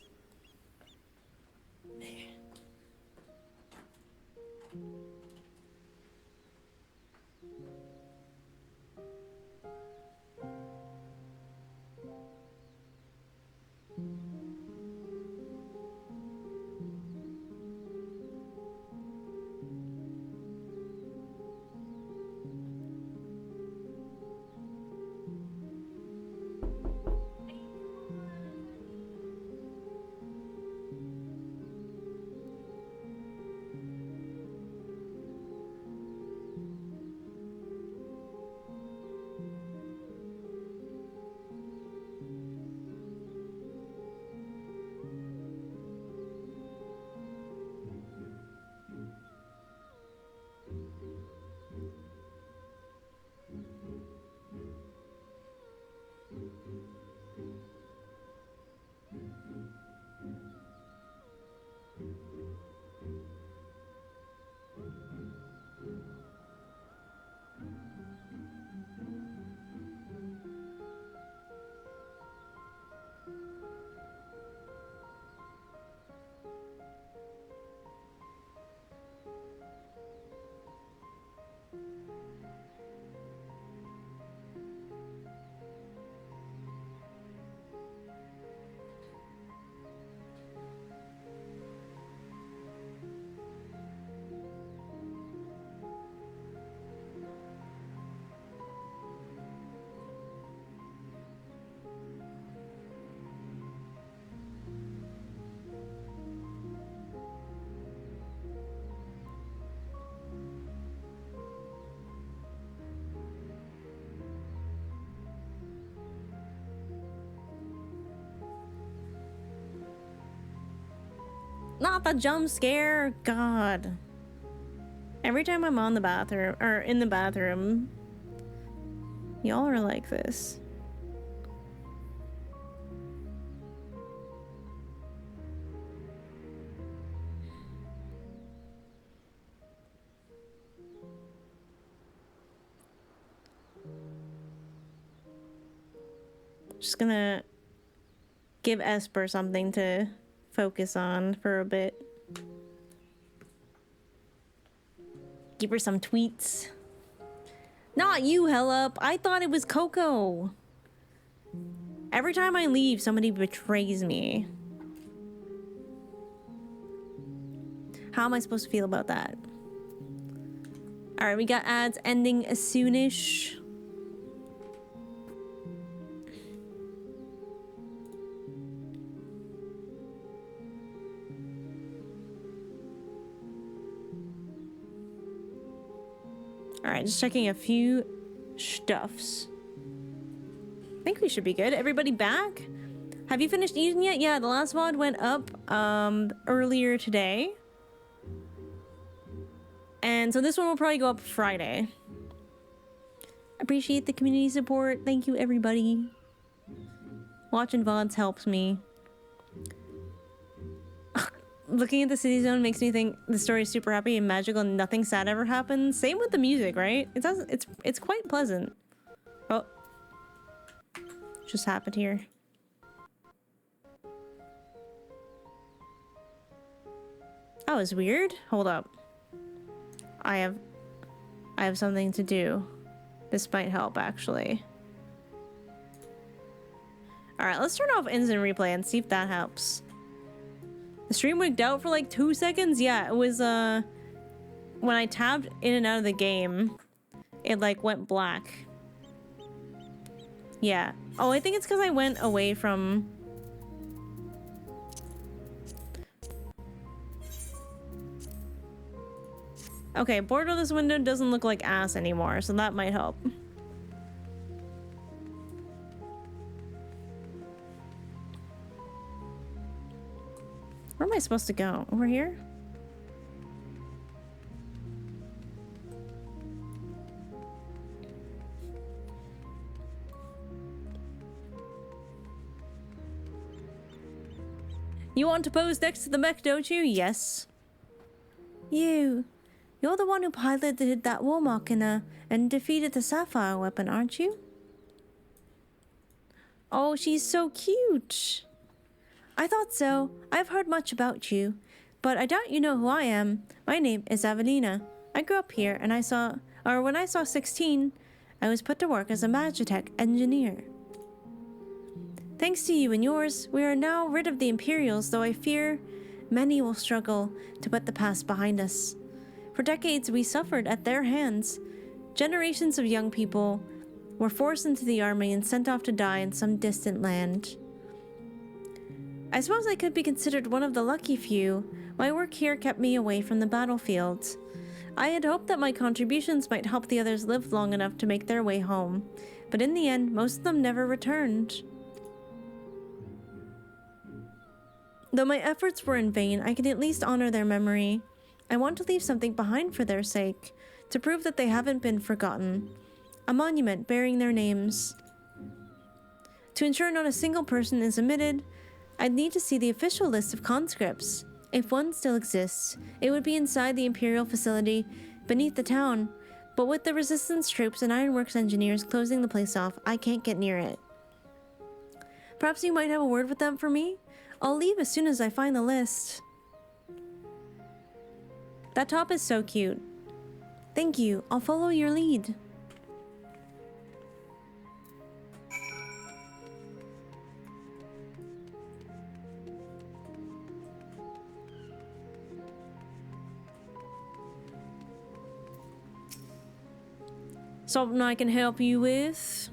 Not the jump scare, God. Every time I'm on the bathroom, or in the bathroom, y'all are like this. Just gonna give Esper something to focus on for a bit. Give her some tweets. Not you, Hellup. I thought it was Coco. Every time I leave, somebody betrays me. How am I supposed to feel about that? Alright, we got ads ending soonish. Alright, just checking a few stuffs. I think we should be good. Everybody back? Have you finished eating yet? Yeah, the last VOD went up earlier today. And so this one will probably go up Friday. Appreciate the community support. Thank you, everybody. Watching VODs helps me. Looking at the city zone makes me think the story is super happy and magical and nothing sad ever happens. Same with the music, right? It's quite pleasant. Oh. Just happened here. That was weird. Hold up. I have something to do. This might help, actually. Alright, let's turn off instant replay and see if that helps. The stream wigged out for like 2 seconds? Yeah, it was, when I tabbed in and out of the game, it like went black. Yeah. Oh, I think it's because I went away from... Okay, border of this window doesn't look like ass anymore, so that might help. Where am I supposed to go? Over here? You want to pose next to the mech, don't you? Yes. You're the one who piloted that war machina and defeated the Sapphire Weapon, aren't you? Oh, she's so cute. I thought so. I've heard much about you, but I doubt you know who I am. My name is Evelina. I grew up here, and when I saw 16, I was put to work as a Magitech engineer. Thanks to you and yours, we are now rid of the Imperials, though I fear many will struggle to put the past behind us. For decades, we suffered at their hands. Generations of young people were forced into the army and sent off to die in some distant land. I suppose I could be considered one of the lucky few. My work here kept me away from the battlefield. I had hoped that my contributions might help the others live long enough to make their way home, but in the end, most of them never returned. Though my efforts were in vain, I can at least honor their memory. I want to leave something behind for their sake, to prove that they haven't been forgotten. A monument bearing their names. To ensure not a single person is omitted, I'd need to see the official list of conscripts. If one still exists, it would be inside the Imperial facility beneath the town, but with the resistance troops and ironworks engineers closing the place off, I can't get near it. Perhaps you might have a word with them for me? I'll leave as soon as I find the list. That top is so cute. Thank you. I'll follow your lead. Something I can help you with?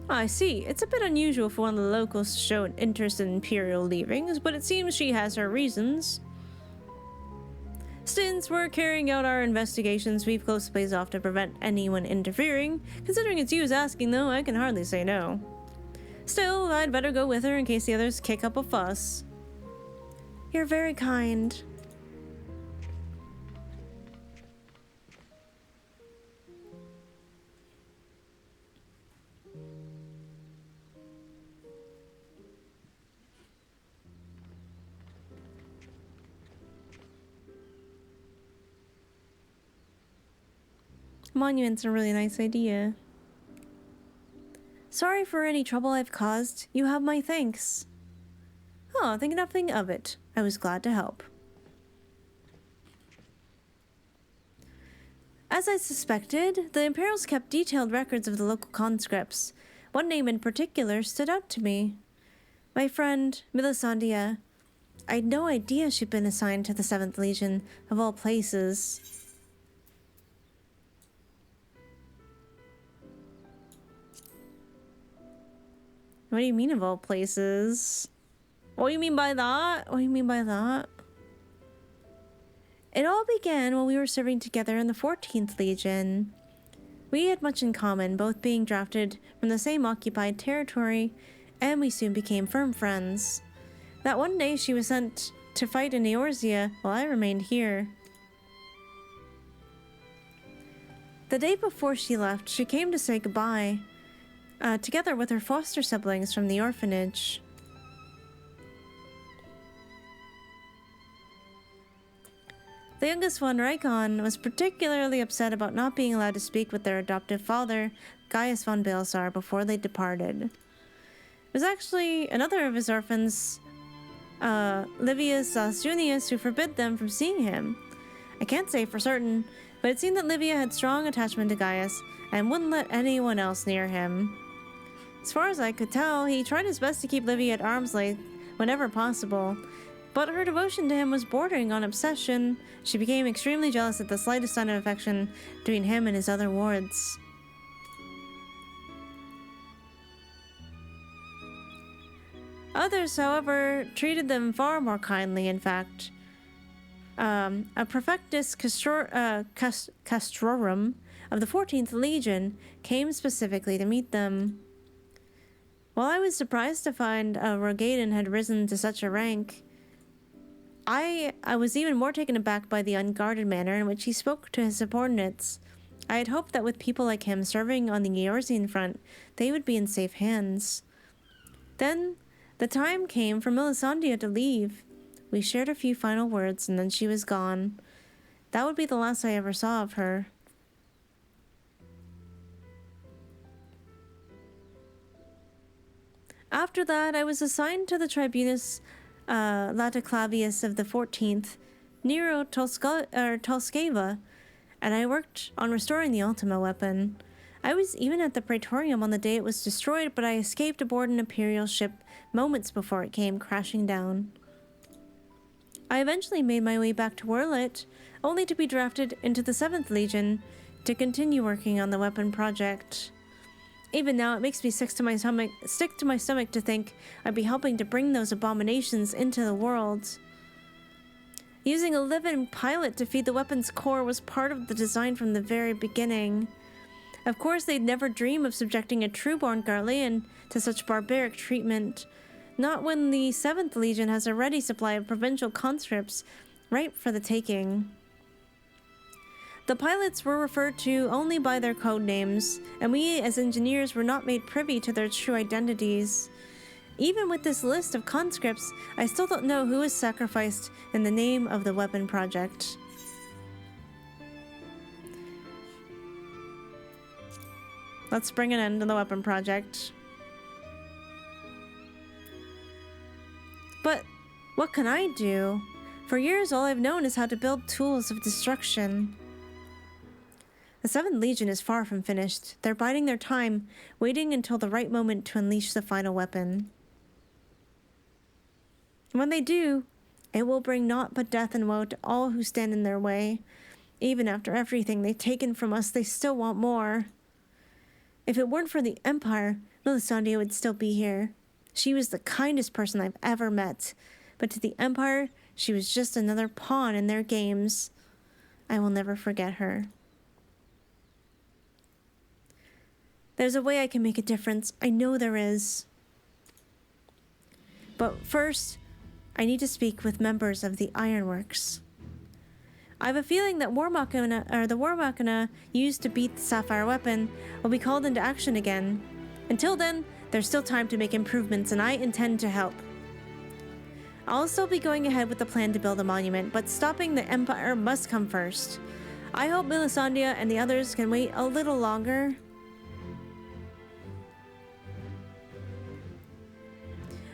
I see. It's a bit unusual for one of the locals to show an interest in Imperial leavings, but it seems she has her reasons. Since we're carrying out our investigations, we've closed the place off to prevent anyone interfering. Considering it's you asking, though, I can hardly say no. Still, I'd better go with her in case the others kick up a fuss. You're very kind. Monument's a really nice idea. Sorry for any trouble I've caused. You have my thanks. Oh, think nothing of it. I was glad to help. As I suspected, the Imperials kept detailed records of the local conscripts. One name in particular stood out to me. My friend, Melisandre. I'd no idea she'd been assigned to the 7th Legion, of all places. What do you mean of all places? What do you mean by that? What do you mean by that? It all began while we were serving together in the 14th Legion. We had much in common, both being drafted from the same occupied territory, and we soon became firm friends. That one day she was sent to fight in Eorzea while I remained here. The day before she left, she came to say goodbye. Together with her foster siblings from the orphanage. The youngest one, Raikon, was particularly upset about not being allowed to speak with their adoptive father, Gaius von Baelsar, before they departed. It was actually another of his orphans, Livius Junius, who forbid them from seeing him. I can't say for certain, but it seemed that Livia had strong attachment to Gaius and wouldn't let anyone else near him. As far as I could tell, he tried his best to keep Livia at arm's length whenever possible, but her devotion to him was bordering on obsession. She became extremely jealous at the slightest sign of affection between him and his other wards. Others, however, treated them far more kindly, in fact. A Prefectus Castrorum of the 14th Legion came specifically to meet them. While I was surprised to find Rogaden had risen to such a rank, I was even more taken aback by the unguarded manner in which he spoke to his subordinates. I had hoped that with people like him serving on the Eorzean front, they would be in safe hands. Then, the time came for Melisandre to leave. We shared a few final words, and then she was gone. That would be the last I ever saw of her. After that, I was assigned to the Tribunus Lataclavius of the 14th, Nero Tolskeva, and I worked on restoring the Ultima weapon. I was even at the Praetorium on the day it was destroyed, but I escaped aboard an Imperial ship moments before it came crashing down. I eventually made my way back to Werlyt, only to be drafted into the 7th Legion to continue working on the weapon project. Even now, it makes me sick to my stomach to think I'd be helping to bring those abominations into the world. Using a living pilot to feed the weapon's core was part of the design from the very beginning. Of course, they'd never dream of subjecting a true-born Garlean to such barbaric treatment. Not when the 7th Legion has a ready supply of provincial conscripts ripe for the taking. The pilots were referred to only by their code names, and we as engineers were not made privy to their true identities. Even with this list of conscripts, I still don't know who was sacrificed in the name of the weapon project. Let's bring an end to the weapon project. But what can I do? For years, all I've known is how to build tools of destruction. The 7th Legion is far from finished. They're biding their time, waiting until the right moment to unleash the final weapon. When they do, it will bring naught but death and woe to all who stand in their way. Even after everything they've taken from us, they still want more. If it weren't for the Empire, Melisandre would still be here. She was the kindest person I've ever met, but to the Empire, she was just another pawn in their games. I will never forget her. There's a way I can make a difference. I know there is. But first, I need to speak with members of the Ironworks. I have a feeling that the War Machina used to beat the Sapphire Weapon will be called into action again. Until then, there's still time to make improvements, and I intend to help. I'll still be going ahead with the plan to build a monument, but stopping the Empire must come first. I hope Melisandre and the others can wait a little longer.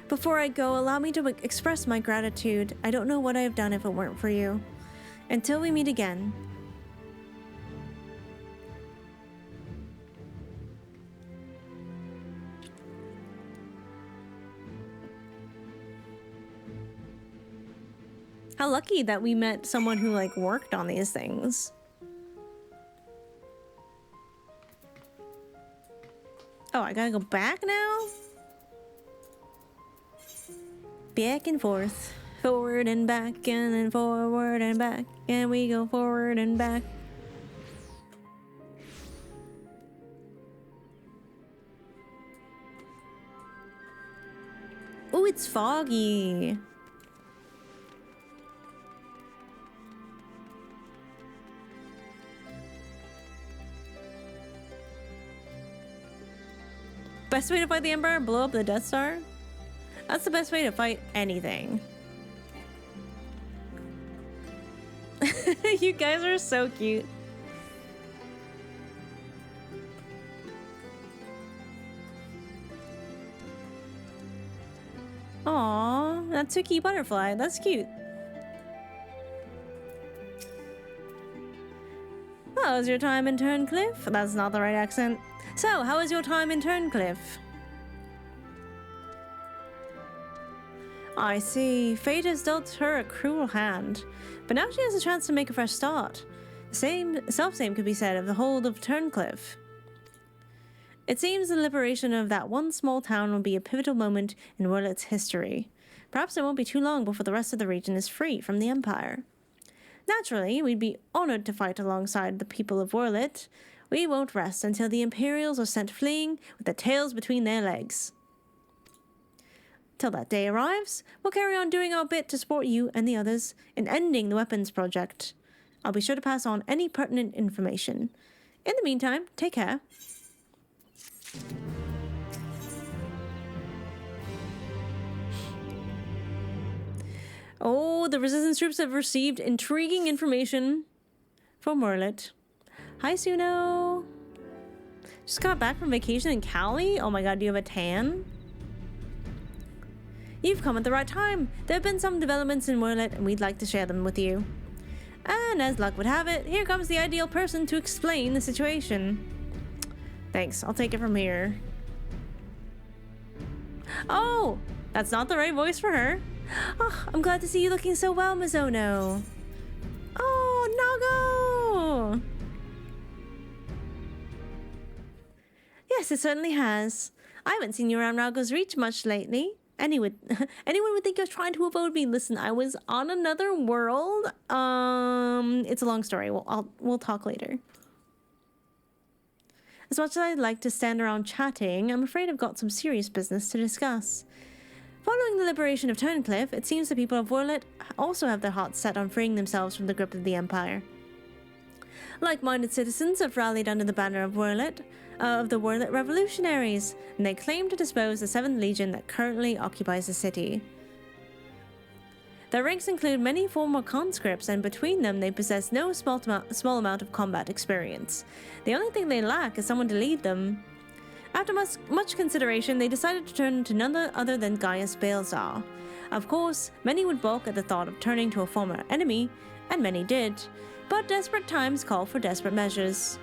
Before I go, allow me to express my gratitude. I don't know what I have done if it weren't for you. Until we meet again. How lucky that we met someone who, like, worked on these things. Oh, I gotta go back now? Back and forth. Forward and back, and then forward and back. And we go forward and back. Oh, it's foggy. Best way to fight the Empire? Blow up the Death Star? That's the best way to fight anything. You guys are so cute. Aww, Natsuki butterfly. That's cute. How was your time in Turncliffe? That's not the right accent. So, how was your time in Turncliffe? I see. Fate has dealt her a cruel hand, but now she has a chance to make a fresh start. The self-same could be said of the whole of Turncliffe. It seems the liberation of that one small town will be a pivotal moment in Werlyt's history. Perhaps it won't be too long before the rest of the region is free from the Empire. Naturally, we'd be honored to fight alongside the people of Werlyt. We won't rest until the Imperials are sent fleeing with their tails between their legs. Till that day arrives, we'll carry on doing our bit to support you and the others in ending the weapons project. I'll be sure to pass on any pertinent information. In the meantime, take care. Oh, the Resistance troops have received intriguing information from Werlyt. Hi, Suno. Just got back from vacation in Cali? Oh my god, do you have a tan? You've come at the right time. There have been some developments in Werlyt, and we'd like to share them with you. And as luck would have it, here comes the ideal person to explain the situation. Thanks, I'll take it from here. Oh, that's not the right voice for her. Oh, I'm glad to see you looking so well, Mizono. Oh, Nago! Yes, it certainly has. I haven't seen you around Nago's Reach much lately. Anyone would think I was trying to avoid me. Listen, I was on another world. It's a long story. We'll talk later. As much as I'd like to stand around chatting, I'm afraid I've got some serious business to discuss. Following the liberation of Turncliffe, it seems the people of Werlyt also have their hearts set on freeing themselves from the grip of the Empire. Like-minded citizens have rallied under the banner of Werlyt, of the Werlyt revolutionaries, and they claim to dispose the 7th Legion that currently occupies the city. Their ranks include many former conscripts, and between them they possess no small amount of combat experience. The only thing they lack is someone to lead them. After much consideration, they decided to turn to none other than Gaius Balezar. Of course, many would balk at the thought of turning to a former enemy, and many did, but desperate times call for desperate measures.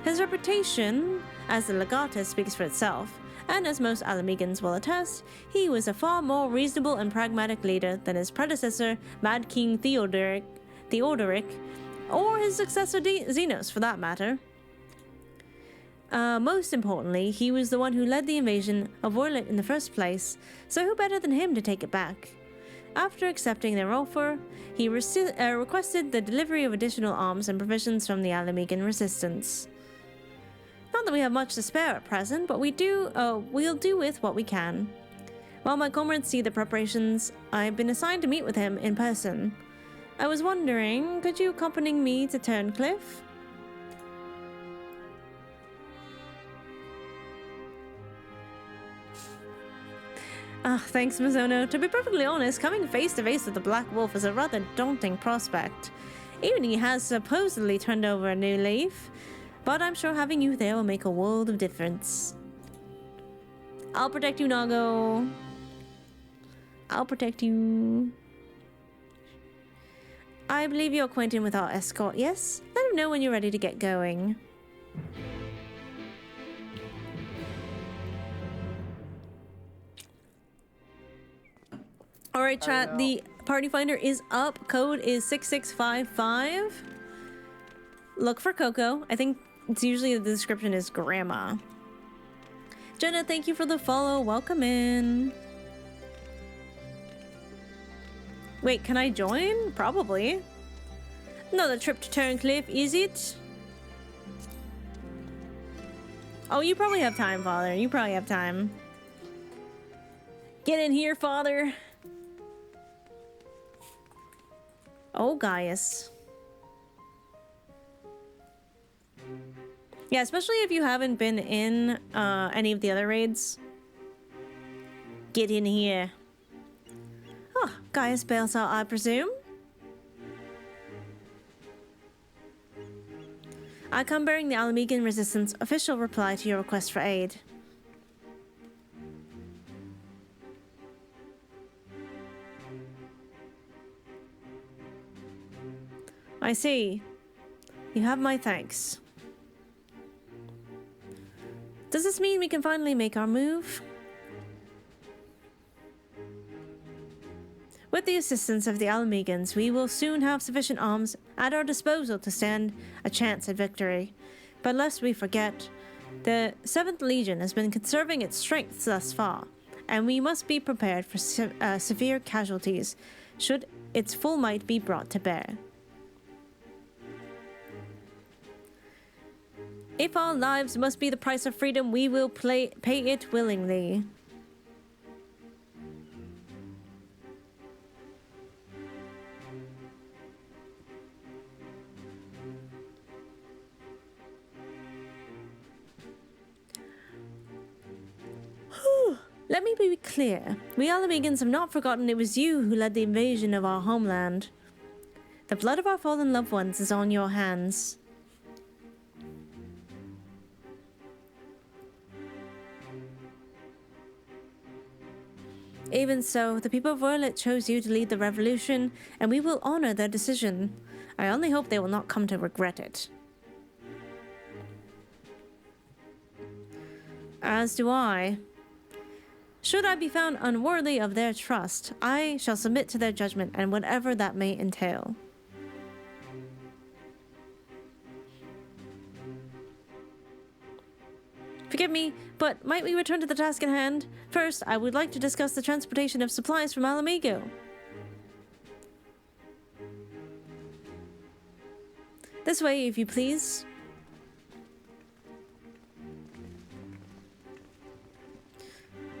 His reputation as the Legatus speaks for itself, and as most Alamegans will attest, he was a far more reasonable and pragmatic leader than his predecessor, Mad King Theodoric, or his successor Xenos, for that matter. Most importantly, he was the one who led the invasion of Werlyt in the first place, so who better than him to take it back? After accepting their offer, he requested the delivery of additional arms and provisions from the Alamegan resistance. Not that we have much to spare at present, but we'll do with what we can. While my comrades see the preparations, I've been assigned to meet with him in person. I was wondering, could you accompany me to Turncliffe? Thanks, Mizono. To be perfectly honest, coming face to face with the Black Wolf is a rather daunting prospect. Even he has supposedly turned over a new leaf, but I'm sure having you there will make a world of difference. I'll protect you, Nago. I'll protect you. I believe you're acquainted with our escort, yes? Let him know when you're ready to get going. Alright, chat, the party finder is up. Code is 6655. Look for Coco. I think it's usually the description is Grandma. Jenna, thank you for the follow. Welcome in. Wait, can I join? Probably. Another trip to Turncliffe, is it? Oh, you probably have time, Father. You probably have time. Get in here, Father. Oh, Gaius. Yeah, especially if you haven't been in any of the other raids. Get in here. Oh, Gaius Balezar, I presume? I come bearing the Alamegan Resistance official reply to your request for aid. I see. You have my thanks. Does this mean we can finally make our move? With the assistance of the Alamegans, we will soon have sufficient arms at our disposal to stand a chance at victory. But lest we forget, the 7th Legion has been conserving its strength thus far, and we must be prepared for severe casualties should its full might be brought to bear. If our lives must be the price of freedom, we will pay it willingly. Let me be clear. We Alamegans have not forgotten it was you who led the invasion of our homeland. The blood of our fallen loved ones is on your hands. Even so, the people of Werlyt chose you to lead the revolution, and we will honor their decision. I only hope they will not come to regret it. As do I. Should I be found unworthy of their trust, I shall submit to their judgment, and whatever that may entail. Forgive me, but might we return to the task at hand? First, I would like to discuss the transportation of supplies from Alamego. This way, if you please.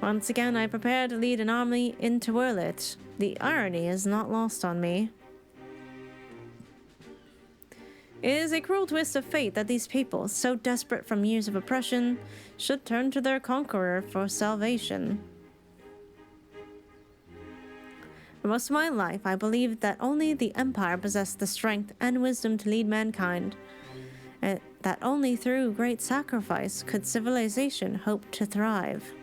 Once again, I prepare to lead an army into Werlyt. The irony is not lost on me. It is a cruel twist of fate that these people, so desperate from years of oppression, should turn to their conqueror for salvation. For most of my life, I believed that only the Empire possessed the strength and wisdom to lead mankind, and that only through great sacrifice could civilization hope to thrive.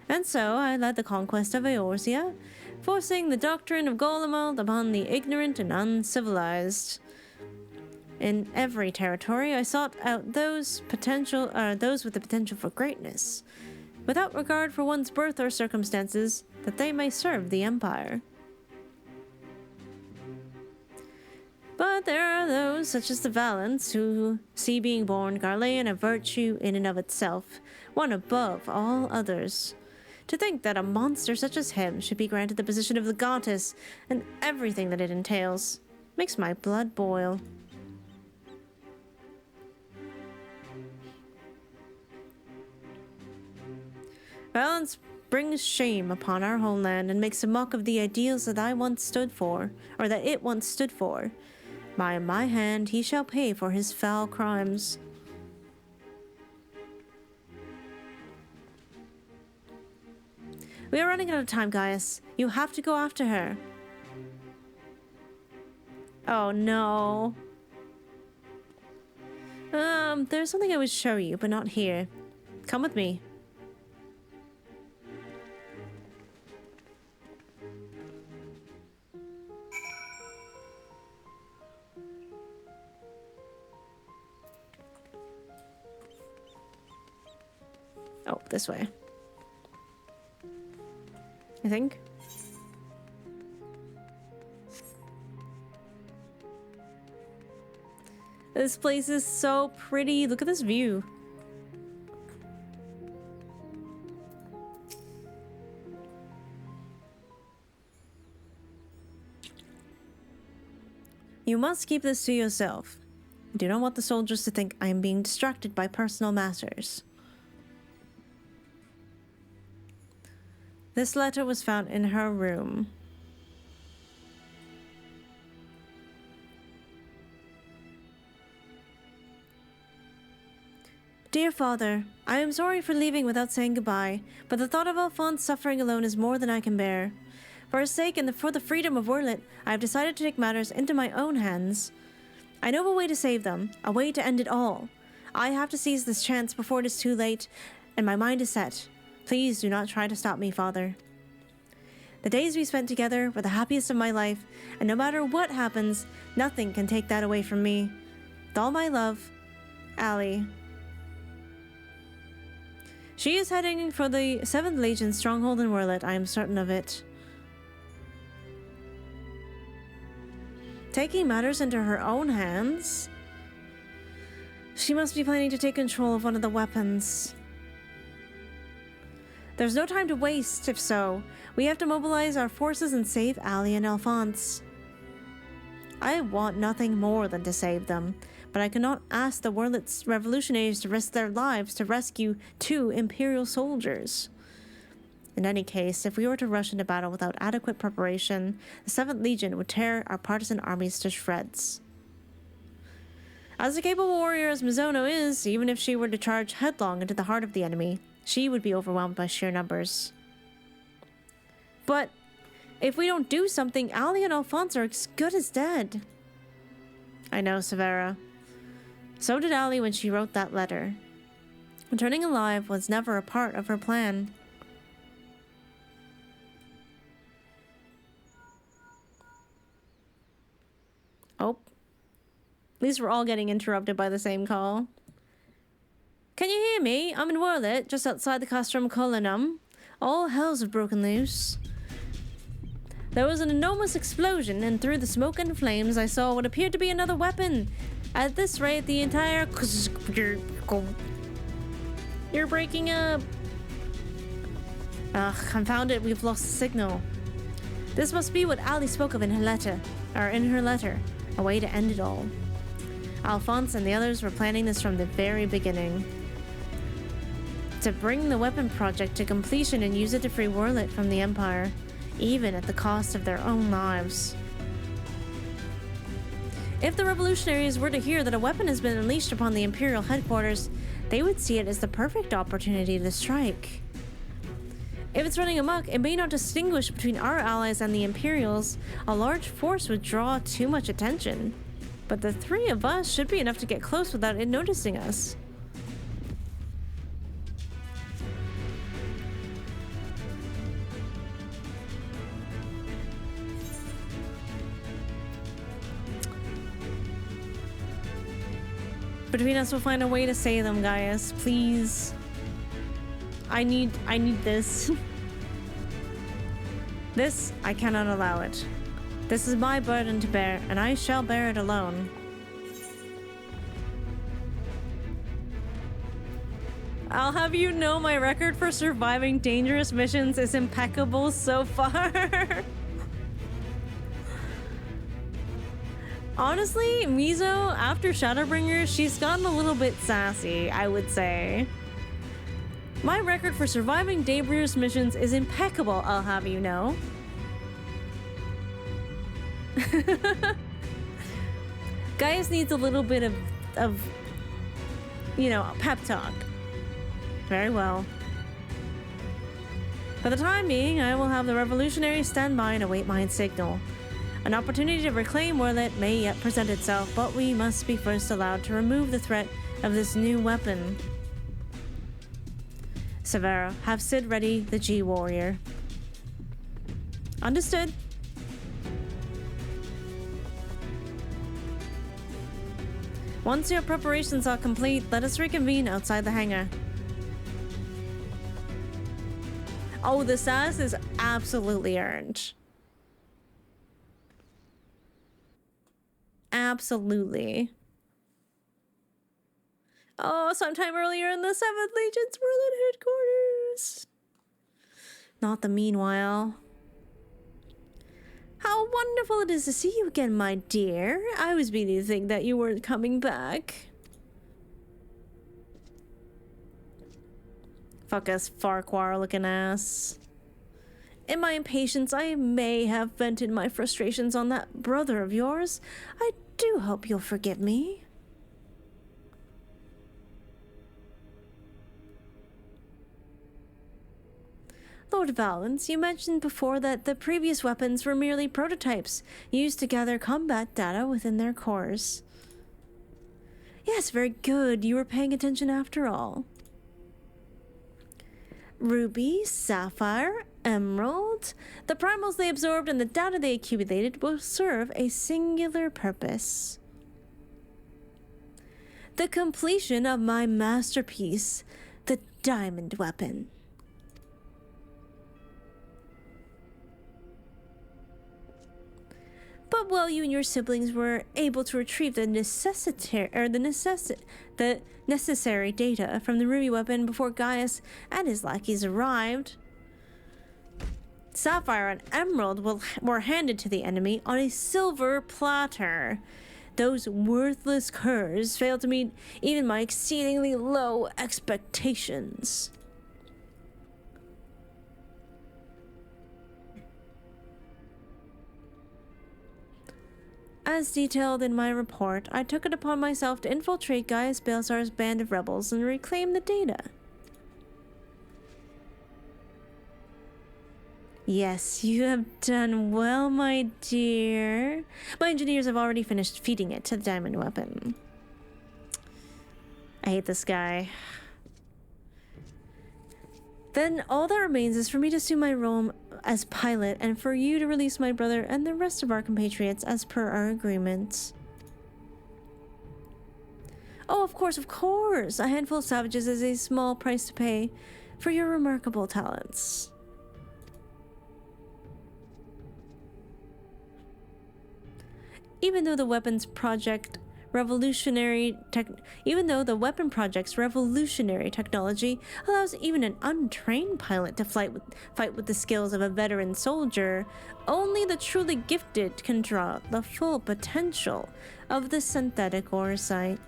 And so I led the conquest of Eorzea, forcing the doctrine of Golemald upon the ignorant and uncivilized. In every territory, I sought out those with the potential for greatness, without regard for one's birth or circumstances, that they may serve the Empire. But there are those, such as the Valents, who see being born Garlean a virtue in and of itself, one above all others. To think that a monster such as him should be granted the position of the goddess and everything that it entails makes my blood boil. Violence brings shame upon our homeland and makes a mock of the ideals that I once stood for, or that it once stood for. By my hand he shall pay for his foul crimes. We are running out of time, Gaius. You have to go after her. Oh no. There's something I would show you, but not here. Come with me. Oh, this way. I think. This place is so pretty. Look at this view. You must keep this to yourself. I do not want the soldiers to think I am being distracted by personal matters. This letter was found in her room. Dear Father, I am sorry for leaving without saying goodbye, but the thought of Alphonse suffering alone is more than I can bear. For his sake and for the freedom of Werlyt, I have decided to take matters into my own hands. I know a way to save them, a way to end it all. I have to seize this chance before it is too late, and my mind is set. Please do not try to stop me, Father. The days we spent together were the happiest of my life, and no matter what happens, nothing can take that away from me. With all my love, Allie. She is heading for the 7th Legion stronghold in Werlyt, I am certain of it. Taking matters into her own hands? She must be planning to take control of one of the weapons. There's no time to waste, if so. We have to mobilize our forces and save Allie and Alphonse. I want nothing more than to save them, but I cannot ask the Werlyt's revolutionaries to risk their lives to rescue 2 Imperial soldiers. In any case, if we were to rush into battle without adequate preparation, the 7th Legion would tear our partisan armies to shreds. As a capable warrior as Miso is, even if she were to charge headlong into the heart of the enemy, she would be overwhelmed by sheer numbers. But if we don't do something, Allie and Alphonse are as good as dead. I know, Severa. So did Allie when she wrote that letter. Returning alive was never a part of her plan. Oh. At least we're all getting interrupted by the same call. Can you hear me? I'm in Werlyt, just outside the Castrum Colonum. All hells have broken loose. There was an enormous explosion, and through the smoke and flames I saw what appeared to be another weapon. At this rate, the entire... You're breaking up. Ugh, confound it, we've lost the signal. This must be what Allie spoke of in her letter. A way to end it all. Alphonse and the others were planning this from the very beginning. To bring the weapon project to completion and use it to free Werlyt from the Empire, even at the cost of their own lives. If the revolutionaries were to hear that a weapon has been unleashed upon the Imperial headquarters, they would see it as the perfect opportunity to strike. If it's running amok, it may not distinguish between our allies and the Imperials. A large force would draw too much attention. But the three of us should be enough to get close without it noticing us. Between us, we'll find a way to say them, guys. Please. I need this. This, I cannot allow it. This is my burden to bear, and I shall bear it alone. I'll have you know my record for surviving dangerous missions is impeccable so far. Honestly, Miso, after Shadowbringers, she's gotten a little bit sassy, I would say. My record for surviving dangerous missions is impeccable, I'll have you know. Gaius needs a little bit of you know, pep talk. Very well. For the time being, I will have the revolutionaries stand by and await my signal. An opportunity to reclaim Werlyt may yet present itself, but we must be first allowed to remove the threat of this new weapon. Severa, have Sid ready, the G-Warrior. Understood. Once your preparations are complete, let us reconvene outside the hangar. Oh, the sass is absolutely earned. Absolutely. Oh, sometime earlier in the 7th Legion's Werlyt headquarters. Not the meanwhile. How wonderful it is to see you again, my dear. I was beginning to think that you weren't coming back. Fuck us, Farquhar-looking ass. In my impatience, I may have vented my frustrations on that brother of yours. I do hope you'll forgive me. Lord Valance, you mentioned before that the previous weapons were merely prototypes used to gather combat data within their cores. Yes, very good. You were paying attention after all. Ruby, Sapphire, Emerald. The primals they absorbed and the data they accumulated will serve a singular purpose. The completion of my masterpiece, the Diamond Weapon. But while you and your siblings were able to retrieve the necessary data from the Ruby weapon before Gaius and his lackeys arrived, Sapphire and Emerald were handed to the enemy on a silver platter. Those worthless curs failed to meet even my exceedingly low expectations. As detailed in my report, I took it upon myself to infiltrate Gaius Balzar's band of rebels and reclaim the data. Yes, you have done well, my dear. My engineers have already finished feeding it to the Diamond Weapon. I hate this guy. Then all that remains is for me to assume my role as pilot and for you to release my brother and the rest of our compatriots as per our agreement. Oh, of course, of course! A handful of savages is a small price to pay for your remarkable talents. Even though the weapon project's revolutionary technology allows even an untrained pilot to fight with the skills of a veteran soldier, only the truly gifted can draw the full potential of the synthetic ore site.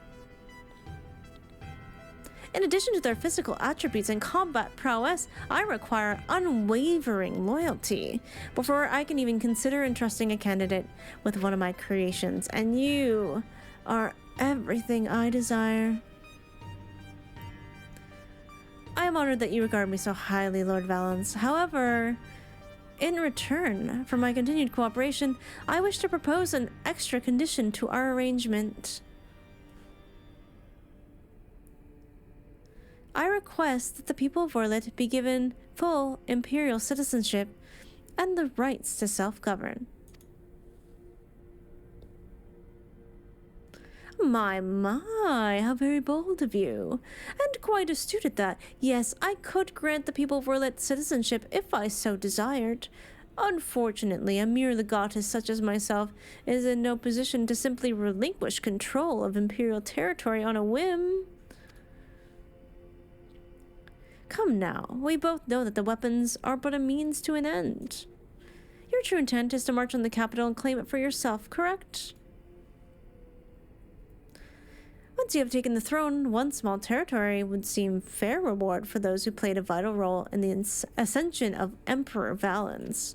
In addition to their physical attributes and combat prowess, I require unwavering loyalty before I can even consider entrusting a candidate with one of my creations, and you are everything I desire. I am honored that you regard me so highly, Lord Valens. However, in return for my continued cooperation, I wish to propose an extra condition to our arrangement. I request that the people of Werlyt be given full Imperial citizenship and the rights to self-govern. My, how very bold of you. And quite astute at that. Yes, I could grant the people of Werlyt citizenship if I so desired. Unfortunately, a mere legatus such as myself is in no position to simply relinquish control of Imperial territory on a whim. Come now, we both know that the weapons are but a means to an end. Your true intent is to march on the capital and claim it for yourself, correct? Once you have taken the throne, one small territory would seem fair reward for those who played a vital role in the ascension of Emperor Valens.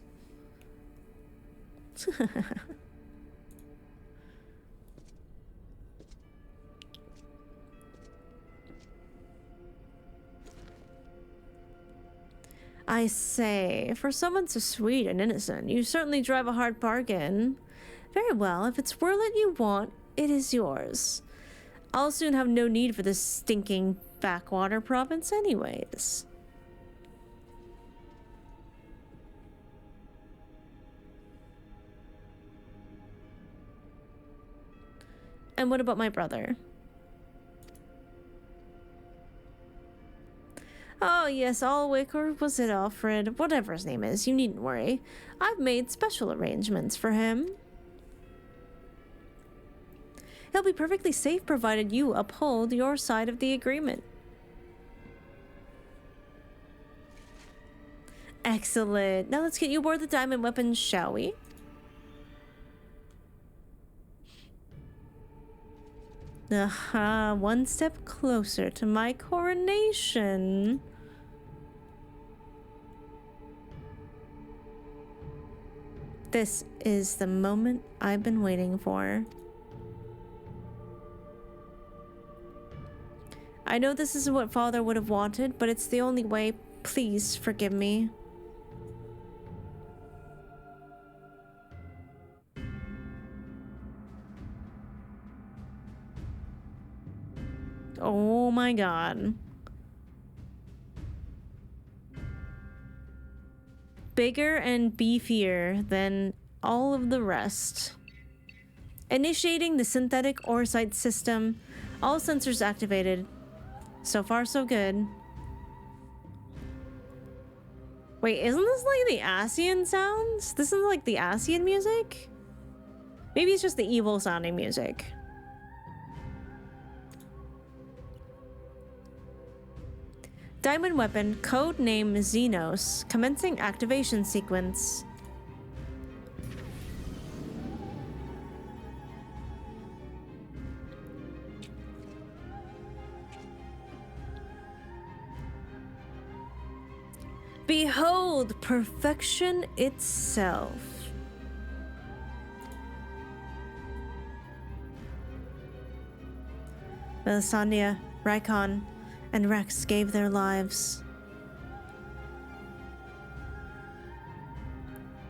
I say, for someone so sweet and innocent, you certainly drive a hard bargain. Very well, if it's Werlyt you want, it is yours. I'll soon have no need for this stinking backwater province anyways. And what about my brother? Oh yes, Alwick, or was it Alfred? Whatever his name is, you needn't worry. I've made special arrangements for him. He'll be perfectly safe provided you uphold your side of the agreement. Excellent. Now let's get you aboard the diamond weapon, shall we? Aha, one step closer to my coronation. This is the moment I've been waiting for. I know this isn't what Father would have wanted, but it's the only way. Please forgive me. Oh my god. Bigger and beefier than all of the rest. Initiating the synthetic oresight system. All sensors activated. So far, so good. Wait, isn't this like the Asian sounds? This is like the Asian music? Maybe it's just the evil sounding music. Diamond weapon, code name Xenos, commencing activation sequence. Behold, perfection itself. Melisandre, Rykon, and Rex gave their lives.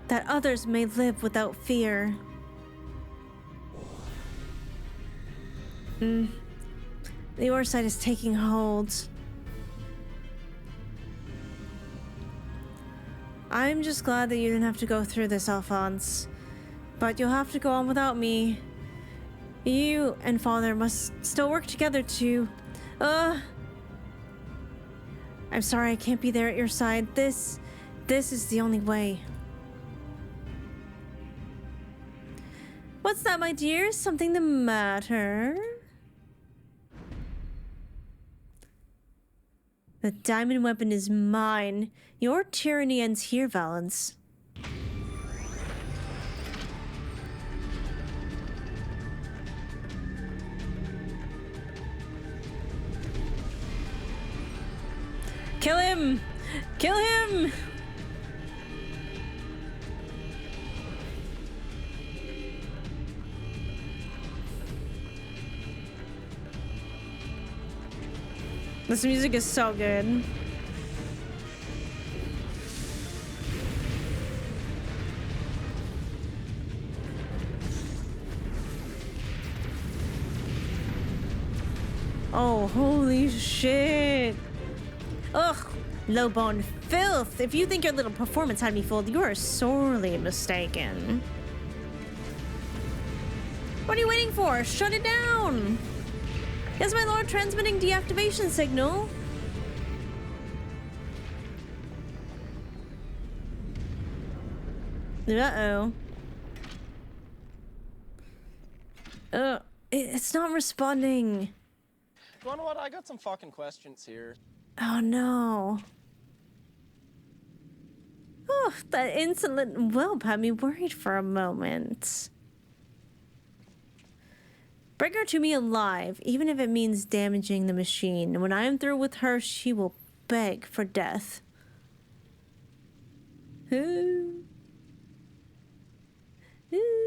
That others may live without fear. The Oresight is taking hold. I'm just glad that you didn't have to go through this, Alphonse. But you'll have to go on without me. You and Father must still work together to... I'm sorry I can't be there at your side. This is the only way. What's that, my dear? Something the matter? The diamond weapon is mine. Your tyranny ends here, Valens. Kill him! Kill him! This music is so good. Oh, holy shit. Ugh, low-bone filth. If you think your little performance had me fooled, you are sorely mistaken. What are you waiting for? Shut it down! Yes, my lord, transmitting deactivation signal. Uh-oh. It's not responding. You know what? I got some fucking questions here. Oh no. Oh, that insolent whelp had me worried for a moment. Bring her to me alive, even if it means damaging the machine. When I am through with her, she will beg for death. Ooh. Ooh.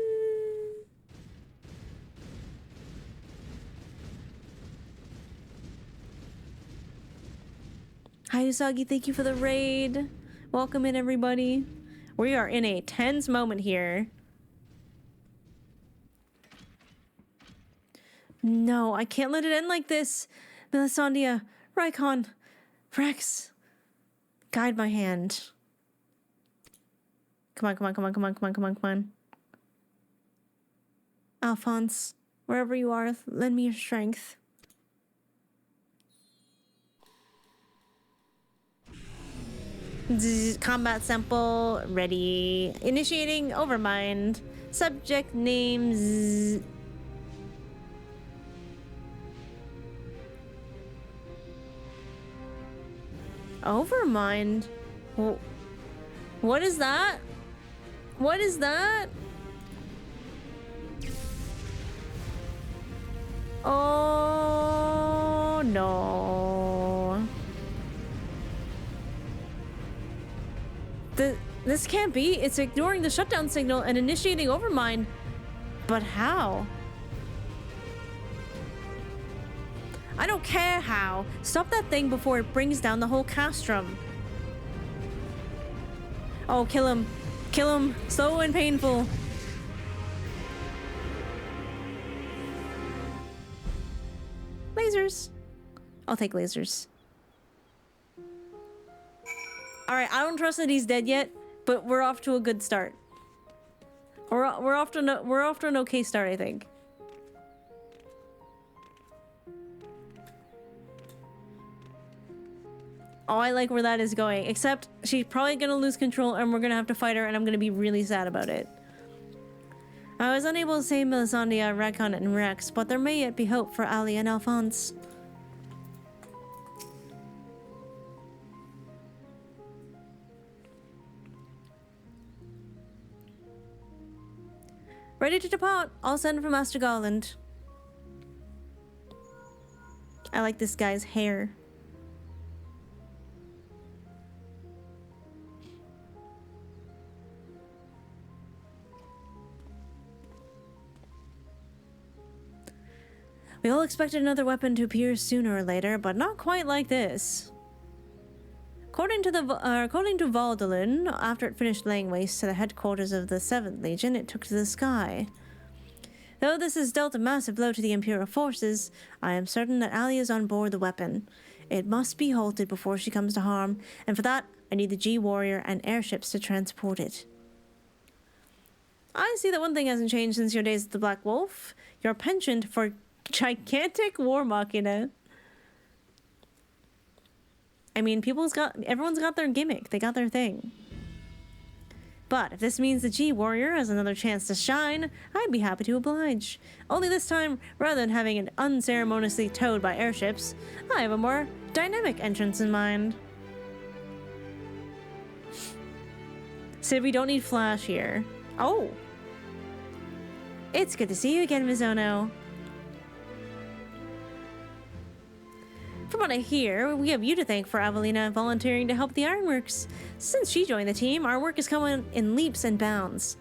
Hi Usagi, thank you for the raid. Welcome in everybody. We are in a tense moment here. No, I can't let it end like this. Melisandre, Rykon, Rex, guide my hand. Come on, come on, come on, come on, come on, come on, come on. Alphonse, wherever you are, lend me your strength. Combat sample ready. Initiating Overmind. Subject names. Overmind? What is that? What is that? Oh no. This can't be. It's ignoring the shutdown signal and initiating Overmind. But how? I don't care how. Stop that thing before it brings down the whole castrum. Oh, kill him. Kill him. Slow and painful. Lasers. I'll take lasers. Alright, I don't trust that he's dead yet, but we're off to a good start. We're off to an okay start, I think. Oh, I like where that is going. Except she's probably gonna lose control and we're gonna have to fight her and I'm gonna be really sad about it. I was unable to save Melisandre, Rykon, and Rex, but there may yet be hope for Ali and Alphonse. Ready to depart. I'll send for Master Garland. I like this guy's hair. We all expected another weapon to appear sooner or later, but not quite like this. According to Valdolin, after it finished laying waste to the headquarters of the 7th Legion, it took to the sky. Though this has dealt a massive blow to the Imperial forces, I am certain that Ali is on board the weapon. It must be halted before she comes to harm, and for that, I need the G-Warrior and airships to transport it. I see that one thing hasn't changed since your days at the Black Wolf. Your penchant for gigantic war machina. I mean, everyone's got their gimmick. They got their thing. But if this means the G-Warrior has another chance to shine, I'd be happy to oblige. Only this time, rather than having it unceremoniously towed by airships, I have a more dynamic entrance in mind. Sid, we don't need Flash here. Oh! It's good to see you again, Mizono. From what I hear, we have you to thank for Avelina volunteering to help the Ironworks. Since she joined the team, our work is coming in leaps and bounds.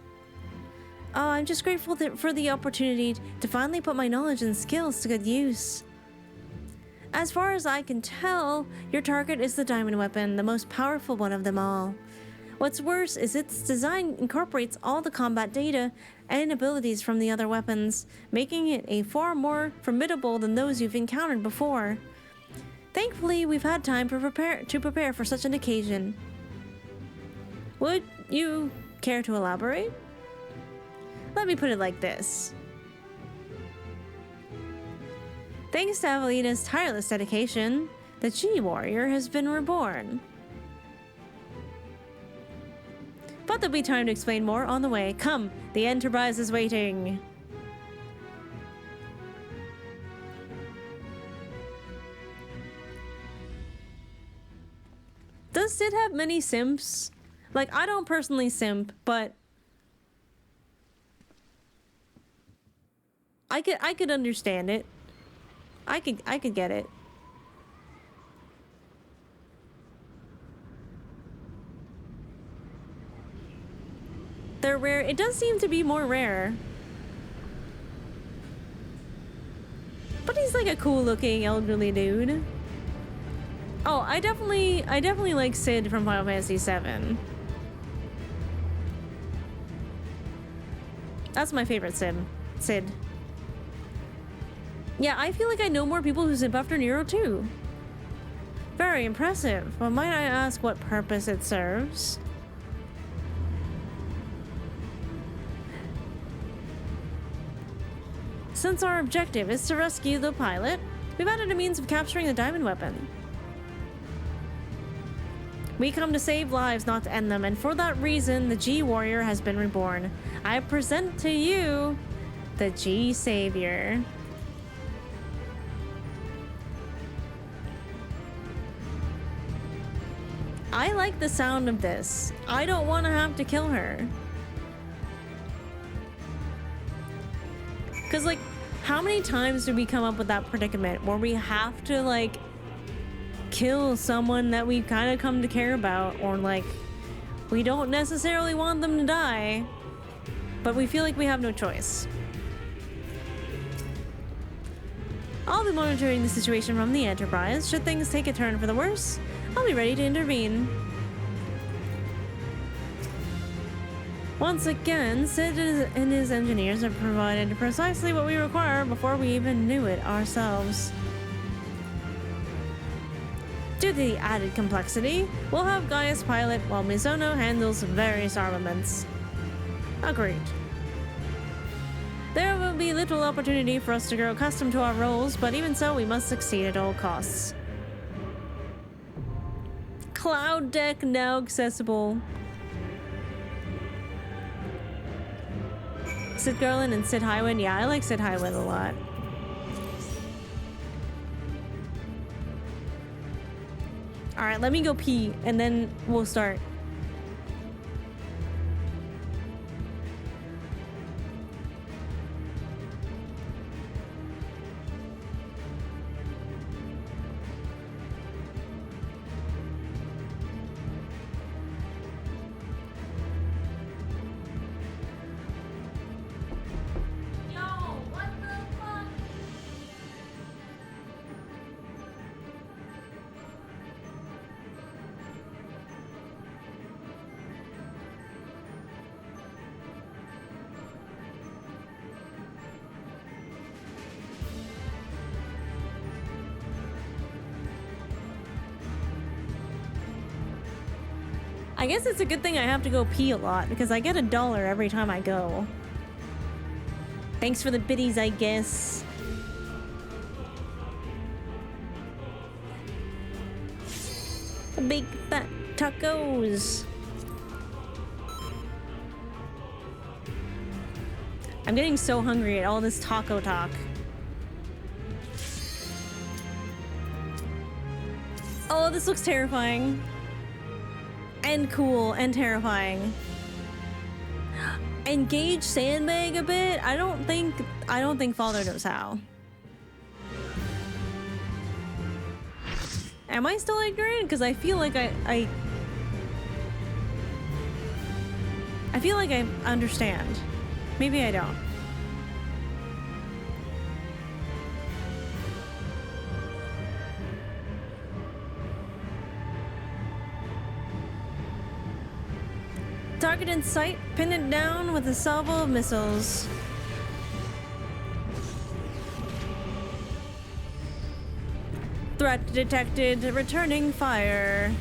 I'm just grateful for the opportunity to finally put my knowledge and skills to good use. As far as I can tell, your target is the diamond weapon, the most powerful one of them all. What's worse is its design incorporates all the combat data and abilities from the other weapons, making it a far more formidable than those you've encountered before. Thankfully, we've had time to prepare for such an occasion. Would you care to elaborate? Let me put it like this. Thanks to Avelina's tireless dedication, the G-Warrior has been reborn. But there'll be time to explain more on the way. Come, the Enterprise is waiting. Does Sid have many simps? Like, I don't personally simp, but I could understand it. I could get it. They're rare. It does seem to be more rare. But he's like a cool looking elderly dude. Oh, I definitely like Sid from Final Fantasy VII. That's my favorite Sid. Yeah, I feel like I know more people who zip after Nero too. Very impressive, but might I ask what purpose it serves? Since our objective is to rescue the pilot, we've added a means of capturing the diamond weapon. We come to save lives, not to end them, and for that reason, the G-Warrior has been reborn. I present to you the G-Savior. I like the sound of this. I don't want to have to kill her. Because, like, how many times do we come up with that predicament where we have to, like, kill someone that we've kind of come to care about, or, like, we don't necessarily want them to die, but we feel like we have no choice. I'll be monitoring the situation from the Enterprise. Should things take a turn for the worse, I'll be ready to intervene. Once again, Sid and his engineers have provided precisely what we require before we even knew it ourselves. Due to the added complexity, we'll have Gaius pilot while Misono handles various armaments. Agreed. There will be little opportunity for us to grow accustomed to our roles, but even so, we must succeed at all costs. Cloud deck now accessible. Sid Garland and Sid Highwind. Yeah, I like Sid Highwind a lot. Alright, let me go pee and then we'll start. I guess it's a good thing I have to go pee a lot because I get $1 every time I go. Thanks for the biddies, I guess. The big fat tacos. I'm getting so hungry at all this taco talk. Oh, this looks terrifying. And cool and terrifying. Engage sandbag a bit? I don't think Father knows how. Am I still ignorant? Because I feel like I feel like I understand. Maybe I don't. Target in sight, pin it down with a salvo of missiles. Threat detected, returning fire.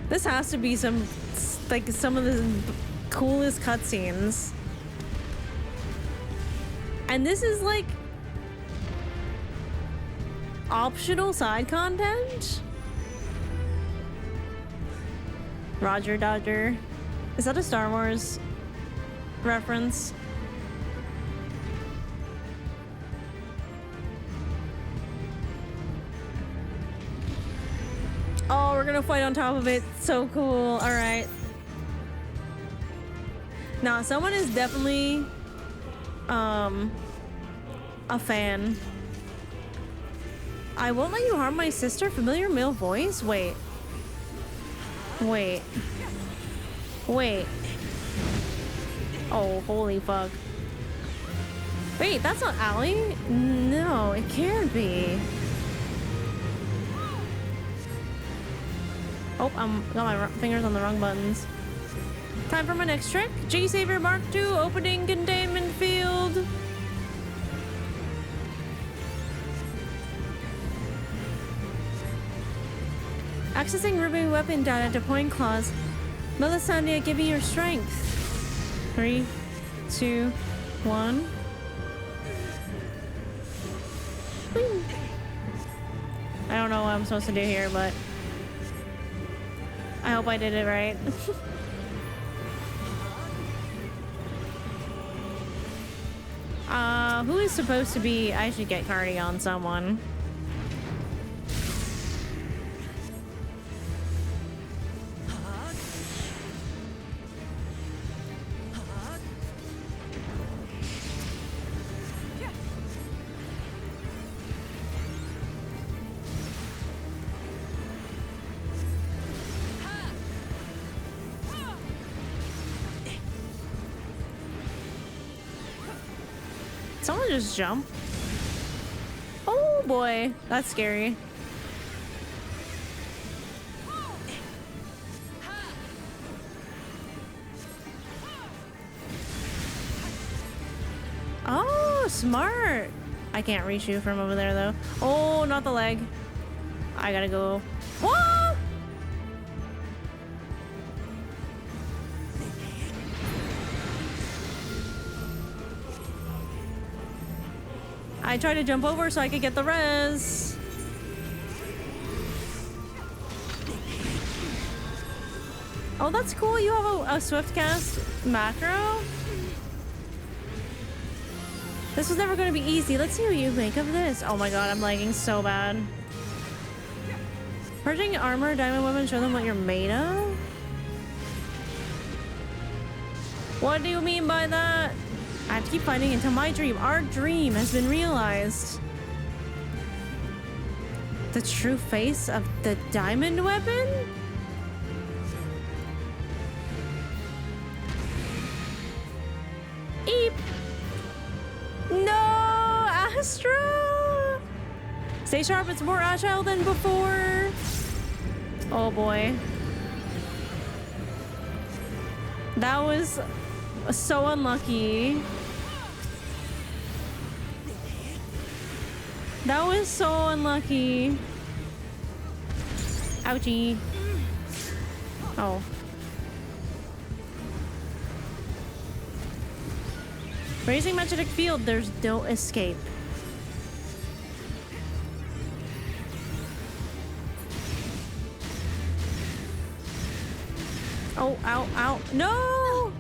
This has to be some of the coolest cutscenes. And this is like optional side content? Roger Dodger. Is that a Star Wars reference? Oh, we're gonna fight on top of it. So cool. All right. Nah, someone is definitely a fan. I won't let you harm my sister. Familiar male voice? Wait. Wait. Wait. Oh, holy fuck. Wait, that's not Allie? No, it can't be. Oh, got my fingers on the wrong buttons. Time for my next trick. G-Savior Mark II, opening containment field. Accessing Ruby weapon data to point claws. Melisandre, give me your strength. 3, 2, 1. Whee. I don't know what I'm supposed to do here, but I hope I did it right. Who is supposed to be? I should get Cardi on someone. Someone just jump. Oh boy, that's scary. Oh, smart. I can't reach you from over there though. Oh, not the leg. I gotta go. Whoa! I tried to jump over so I could get the res. Oh, that's cool. You have a swift cast macro. This was never going to be easy. Let's see what you make of this. Oh my god, I'm lagging so bad. Purging armor, diamond weapon, show them what you're made of? What do you mean by that? I have to keep fighting until my dream, our dream, has been realized. The true face of the diamond weapon? Eep! No, Astra! Stay sharp, it's more agile than before. Oh boy. That was so unlucky. That was so unlucky. Ouchie. Oh. Raising magnetic field, there's no escape. Oh, ow, ow. No!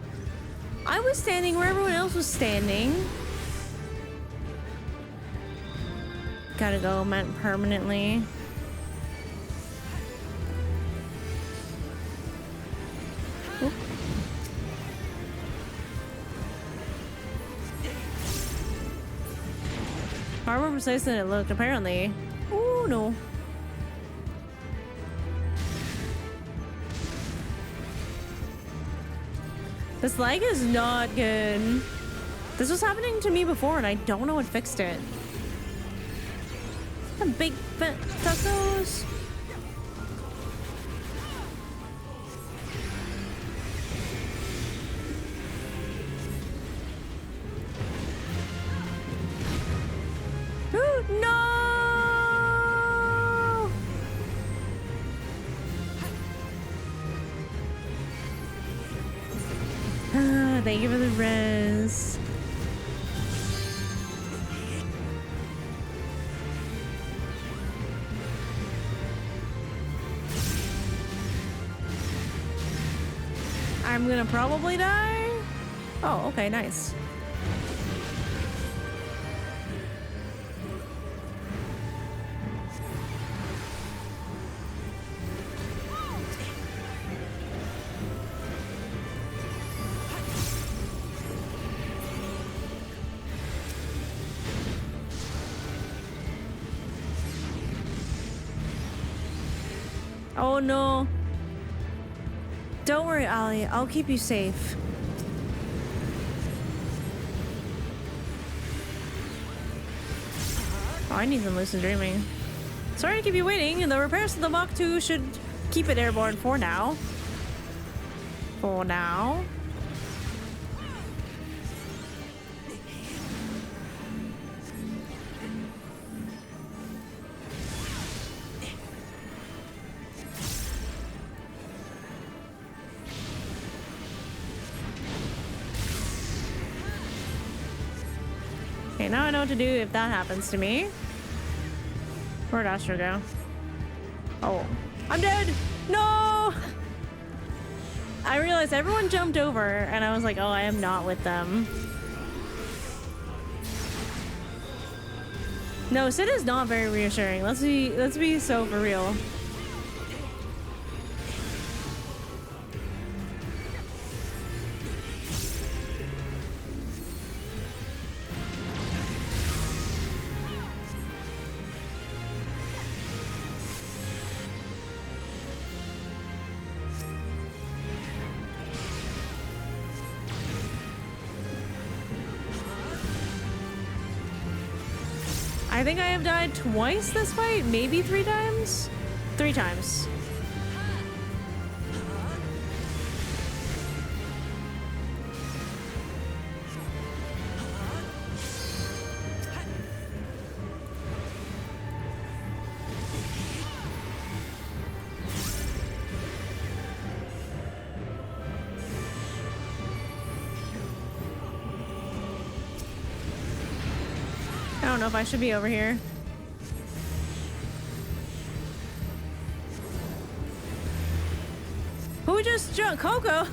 I was standing where everyone else was standing. gotta go permanently. Oop. Far more precise than it looked, apparently. Oh no. This lag is not good. This was happening to me before and I don't know what fixed it. The big fat tacos. No! Thank you for the res. I'm gonna probably die. Oh, okay, nice. Oh no. Don't worry, Ollie. I'll keep you safe. Oh, I need some lucid dreaming. Sorry to keep you waiting. The repairs to the Mach 2 should keep it airborne for now. For now. Okay, now I know what to do if that happens to me. Where'd Astro go? Oh, I'm dead! No! I realized everyone jumped over and I was like, oh, I am not with them. No, Sid is not very reassuring. Let's be so for real. I think I have died twice this fight, maybe 3 times? 3 times. I don't know if I should be over here. Who just jumped? Coco?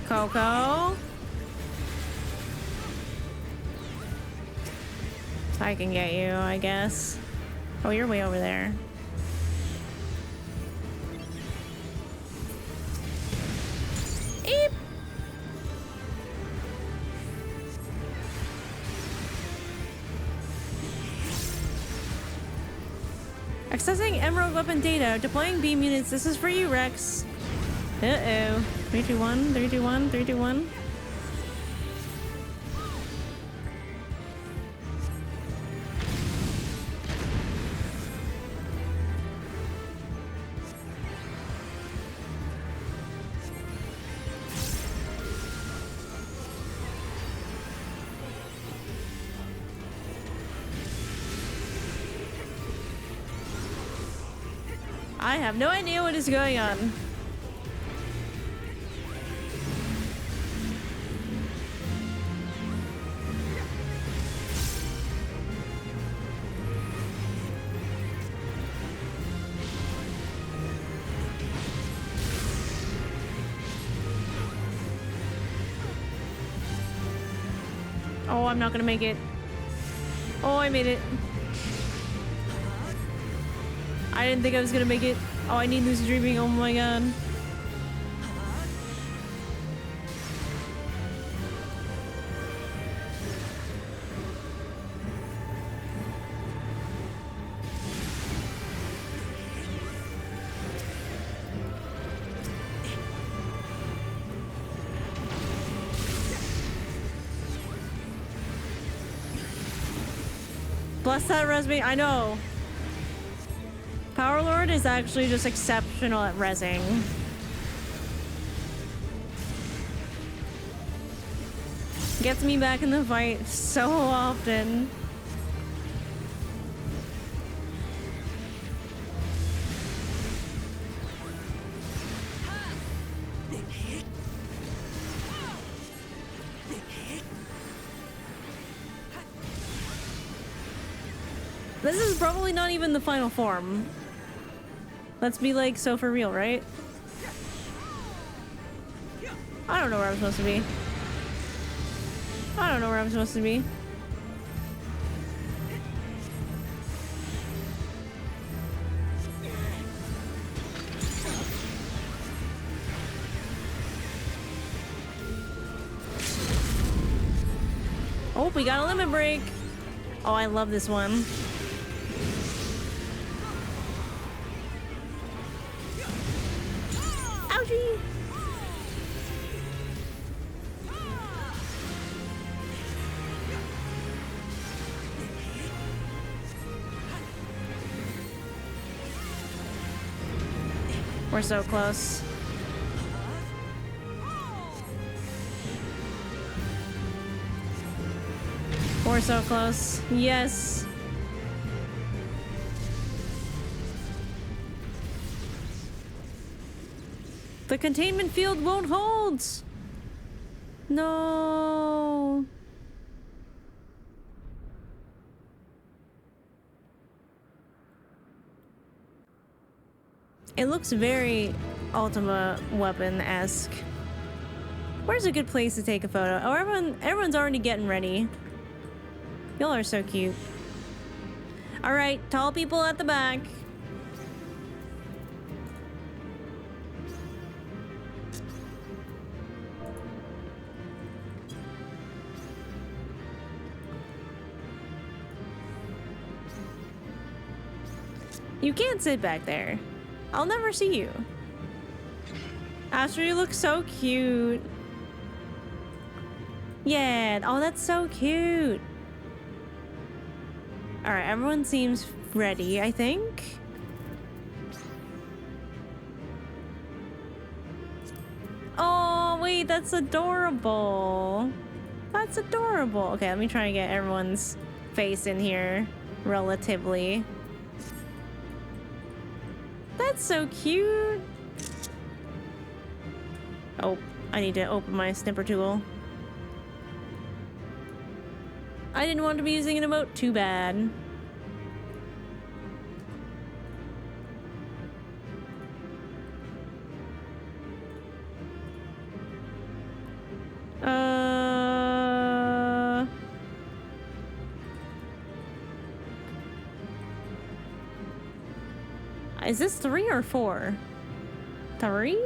Coco? I can get you, I guess. Oh, you're way over there. Eep! Accessing Amaurot weapon data. Deploying beam units. This is for you, Rex. Uh-oh. 3, 2, 1, 3, 2, 1, 3, 2, 1. I have no idea what is going on. Oh, I'm not gonna make it. Oh, I made it. I didn't think I was gonna make it. Oh, I need lucid dreaming. Oh my god. Bless that resume. I know. Power Lord is actually just exceptional at rezzing. Gets me back in the fight so often. This is probably not even the final form. Let's be like so for real, right? I don't know where I'm supposed to be. I don't know where I'm supposed to be. Oh, we got a limit break. Oh, I love this one. Ouchie! We're so close. We're so close. Yes. The containment field won't hold. No. It looks very Ultima Weapon-esque. Where's a good place to take a photo? Oh, everyone's already getting ready. Y'all are so cute. All right, tall people at the back. You can't sit back there. I'll never see you. Astro, you look so cute. Yeah. Oh, that's so cute. All right, everyone seems ready, I think. Oh, wait, that's adorable. That's adorable. Okay, let me try and get everyone's face in here relatively. That's so cute. Oh, I need to open my snipper tool. I didn't want to be using an emote. Too bad. Is this 3 or 4? 3?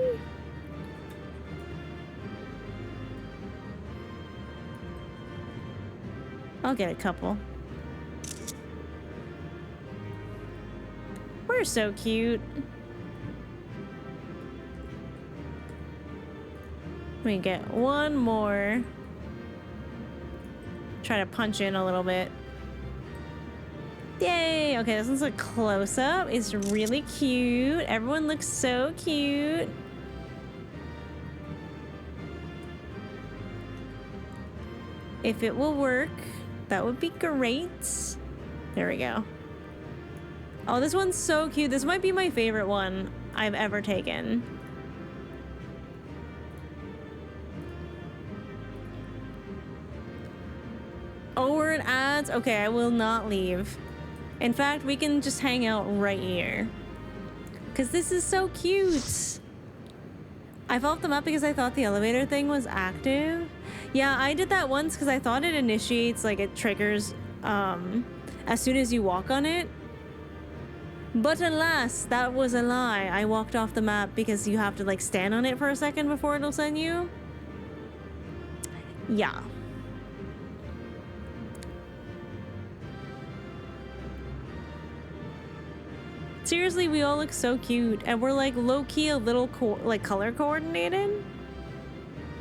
I'll get a couple. We're so cute. Let me get one more. Try to punch in a little bit. Yay! Okay, this one's a close-up. It's really cute. Everyone looks so cute. If it will work, that would be great. There we go. Oh, this one's so cute. This might be my favorite one I've ever taken. Oh, we're in ads? Okay, I will not leave. In fact, we can just hang out right here. Because this is so cute. I fell off the map because I thought the elevator thing was active. Yeah, I did that once because I thought it initiates, like it triggers as soon as you walk on it. But alas, that was a lie. I walked off the map because you have to like stand on it for a second before it'll send you. Yeah. Seriously, we all look so cute, and we're like low-key a little like color coordinated.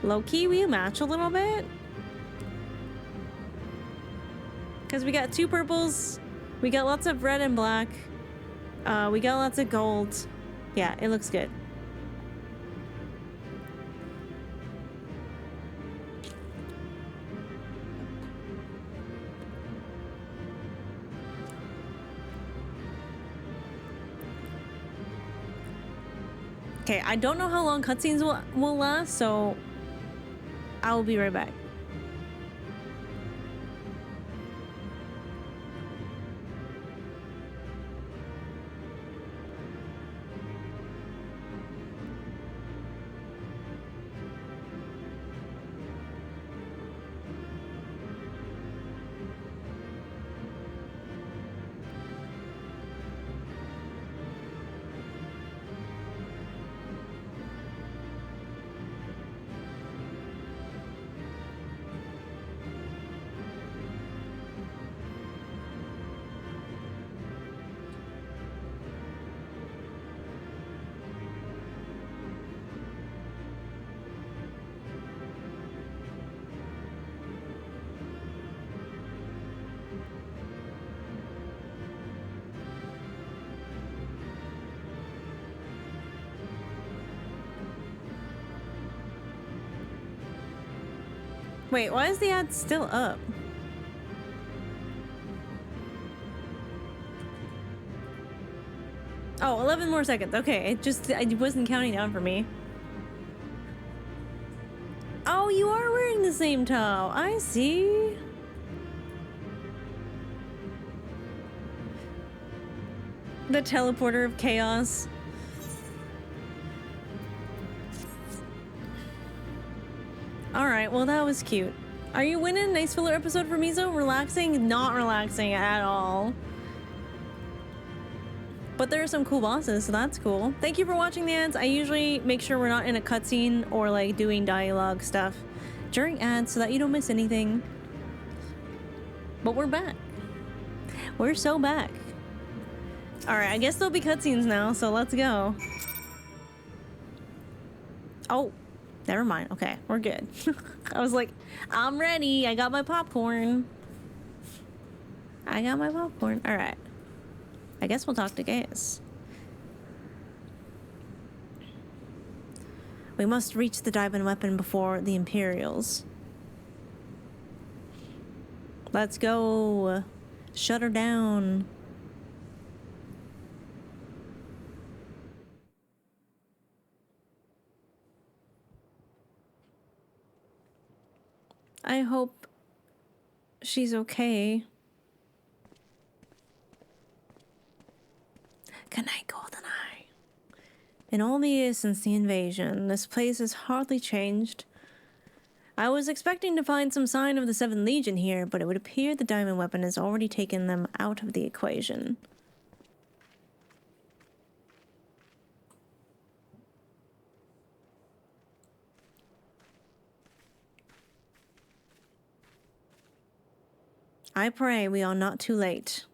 Low-key, we match a little bit. Because we got 2 purples, we got lots of red and black, we got lots of gold. Yeah, it looks good. Okay, I don't know how long cutscenes will last, so I will be right back. Wait, why is the ad still up? Oh, 11 more seconds. Okay, it wasn't counting down for me. Oh, you are wearing the same top. I see. The teleporter of chaos. Alright, well that was cute. Are you winning? Nice filler episode for Miso? Relaxing? Not relaxing at all. But there are some cool bosses, so that's cool. Thank you for watching the ads. I usually make sure we're not in a cutscene or like doing dialogue stuff during ads so that you don't miss anything. But we're back. We're so back. Alright, I guess there'll be cutscenes now, so let's go. Oh. Never mind. Okay, we're good. I was like, I'm ready. I got my popcorn. I got my popcorn. All right. I guess we'll talk to Gaius. We must reach the diamond weapon before the Imperials. Let's go. Shut her down. I hope she's okay. Good night, Goldeneye. In all the years since the invasion, this place has hardly changed. I was expecting to find some sign of the Seventh Legion here, but it would appear the diamond weapon has already taken them out of the equation. I pray we are not too late.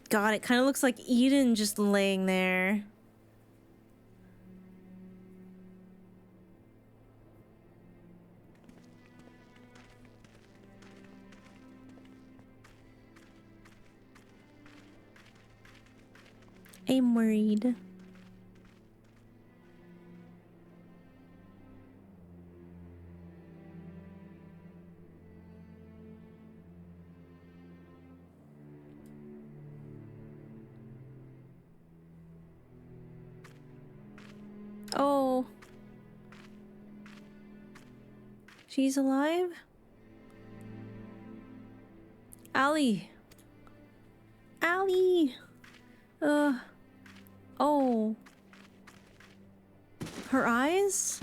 God, it kind of looks like Eden just laying there. I'm worried. Oh. She's alive? Allie. Allie. Oh. Her eyes?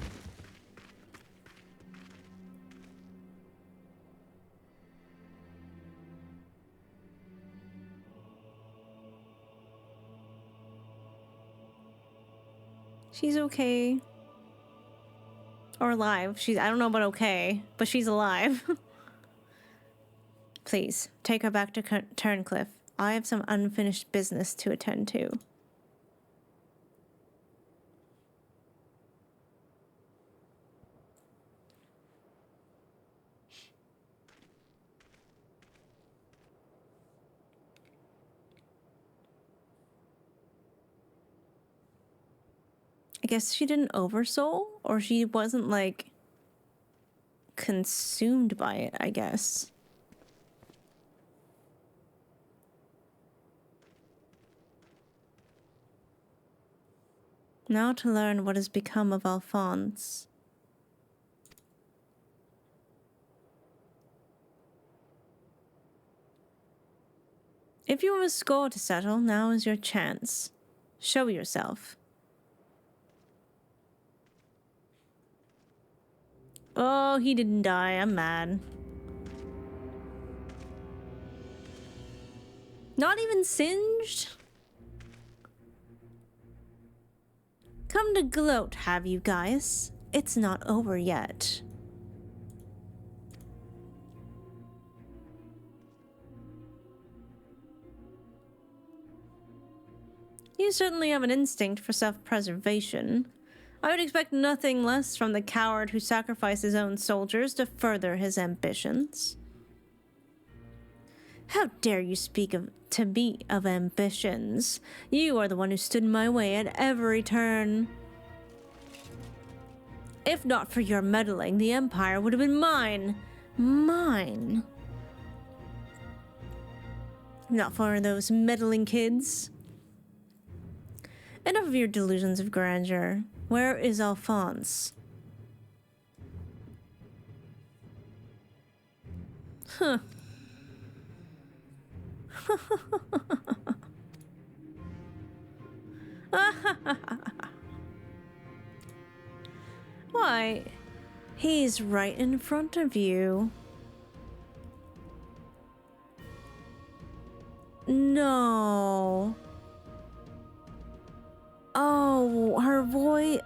She's okay. Or alive. I don't know about okay, but she's alive. Please, take her back to Turncliffe. I have some unfinished business to attend to. I guess she didn't oversoul, or she wasn't, like, consumed by it, I guess. Now to learn what has become of Alphonse. If you have a score to settle, now is your chance. Show yourself. Oh, he didn't die. I'm mad. Not even singed? Come to gloat, have you guys? It's not over yet. You certainly have an instinct for self-preservation. I would expect nothing less from the coward who sacrificed his own soldiers to further his ambitions. How dare you speak to me of ambitions? You are the one who stood in my way at every turn. If not for your meddling, the Empire would have been mine. Mine. Not for those meddling kids. Enough of your delusions of grandeur. Where is Alphonse? Huh. Why, he's right in front of you. No. Oh, her voice.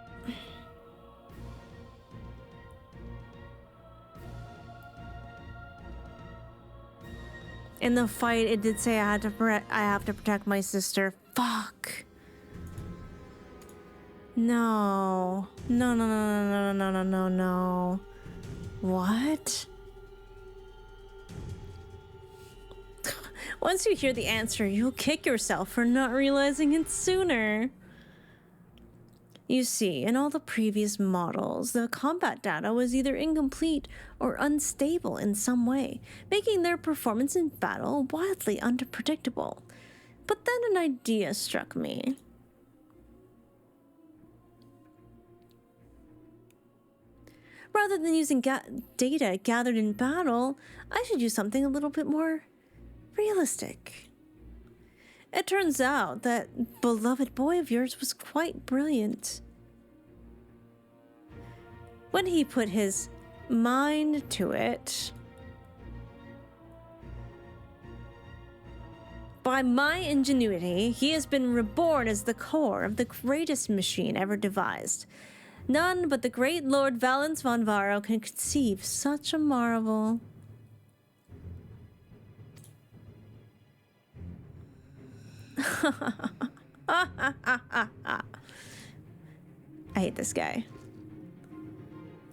In the fight, it did say I have to protect my sister. Fuck. No. No, no, no, no, no, no, no, no. What? Once you hear the answer, you'll kick yourself for not realizing it sooner. You see, in all the previous models, the combat data was either incomplete or unstable in some way, making their performance in battle wildly unpredictable. But then an idea struck me. Rather than using data gathered in battle, I should use something a little bit more realistic. It turns out that beloved boy of yours was quite brilliant. When he put his mind to it, by my ingenuity, he has been reborn as the core of the greatest machine ever devised. None but the great Lord Valence von Varro can conceive such a marvel. I hate this guy.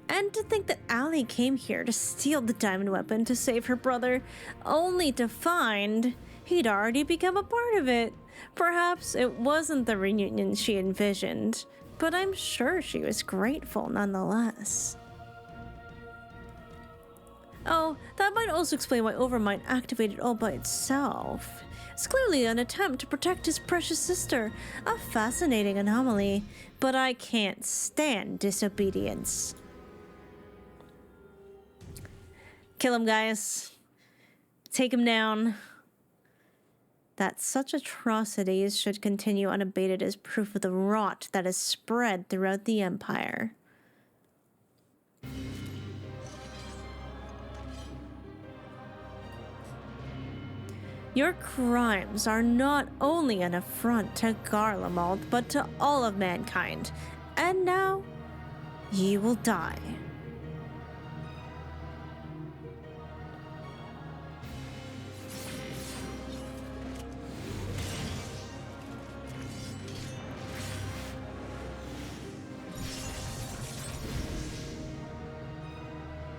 And to think that Allie came here to steal the diamond weapon to save her brother, only to find he'd already become a part of it. Perhaps it wasn't the reunion she envisioned, but I'm sure she was grateful nonetheless. Oh, that might also explain why Overmind activated all by itself. It's clearly an attempt to protect his precious sister, a fascinating anomaly, but I can't stand disobedience. Kill him, guys. Take him down. That such atrocities should continue unabated is proof of the rot that is spread throughout the Empire. Your crimes are not only an affront to Garlemald, but to all of mankind, And now, ye will die.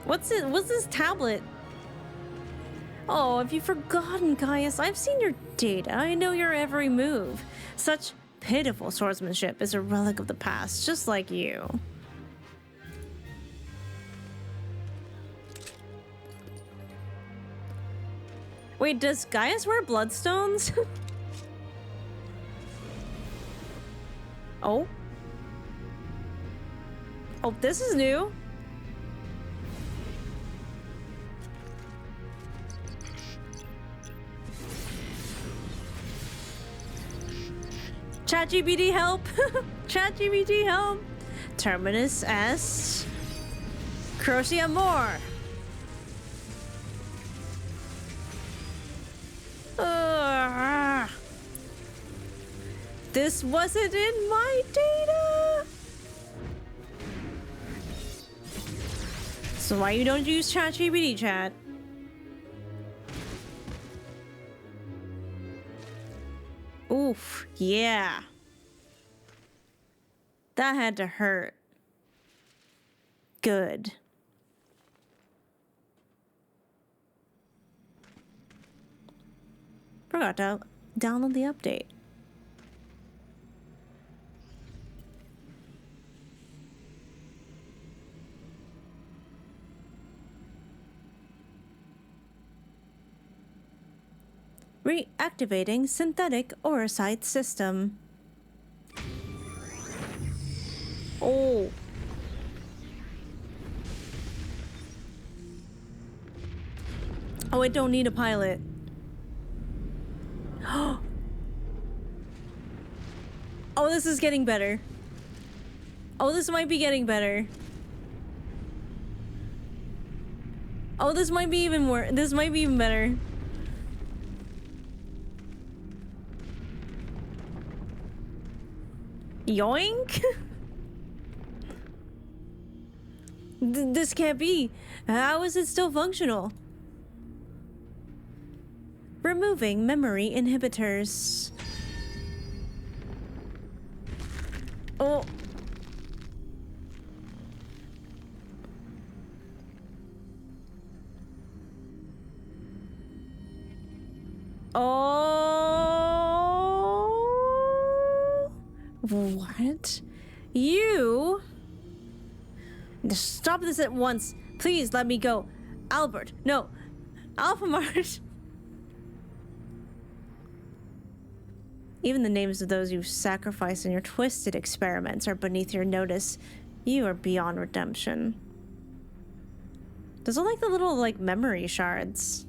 What's it? What's this tablet? Oh, have you forgotten, Gaius? I've seen your data. I know your every move. Such pitiful swordsmanship is a relic of the past, just like you. Wait, does Gaius wear bloodstones? Oh. Oh, this is new. ChatGPT help! ChatGPT help! Terminus est Crocia more. This wasn't in my data. So why you don't use ChatGPT, chat? Oof, yeah. That had to hurt. Good. Forgot to download the update. Reactivating synthetic Orocyte system. Oh. Oh, it don't need a pilot. Oh, this is getting better. Oh, this might be getting better. Oh, this might be even more. This might be even better. Yoink! This can't be. How is it still functional? Removing memory inhibitors. Oh. Oh. What? You? Stop this at once. Please let me go. Albert. No. Alphamart. Even the names of those you sacrifice in your twisted experiments are beneath your notice. You are beyond redemption. Those are like the little, memory shards.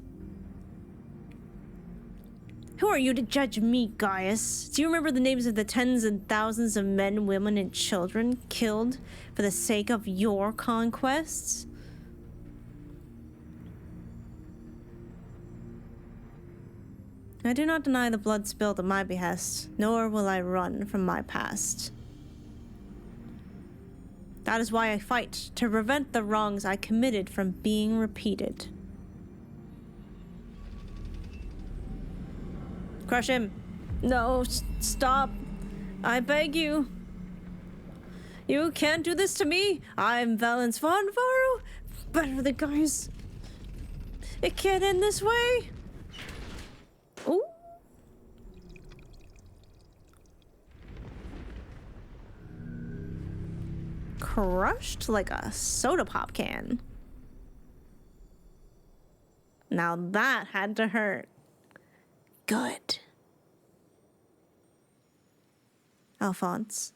Who are you to judge me, Gaius? Do you remember the names of the tens and thousands of men, women, and children killed for the sake of your conquests? I do not deny the blood spilled at my behest, nor will I run from my past. That is why I fight, to prevent the wrongs I committed from being repeated. Crush him. No, stop. I beg you. You can't do this to me. I'm Valens von Varro. Better the guys. It can't end this way. Ooh. Crushed like a soda pop can. Now that had to hurt. Good. Alphonse.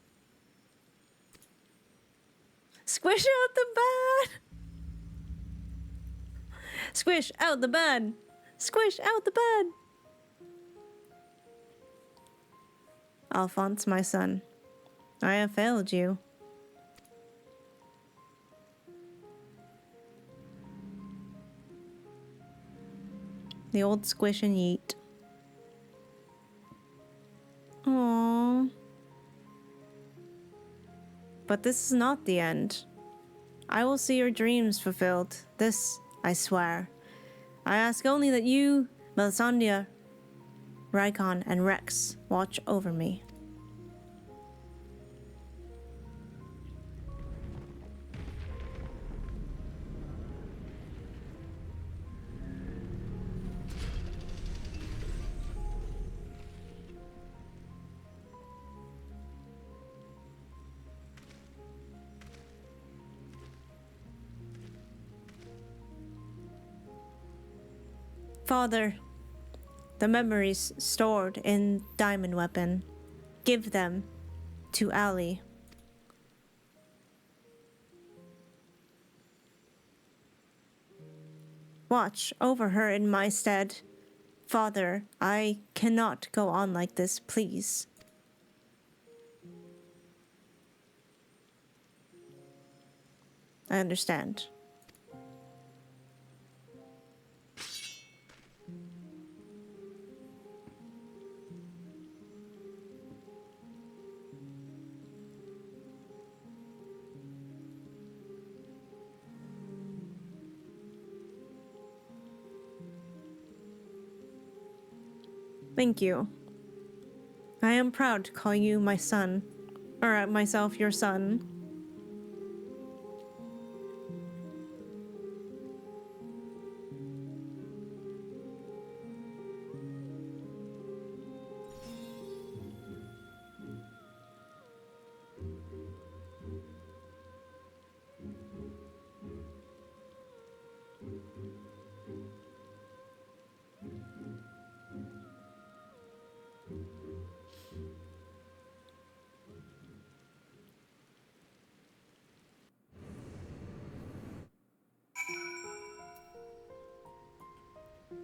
Squish out the bad. Squish out the bad. Squish out the bad. Alphonse, my son, I have failed you. The old squish and yeet. Aww. But this is not the end. I will see your dreams fulfilled. This, I swear. I ask only that you, Melisandre, Rykon, and Rex watch over me. Father, the memories stored in Diamond Weapon, give them to Ali. Watch over her in my stead. Father, I cannot go on like this, please. I understand. Thank you. I am proud to call you my son, or myself your son.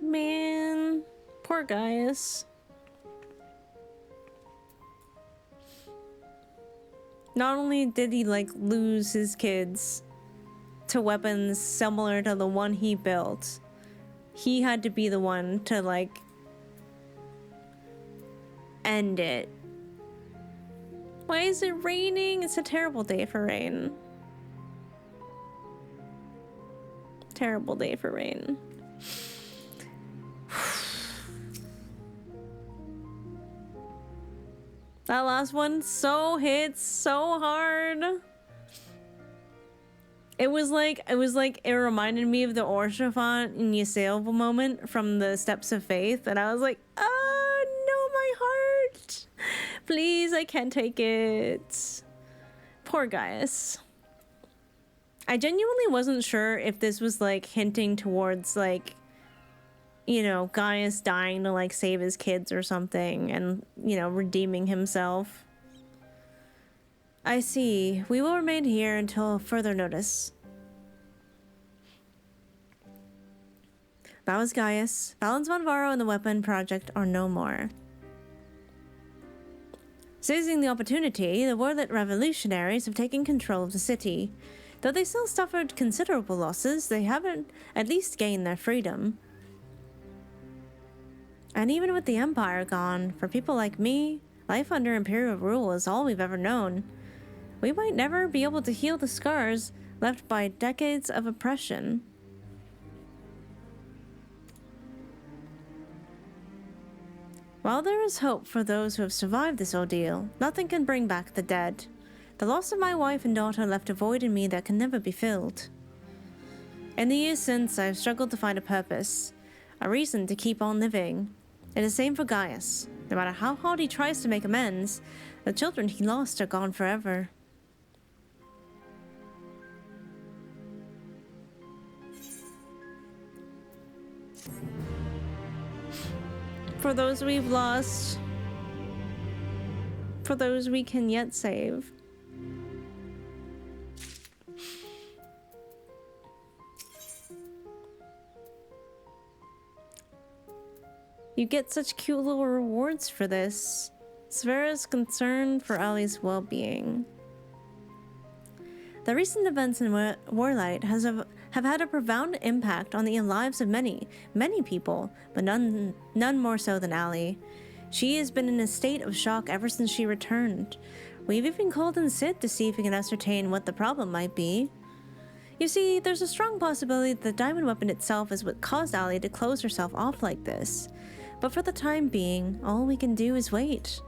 Man, poor Gaius. Not only did he lose his kids to weapons similar to the one he built, he had to be the one to end it. Why is it raining? It's a terrible day for rain. Terrible day for rain. That last one hits so hard. It reminded me of the Orshafant and Ysailva moment from the Steps of Faith, and I was like, oh no, my heart. Please, I can't take it. Poor Gaius. I genuinely wasn't sure if this was hinting towards Gaius dying to save his kids or something and, redeeming himself. I see. We will remain here until further notice. That was Gaius. Balance von Varro and the Weapon Project are no more. Seizing the opportunity, the Werlyt revolutionaries have taken control of the city. Though they still suffered considerable losses, they haven't at least gained their freedom. And even with the Empire gone, for people like me, life under Imperial rule is all we've ever known. We might never be able to heal the scars left by decades of oppression. While there is hope for those who have survived this ordeal, nothing can bring back the dead. The loss of my wife and daughter left a void in me that can never be filled. In the years since, I have struggled to find a purpose, a reason to keep on living. It is the same for Gaius. No matter how hard he tries to make amends, the children he lost are gone forever. For those we've lost, for those we can yet save. You get such cute little rewards for this. Svera's concerned for Ali's well-being. The recent events in Werlyt have had a profound impact on the lives of many people, but none more so than Ali. She has been in a state of shock ever since she returned. We've even called in Sid to see if we can ascertain what the problem might be. You see, there's a strong possibility that the diamond weapon itself is what caused Allie to close herself off like this. But for the time being, all we can do is wait.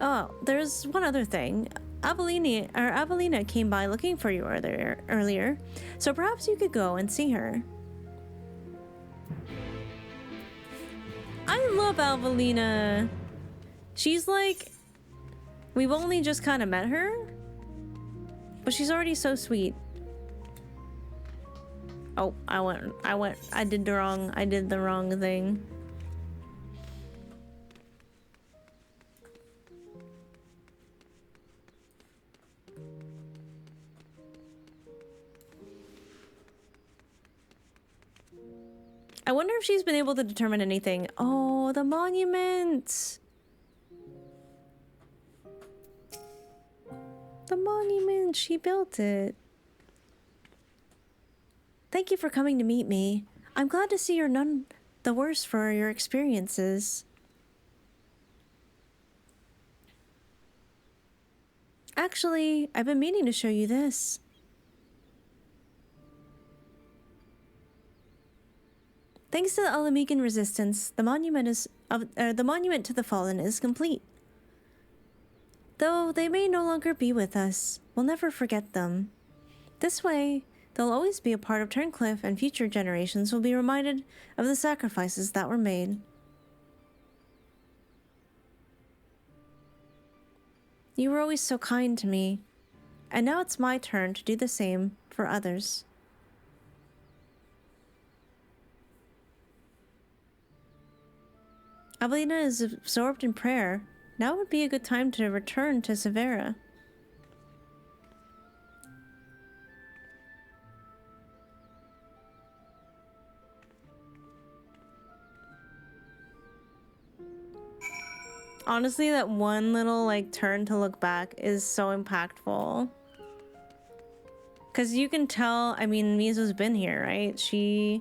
Oh, there's one other thing. Avelina came by looking for you earlier, so perhaps you could go and see her. I love Avelina. She's like, we've only just kind of met her, but she's already so sweet. Oh, I did the wrong thing. I wonder if she's been able to determine anything. Oh, the monument! The monument, she built it. Thank you for coming to meet me. I'm glad to see you're none the worse for your experiences. Actually, I've been meaning to show you this. Thanks to the Alamican resistance, the monument to the fallen is complete. Though they may no longer be with us, we'll never forget them. This way, they'll always be a part of Turncliffe, and future generations will be reminded of the sacrifices that were made. You were always so kind to me, and now it's my turn to do the same for others. Avelina is absorbed in prayer. Now would be a good time to return to Severa. Honestly, that one little like turn to look back is so impactful. Cause you can tell, I mean, Miso's been here, right? She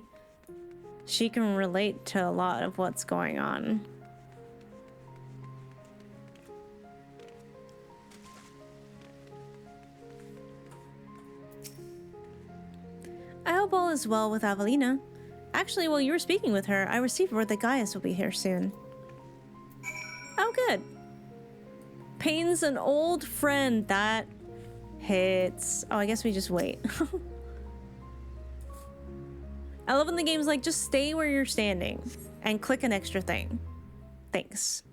can relate to a lot of what's going on. I hope all is well with Avelina. Actually, while you were speaking with her, I received word that Gaius will be here soon. Oh, good. Payne's an old friend. That hits. Oh, I guess we just wait. I love when the game's like, just stay where you're standing and click an extra thing. Thanks.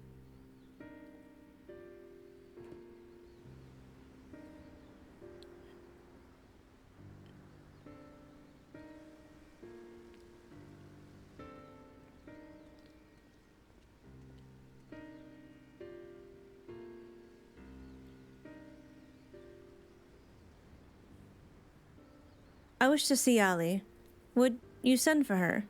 I wish to see Ali. Would you send for her?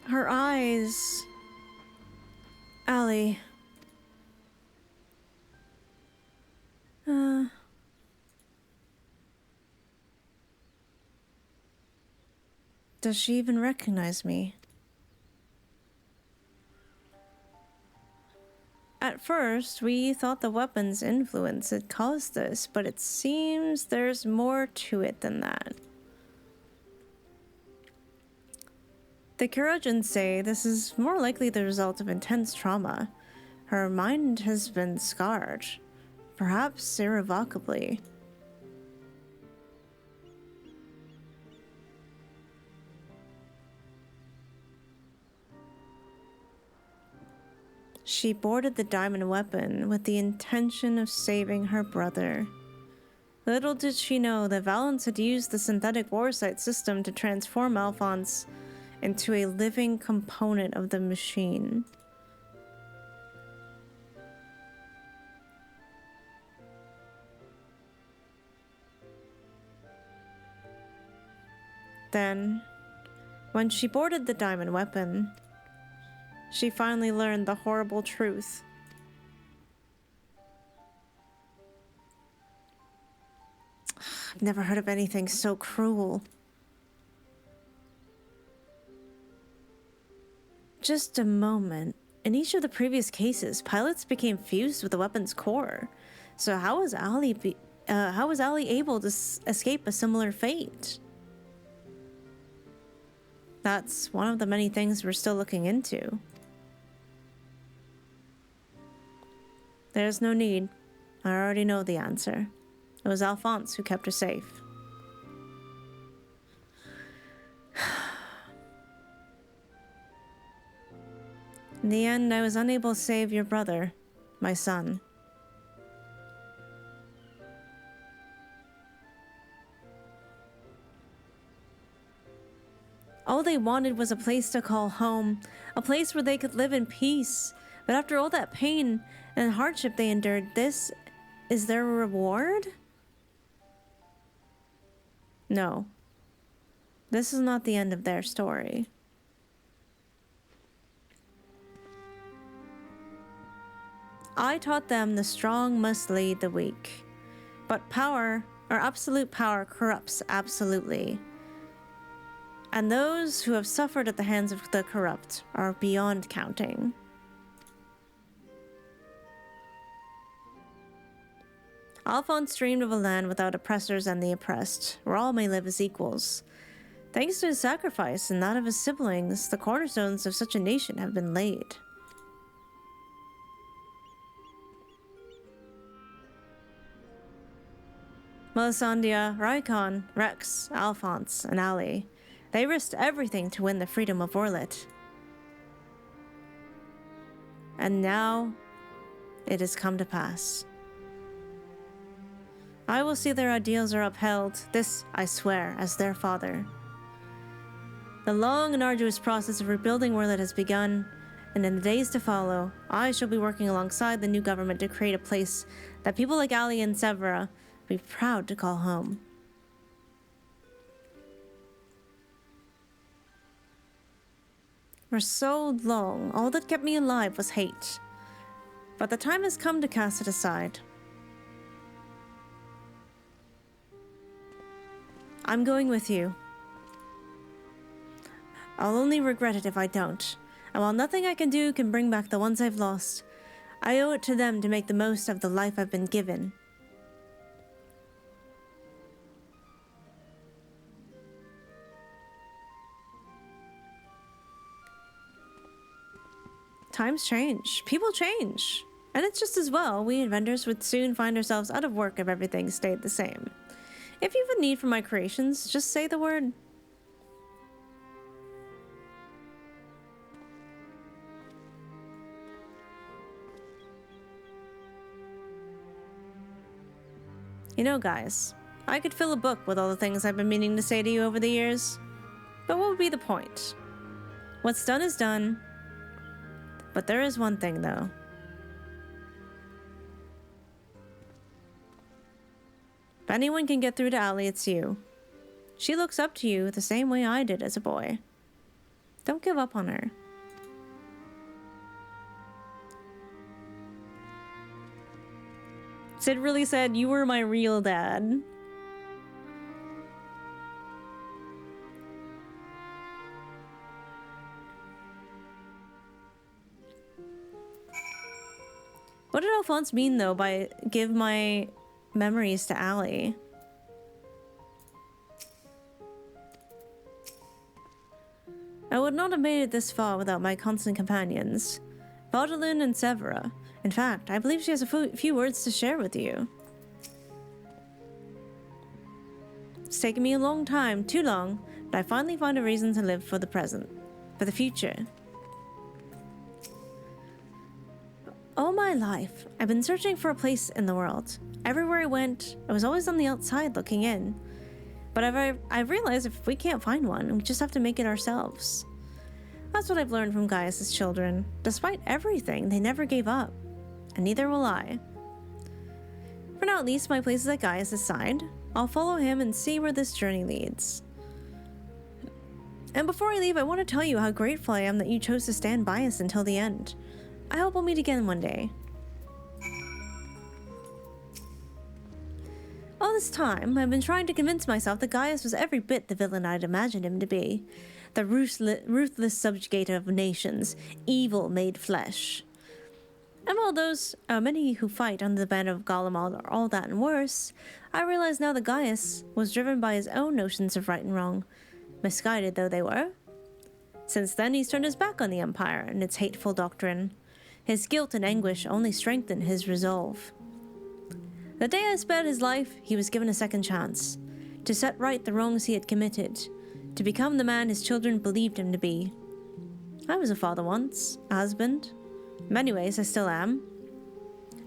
Her eyes. Ali. Does she even recognize me? At first, we thought the weapon's influence had caused this, but it seems there's more to it than that. The Kurojans say this is more likely the result of intense trauma. Her mind has been scarred, perhaps irrevocably. She boarded the diamond weapon with the intention of saving her brother. Little did she know that Valance had used the synthetic warsight system to transform Alphonse into a living component of the machine. Then, when she boarded the diamond weapon, she finally learned the horrible truth. I've never heard of anything so cruel. Just a moment. In each of the previous cases, pilots became fused with the weapon's core. So how was Ali able to escape a similar fate? That's one of the many things we're still looking into. There's no need. I already know the answer. It was Alphonse who kept her safe. In the end, I was unable to save your brother, my son. All they wanted was a place to call home, a place where they could live in peace. But after all that pain and hardship they endured, this is their reward? No. This is not the end of their story. I taught them the strong must lead the weak. But power, or absolute power, corrupts absolutely. And those who have suffered at the hands of the corrupt are beyond counting. Alphonse dreamed of a land without oppressors and the oppressed, where all may live as equals. Thanks to his sacrifice and that of his siblings, the cornerstones of such a nation have been laid. Melisandre, Raikon, Rex, Alphonse, and Ali. They risked everything to win the freedom of Werlyt. And now, it has come to pass. I will see their ideals are upheld, this I swear, as their father. The long and arduous process of rebuilding Werlyt has begun, and in the days to follow, I shall be working alongside the new government to create a place that people like Ali and Severa will be proud to call home. For so long, all that kept me alive was hate. But the time has come to cast it aside. I'm going with you. I'll only regret it if I don't. And while nothing I can do can bring back the ones I've lost, I owe it to them to make the most of the life I've been given. Times change. People change. And it's just as well we inventors would soon find ourselves out of work if everything stayed the same. If you have a need for my creations, just say the word. You know, guys, I could fill a book with all the things I've been meaning to say to you over the years. But what would be the point? What's done is done. But there is one thing, though. If anyone can get through to Ali, it's you. She looks up to you the same way I did as a boy. Don't give up on her. Sid really said, "You were my real dad." What did Alphonse mean, though, by give my memories to Ali? I would not have made it this far without my constant companions, Baudelaire and Severa. In fact, I believe she has a few words to share with you. It's taken me a long time, too long, but I finally found a reason to live for the present, for the future. All my life, I've been searching for a place in the world. Everywhere I went, I was always on the outside looking in. But I've realized if we can't find one, we just have to make it ourselves. That's what I've learned from Gaius' children. Despite everything, they never gave up. And neither will I. For now, at least, my place is at Gaius' side. I'll follow him and see where this journey leads. And before I leave, I want to tell you how grateful I am that you chose to stand by us until the end. I hope we'll meet again one day. All this time, I've been trying to convince myself that Gaius was every bit the villain I'd imagined him to be. The ruthless subjugator of nations, evil made flesh. And while those are many who fight under the banner of Garlemald are all that and worse, I realize now that Gaius was driven by his own notions of right and wrong, misguided though they were. Since then, he's turned his back on the Empire and its hateful doctrine. His guilt and anguish only strengthened his resolve. The day I spared his life, he was given a second chance, to set right the wrongs he had committed, to become the man his children believed him to be. I was a father once, a husband. In many ways, I still am.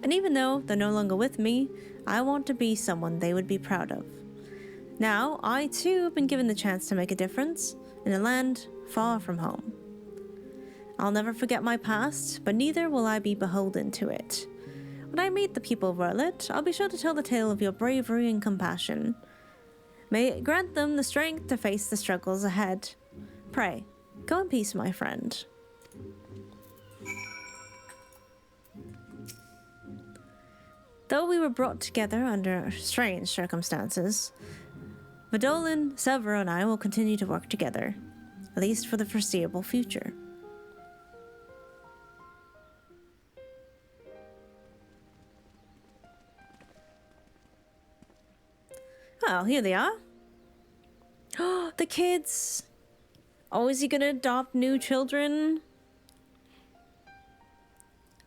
And even though they're no longer with me, I want to be someone they would be proud of. Now, I too have been given the chance to make a difference in a land far from home. I'll never forget my past, but neither will I be beholden to it. When I meet the people of Werlyt, I'll be sure to tell the tale of your bravery and compassion. May it grant them the strength to face the struggles ahead. Pray, go in peace, my friend. Though we were brought together under strange circumstances, Vidolin, Severo, and I will continue to work together, at least for the foreseeable future. Oh, here they are. Oh, the kids. Oh, is he gonna adopt new children?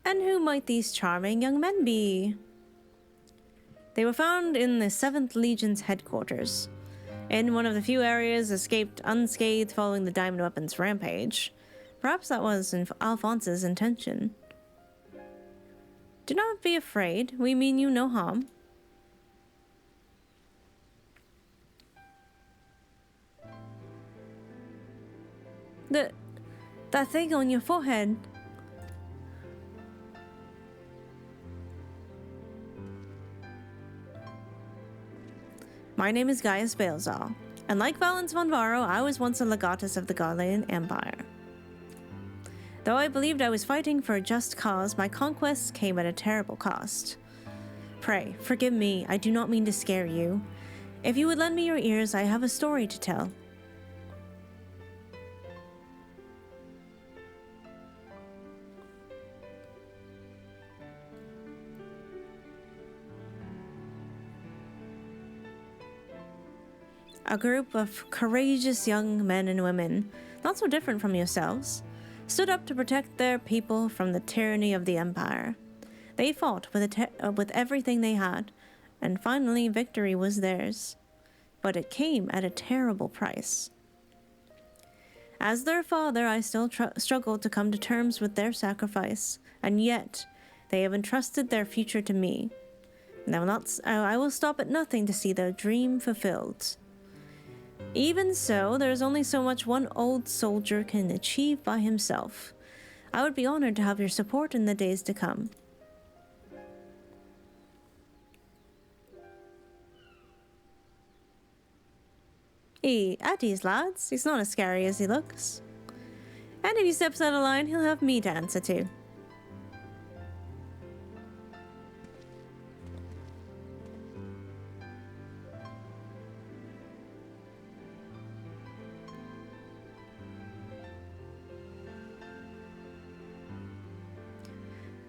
And who might these charming young men be? They were found in the 7th Legion's headquarters, in one of the few areas escaped unscathed following the Diamond Weapons rampage. Perhaps that was Alphonse's intention. Do not be afraid, we mean you no harm. That thing on your forehead. My name is Gaius Balezar, and like Valens von Varo, I was once a legatus of the Garlean Empire. Though I believed I was fighting for a just cause, my conquests came at a terrible cost. Pray, forgive me, I do not mean to scare you. If you would lend me your ears, I have a story to tell. A group of courageous young men and women, not so different from yourselves, stood up to protect their people from the tyranny of the Empire. They fought with everything they had, and finally victory was theirs. But it came at a terrible price. As their father, I still struggle to come to terms with their sacrifice, and yet they have entrusted their future to me. And I will stop at nothing to see their dream fulfilled. Even so, there is only so much one old soldier can achieve by himself. I would be honored to have your support in the days to come. At ease, lads. He's not as scary as he looks. And if he steps out of line, he'll have me to answer to.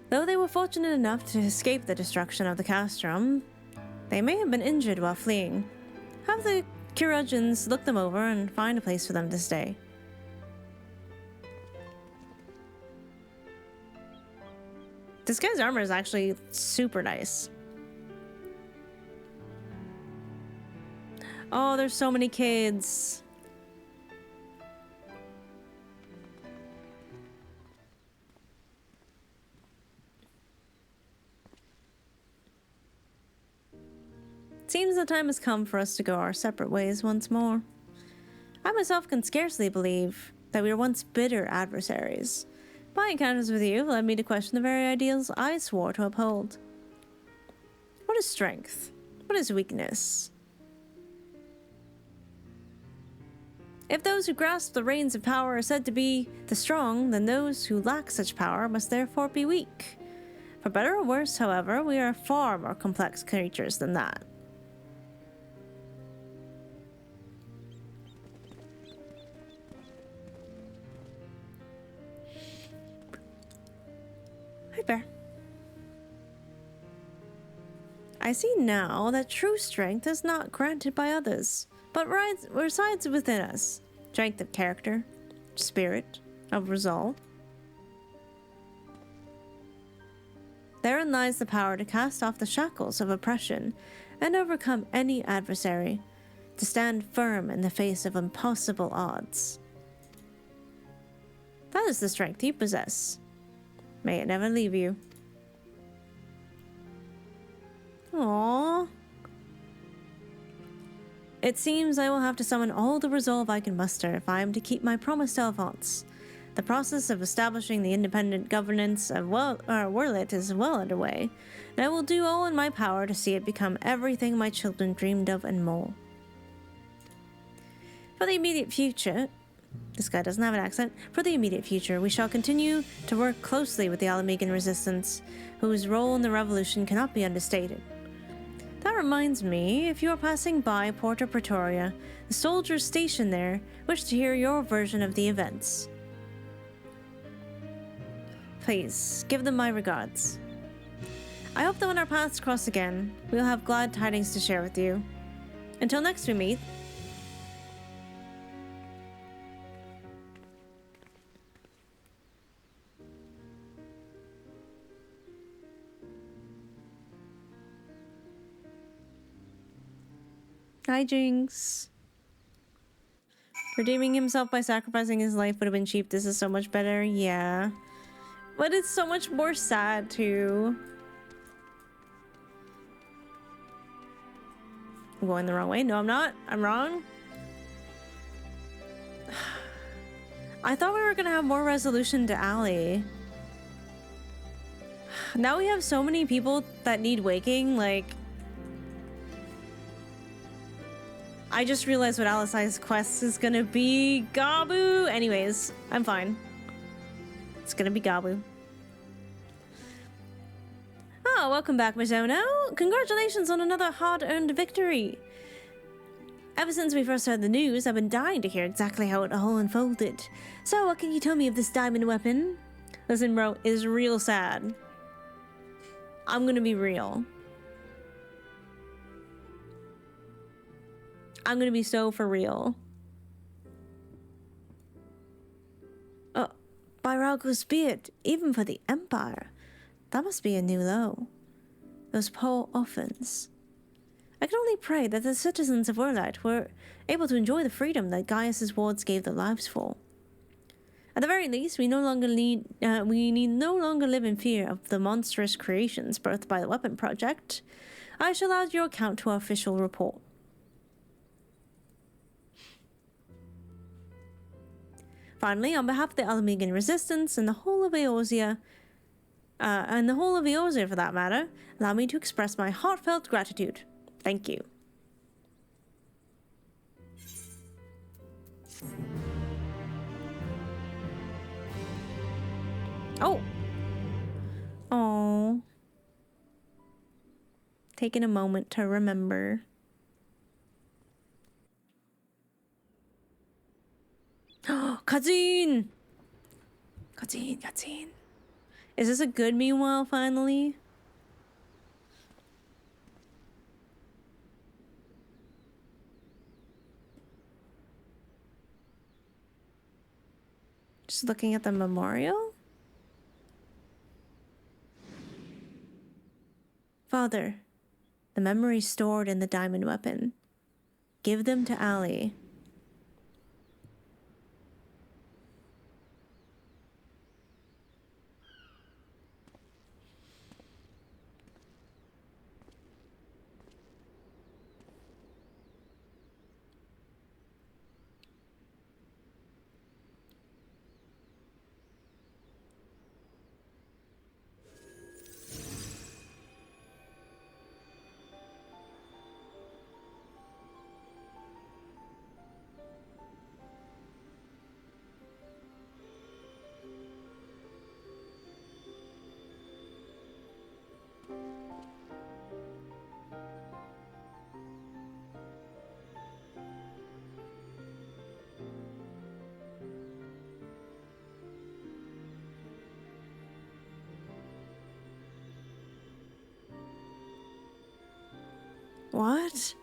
Though they were fortunate enough to escape the destruction of the castrum, they may have been injured while fleeing. Have the curmudgeons look them over and find a place for them to stay. This guy's armor is actually super nice. Oh, there's so many kids. It seems the time has come for us to go our separate ways once more. I myself can scarcely believe that we were once bitter adversaries. My encounters with you led me to question the very ideals I swore to uphold. What is strength? What is weakness? If those who grasp the reins of power are said to be the strong, then those who lack such power must therefore be weak. For better or worse, however, we are far more complex creatures than that. Hi, Bear. I see now that true strength is not granted by others, but resides within us. Strength of character, spirit, of resolve. Therein lies the power to cast off the shackles of oppression and overcome any adversary, to stand firm in the face of impossible odds. That is the strength you possess. May it never leave you. Aww. It seems I will have to summon all the resolve I can muster if I am to keep my promise to Alphonse. The process of establishing the independent governance of Werlyt is well underway, and I will do all in my power to see it become everything my children dreamed of and more. For the immediate future, this guy doesn't have an accent. For the immediate future, we shall continue to work closely with the Alamegan resistance, whose role in the revolution cannot be understated. That reminds me, if you are passing by Porta Pretoria, the soldiers stationed there wish to hear your version of the events. Please, give them my regards. I hope that when our paths cross again, we will have glad tidings to share with you. Until next we meet. Hi, Jinx. Redeeming himself by sacrificing his life would have been cheap. This is so much better. Yeah. But it's so much more sad, too. I'm going the wrong way. No, I'm not. I'm wrong. I thought we were going to have more resolution to Allie. Now we have so many people that need waking, like... I just realized what Alisai's quest is gonna be. Gabu! Anyways, I'm fine. It's gonna be Gabu. Oh, welcome back, Misono. Congratulations on another hard-earned victory. Ever since we first heard the news, I've been dying to hear exactly how it all unfolded. So, what can you tell me of this diamond weapon? Listen, bro, it's real sad. I'm gonna be real. I'm gonna be so for real. Bairago's beard, even for the Empire. That must be a new low. Those poor orphans. I can only pray that the citizens of Werlyt were able to enjoy the freedom that Gaius's wards gave their lives for. At the very least, we need no longer live in fear of the monstrous creations birthed by the weapon project. I shall add your account to our official report. Finally, on behalf of the Alamegan resistance and the whole of Eorzea, for that matter, allow me to express my heartfelt gratitude. Thank you. Oh. Oh. Taking a moment to remember. Cutscene! Cutscene. Is this a good meanwhile, finally? Just looking at the memorial? Father, the memories stored in the diamond weapon. Give them to Allie. What?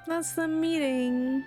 That's the meeting.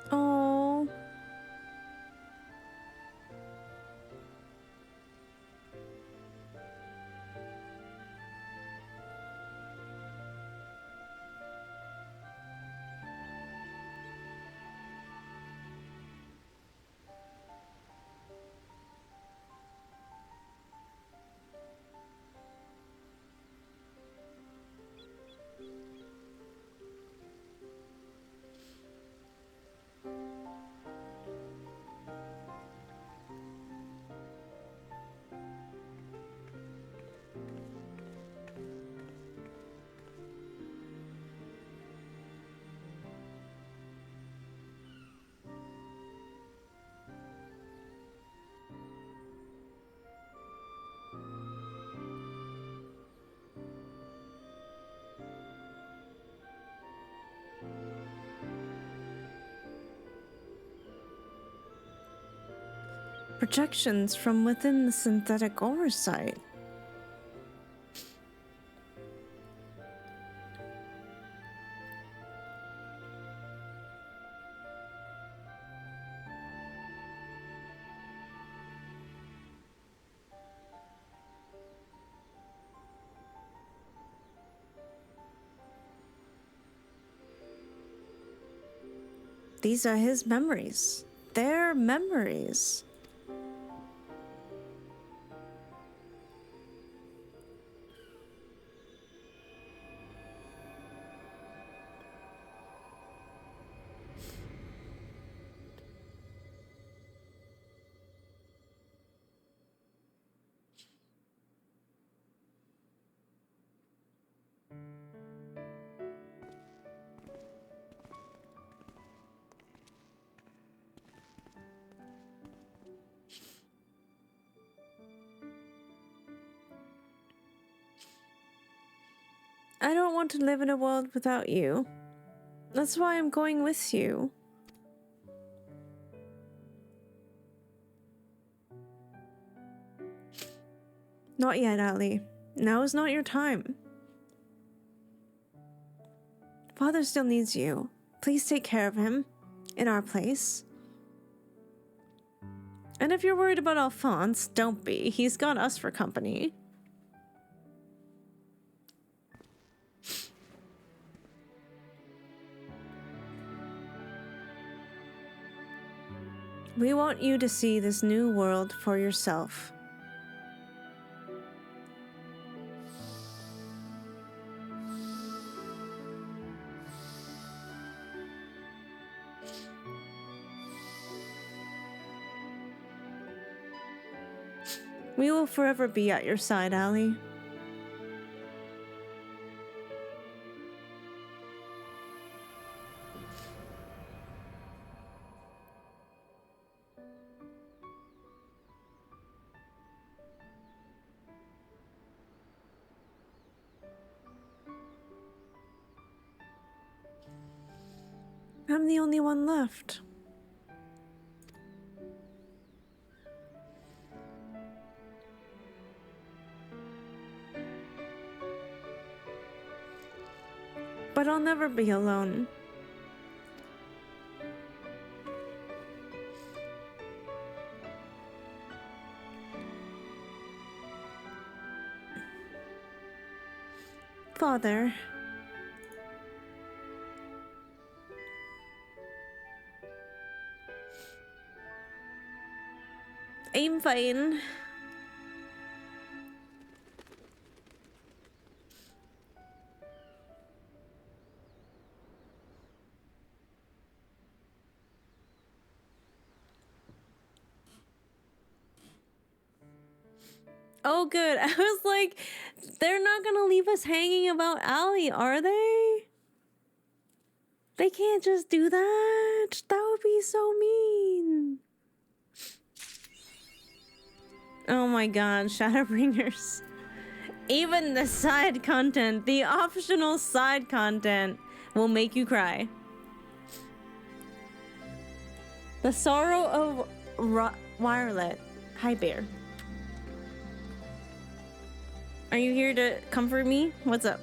Oh. Projections from within the synthetic oversight. These are his memories. Their memories. I don't want to live in a world without you. That's why I'm going with you. Not yet, Ali. Now is not your time. Father still needs you. Please take care of him. In our place. And if you're worried about Alphonse, don't be. He's got us for company. We want you to see this new world for yourself. We will forever be at your side, Ali. I'm the only one left. But I'll never be alone. Father. I'm fine. Oh, good. I was like, they're not gonna leave us hanging about Allie, are they? They can't just do that. That would be so mean. Oh my god, Shadowbringers. Even the side content, the optional side content, will make you cry. The sorrow of Werlyt. Hi, Bear. Are you here to comfort me? What's up?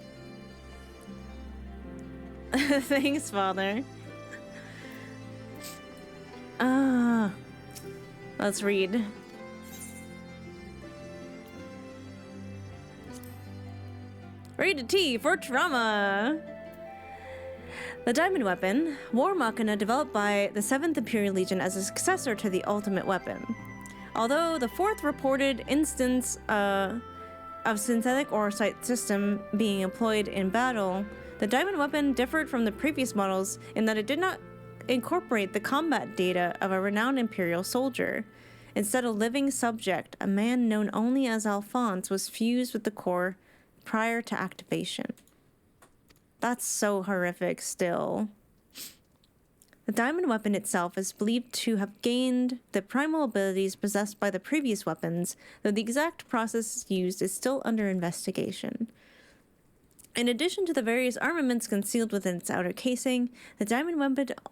Thanks, Father. Let's read. Rated T for trauma. The Diamond Weapon, War Machina developed by the 7th Imperial Legion as a successor to the Ultimate Weapon. Although the 4th reported instance of synthetic orosite system being employed in battle, the Diamond Weapon differed from the previous models in that it did not incorporate the combat data of a renowned Imperial soldier. Instead, a living subject, a man known only as Alphonse, was fused with the core prior to activation. That's so horrific still. The Diamond Weapon itself is believed to have gained the primal abilities possessed by the previous weapons, though the exact process used is still under investigation. In addition to the various armaments concealed within its outer casing, the Diamond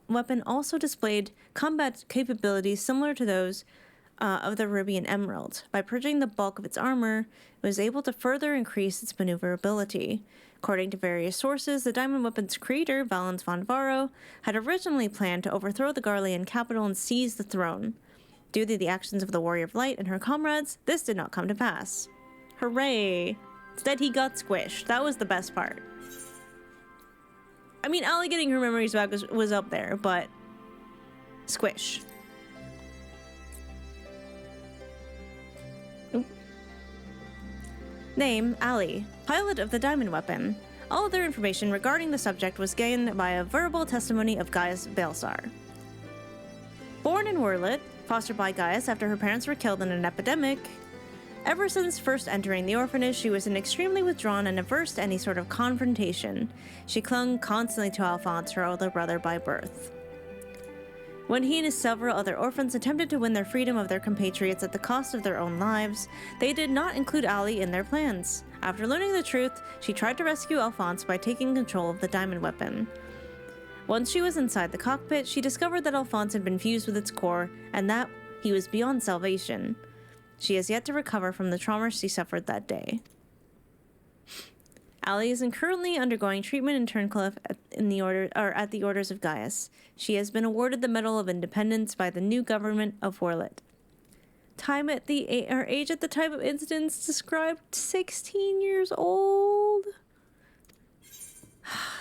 Weapon also displayed combat capabilities similar to those of the Ruby and Emerald. By purging the bulk of its armor, it was able to further increase its maneuverability. According to various sources, the Diamond Weapon's creator, Valens von Varro, had originally planned to overthrow the Garlean capital and seize the throne. Due to the actions of the Warrior of Light and her comrades, this did not come to pass. Hooray! Instead, he got squished. That was the best part. I mean, Allie getting her memories back was up there, but squish. Oop. Name, Allie. Pilot of the Diamond Weapon. All other information regarding the subject was gained by a verbal testimony of Gaius Balsar. Born in Werlyt, fostered by Gaius after her parents were killed in an epidemic, ever since first entering the orphanage, she was extremely withdrawn and averse to any sort of confrontation. She clung constantly to Alphonse, her older brother by birth. When he and his several other orphans attempted to win their freedom of their compatriots at the cost of their own lives, they did not include Allie in their plans. After learning the truth, she tried to rescue Alphonse by taking control of the Diamond Weapon. Once she was inside the cockpit, she discovered that Alphonse had been fused with its core, and that he was beyond salvation. She has yet to recover from the trauma she suffered that day. Allie is currently undergoing treatment in Turncliffe at the orders of Gaius. She has been awarded the Medal of Independence by the new government of Werlyt. Her age at the time of incidents described 16 years old.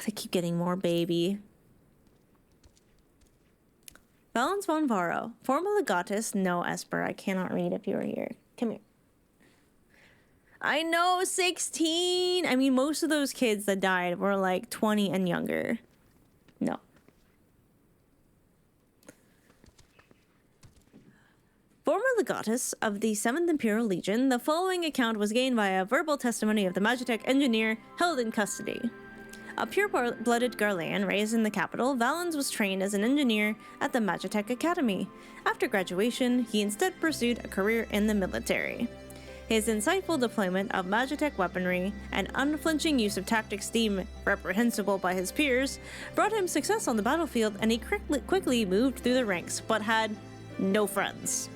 They keep getting more baby. Valens von Varro, former legatus. No, Esper, I cannot read if you were here. Come here. I know, 16. I mean, most of those kids that died were like 20 and younger. No. Former legatus of the 7th Imperial Legion, the following account was gained by a verbal testimony of the Magitech engineer held in custody. A pure-blooded Garlean raised in the capital, Valens was trained as an engineer at the Magitech Academy. After graduation, he instead pursued a career in the military. his insightful deployment of magitech weaponry and unflinching use of tactics deemed reprehensible by his peers brought him success on the battlefield, and he quickly moved through the ranks, but had no friends.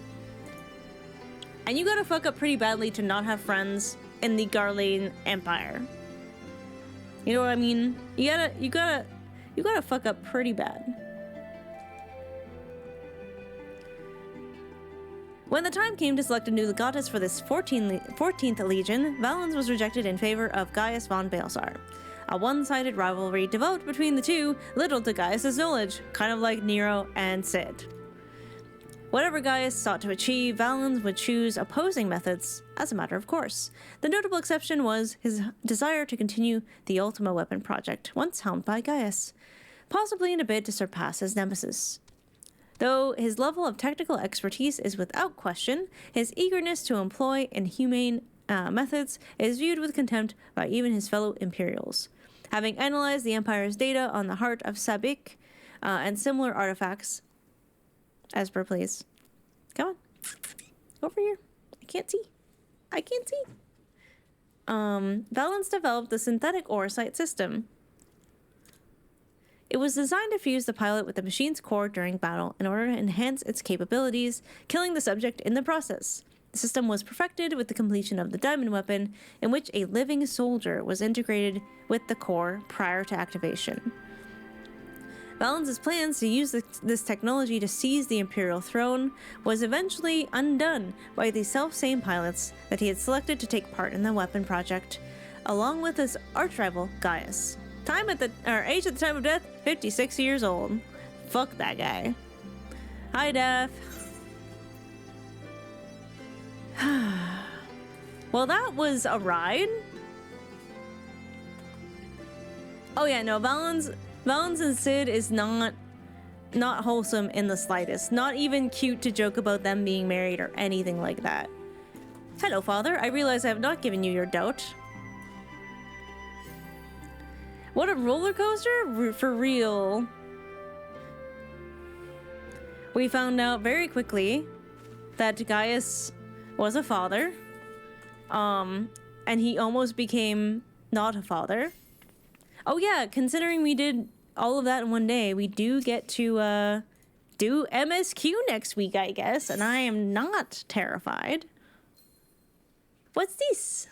And you gotta fuck up pretty badly to not have friends in the Garlean Empire. You know what I mean? You gotta fuck up pretty bad. When the time came to select a new legatus for this 14th Legion, Valens was rejected in favor of Gaius von Balsar. A one-sided rivalry developed between the two, little to Gaius' knowledge, kind of like Nero and Cid. Whatever Gaius sought to achieve, Valens would choose opposing methods as a matter of course. The notable exception was his desire to continue the Ultima Weapon project, once helmed by Gaius, possibly in a bid to surpass his nemesis. Though his level of technical expertise is without question, his eagerness to employ inhumane methods is viewed with contempt by even his fellow Imperials. Having analyzed the Empire's data on the heart of Sabik and similar artifacts, Esper, please. Come on. Over here. I can't see. Valens developed the synthetic Oresight system. It was designed to fuse the pilot with the machine's core during battle in order to enhance its capabilities, killing the subject in the process. The system was perfected with the completion of the diamond weapon, in which a living soldier was integrated with the core prior to activation. Valens' plans to use this technology to seize the Imperial throne was eventually undone by the self-same pilots that he had selected to take part in the weapon project, along with his arch-rival Gaius. Age at the time of death, 56 years old. Fuck that guy. Hi, Death. Well, that was a ride. Oh yeah, no, Valens and Cid is not wholesome in the slightest. Not even cute to joke about them being married or anything like that. Hello, Father. I realize I have not given you your doubt. What a roller coaster, for real. We found out very quickly that Gaius was a father. And he almost became not a father. Oh yeah, considering we did all of that in one day, we do get to do MSQ next week, I guess, and I am not terrified. What's this?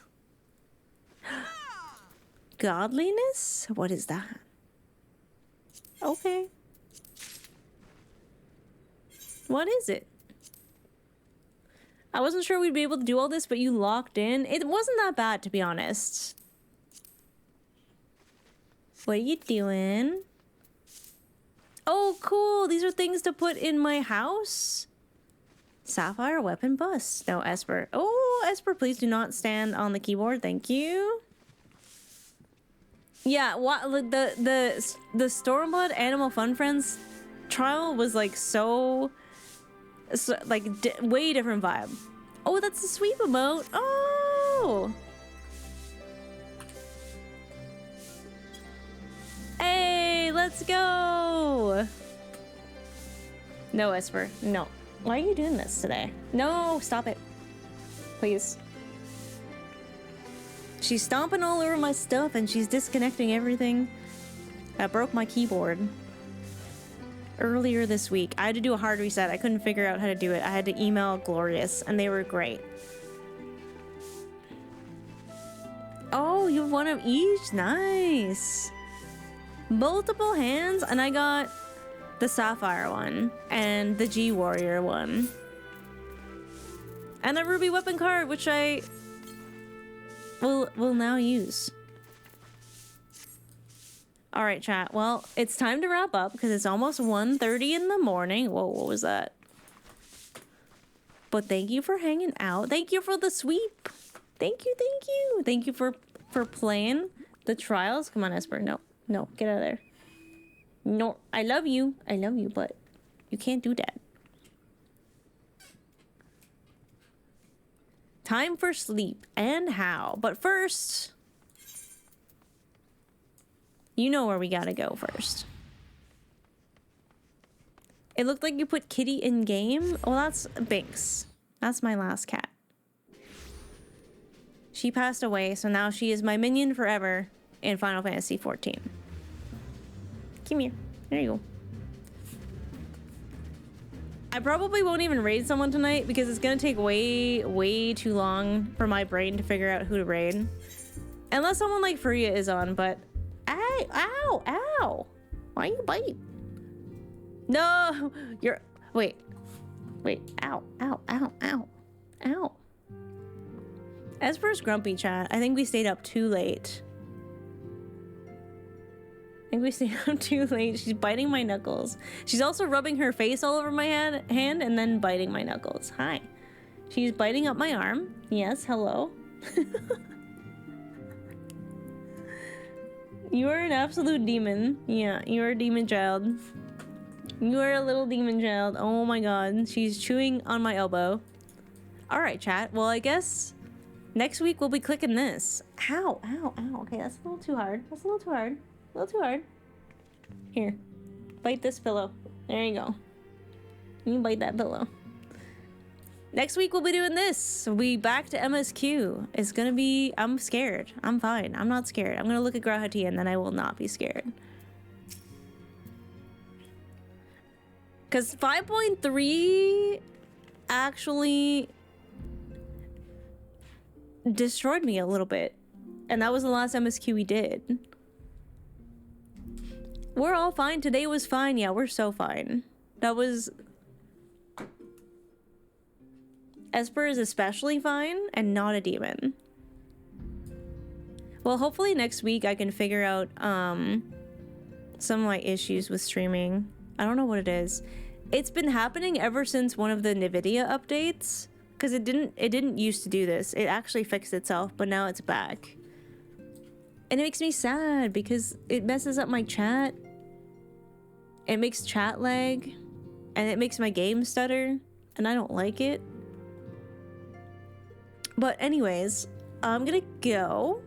Godliness? What is that? Okay. What is it? I wasn't sure we'd be able to do all this, but you locked in. It wasn't that bad, to be honest. What are you doing? Oh, cool. These are things to put in my house. Sapphire Weapon bust. No, Esper. Oh, Esper, please do not stand on the keyboard. Thank you. Yeah, what the Stormblood Animal Fun Friends trial was like way different vibe. Oh, that's the sweep emote. Oh. Hey, let's go. No, Esper. No. Why are you doing this today? No, stop it. Please. She's stomping all over my stuff and she's disconnecting everything. I broke my keyboard earlier this week. I had to do a hard reset. I couldn't figure out how to do it. I had to email Glorious and they were great. Oh, you have one of each? Nice. Multiple hands, and I got the Sapphire one and the G Warrior one. And the Ruby Weapon card, which I will now use. All right, chat. Well, it's time to wrap up because it's almost 1:30 in the morning. Whoa, what was that? But thank you for hanging out. Thank you for the sweep. Thank you, thank you. Thank you for playing the trials. Come on, Esper. No, no, get out of there. No, I love you, but you can't do that. Time for sleep, and how. But first, you know where we gotta go first. It looked like you put Kitty in game. Well, that's Binks. That's my last cat. She passed away, so now she is my minion forever in Final Fantasy XIV. Come here. There you go. I probably won't even raid someone tonight because it's gonna take way too long for my brain to figure out who to raid. Unless someone like Furia is on, but... Ow! Why you bite? No! You're... Wait. Ow. Esper's grumpy, chat. I think we stayed up too late. She's biting my knuckles. She's also rubbing her face all over my hand and then biting my knuckles. Hi. She's biting up my arm. Yes, hello. You are an absolute demon. Yeah, you're a demon child. You are a little demon child. Oh my god. She's chewing on my elbow. Alright, chat. Well, I guess next week we'll be clicking this. Ow. Okay, that's a little too hard. A little too hard. Here. Bite this pillow. There you go. You bite that pillow. Next week we'll be doing this. We'll be back to MSQ. It's gonna be... I'm scared. I'm fine. I'm not scared. I'm gonna look at Grahati and then I will not be scared. Because 5.3 actually destroyed me a little bit. And that was the last MSQ we did. We're all fine. Today was fine. Yeah, we're so fine. That was... Esper is especially fine and not a demon. Well, hopefully next week I can figure out some of my issues with streaming. I don't know what it is. It's been happening ever since one of the NVIDIA updates, because it didn't used to do this. It actually fixed itself, but now it's back. And it makes me sad because it messes up my chat. It makes chat lag, and it makes my game stutter, and I don't like it. But anyways, I'm gonna go.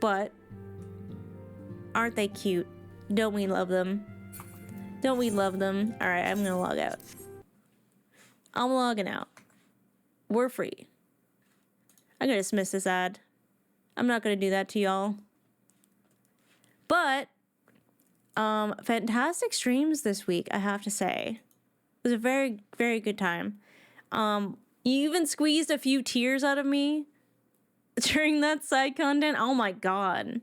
But aren't they cute? Don't we love them? Don't we love them? Alright, I'm gonna log out. I'm logging out. We're free. I'm gonna dismiss this ad. I'm not gonna do that to y'all. But fantastic streams this week, I have to say. It was a very, very good time. You even squeezed a few tears out of me during that side content. Oh my god.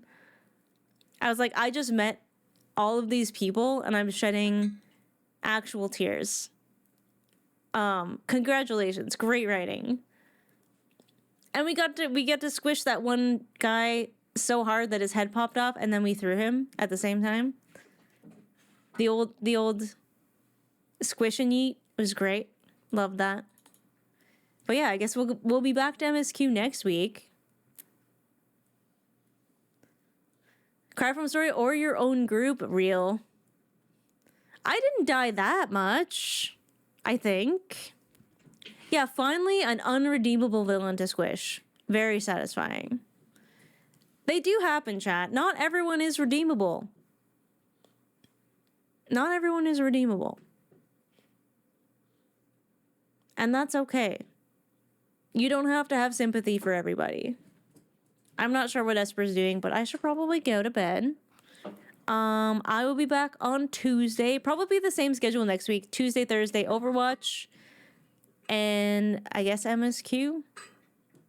I was like, I just met all of these people and I'm shedding actual tears. Congratulations. Great writing. And we get to squish that one guy so hard that his head popped off and then we threw him at the same time. The old squish and yeet was great. Loved that. But yeah, I guess we'll be back to MSQ next week. Cry from Story or your own group, real. I didn't die that much, I think. Yeah, finally an unredeemable villain to squish. Very satisfying. They do happen, chat. Not everyone is redeemable. Not everyone is redeemable. And that's okay. You don't have to have sympathy for everybody. I'm not sure what Esper's doing, but I should probably go to bed. I will be back on Tuesday. Probably the same schedule next week. Tuesday, Thursday, Overwatch. And I guess MSQ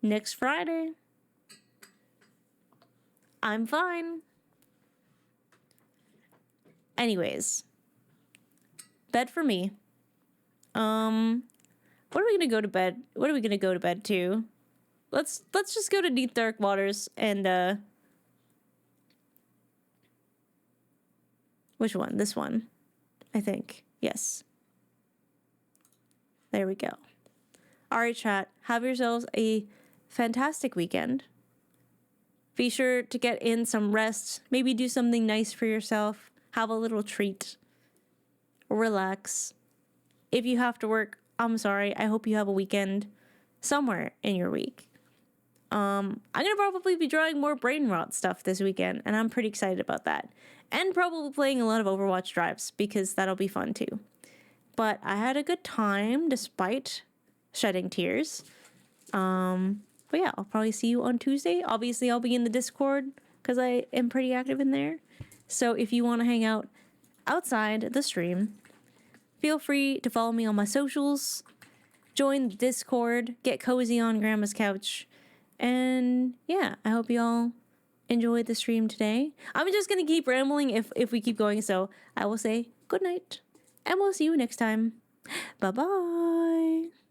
next Friday. I'm fine. Anyways. Bed for me. What are we gonna go to bed? What are we gonna go to bed to? Let's just go to Deep Dark Waters and which one? This one, I think. Yes. There we go. All right, chat. Have yourselves a fantastic weekend. Be sure to get in some rest. Maybe do something nice for yourself. Have a little treat. Relax. If you have to work, I'm sorry. I hope you have a weekend somewhere in your week. I'm gonna probably be drawing more brain rot stuff this weekend, and I'm pretty excited about that. And probably playing a lot of Overwatch drives, because that'll be fun too. But I had a good time, despite shedding tears. But yeah, I'll probably see you on Tuesday. Obviously, I'll be in the Discord because I am pretty active in there. So if you want to hang out outside the stream, feel free to follow me on my socials, join the Discord, get cozy on Grandma's couch. And yeah, I hope you all enjoyed the stream today. I'm just going to keep rambling if we keep going. So I will say good night and we'll see you next time. Bye-bye.